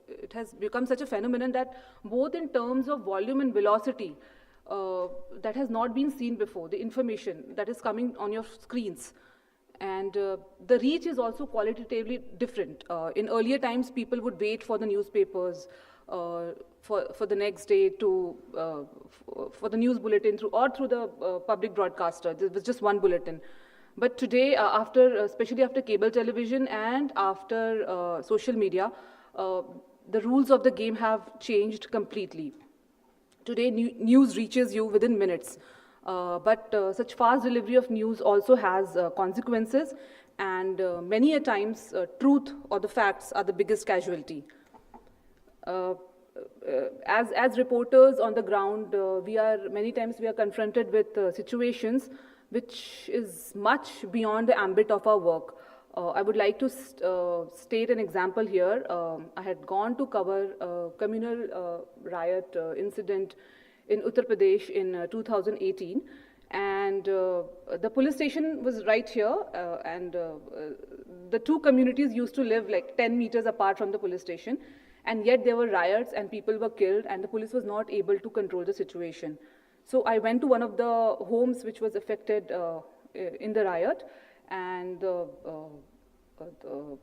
it has become such a phenomenon that both in terms of volume and velocity, that has not been seen before, the information that is coming on your screens. And the reach is also qualitatively different. In earlier times, people would wait for the newspapers for the next day to for the news bulletin through the public broadcaster. There was just one bulletin. But today, especially after cable television and after social media, the rules of the game have changed completely. Today, news reaches you within minutes, but such fast delivery of news also has consequences, and many a times, truth or the facts are the biggest casualty. As reporters on the ground, many times we are confronted with situations which is much beyond the ambit of our work. I would like to state an example here. I had gone to cover a communal riot incident in Uttar Pradesh in 2018, and the police station was right here, and the two communities used to live like 10 meters apart from the police station, and yet there were riots and people were killed, and the police was not able to control the situation. So I went to one of the homes which was affected in the riot, and the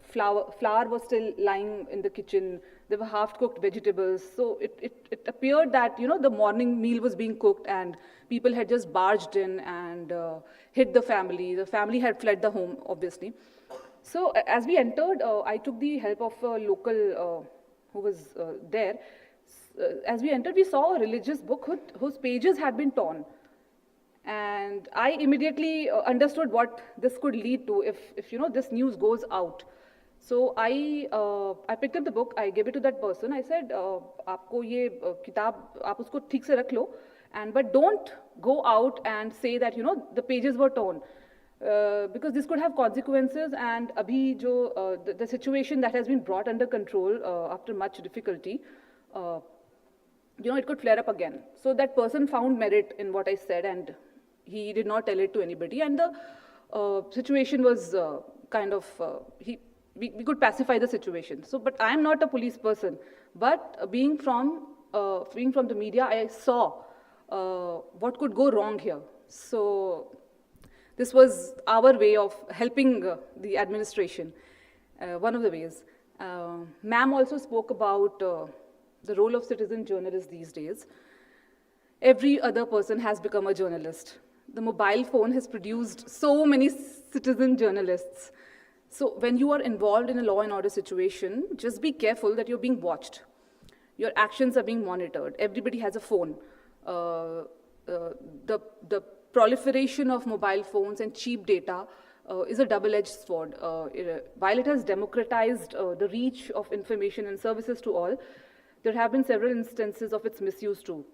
flour was still lying in the kitchen. There were half-cooked vegetables. So it appeared that, you know, the morning meal was being cooked and people had just barged in and hit the family. The family had fled the home, obviously. So as we entered, I took the help of a local who was there. As we entered, we saw a religious book whose pages had been torn. And I immediately understood what this could lead to if you know, this news goes out. So I picked up the book, I gave it to that person. I said, "Aapko ye kitab, aap usko theek se rakh lo, but don't go out and say that, you know, the pages were torn. Because this could have consequences, and abhi jo, the situation that has been brought under control after much difficulty, you know, it could flare up again." So that person found merit in what I said, and he did not tell it to anybody, and the situation was we could pacify the situation. So, but I am not a police person, but being from the media, I saw what could go wrong here. So this was our way of helping the administration, one of the ways. Ma'am also spoke about the role of citizen journalists these days. Every other person has become a journalist. The mobile phone has produced so many citizen journalists. So when you are involved in a law and order situation, just be careful that you're being watched. Your actions are being monitored. Everybody has a phone. The proliferation of mobile phones and cheap data is a double-edged sword. While it has democratized the reach of information and services to all, there have been several instances of its misuse too.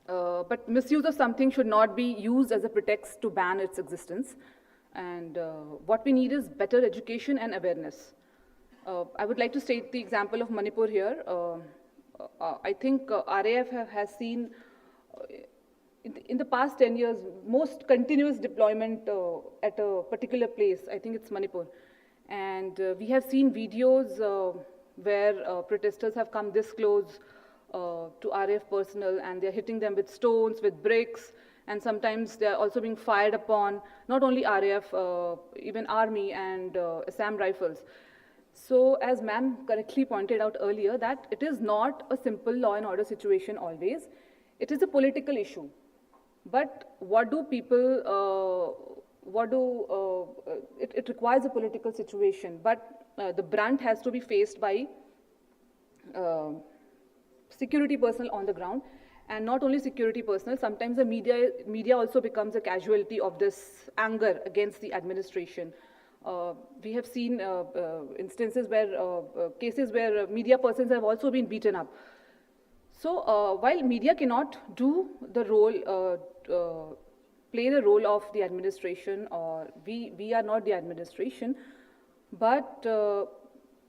But misuse of something should not be used as a pretext to ban its existence. And what we need is better education and awareness. I would like to state the example of Manipur here. I think RAF has seen in the past 10 years most continuous deployment at a particular place. I think it's Manipur. And we have seen videos where protesters have come this close to RAF personnel, and they're hitting them with stones, with bricks, and sometimes they're also being fired upon, not only RAF, even Army and Assam Rifles. So as ma'am correctly pointed out earlier, that it is not a simple law and order situation always. It is a political issue. But what do people, it requires a political situation, but the brunt has to be faced by security personnel on the ground, and not only security personnel, sometimes the media also becomes a casualty of this anger against the administration. We have seen instances where, cases where media persons have also been beaten up. So while media cannot do the role, play the role of the administration, or we are not the administration, but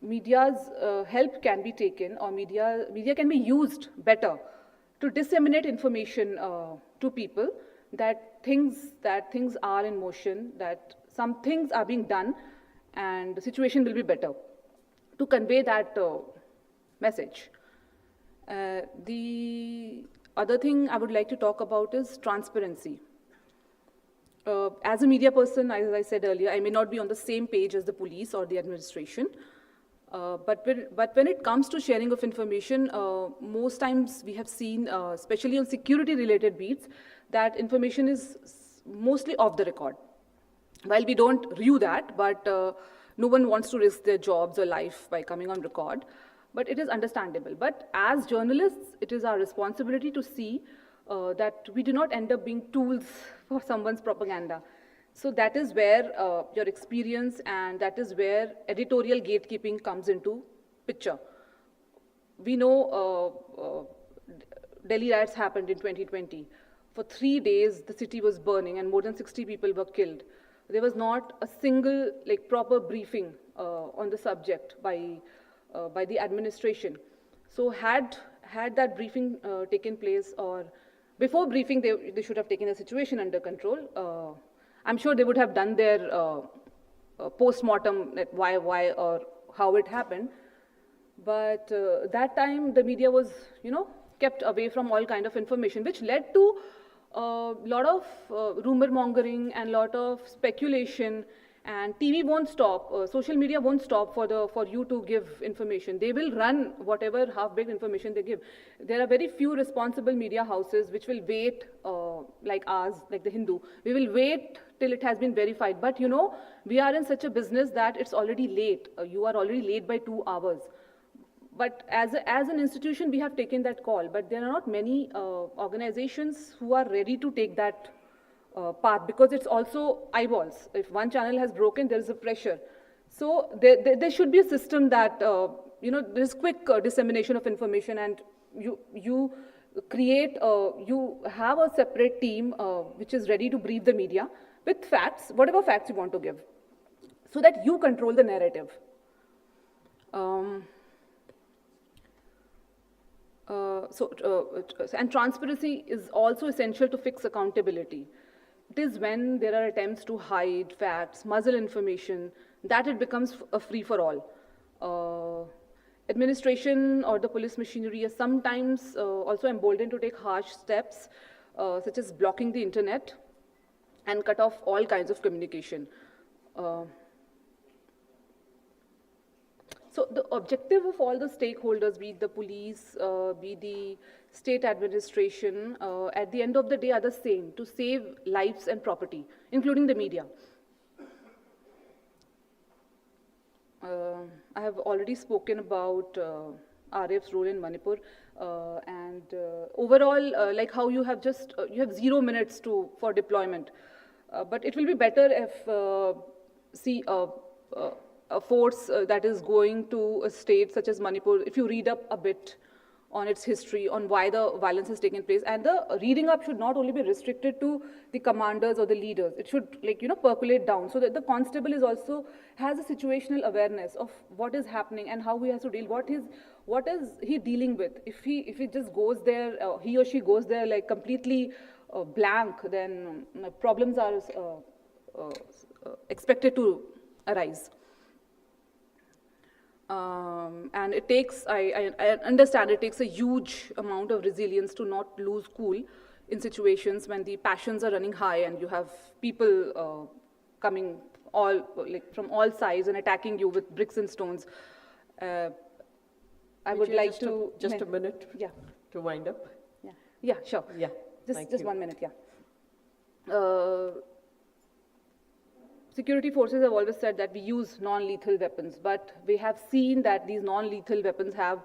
media's help can be taken, or media can be used better to disseminate information to people that things are in motion, that some things are being done, and the situation will be better, to convey that message. The other thing I would like to talk about is transparency. As a media person, as I said earlier, I may not be on the same page as the police or the administration. But when it comes to sharing of information, most times we have seen, especially on security-related beats, that information is mostly off the record. While we don't review that, but no one wants to risk their jobs or life by coming on record. But it is understandable. But as journalists, it is our responsibility to see that we do not end up being tools for someone's propaganda. So that is where your experience and that is where editorial gatekeeping comes into picture. We know Delhi riots happened in 2020. For 3 days, the city was burning and more than 60 people were killed. There was not a single proper briefing on the subject by the administration. So had that briefing taken place, or before briefing, they should have taken the situation under control. I'm sure they would have done their post-mortem, why or how it happened. But that time, the media was, kept away from all kind of information, which led to a lot of rumor mongering and lot of speculation. And TV won't stop, social media won't stop for you to give information. They will run whatever half-baked information they give. There are very few responsible media houses which will wait, like ours, like the Hindu. We will wait till it has been verified. But we are in such a business that it's already late. You are already late by 2 hours. But as an institution, we have taken that call. But there are not many organizations who are ready to take that path, because it's also eyeballs. If one channel has broken, there is a pressure. So there should be a system that, there is quick dissemination of information, and you create, you have a separate team which is ready to brief the media with facts, whatever facts you want to give, so that you control the narrative. And transparency is also essential to fix accountability. It is when there are attempts to hide facts, muzzle information, that it becomes a free-for-all. Administration or the police machinery is sometimes also emboldened to take harsh steps, such as blocking the internet and cut off all kinds of communication. So the objective of all the stakeholders, be it the police, be the state administration, at the end of the day are the same: to save lives and property, including the media. I have already spoken about RAF's role in Manipur, and overall, like how you have you have 0 minutes for deployment. But it will be better if a force that is going to a state such as Manipur, if you read up a bit on its history, on why the violence has taken place. And the reading up should not only be restricted to the commanders or the leaders. It should, percolate down, so that the constable has a situational awareness of what is happening and how he has to deal. What is he dealing with? If he just goes there, he or she goes there completely blank, then problems are expected to arise. And it takes, I understand it takes a huge amount of resilience to not lose cool in situations when the passions are running high and you have people coming from all sides and attacking you with bricks and stones. I would like to... Just a minute to wind up. Yeah, sure. Yeah, just 1 minute, Security forces have always said that we use non-lethal weapons, but we have seen that these non-lethal weapons have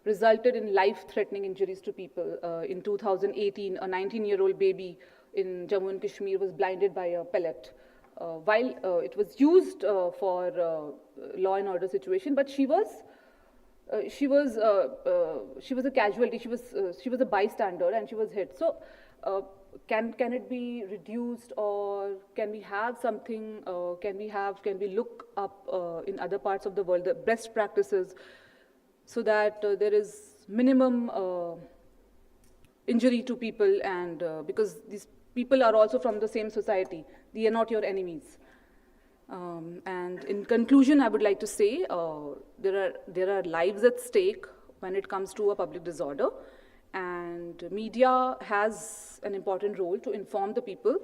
resulted in life-threatening injuries to people. In 2018, a 19-year-old baby in Jammu and Kashmir was blinded by a pellet. While it was used for law and order situation, but she was a casualty. She was a bystander, and she was hit. So. Can it be reduced, or can we have something, can we look up in other parts of the world, the best practices, so that there is minimum injury to people, and because these people are also from the same society, they are not your enemies. And in conclusion, I would like to say there are lives at stake when it comes to a public disorder. And media has an important role to inform the people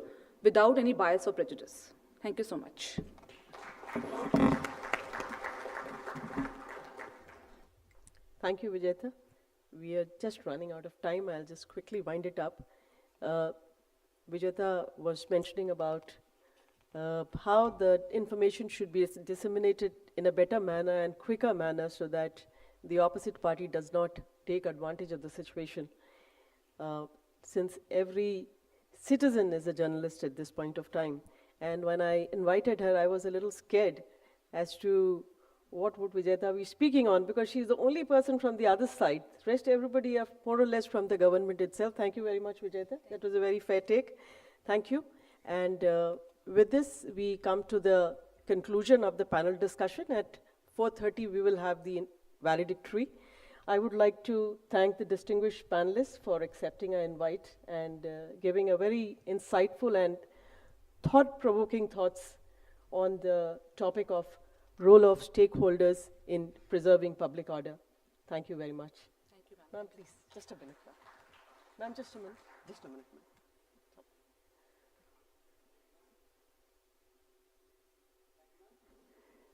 without any bias or prejudice. Thank you so much. Thank you, Vijayta. We are just running out of time. I'll just quickly wind it up. Vijayta was mentioning about how the information should be disseminated in a better manner and quicker manner so that the opposite party does not take advantage of the situation. Since every citizen is a journalist at this point of time. And when I invited her, I was a little scared as to what would Vijayata be speaking on, because she's the only person from the other side. The rest, everybody are more or less from the government itself. Thank you very much, Vijayata. That was a very fair take. Thank you. And with this, we come to the conclusion of the panel discussion. At 4:30, we will have the valedictory. I would like to thank the distinguished panelists for accepting our invite and giving a very insightful and thought-provoking thoughts on the topic of role of stakeholders in preserving public order. Thank you very much. Thank you, ma'am. Ma'am, please, just a minute. Ma'am, just a minute. Just a minute, ma'am.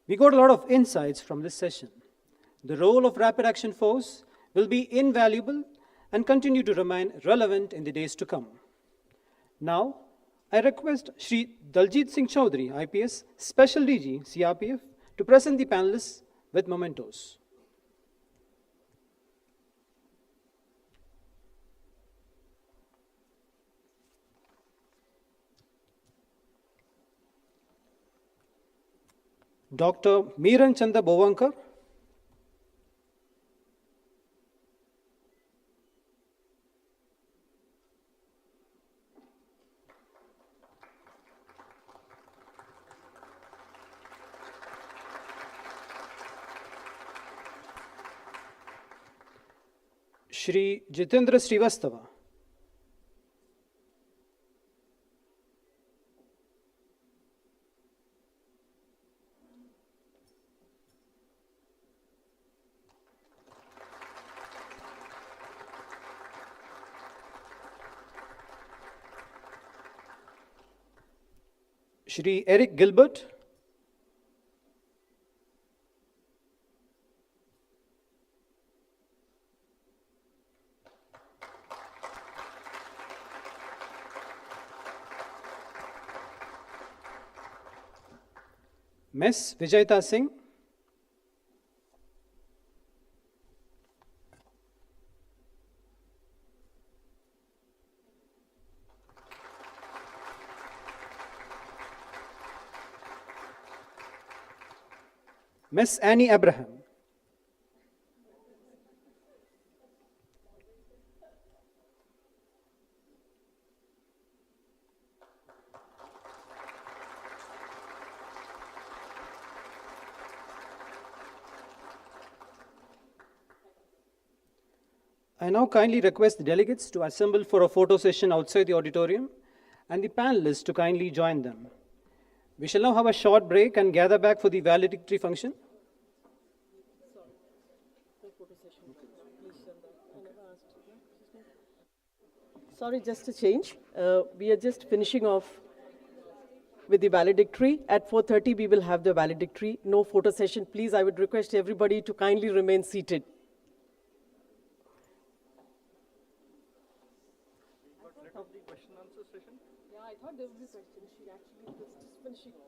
We got a lot of insights from this session. The role of Rapid Action Force will be invaluable and continue to remain relevant in the days to come. Now, I request Shri Daljit Singh Chaudhary, IPS, Special DG, CRPF, to present the panelists with mementos. Dr. Meeran Chanda Bovankar, Shri Jitendra Srivastava, Shri Eric Gilbert, Ms. Vijayata Singh, Ms. Annie Abraham, I now kindly request the delegates to assemble for a photo session outside the auditorium and the panelists to kindly join them. We shall now have a short break and gather back for the valedictory function. Sorry, just a change. We are just finishing off with the valedictory. At 4:30, we will have the valedictory. No photo session. Please, I would request everybody to kindly remain seated. Yeah, I thought there would be questions. She actually was just finishing off.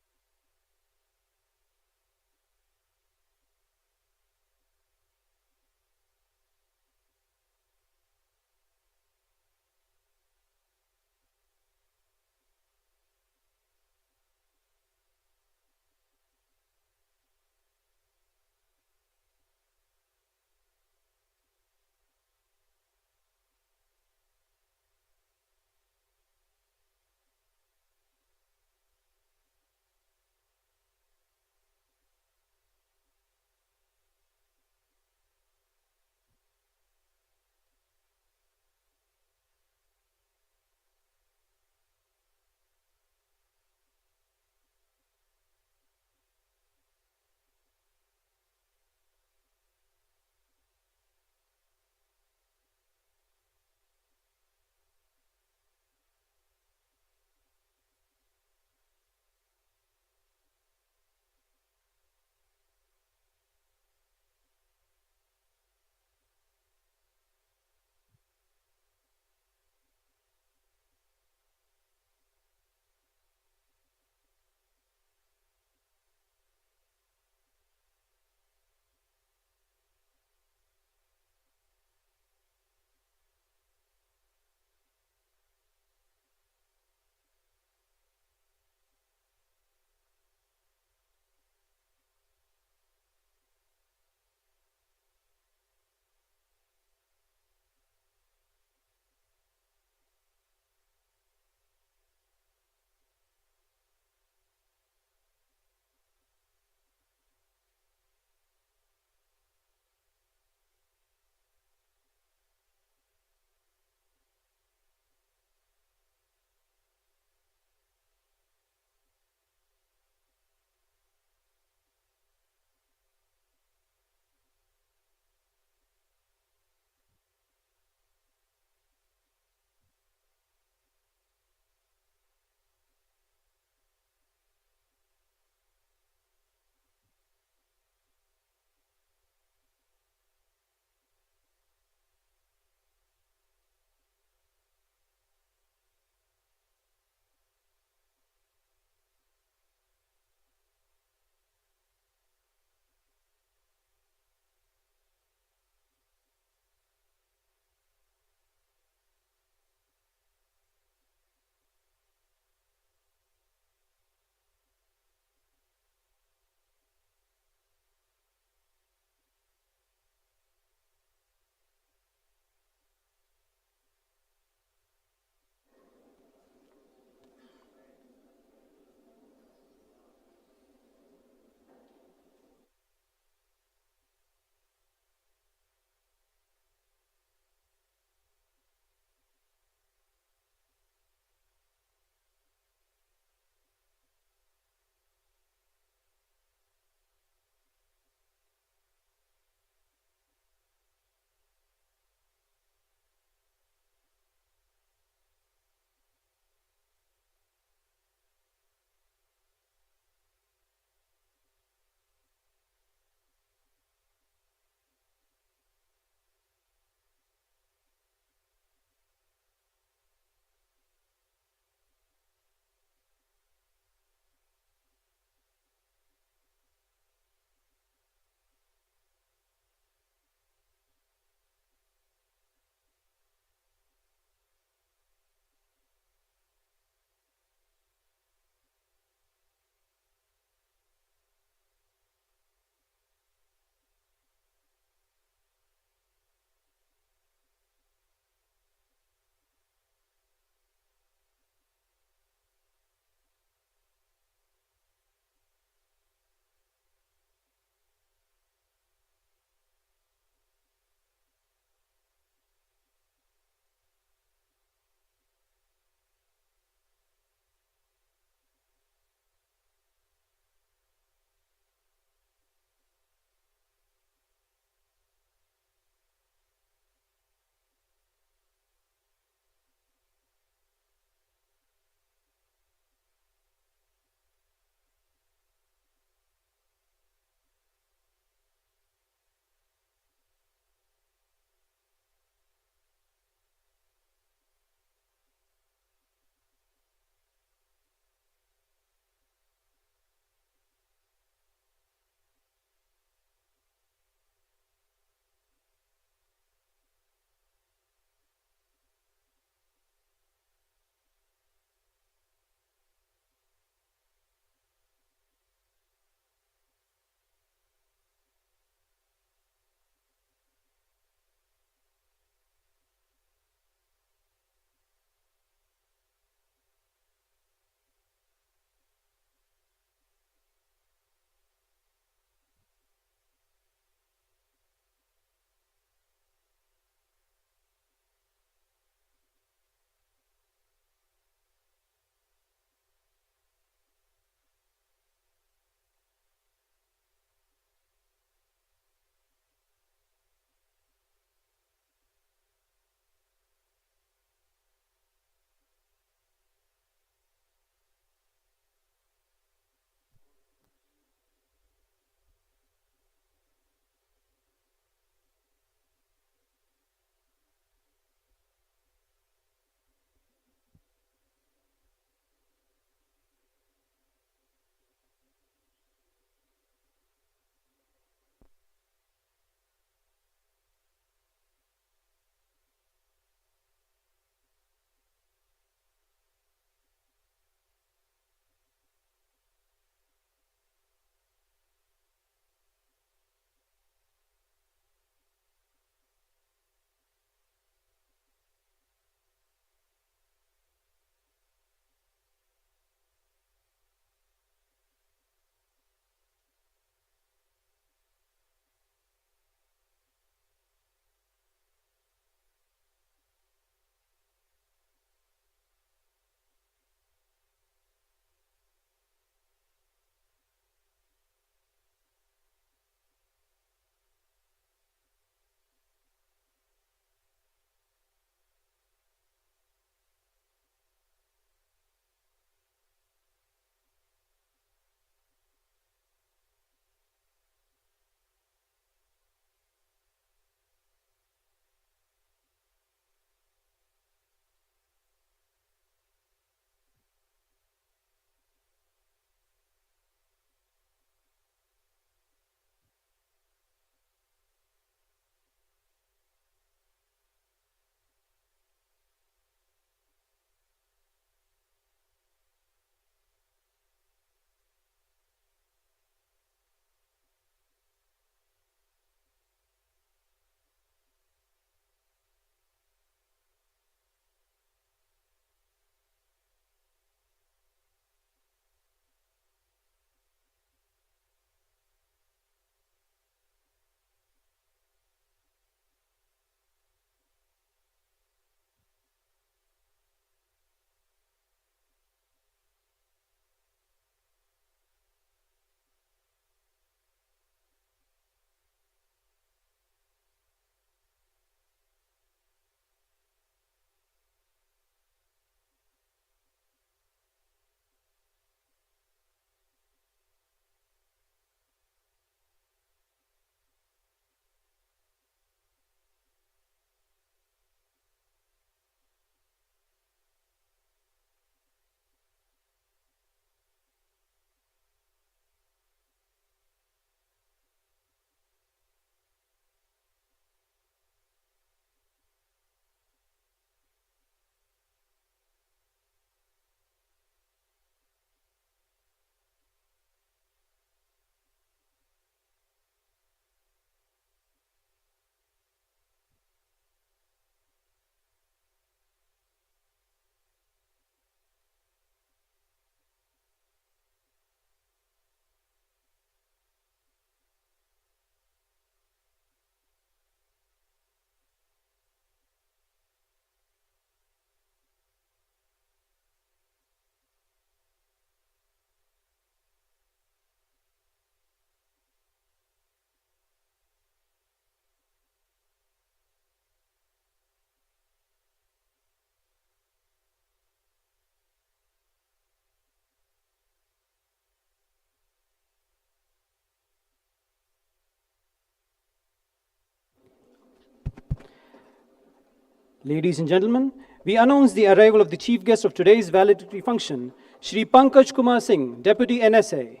Ladies and gentlemen, we announce the arrival of the chief guest of today's valedictory function, Shri Pankaj Kumar Singh, Deputy NSA.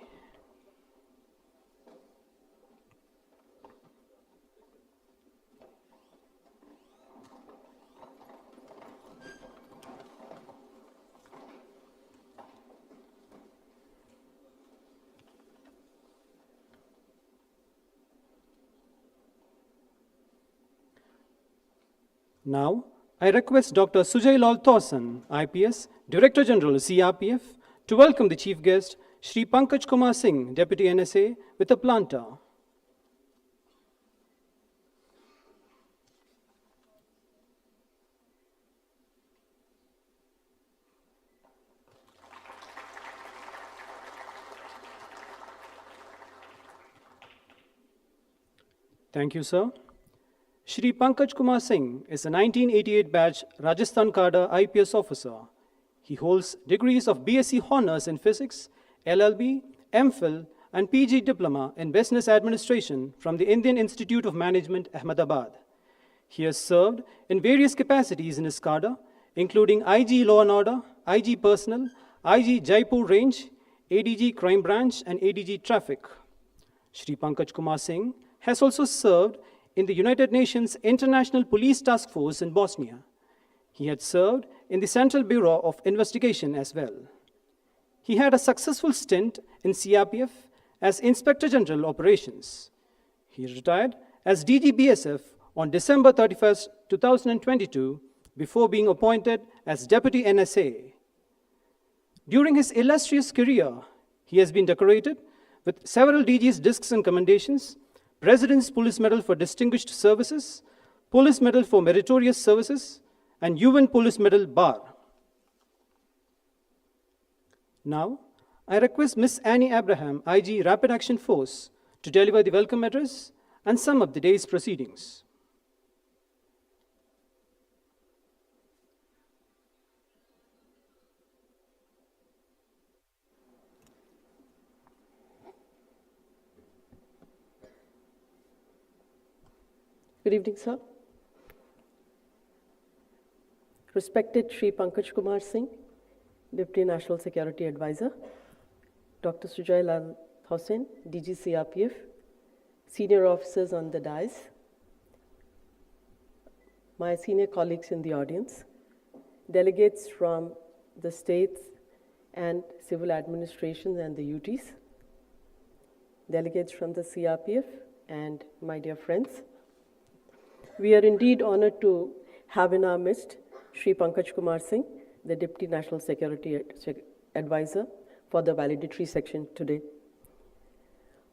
Now, I request Dr. Sujay Lal Thorson, IPS, Director General, CRPF, to welcome the chief guest, Shri Pankaj Kumar Singh, Deputy NSA, with a planter. Thank you, sir. Shri Pankaj Kumar Singh is a 1988 batch Rajasthan Cadre IPS officer. He holds degrees of BSc Honours in Physics, LLB, MPhil, and PG Diploma in Business Administration from the Indian Institute of Management, Ahmedabad. He has served in various capacities in his cadre, including IG Law and Order, IG Personnel, IG Jaipur Range, ADG Crime Branch, and ADG Traffic. Shri Pankaj Kumar Singh has also served in the United Nations International Police Task Force in Bosnia. He had served in the Central Bureau of Investigation as well. He had a successful stint in CRPF as Inspector General Operations. He retired as DG BSF on December 31st, 2022, before being appointed as Deputy NSA. During his illustrious career, he has been decorated with several DG's discs and commendations, President's Police Medal for Distinguished Services, Police Medal for Meritorious Services, and UN Police Medal Bar. Now, I request Ms. Annie Abraham, IG Rapid Action Force, to deliver the welcome address and sum up the day's proceedings. Good evening, sir. Respected Shri Pankaj Kumar Singh, Deputy National Security Advisor, Dr. Sujay Lal Thorson, DG CRPF, senior officers on the dais, my senior colleagues in the audience, delegates from the states and civil administrations and the UTs, delegates from the CRPF, and my dear friends. We are indeed honored to have in our midst Shri Pankaj Kumar Singh, the Deputy National Security Advisor for the valedictory section today.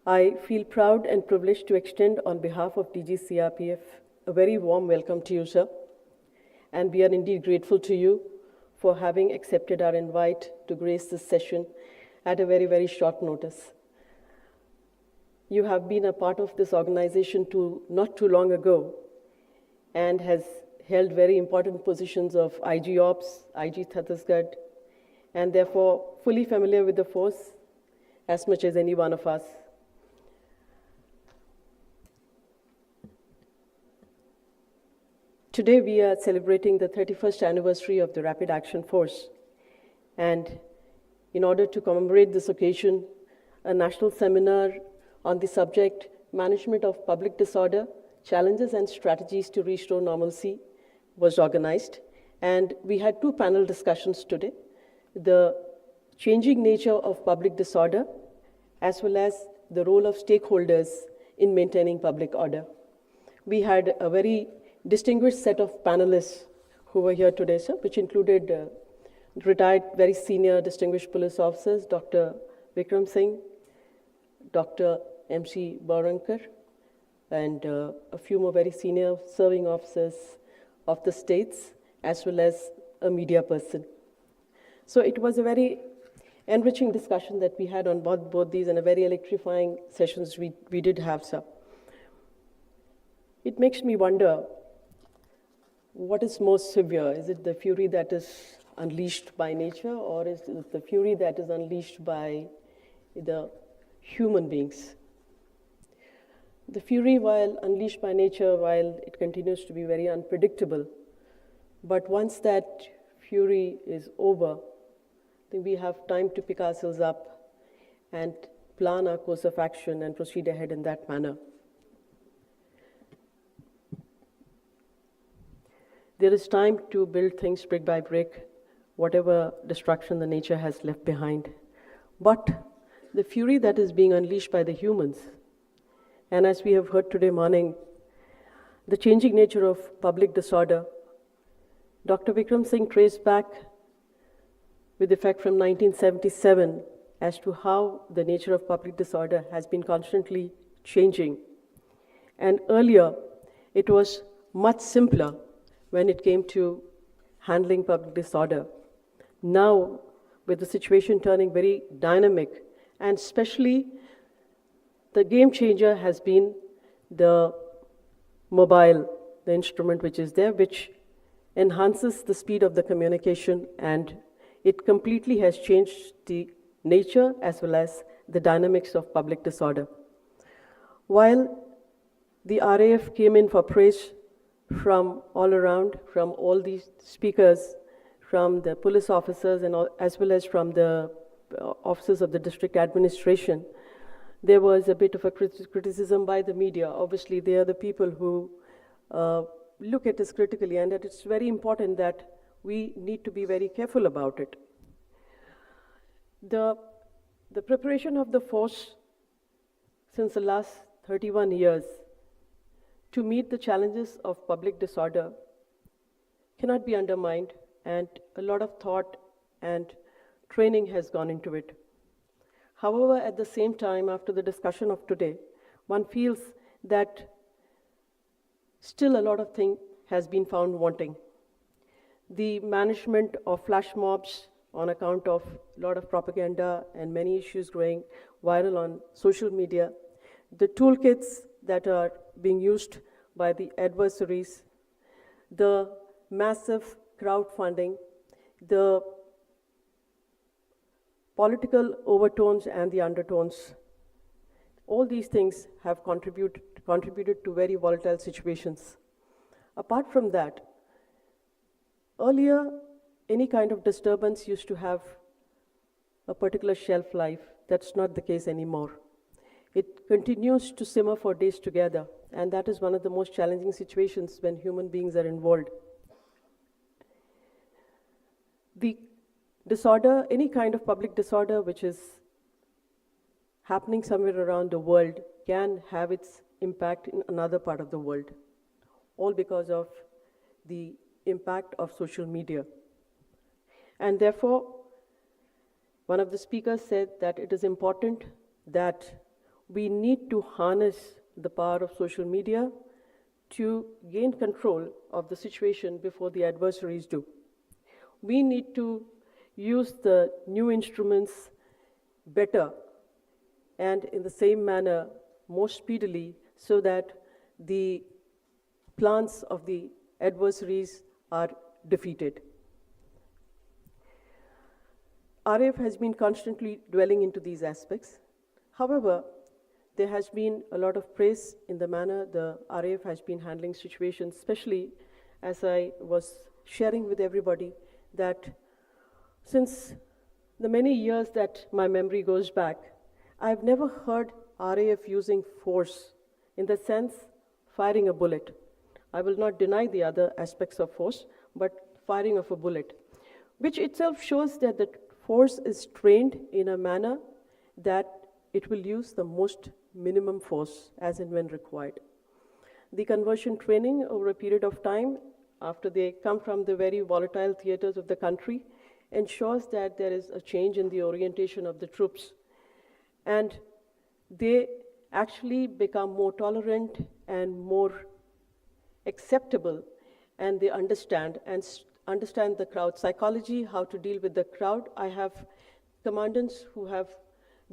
I feel proud and privileged to extend on behalf of DG CRPF a very warm welcome to you, sir. And we are indeed grateful to you for having accepted our invite to grace this session at a very, very short notice. You have been a part of this organization not too long ago, and has held very important positions of IG Ops, IG Chhattisgarh, and therefore fully familiar with the force as much as any one of us. Today we are celebrating the 31st anniversary of the Rapid Action Force, and in order to commemorate this occasion, a national seminar on the subject Management of Public Disorder, Challenges and Strategies to Restore Normalcy was organized, and we had two panel discussions today, the changing nature of public disorder as well as the role of stakeholders in maintaining public order. We had a very distinguished set of panelists who were here today, sir, which included retired very senior distinguished police officers, Dr. Vikram Singh, Dr. MC Baurankar, and a few more very senior serving officers of the states, as well as a media person. So it was a very enriching discussion that we had on both these, and a very electrifying sessions we did have, sir. It makes me wonder, what is most severe? Is it the fury that is unleashed by nature, or is it the fury that is unleashed by the human beings? The fury, while unleashed by nature, while it continues to be very unpredictable, But once that fury is over, I think we have time to pick ourselves up and plan our course of action and proceed ahead in that manner. There is time to build things brick by brick, whatever destruction the nature has left behind. But the fury that is being unleashed by the humans, and as we have heard today morning, the changing nature of public disorder, Dr. Vikram Singh traced back with effect from 1977 as to how the nature of public disorder has been constantly changing. And earlier, it was much simpler when it came to handling public disorder. Now, with the situation turning very dynamic, and especially the game changer has been the mobile, the instrument which is there, which enhances the speed of the communication, and it completely has changed the nature as well as the dynamics of public disorder. While the RAF came in for praise from all around, from all these speakers, from the police officers and all, as well as from the officers of the district administration, there was a bit of a criticism by the media. Obviously, they are the people who look at this critically, and that it's very important that we need to be very careful about it. The preparation of the force since the last 31 years to meet the challenges of public disorder cannot be undermined, and a lot of thought and training has gone into it. However, at the same time, after the discussion of today, one feels that still a lot of things has been found wanting. The management of flash mobs on account of a lot of propaganda and many issues going viral on social media, the toolkits that are being used by the adversaries, the massive crowdfunding, the political overtones and the undertones, all these things have contributed to very volatile situations. Apart from that, earlier, any kind of disturbance used to have a particular shelf life. That's not the case anymore. It continues to simmer for days together, and that is one of the most challenging situations when human beings are involved. The disorder, any kind of public disorder which is happening somewhere around the world can have its impact in another part of the world, all because of the impact of social media. And therefore, one of the speakers said that it is important that we need to harness the power of social media to gain control of the situation before the adversaries do. We need to use the new instruments better and in the same manner more speedily so that the plans of the adversaries are defeated. RAF has been constantly dwelling into these aspects. However, there has been a lot of praise in the manner the RAF has been handling situations, especially as I was sharing with everybody that since the many years that my memory goes back, I've never heard RAF using force in the sense firing a bullet. I will not deny the other aspects of force, but firing of a bullet, which itself shows that the force is trained in a manner that it will use the most minimum force as and when required. The conversion training over a period of time, after they come from the very volatile theaters of the country, ensures that there is a change in the orientation of the troops, and they actually become more tolerant and more acceptable, and they understand the crowd psychology, how to deal with the crowd. I have commandants who have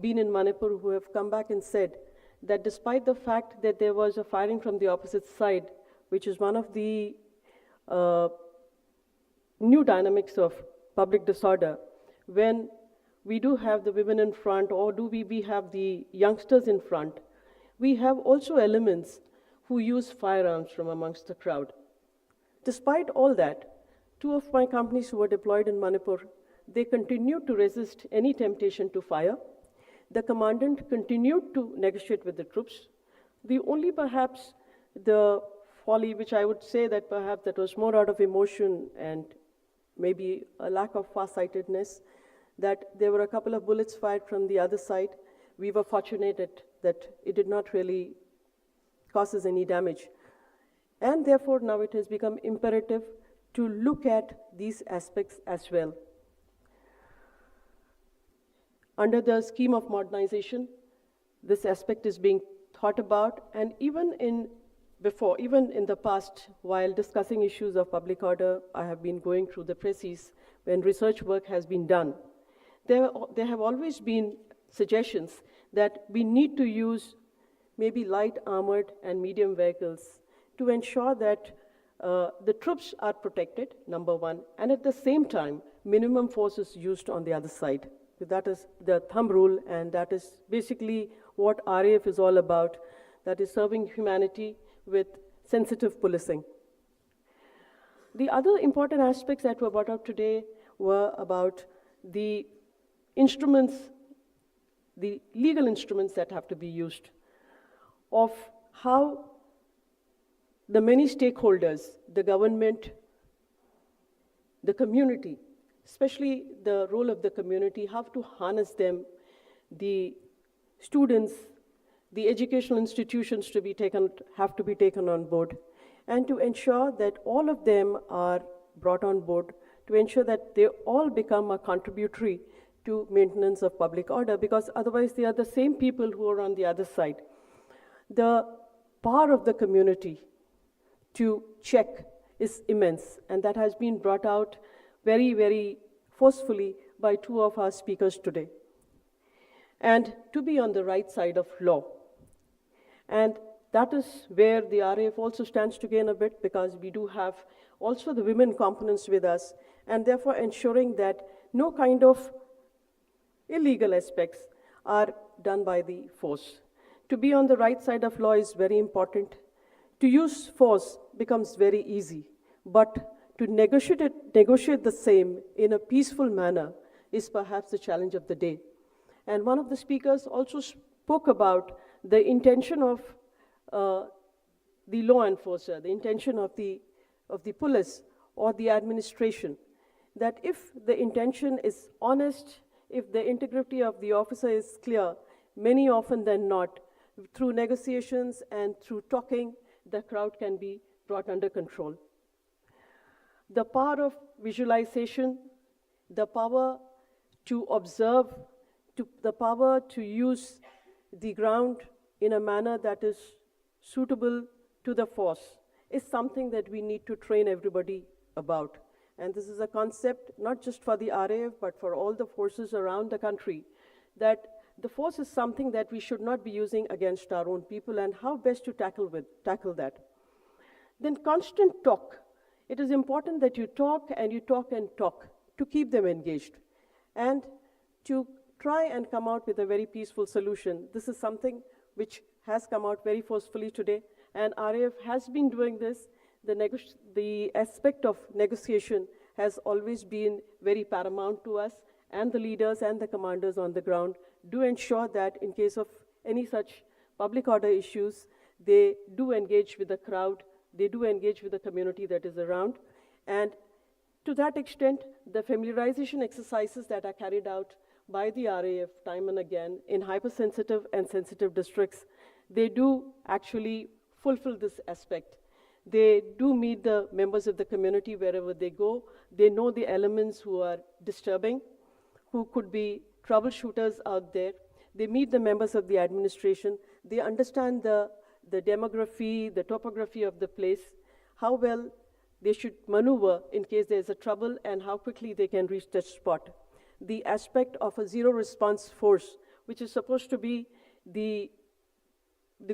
been in Manipur who have come back and said that despite the fact that there was a firing from the opposite side, which is one of the new dynamics of public disorder, when we do have the women in front, or do we have the youngsters in front, we have also elements who use firearms from amongst the crowd. Despite all that, Two of my companies who were deployed in Manipur, they continued to resist any temptation to fire. The commandant continued to negotiate with the troops. The only perhaps the folly, which I would say that perhaps that was more out of emotion and maybe a lack of farsightedness, that there were a couple of bullets fired from the other side. We were fortunate that it did not really cause us any damage. And therefore, now it has become imperative to look at these aspects as well. Under the scheme of modernization, this aspect is being thought about, and even in the past, while discussing issues of public order, I have been going through the presses when research work has been done. There have always been suggestions that we need to use maybe light armored and medium vehicles to ensure that the troops are protected, number one, and at the same time, minimum force is used on the other side. That is the thumb rule, and that is basically what RAF is all about, that is serving humanity with sensitive policing. The other important aspects that were brought up today were about the instruments, the legal instruments that have to be used, of how the many stakeholders, the government, the community, especially the role of the community, have to harness them, the students, the educational institutions have to be taken on board, and to ensure that all of them are brought on board, to ensure that they all become a contributory to maintenance of public order, because otherwise they are the same people who are on the other side. The power of the community to check is immense, and that has been brought out very, very forcefully by two of our speakers today. And to be on the right side of law. And that is where the RAF also stands to gain a bit, because we do have also the women components with us, and therefore ensuring that no kind of illegal aspects are done by the force. To be on the right side of law is very important. To use force becomes very easy, but to negotiate the same in a peaceful manner is perhaps the challenge of the day. And one of the speakers also spoke about the intention of the law enforcer, the intention of the police or the administration, that if the intention is honest, if the integrity of the officer is clear, many often than not, through negotiations and through talking, the crowd can be brought under control. The power of visualization, the power to observe, the power to use the ground in a manner that is suitable to the force is something that we need to train everybody about. And this is a concept not just for the RAF, but for all the forces around the country, that the force is something that we should not be using against our own people, and how best to tackle that. Then constant talk. It is important that you talk and you talk and talk to keep them engaged and to try and come out with a very peaceful solution. This is something which has come out very forcefully today, and RAF has been doing this. The aspect of negotiation has always been very paramount to us, and the leaders and the commanders on the ground do ensure that in case of any such public order issues, they do engage with the crowd, they do engage with the community that is around. And to that extent, the familiarization exercises that are carried out by the RAF time and again in hypersensitive and sensitive districts, they do actually fulfill this aspect. They do meet the members of the community wherever they go. They know the elements who are disturbing, who could be troubleshooters out there. They meet the members of the administration. They understand the demography, the topography of the place, how well they should maneuver in case there's a trouble, and how quickly they can reach that spot. The aspect of a zero response force, which is supposed to be the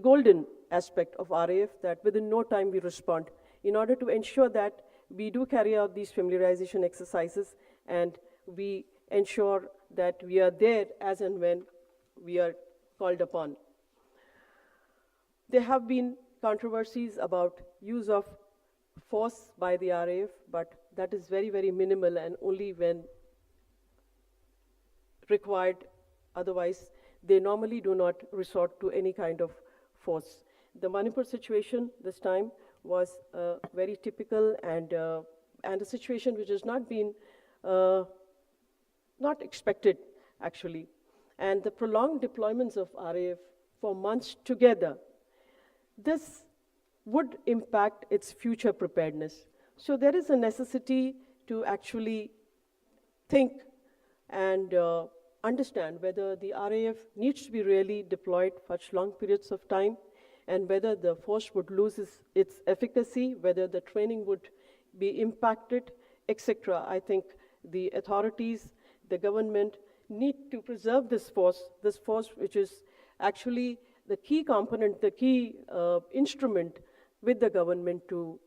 golden aspect of RAF, that within no time we respond, in order to ensure that we do carry out these familiarization exercises and we ensure that we are there as and when we are called upon. There have been controversies about use of force by the RAF, but that is very, very minimal and only when required. Otherwise, they normally do not resort to any kind of force. The Manipur situation this time was very typical and a situation which has not been not expected, actually. And the prolonged deployments of RAF for months together, this would impact its future preparedness. So there is a necessity to actually think and understand whether the RAF needs to be really deployed for such long periods of time, and whether the force would lose its efficacy, whether the training would be impacted, etc. I think the authorities, the government, need to preserve this force which is actually the key component, the key instrument with the government to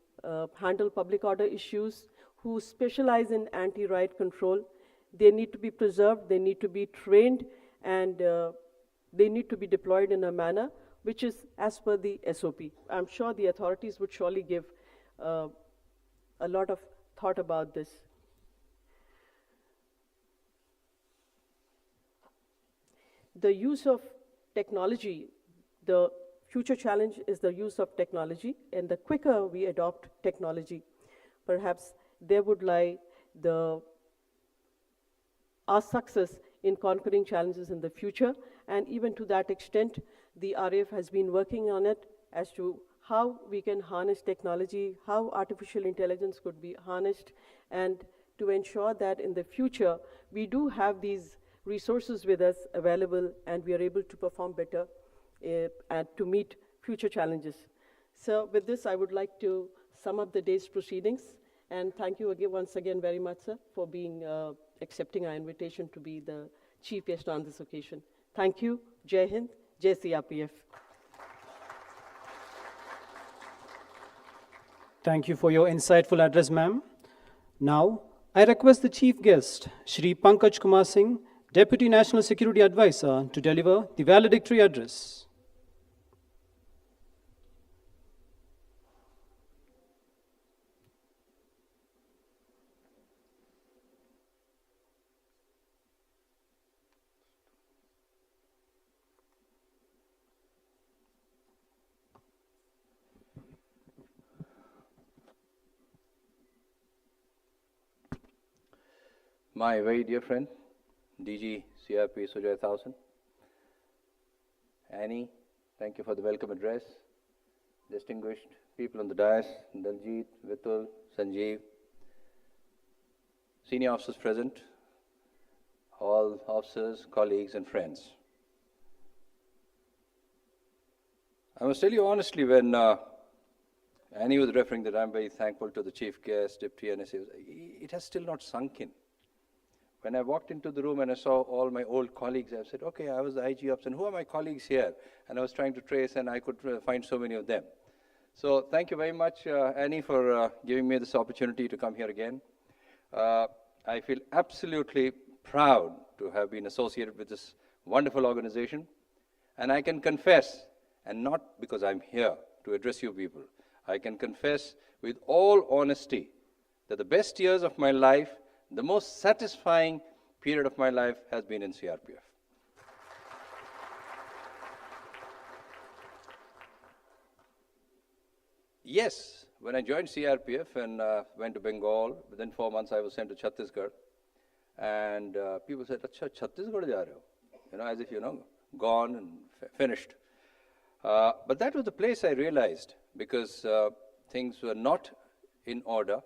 handle public order issues, who specialize in anti-riot control. They need to be preserved, they need to be trained, and they need to be deployed in a manner which is as per the SOP. I'm sure the authorities would surely give a lot of thought about this. The use of technology, the future challenge is the use of technology, and the quicker we adopt technology, perhaps there would lie our success in conquering challenges in the future. And even to that extent, the RAF has been working on it as to how we can harness technology, how artificial intelligence could be harnessed, and to ensure that in the future we do have these resources with us available and we are able to perform better and to meet future challenges. So with this, I would like to sum up the day's proceedings, and thank you again, once again very much, sir, for being accepting our invitation to be the chief guest on this occasion. Thank you. Jai Hind, Jai CRPF. Thank you for your insightful address, ma'am. Now, I request the chief guest, Shri Pankaj Kumar Singh, Deputy National Security Advisor, to deliver the valedictory address. My very dear friend, DG CRP Sujay Thousan. Annie, thank you for the welcome address. Distinguished people on the dais, Daljit, Vitul, Sanjeev, senior officers present, all officers, colleagues, and friends. I must tell you honestly, when Annie was referring that I'm very thankful to the chief guest, Deputy NSA, it has still not sunk in. When I walked into the room and I saw all my old colleagues, I said, okay, I was the IG Ops, and who are my colleagues here? And I was trying to trace, and I could find so many of them. So thank you very much, Annie, for giving me this opportunity to come here again. I feel absolutely proud to have been associated with this wonderful organization. And I can confess, and not because I'm here to address you people, I can confess with all honesty that the best years of my life, the most satisfying period of my life has been in CRPF. Yes, when I joined CRPF and went to Bengal, within 4 months I was sent to Chhattisgarh. And people said, Acha, Chhattisgarh ja rahe ho? You know, as if, gone and finished. But that was the place I realized, because things were not in order.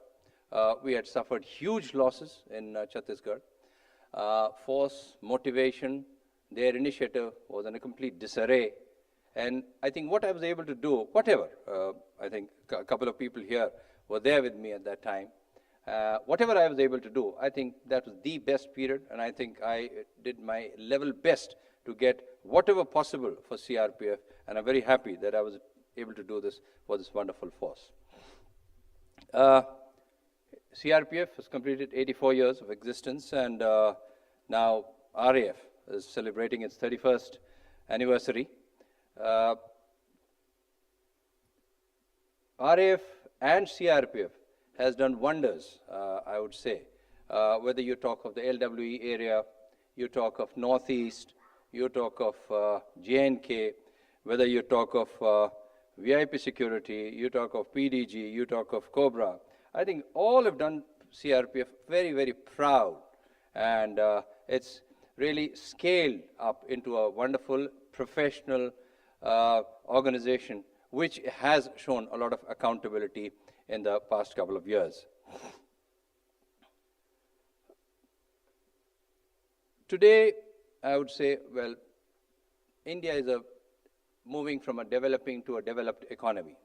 We had suffered huge losses in Chhattisgarh. Force, motivation, their initiative was in a complete disarray. And I think what I was able to do, whatever, I think a couple of people here were there with me at that time. Whatever I was able to do, I think that was the best period, and I think I did my level best to get whatever possible for CRPF, and I'm very happy that I was able to do this for this wonderful force. CRPF has completed 84 years of existence, and now RAF is celebrating its 31st anniversary. RAF and CRPF has done wonders, I would say. Whether you talk of the LWE area, you talk of Northeast, you talk of J&K, whether you talk of VIP security, you talk of PDG, you talk of Cobra. I think all have done CRPF very, very proud. And it's really scaled up into a wonderful professional organization which has shown a lot of accountability in the past couple of years. Today, I would say, well, India is moving from a developing to a developed economy.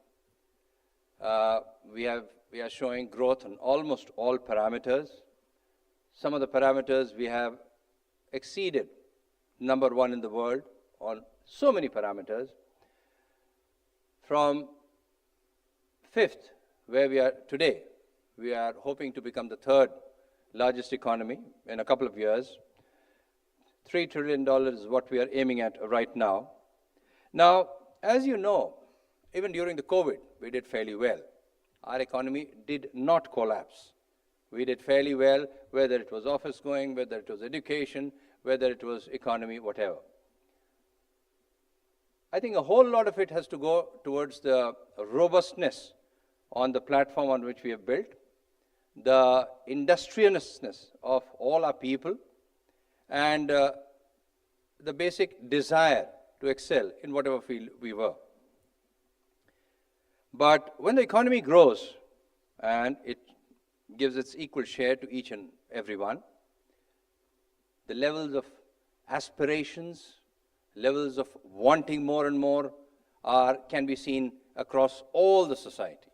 We are showing growth on almost all parameters. Some of the parameters we have exceeded #1 in the world on so many parameters. From 5th, where we are today, we are hoping to become the 3rd largest economy in a couple of years. $3 trillion is what we are aiming at right now. Now, as you know, even during the COVID, we did fairly well. Our economy did not collapse. We did fairly well, whether it was office going, whether it was education, whether it was economy, whatever. I think a whole lot of it has to go towards the robustness on the platform on which we have built, the industriousness of all our people, and the basic desire to excel in whatever field we were. But when the economy grows and it gives its equal share to each and everyone, the levels of aspirations, levels of wanting more and more can be seen across all the society.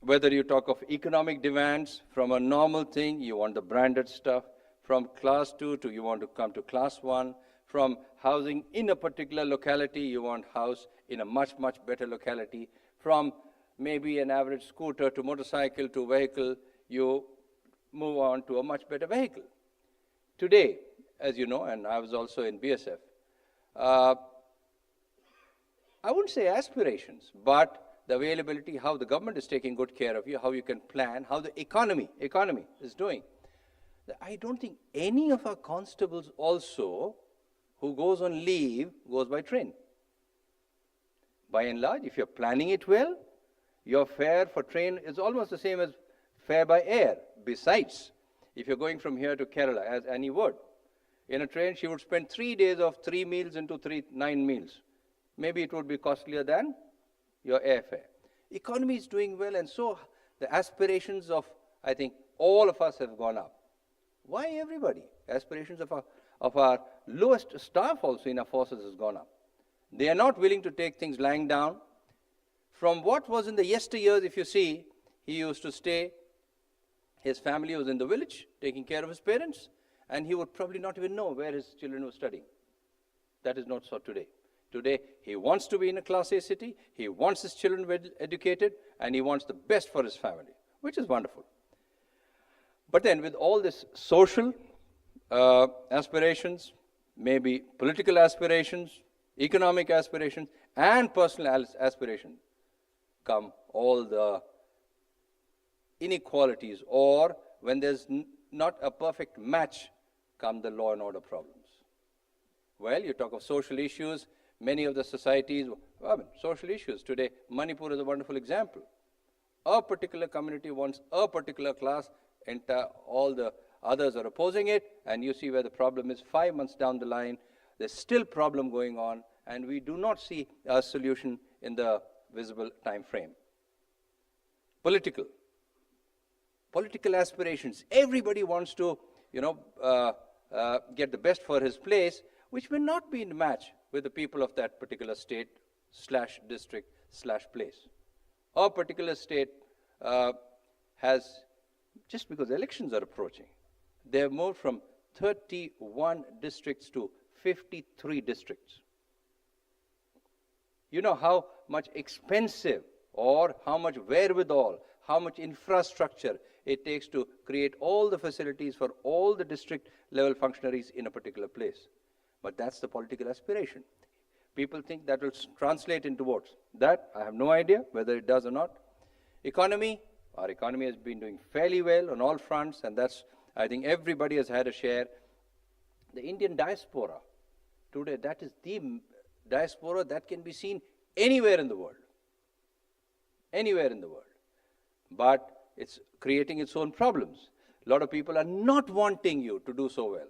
Whether you talk of economic demands, from a normal thing, you want the branded stuff, from class 2 to you want to come to class 1, from housing in a particular locality, you want house in a much, much better locality, from maybe an average scooter to motorcycle to vehicle, you move on to a much better vehicle. Today, as you know, and I was also in BSF, I wouldn't say aspirations, but the availability, how the government is taking good care of you, how you can plan, how the economy is doing. I don't think any of our constables also who goes on leave goes by train. By and large, if you're planning it well, your fare for train is almost the same as fare by air. Besides, if you're going from here to Kerala, as Annie would, in a train she would spend 3 days of 3 meals into 9 meals. Maybe it would be costlier than your airfare. Economy is doing well, and so the aspirations of, I think, all of us have gone up. Why everybody? Aspirations of our lowest staff also in our forces has gone up. They are not willing to take things lying down. From what was in the yesteryears, if you see, he used to stay, his family was in the village, taking care of his parents, and he would probably not even know where his children were studying. That is not so today. Today, he wants to be in a Class A city, he wants his children well educated, and he wants the best for his family, which is wonderful. But then with all this social aspirations, maybe political aspirations, economic aspirations, and personal aspirations, come all the inequalities, or when there's not a perfect match, come the law and order problems. Well, you talk of social issues, many of the societies, social issues today, Manipur is a wonderful example. A particular community wants a particular class, and all the others are opposing it, and you see where the problem is. 5 months down the line, there's still problem going on, and we do not see a solution in the visible time frame. Political aspirations. Everybody wants to, get the best for his place, which may not be in match with the people of that particular state / district / place. Our particular state has, just because elections are approaching, they have moved from 31 districts to 53 districts. You know how much expensive or how much wherewithal, how much infrastructure it takes to create all the facilities for all the district level functionaries in a particular place. But that's the political aspiration. People think that will translate into votes. That, I have no idea whether it does or not. Economy, our economy has been doing fairly well on all fronts, and that's, I think everybody has had a share. The Indian diaspora, today, that is the diaspora that can be seen anywhere in the world. Anywhere in the world. But it's creating its own problems. A lot of people are not wanting you to do so well.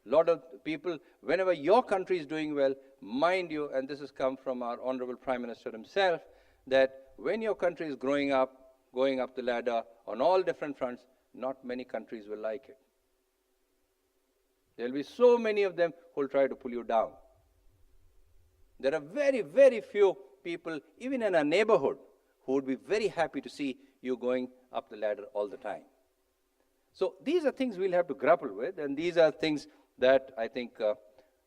A lot of people, whenever your country is doing well, mind you, and this has come from our Honorable Prime Minister himself, that when your country is going up the ladder on all different fronts, not many countries will like it. There will be so many of them who will try to pull you down. There are very, very few people, even in our neighborhood, who would be very happy to see you going up the ladder all the time. So these are things we'll have to grapple with, and these are things that I think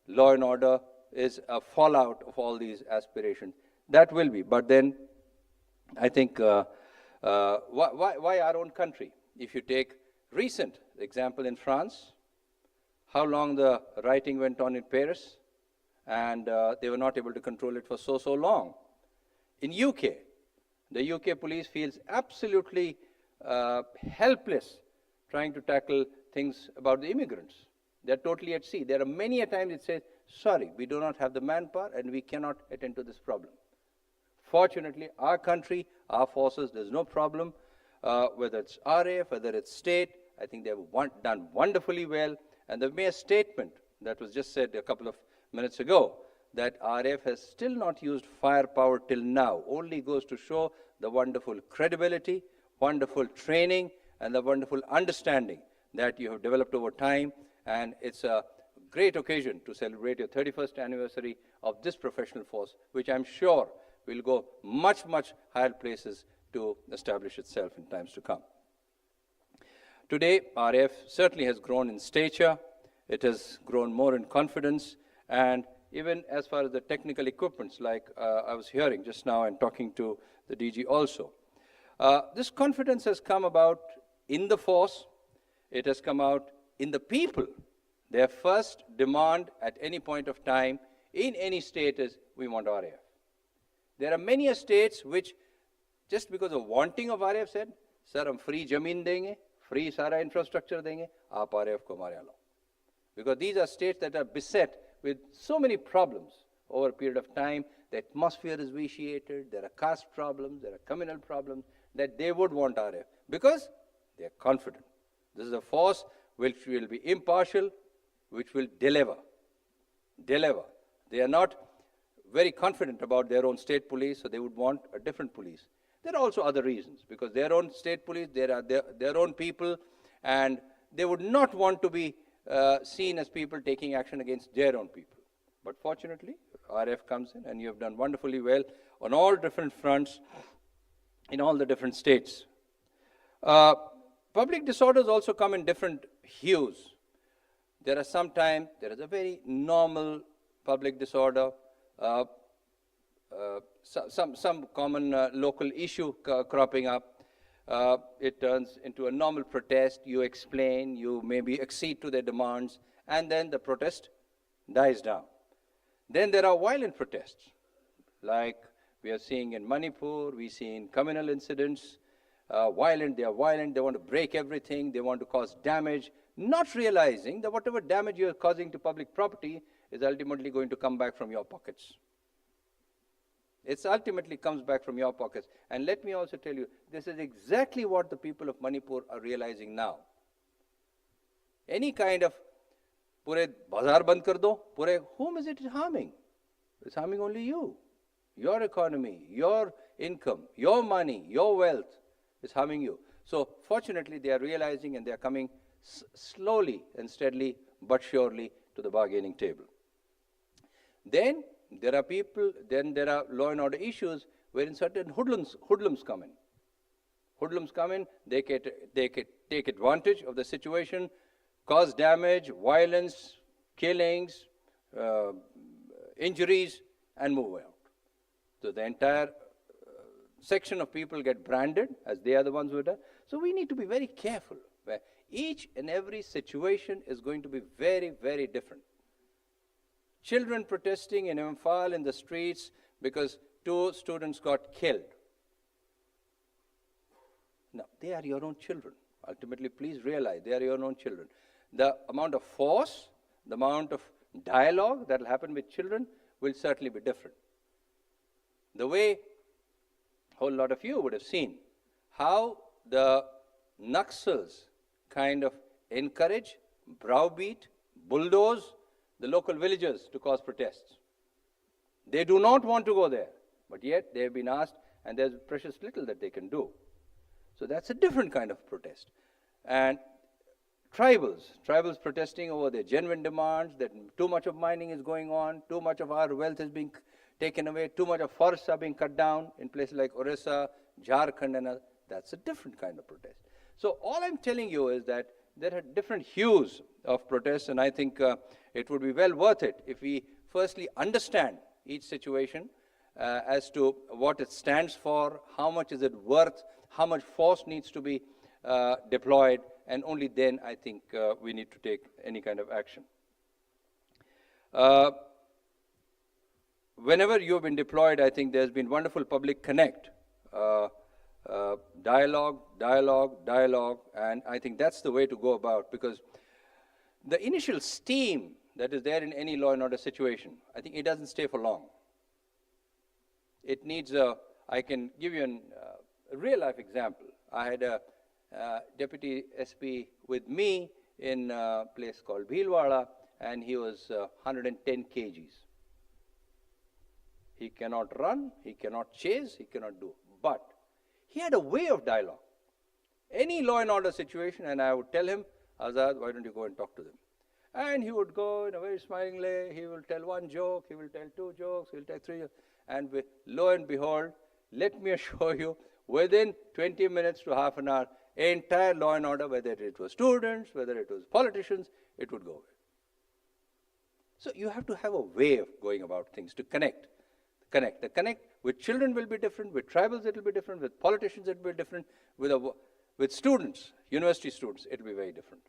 law and order is a fallout of all these aspirations. That will be. But then I think why our own country? If you take recent example in France, how long the rioting went on in Paris, and they were not able to control it for so long. In UK, the UK police feels absolutely helpless trying to tackle things about the immigrants. They're totally at sea. There are many a times it says, sorry, we do not have the manpower and we cannot attend to this problem. Fortunately, our country, our forces, there's no problem, whether it's RAF, whether it's state, I think they've done wonderfully well. And the mere statement that was just said a couple of minutes ago, that RAF has still not used firepower till now, only goes to show the wonderful credibility, wonderful training, and the wonderful understanding that you have developed over time. And it's a great occasion to celebrate your 31st anniversary of this professional force, which I'm sure will go much, much higher places to establish itself in times to come. Today, RAF certainly has grown in stature, it has grown more in confidence, and even as far as the technical equipments, like I was hearing just now and talking to the DG also. This confidence has come about in the force, it has come out in the people. Their first demand at any point of time in any state is, we want RAF. There are many states which, just because of wanting of RAF, said, sir, hum free jameen denge, free sara infrastructure denge, aap RAF ko hamare lao. Because these are states that are beset with so many problems over a period of time. The atmosphere is vitiated, there are caste problems, there are communal problems, that they would want RAF because they are confident. This is a force which will be impartial, which will deliver. Deliver. They are not very confident about their own state police, so they would want a different police. There are also other reasons, because their own state police, there are their own people, and they would not want to be seen as people taking action against their own people. But fortunately, RF comes in, and you have done wonderfully well on all different fronts in all the different states. Public disorders also come in different hues. There are sometimes, there is a very normal public disorder, some common local issue cropping up. It turns into a normal protest. You explain, you maybe accede to their demands, and then the protest dies down. Then there are violent protests, like we are seeing in Manipur, we see in communal incidents. They are violent, they want to break everything, they want to cause damage, not realizing that whatever damage you are causing to public property is ultimately going to come back from your pockets. It ultimately comes back from your pockets. And let me also tell you, this is exactly what the people of Manipur are realizing now. Any kind of pure bazaar band kar do, whom is it harming? It's harming only you. Your economy, your income, your money, your wealth is harming you. So fortunately, they are realizing, and they are coming slowly and steadily but surely to the bargaining table. Then there are people, then there are law and order issues wherein certain hoodlums come in. Hoodlums come in, they take advantage of the situation, cause damage, violence, killings, injuries, and move out. So the entire section of people get branded as they are the ones who are done. So we need to be very careful. Where each and every situation is going to be very, very different. Children protesting in Imphal in the streets because 2 students got killed. Now, they are your own children. Ultimately, please realize they are your own children. The amount of force, the amount of dialogue that will happen with children will certainly be different. The way a whole lot of you would have seen how the Naxals kind of encourage, browbeat, bulldoze the local villagers to cause protests. They do not want to go there, but yet they have been asked, and there's precious little that they can do. So that's a different kind of protest. And tribals protesting over their genuine demands, that too much of mining is going on, too much of our wealth is being taken away, too much of forests are being cut down in places like Orissa, Jharkhand, and others. That's a different kind of protest. So all I'm telling you is that there are different hues of protests, and I think it would be well worth it if we firstly understand each situation as to what it stands for, how much is it worth, how much force needs to be deployed, and only then I think we need to take any kind of action. Whenever you have been deployed, I think there's been wonderful public connect, dialogue, and I think that's the way to go about, because the initial steam that is there in any law and order situation, I think it doesn't stay for long. It needs I can give you a real life example. I had a deputy SP with me in a place called Bhilwara, and he was 110 kgs. He cannot run, he cannot chase, he cannot do. But he had a way of dialogue. Any law and order situation, and I would tell him, Azad, why don't you go and talk to them? And he would go in a very smiling way, he will tell 1 joke, he will tell 2 jokes, he will tell 3 jokes, and lo and behold, let me assure you, within 20 minutes to half an hour, entire law and order, whether it was students, whether it was politicians, it would go away. So you have to have a way of going about things to connect. The connect with children will be different, with tribals it will be different, with politicians it will be different, with students, university students, it will be very different.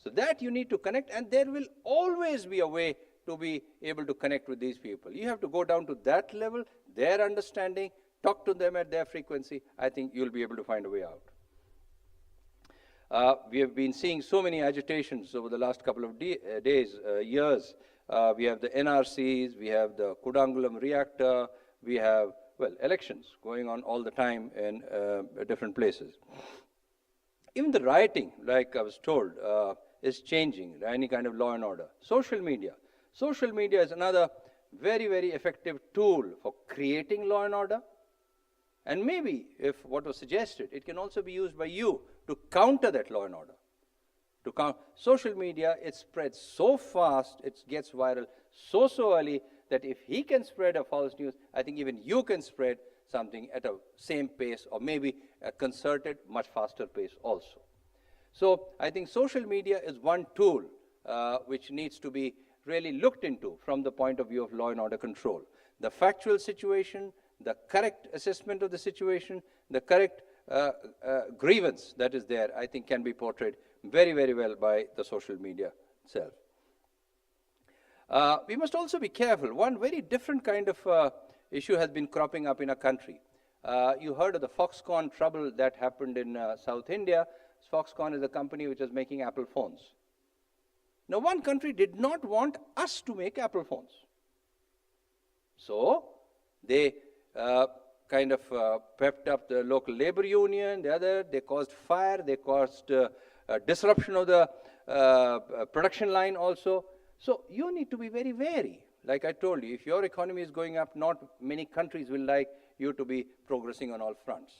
So that you need to connect, and there will always be a way to be able to connect with these people. You have to go down to that level, their understanding, talk to them at their frequency. I think you'll be able to find a way out. We have been seeing so many agitations over the last couple of days, years. We have the NRCs, we have the Kudangulam reactor, we have, well, elections going on all the time in different places. Even the rioting, like I was told, is changing, any kind of law and order. Social media. Social media is another very, very effective tool for creating law and order. And maybe, if what was suggested, it can also be used by you to counter that law and order. Social media, it spreads so fast, it gets viral so early, that if he can spread a false news, I think even you can spread something at a same pace, or maybe a concerted, much faster pace also. So I think social media is one tool which needs to be really looked into from the point of view of law and order control. The factual situation, the correct assessment of the situation, the correct grievance that is there, I think can be portrayed very, very well by the social media itself. We must also be careful. One very different kind of issue has been cropping up in our country. You heard of the Foxconn trouble that happened in South India. Foxconn is a company which is making Apple phones. Now, one country did not want us to make Apple phones. So they kind of pepped up the local labor union, they caused fire, they caused disruption of the production line also. So you need to be very wary. Like I told you, if your economy is going up, not many countries will like you to be progressing on all fronts.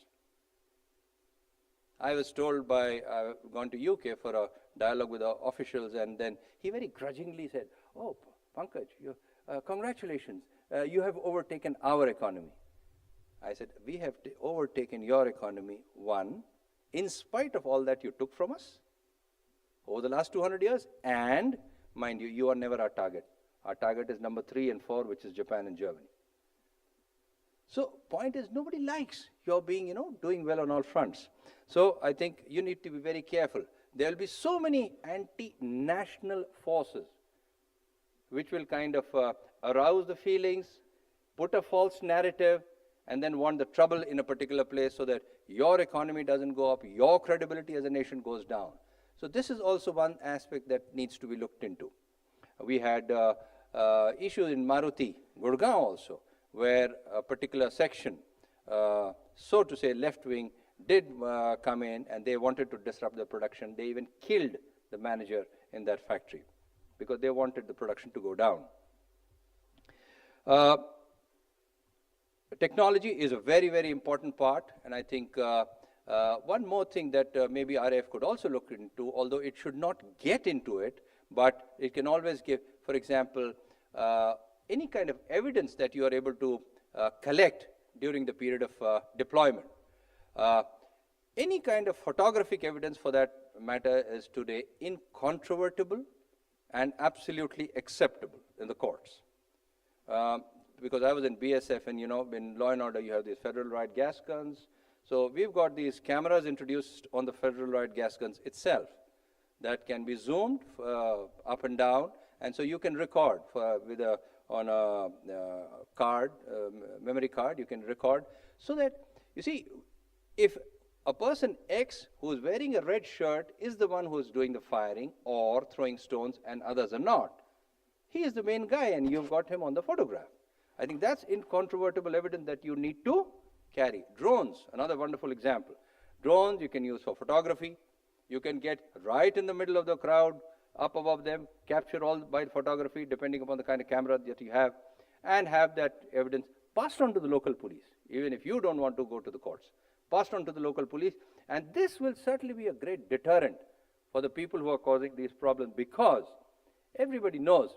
I was told by, I've gone to UK for a dialogue with our officials, and then he very grudgingly said, oh, Pankaj, congratulations, you have overtaken our economy. I said, we have overtaken your economy, one, in spite of all that you took from us over the last 200 years, and mind you, you are never our target. Our target is number 3 and 4, which is Japan and Germany. So point is, nobody likes your being, doing well on all fronts. So I think you need to be very careful. There will be so many anti-national forces which will kind of arouse the feelings, put a false narrative, and then want the trouble in a particular place so that your economy doesn't go up, your credibility as a nation goes down. So this is also one aspect that needs to be looked into. We had issues in Maruti, Gurgaon also, where a particular section, so to say left wing, did come in and they wanted to disrupt the production. They even killed the manager in that factory because they wanted the production to go down. Technology is a very, very important part, and I think one more thing that maybe RAF could also look into, although it should not get into it, but it can always give, for example, any kind of evidence that you are able to collect during the period of deployment. Any kind of photographic evidence for that matter is today incontrovertible and absolutely acceptable in the courts. Because I was in BSF, and in law and order you have these federal riot gas guns. So we've got these cameras introduced on the federal riot gas guns itself that can be zoomed up and down, and so you can record on a card, memory card, you can record, so that, you see, if a person X who is wearing a red shirt is the one who is doing the firing or throwing stones and others are not, he is the main guy and you've got him on the photograph. I think that's incontrovertible evidence that you need to carry. Drones, another wonderful example. Drones you can use for photography. You can get right in the middle of the crowd, up above them, capture all by photography depending upon the kind of camera that you have, and have that evidence passed on to the local police, even if you don't want to go to the courts. Passed on to the local police, and this will certainly be a great deterrent for the people who are causing these problems, because everybody knows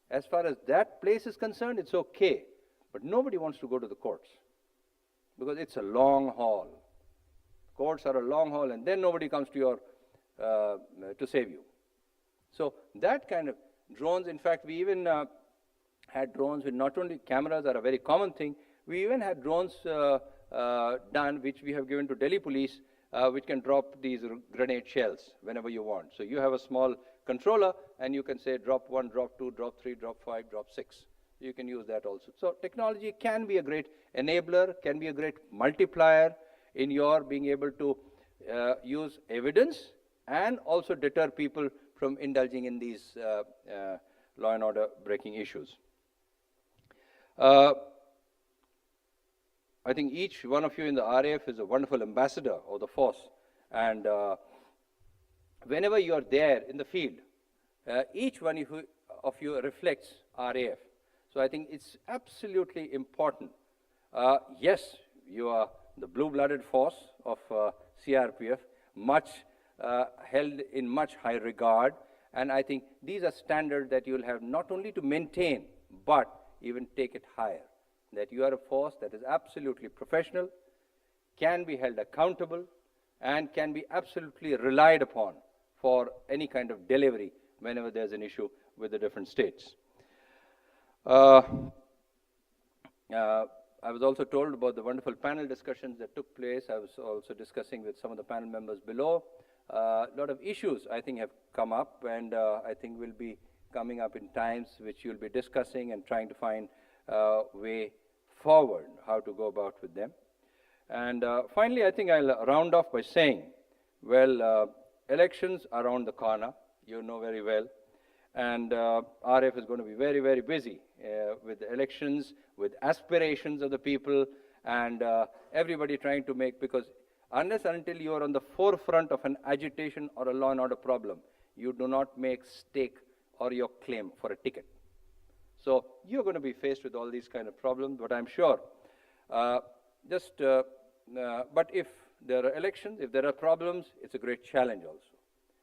as far as that place is concerned, it's okay, but nobody wants to go to the courts because it's a long haul. Courts are a long haul, and then nobody comes to your to save you. So that kind of drones, in fact, we even had drones with not only cameras are a very common thing, we even had drones done, which we have given to Delhi police, which can drop these grenade shells whenever you want. So you have a small controller, and you can say drop 1, drop 2, drop 3, drop 5, drop 6. You can use that also. So technology can be a great enabler, can be a great multiplier in your being able to use evidence and also deter people from indulging in these law and order breaking issues. I think each one of you in the RAF is a wonderful ambassador of the force, and whenever you are there in the field, each one of you reflects RAF. So I think it's absolutely important. Yes, you are the blue-blooded force of CRPF, much held in much high regard, and I think these are standards that you'll have not only to maintain, but even take it higher. That you are a force that is absolutely professional, can be held accountable, and can be absolutely relied upon for any kind of delivery whenever there's an issue with the different states. I was also told about the wonderful panel discussions that took place. I was also discussing with some of the panel members below. A lot of issues, I think, have come up, and I think will be coming up in times which you'll be discussing and trying to find a way forward, how to go about with them. And finally, I think I'll round off by saying, well, elections are around the corner, you know very well, and RF is going to be very, very busy with the elections, with aspirations of the people, and everybody trying to make, because unless and until you are on the forefront of an agitation or a law and order problem, you do not make stake or your claim for a ticket. So you're going to be faced with all these kind of problems, but I'm sure, but if there are elections, if there are problems, it's a great challenge also.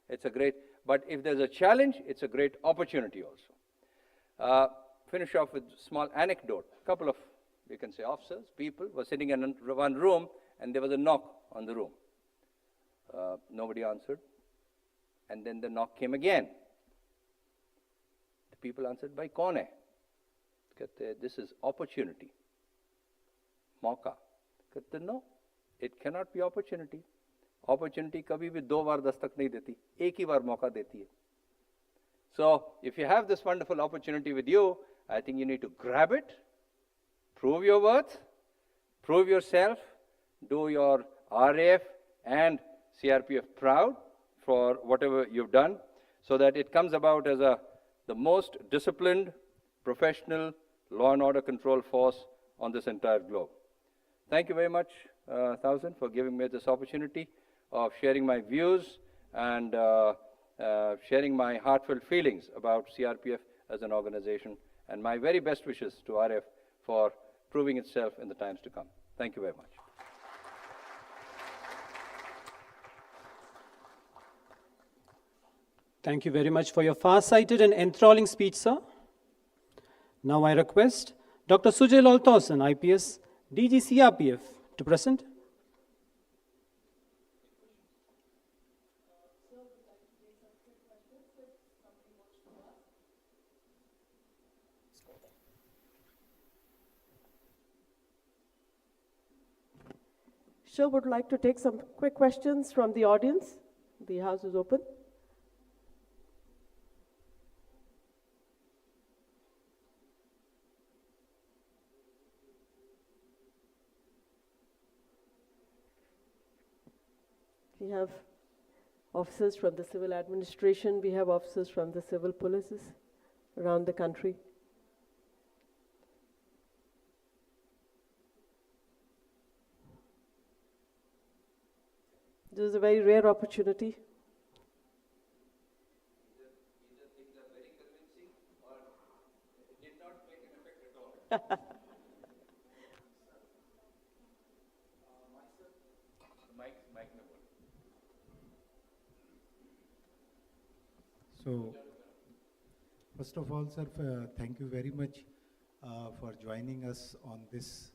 It's a great, but if there's a challenge, it's a great opportunity also. Finish off with a small anecdote. A couple of, you can say, officers, people were sitting in one room, and there was a knock on the room. Nobody answered, and then the knock came again. The people answered, "Bhai, kaun hai?" This is opportunity. Mauka. No, it cannot be opportunity. Opportunity kabhi bhi 2 baar dastak nahi deti. Ek hi baar mauka deti hai. So if you have this wonderful opportunity with you, I think you need to grab it, prove your worth, prove yourself, do your RAF and CRPF proud for whatever you've done, so that it comes about as the most disciplined, professional law and order control force on this entire globe. Thank you very much, Thousand, for giving me this opportunity of sharing my views and sharing my heartfelt feelings about CRPF as an organization, and my very best wishes to RF for proving itself in the times to come. Thank you very much. Thank you very much for your far-sighted and enthralling speech, sir. Now I request Dr. Sujay Lal Towson, IPS, DG CRPF, to present. Sure, would like to take some quick questions from the audience. The house is open. We have officers from the civil administration, we have officers from the civil polices around the country. This is a very rare opportunity. So, first of all, sir, thank you very much for joining us on this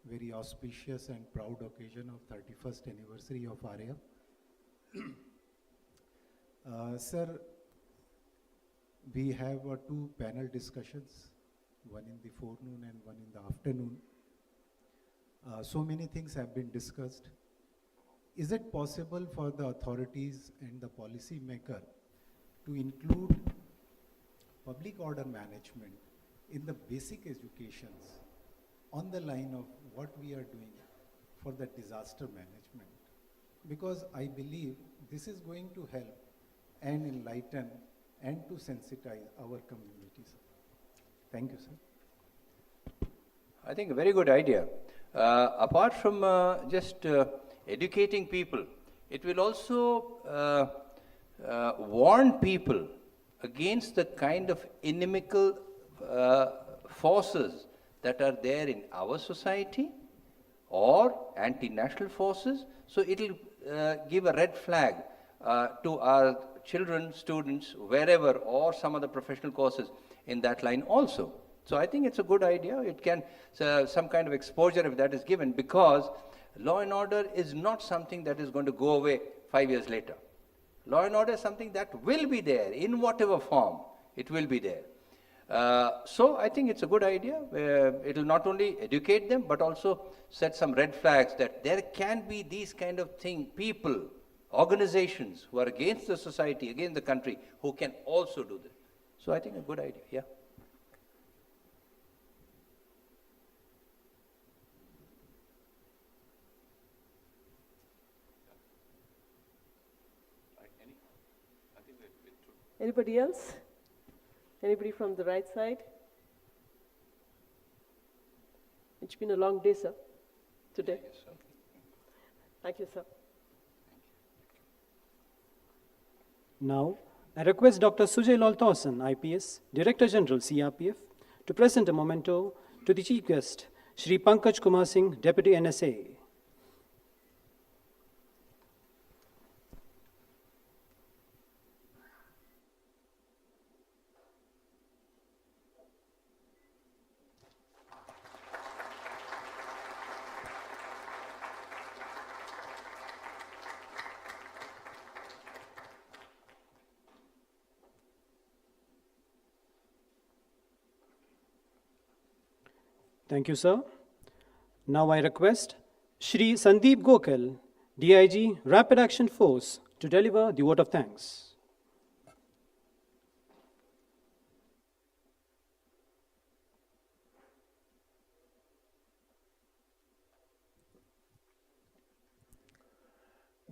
very auspicious and proud occasion of 31st anniversary of ARIA. Sir, we have two panel discussions, one in the forenoon and one in the afternoon. So many things have been discussed. Is it possible for the authorities and the policy maker to include public order management in the basic educations on the line of what we are doing for the disaster management? Because I believe this is going to help and enlighten and to sensitize our communities. Thank you, sir. I think a very good idea. Apart from just educating people, it will also warn people against the kind of inimical forces that are there in our society or anti-national forces. So it will give a red flag to our children, students, wherever, or some other professional courses in that line also. So I think it's a good idea. It can, some kind of exposure if that is given, because law and order is not something that is going to go away 5 years later. Law and order is something that will be there in whatever form. It will be there. So I think it's a good idea. It will not only educate them, but also set some red flags that there can be these kind of people, organizations who are against the society, against the country, who can also do this. So I think a good idea, yeah. Anybody else? Anybody from the right side? It's been a long day, sir, today. Thank you, sir. Now, I request Dr. Sujay Lal Towson, IPS, Director General, CRPF, to present a memento to the Chief Guest, Shri Pankaj Kumar Singh, Deputy NSA. Thank you, sir. Now I request Shri Sandeep Gokhale, DIG, Rapid Action Force, to deliver the vote of thanks.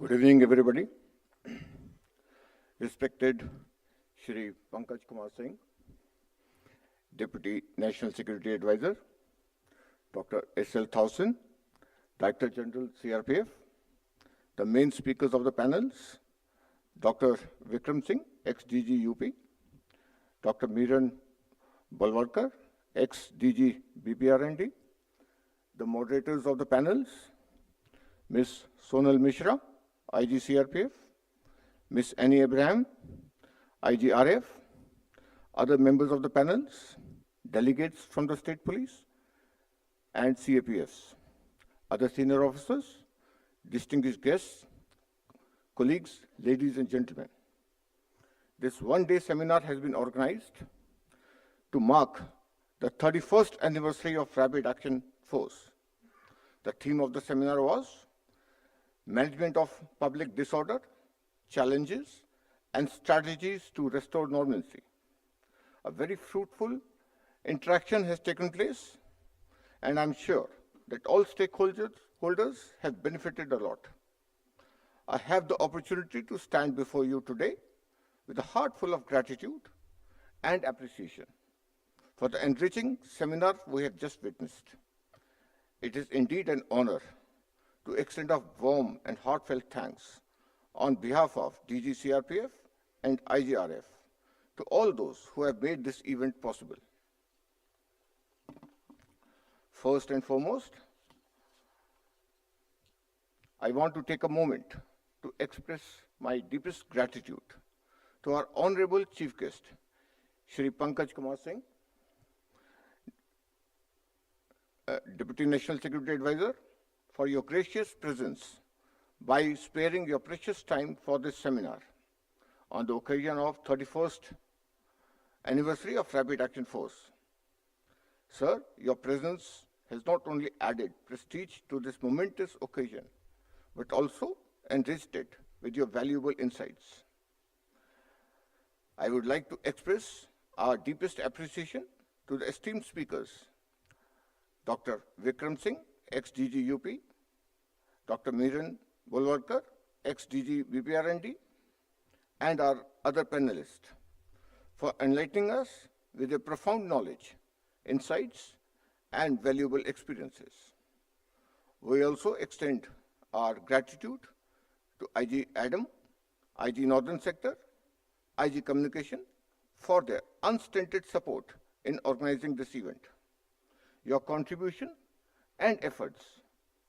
Good evening, everybody. Respected Shri Pankaj Kumar Singh, Deputy National Security Advisor, Dr. S.L. Thausen, Director General CRPF, the main speakers of the panels, Dr. Vikram Singh, ex-DG UP, Dr. Miran Balwarkar, ex-DG BPRND, the moderators of the panels, Ms. Sonal Mishra, IG CRPF, Ms. Annie Abraham, IGRF, other members of the panels, delegates from the state police, and CAPFs, other senior officers, distinguished guests, colleagues, ladies and gentlemen. This one-day seminar has been organized to mark the 31st anniversary of Rapid Action Force. The theme of the seminar was Management of Public Disorder, Challenges and Strategies to Restore Normalcy. A very fruitful interaction has taken place, and I'm sure that all stakeholders have benefited a lot. I have the opportunity to stand before you today with a heart full of gratitude and appreciation for the enriching seminar we have just witnessed. It is indeed an honor to extend a warm and heartfelt thanks on behalf of DG CRPF and IGRF to all those who have made this event possible. First and foremost, I want to take a moment to express my deepest gratitude to our Honorable Chief Guest, Shri Pankaj Kumar Singh, Deputy National Security Advisor, for your gracious presence by sparing your precious time for this seminar on the occasion of 31st anniversary of Rapid Action Force. Sir, your presence has not only added prestige to this momentous occasion, but also enriched it with your valuable insights. I would like to express our deepest appreciation to the esteemed speakers, Dr. Vikram Singh, ex-DG UP, Dr. Miran Balwarkar, ex-DG BPRND, and our other panelists for enlightening us with their profound knowledge, insights, and valuable experiences. We also extend our gratitude to IG Adam, IG Northern Sector, IG Communication for their unstinted support in organizing this event. Your contribution and efforts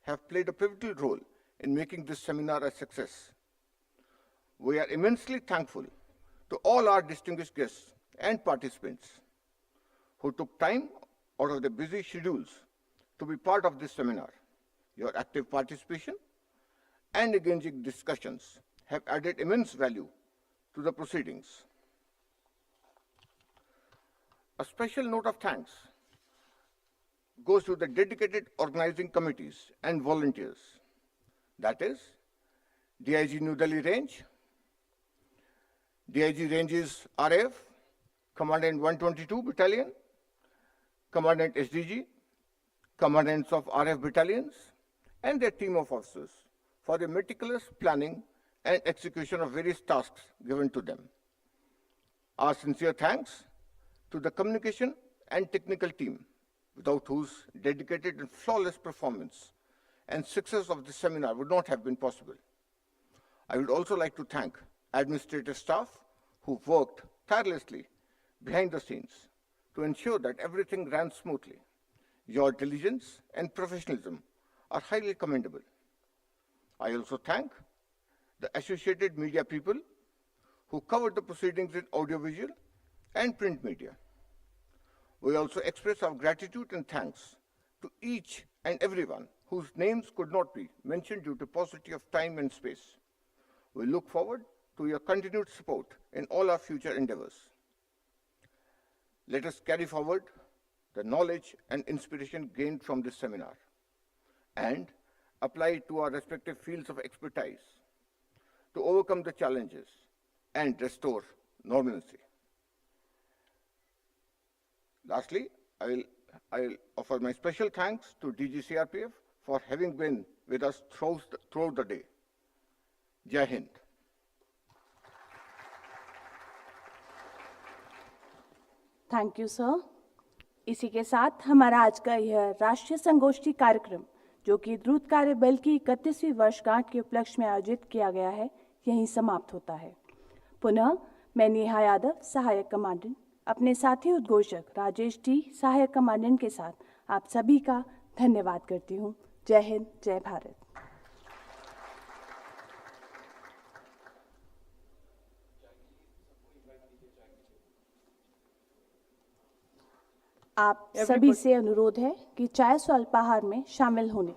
have played a pivotal role in making this seminar a success. We are immensely thankful to all our distinguished guests and participants who took time out of their busy schedules to be part of this seminar. Your active participation and engaging discussions have added immense value to the proceedings. A special note of thanks goes to the dedicated organizing committees and volunteers. That is, DIG New Delhi Range, DIG Ranges RF, Commandant 122 Battalion, Commandant SDG, Commandants of RF battalions, and their team of officers for the meticulous planning and execution of various tasks given to them. Our sincere thanks to the communication and technical team, without whose dedicated and flawless performance and success of this seminar would not have been possible. I would also like to thank administrative staff who worked tirelessly behind the scenes to ensure that everything ran smoothly. Your diligence and professionalism are highly commendable. I also thank the associated media people who covered the proceedings in audiovisual and print media. We also express our gratitude and thanks to each and everyone whose names could not be mentioned due to paucity of time and space. We look forward to your continued support in all our future endeavors. Let us carry forward the knowledge and inspiration gained from this seminar and apply it to our respective fields of expertise to overcome the challenges and restore normalcy. Lastly, I will offer my special thanks to DG CRPF for having been with us throughout the day. Jai Hind. Thank you sir. इसी के साथ हमारा आज का यह राष्ट्रीय संगोष्ठी कार्यक्रम, जो कि द्रुत कार्य बल की 31वीं वर्षगांठ के उपलक्ष्य में आयोजित किया गया है, यहीं समाप्त होता है। पुनः मैं नेहा यादव, सहायक कमांडेंट, अपने साथी उद्घोषक राजेश डी, सहायक कमांडेंट के साथ आप सभी का धन्यवाद करती हूँ। जय हिंद, जय भारत। आप सभी से अनुरोध है कि चाय स्वल्पाहार में शामिल होने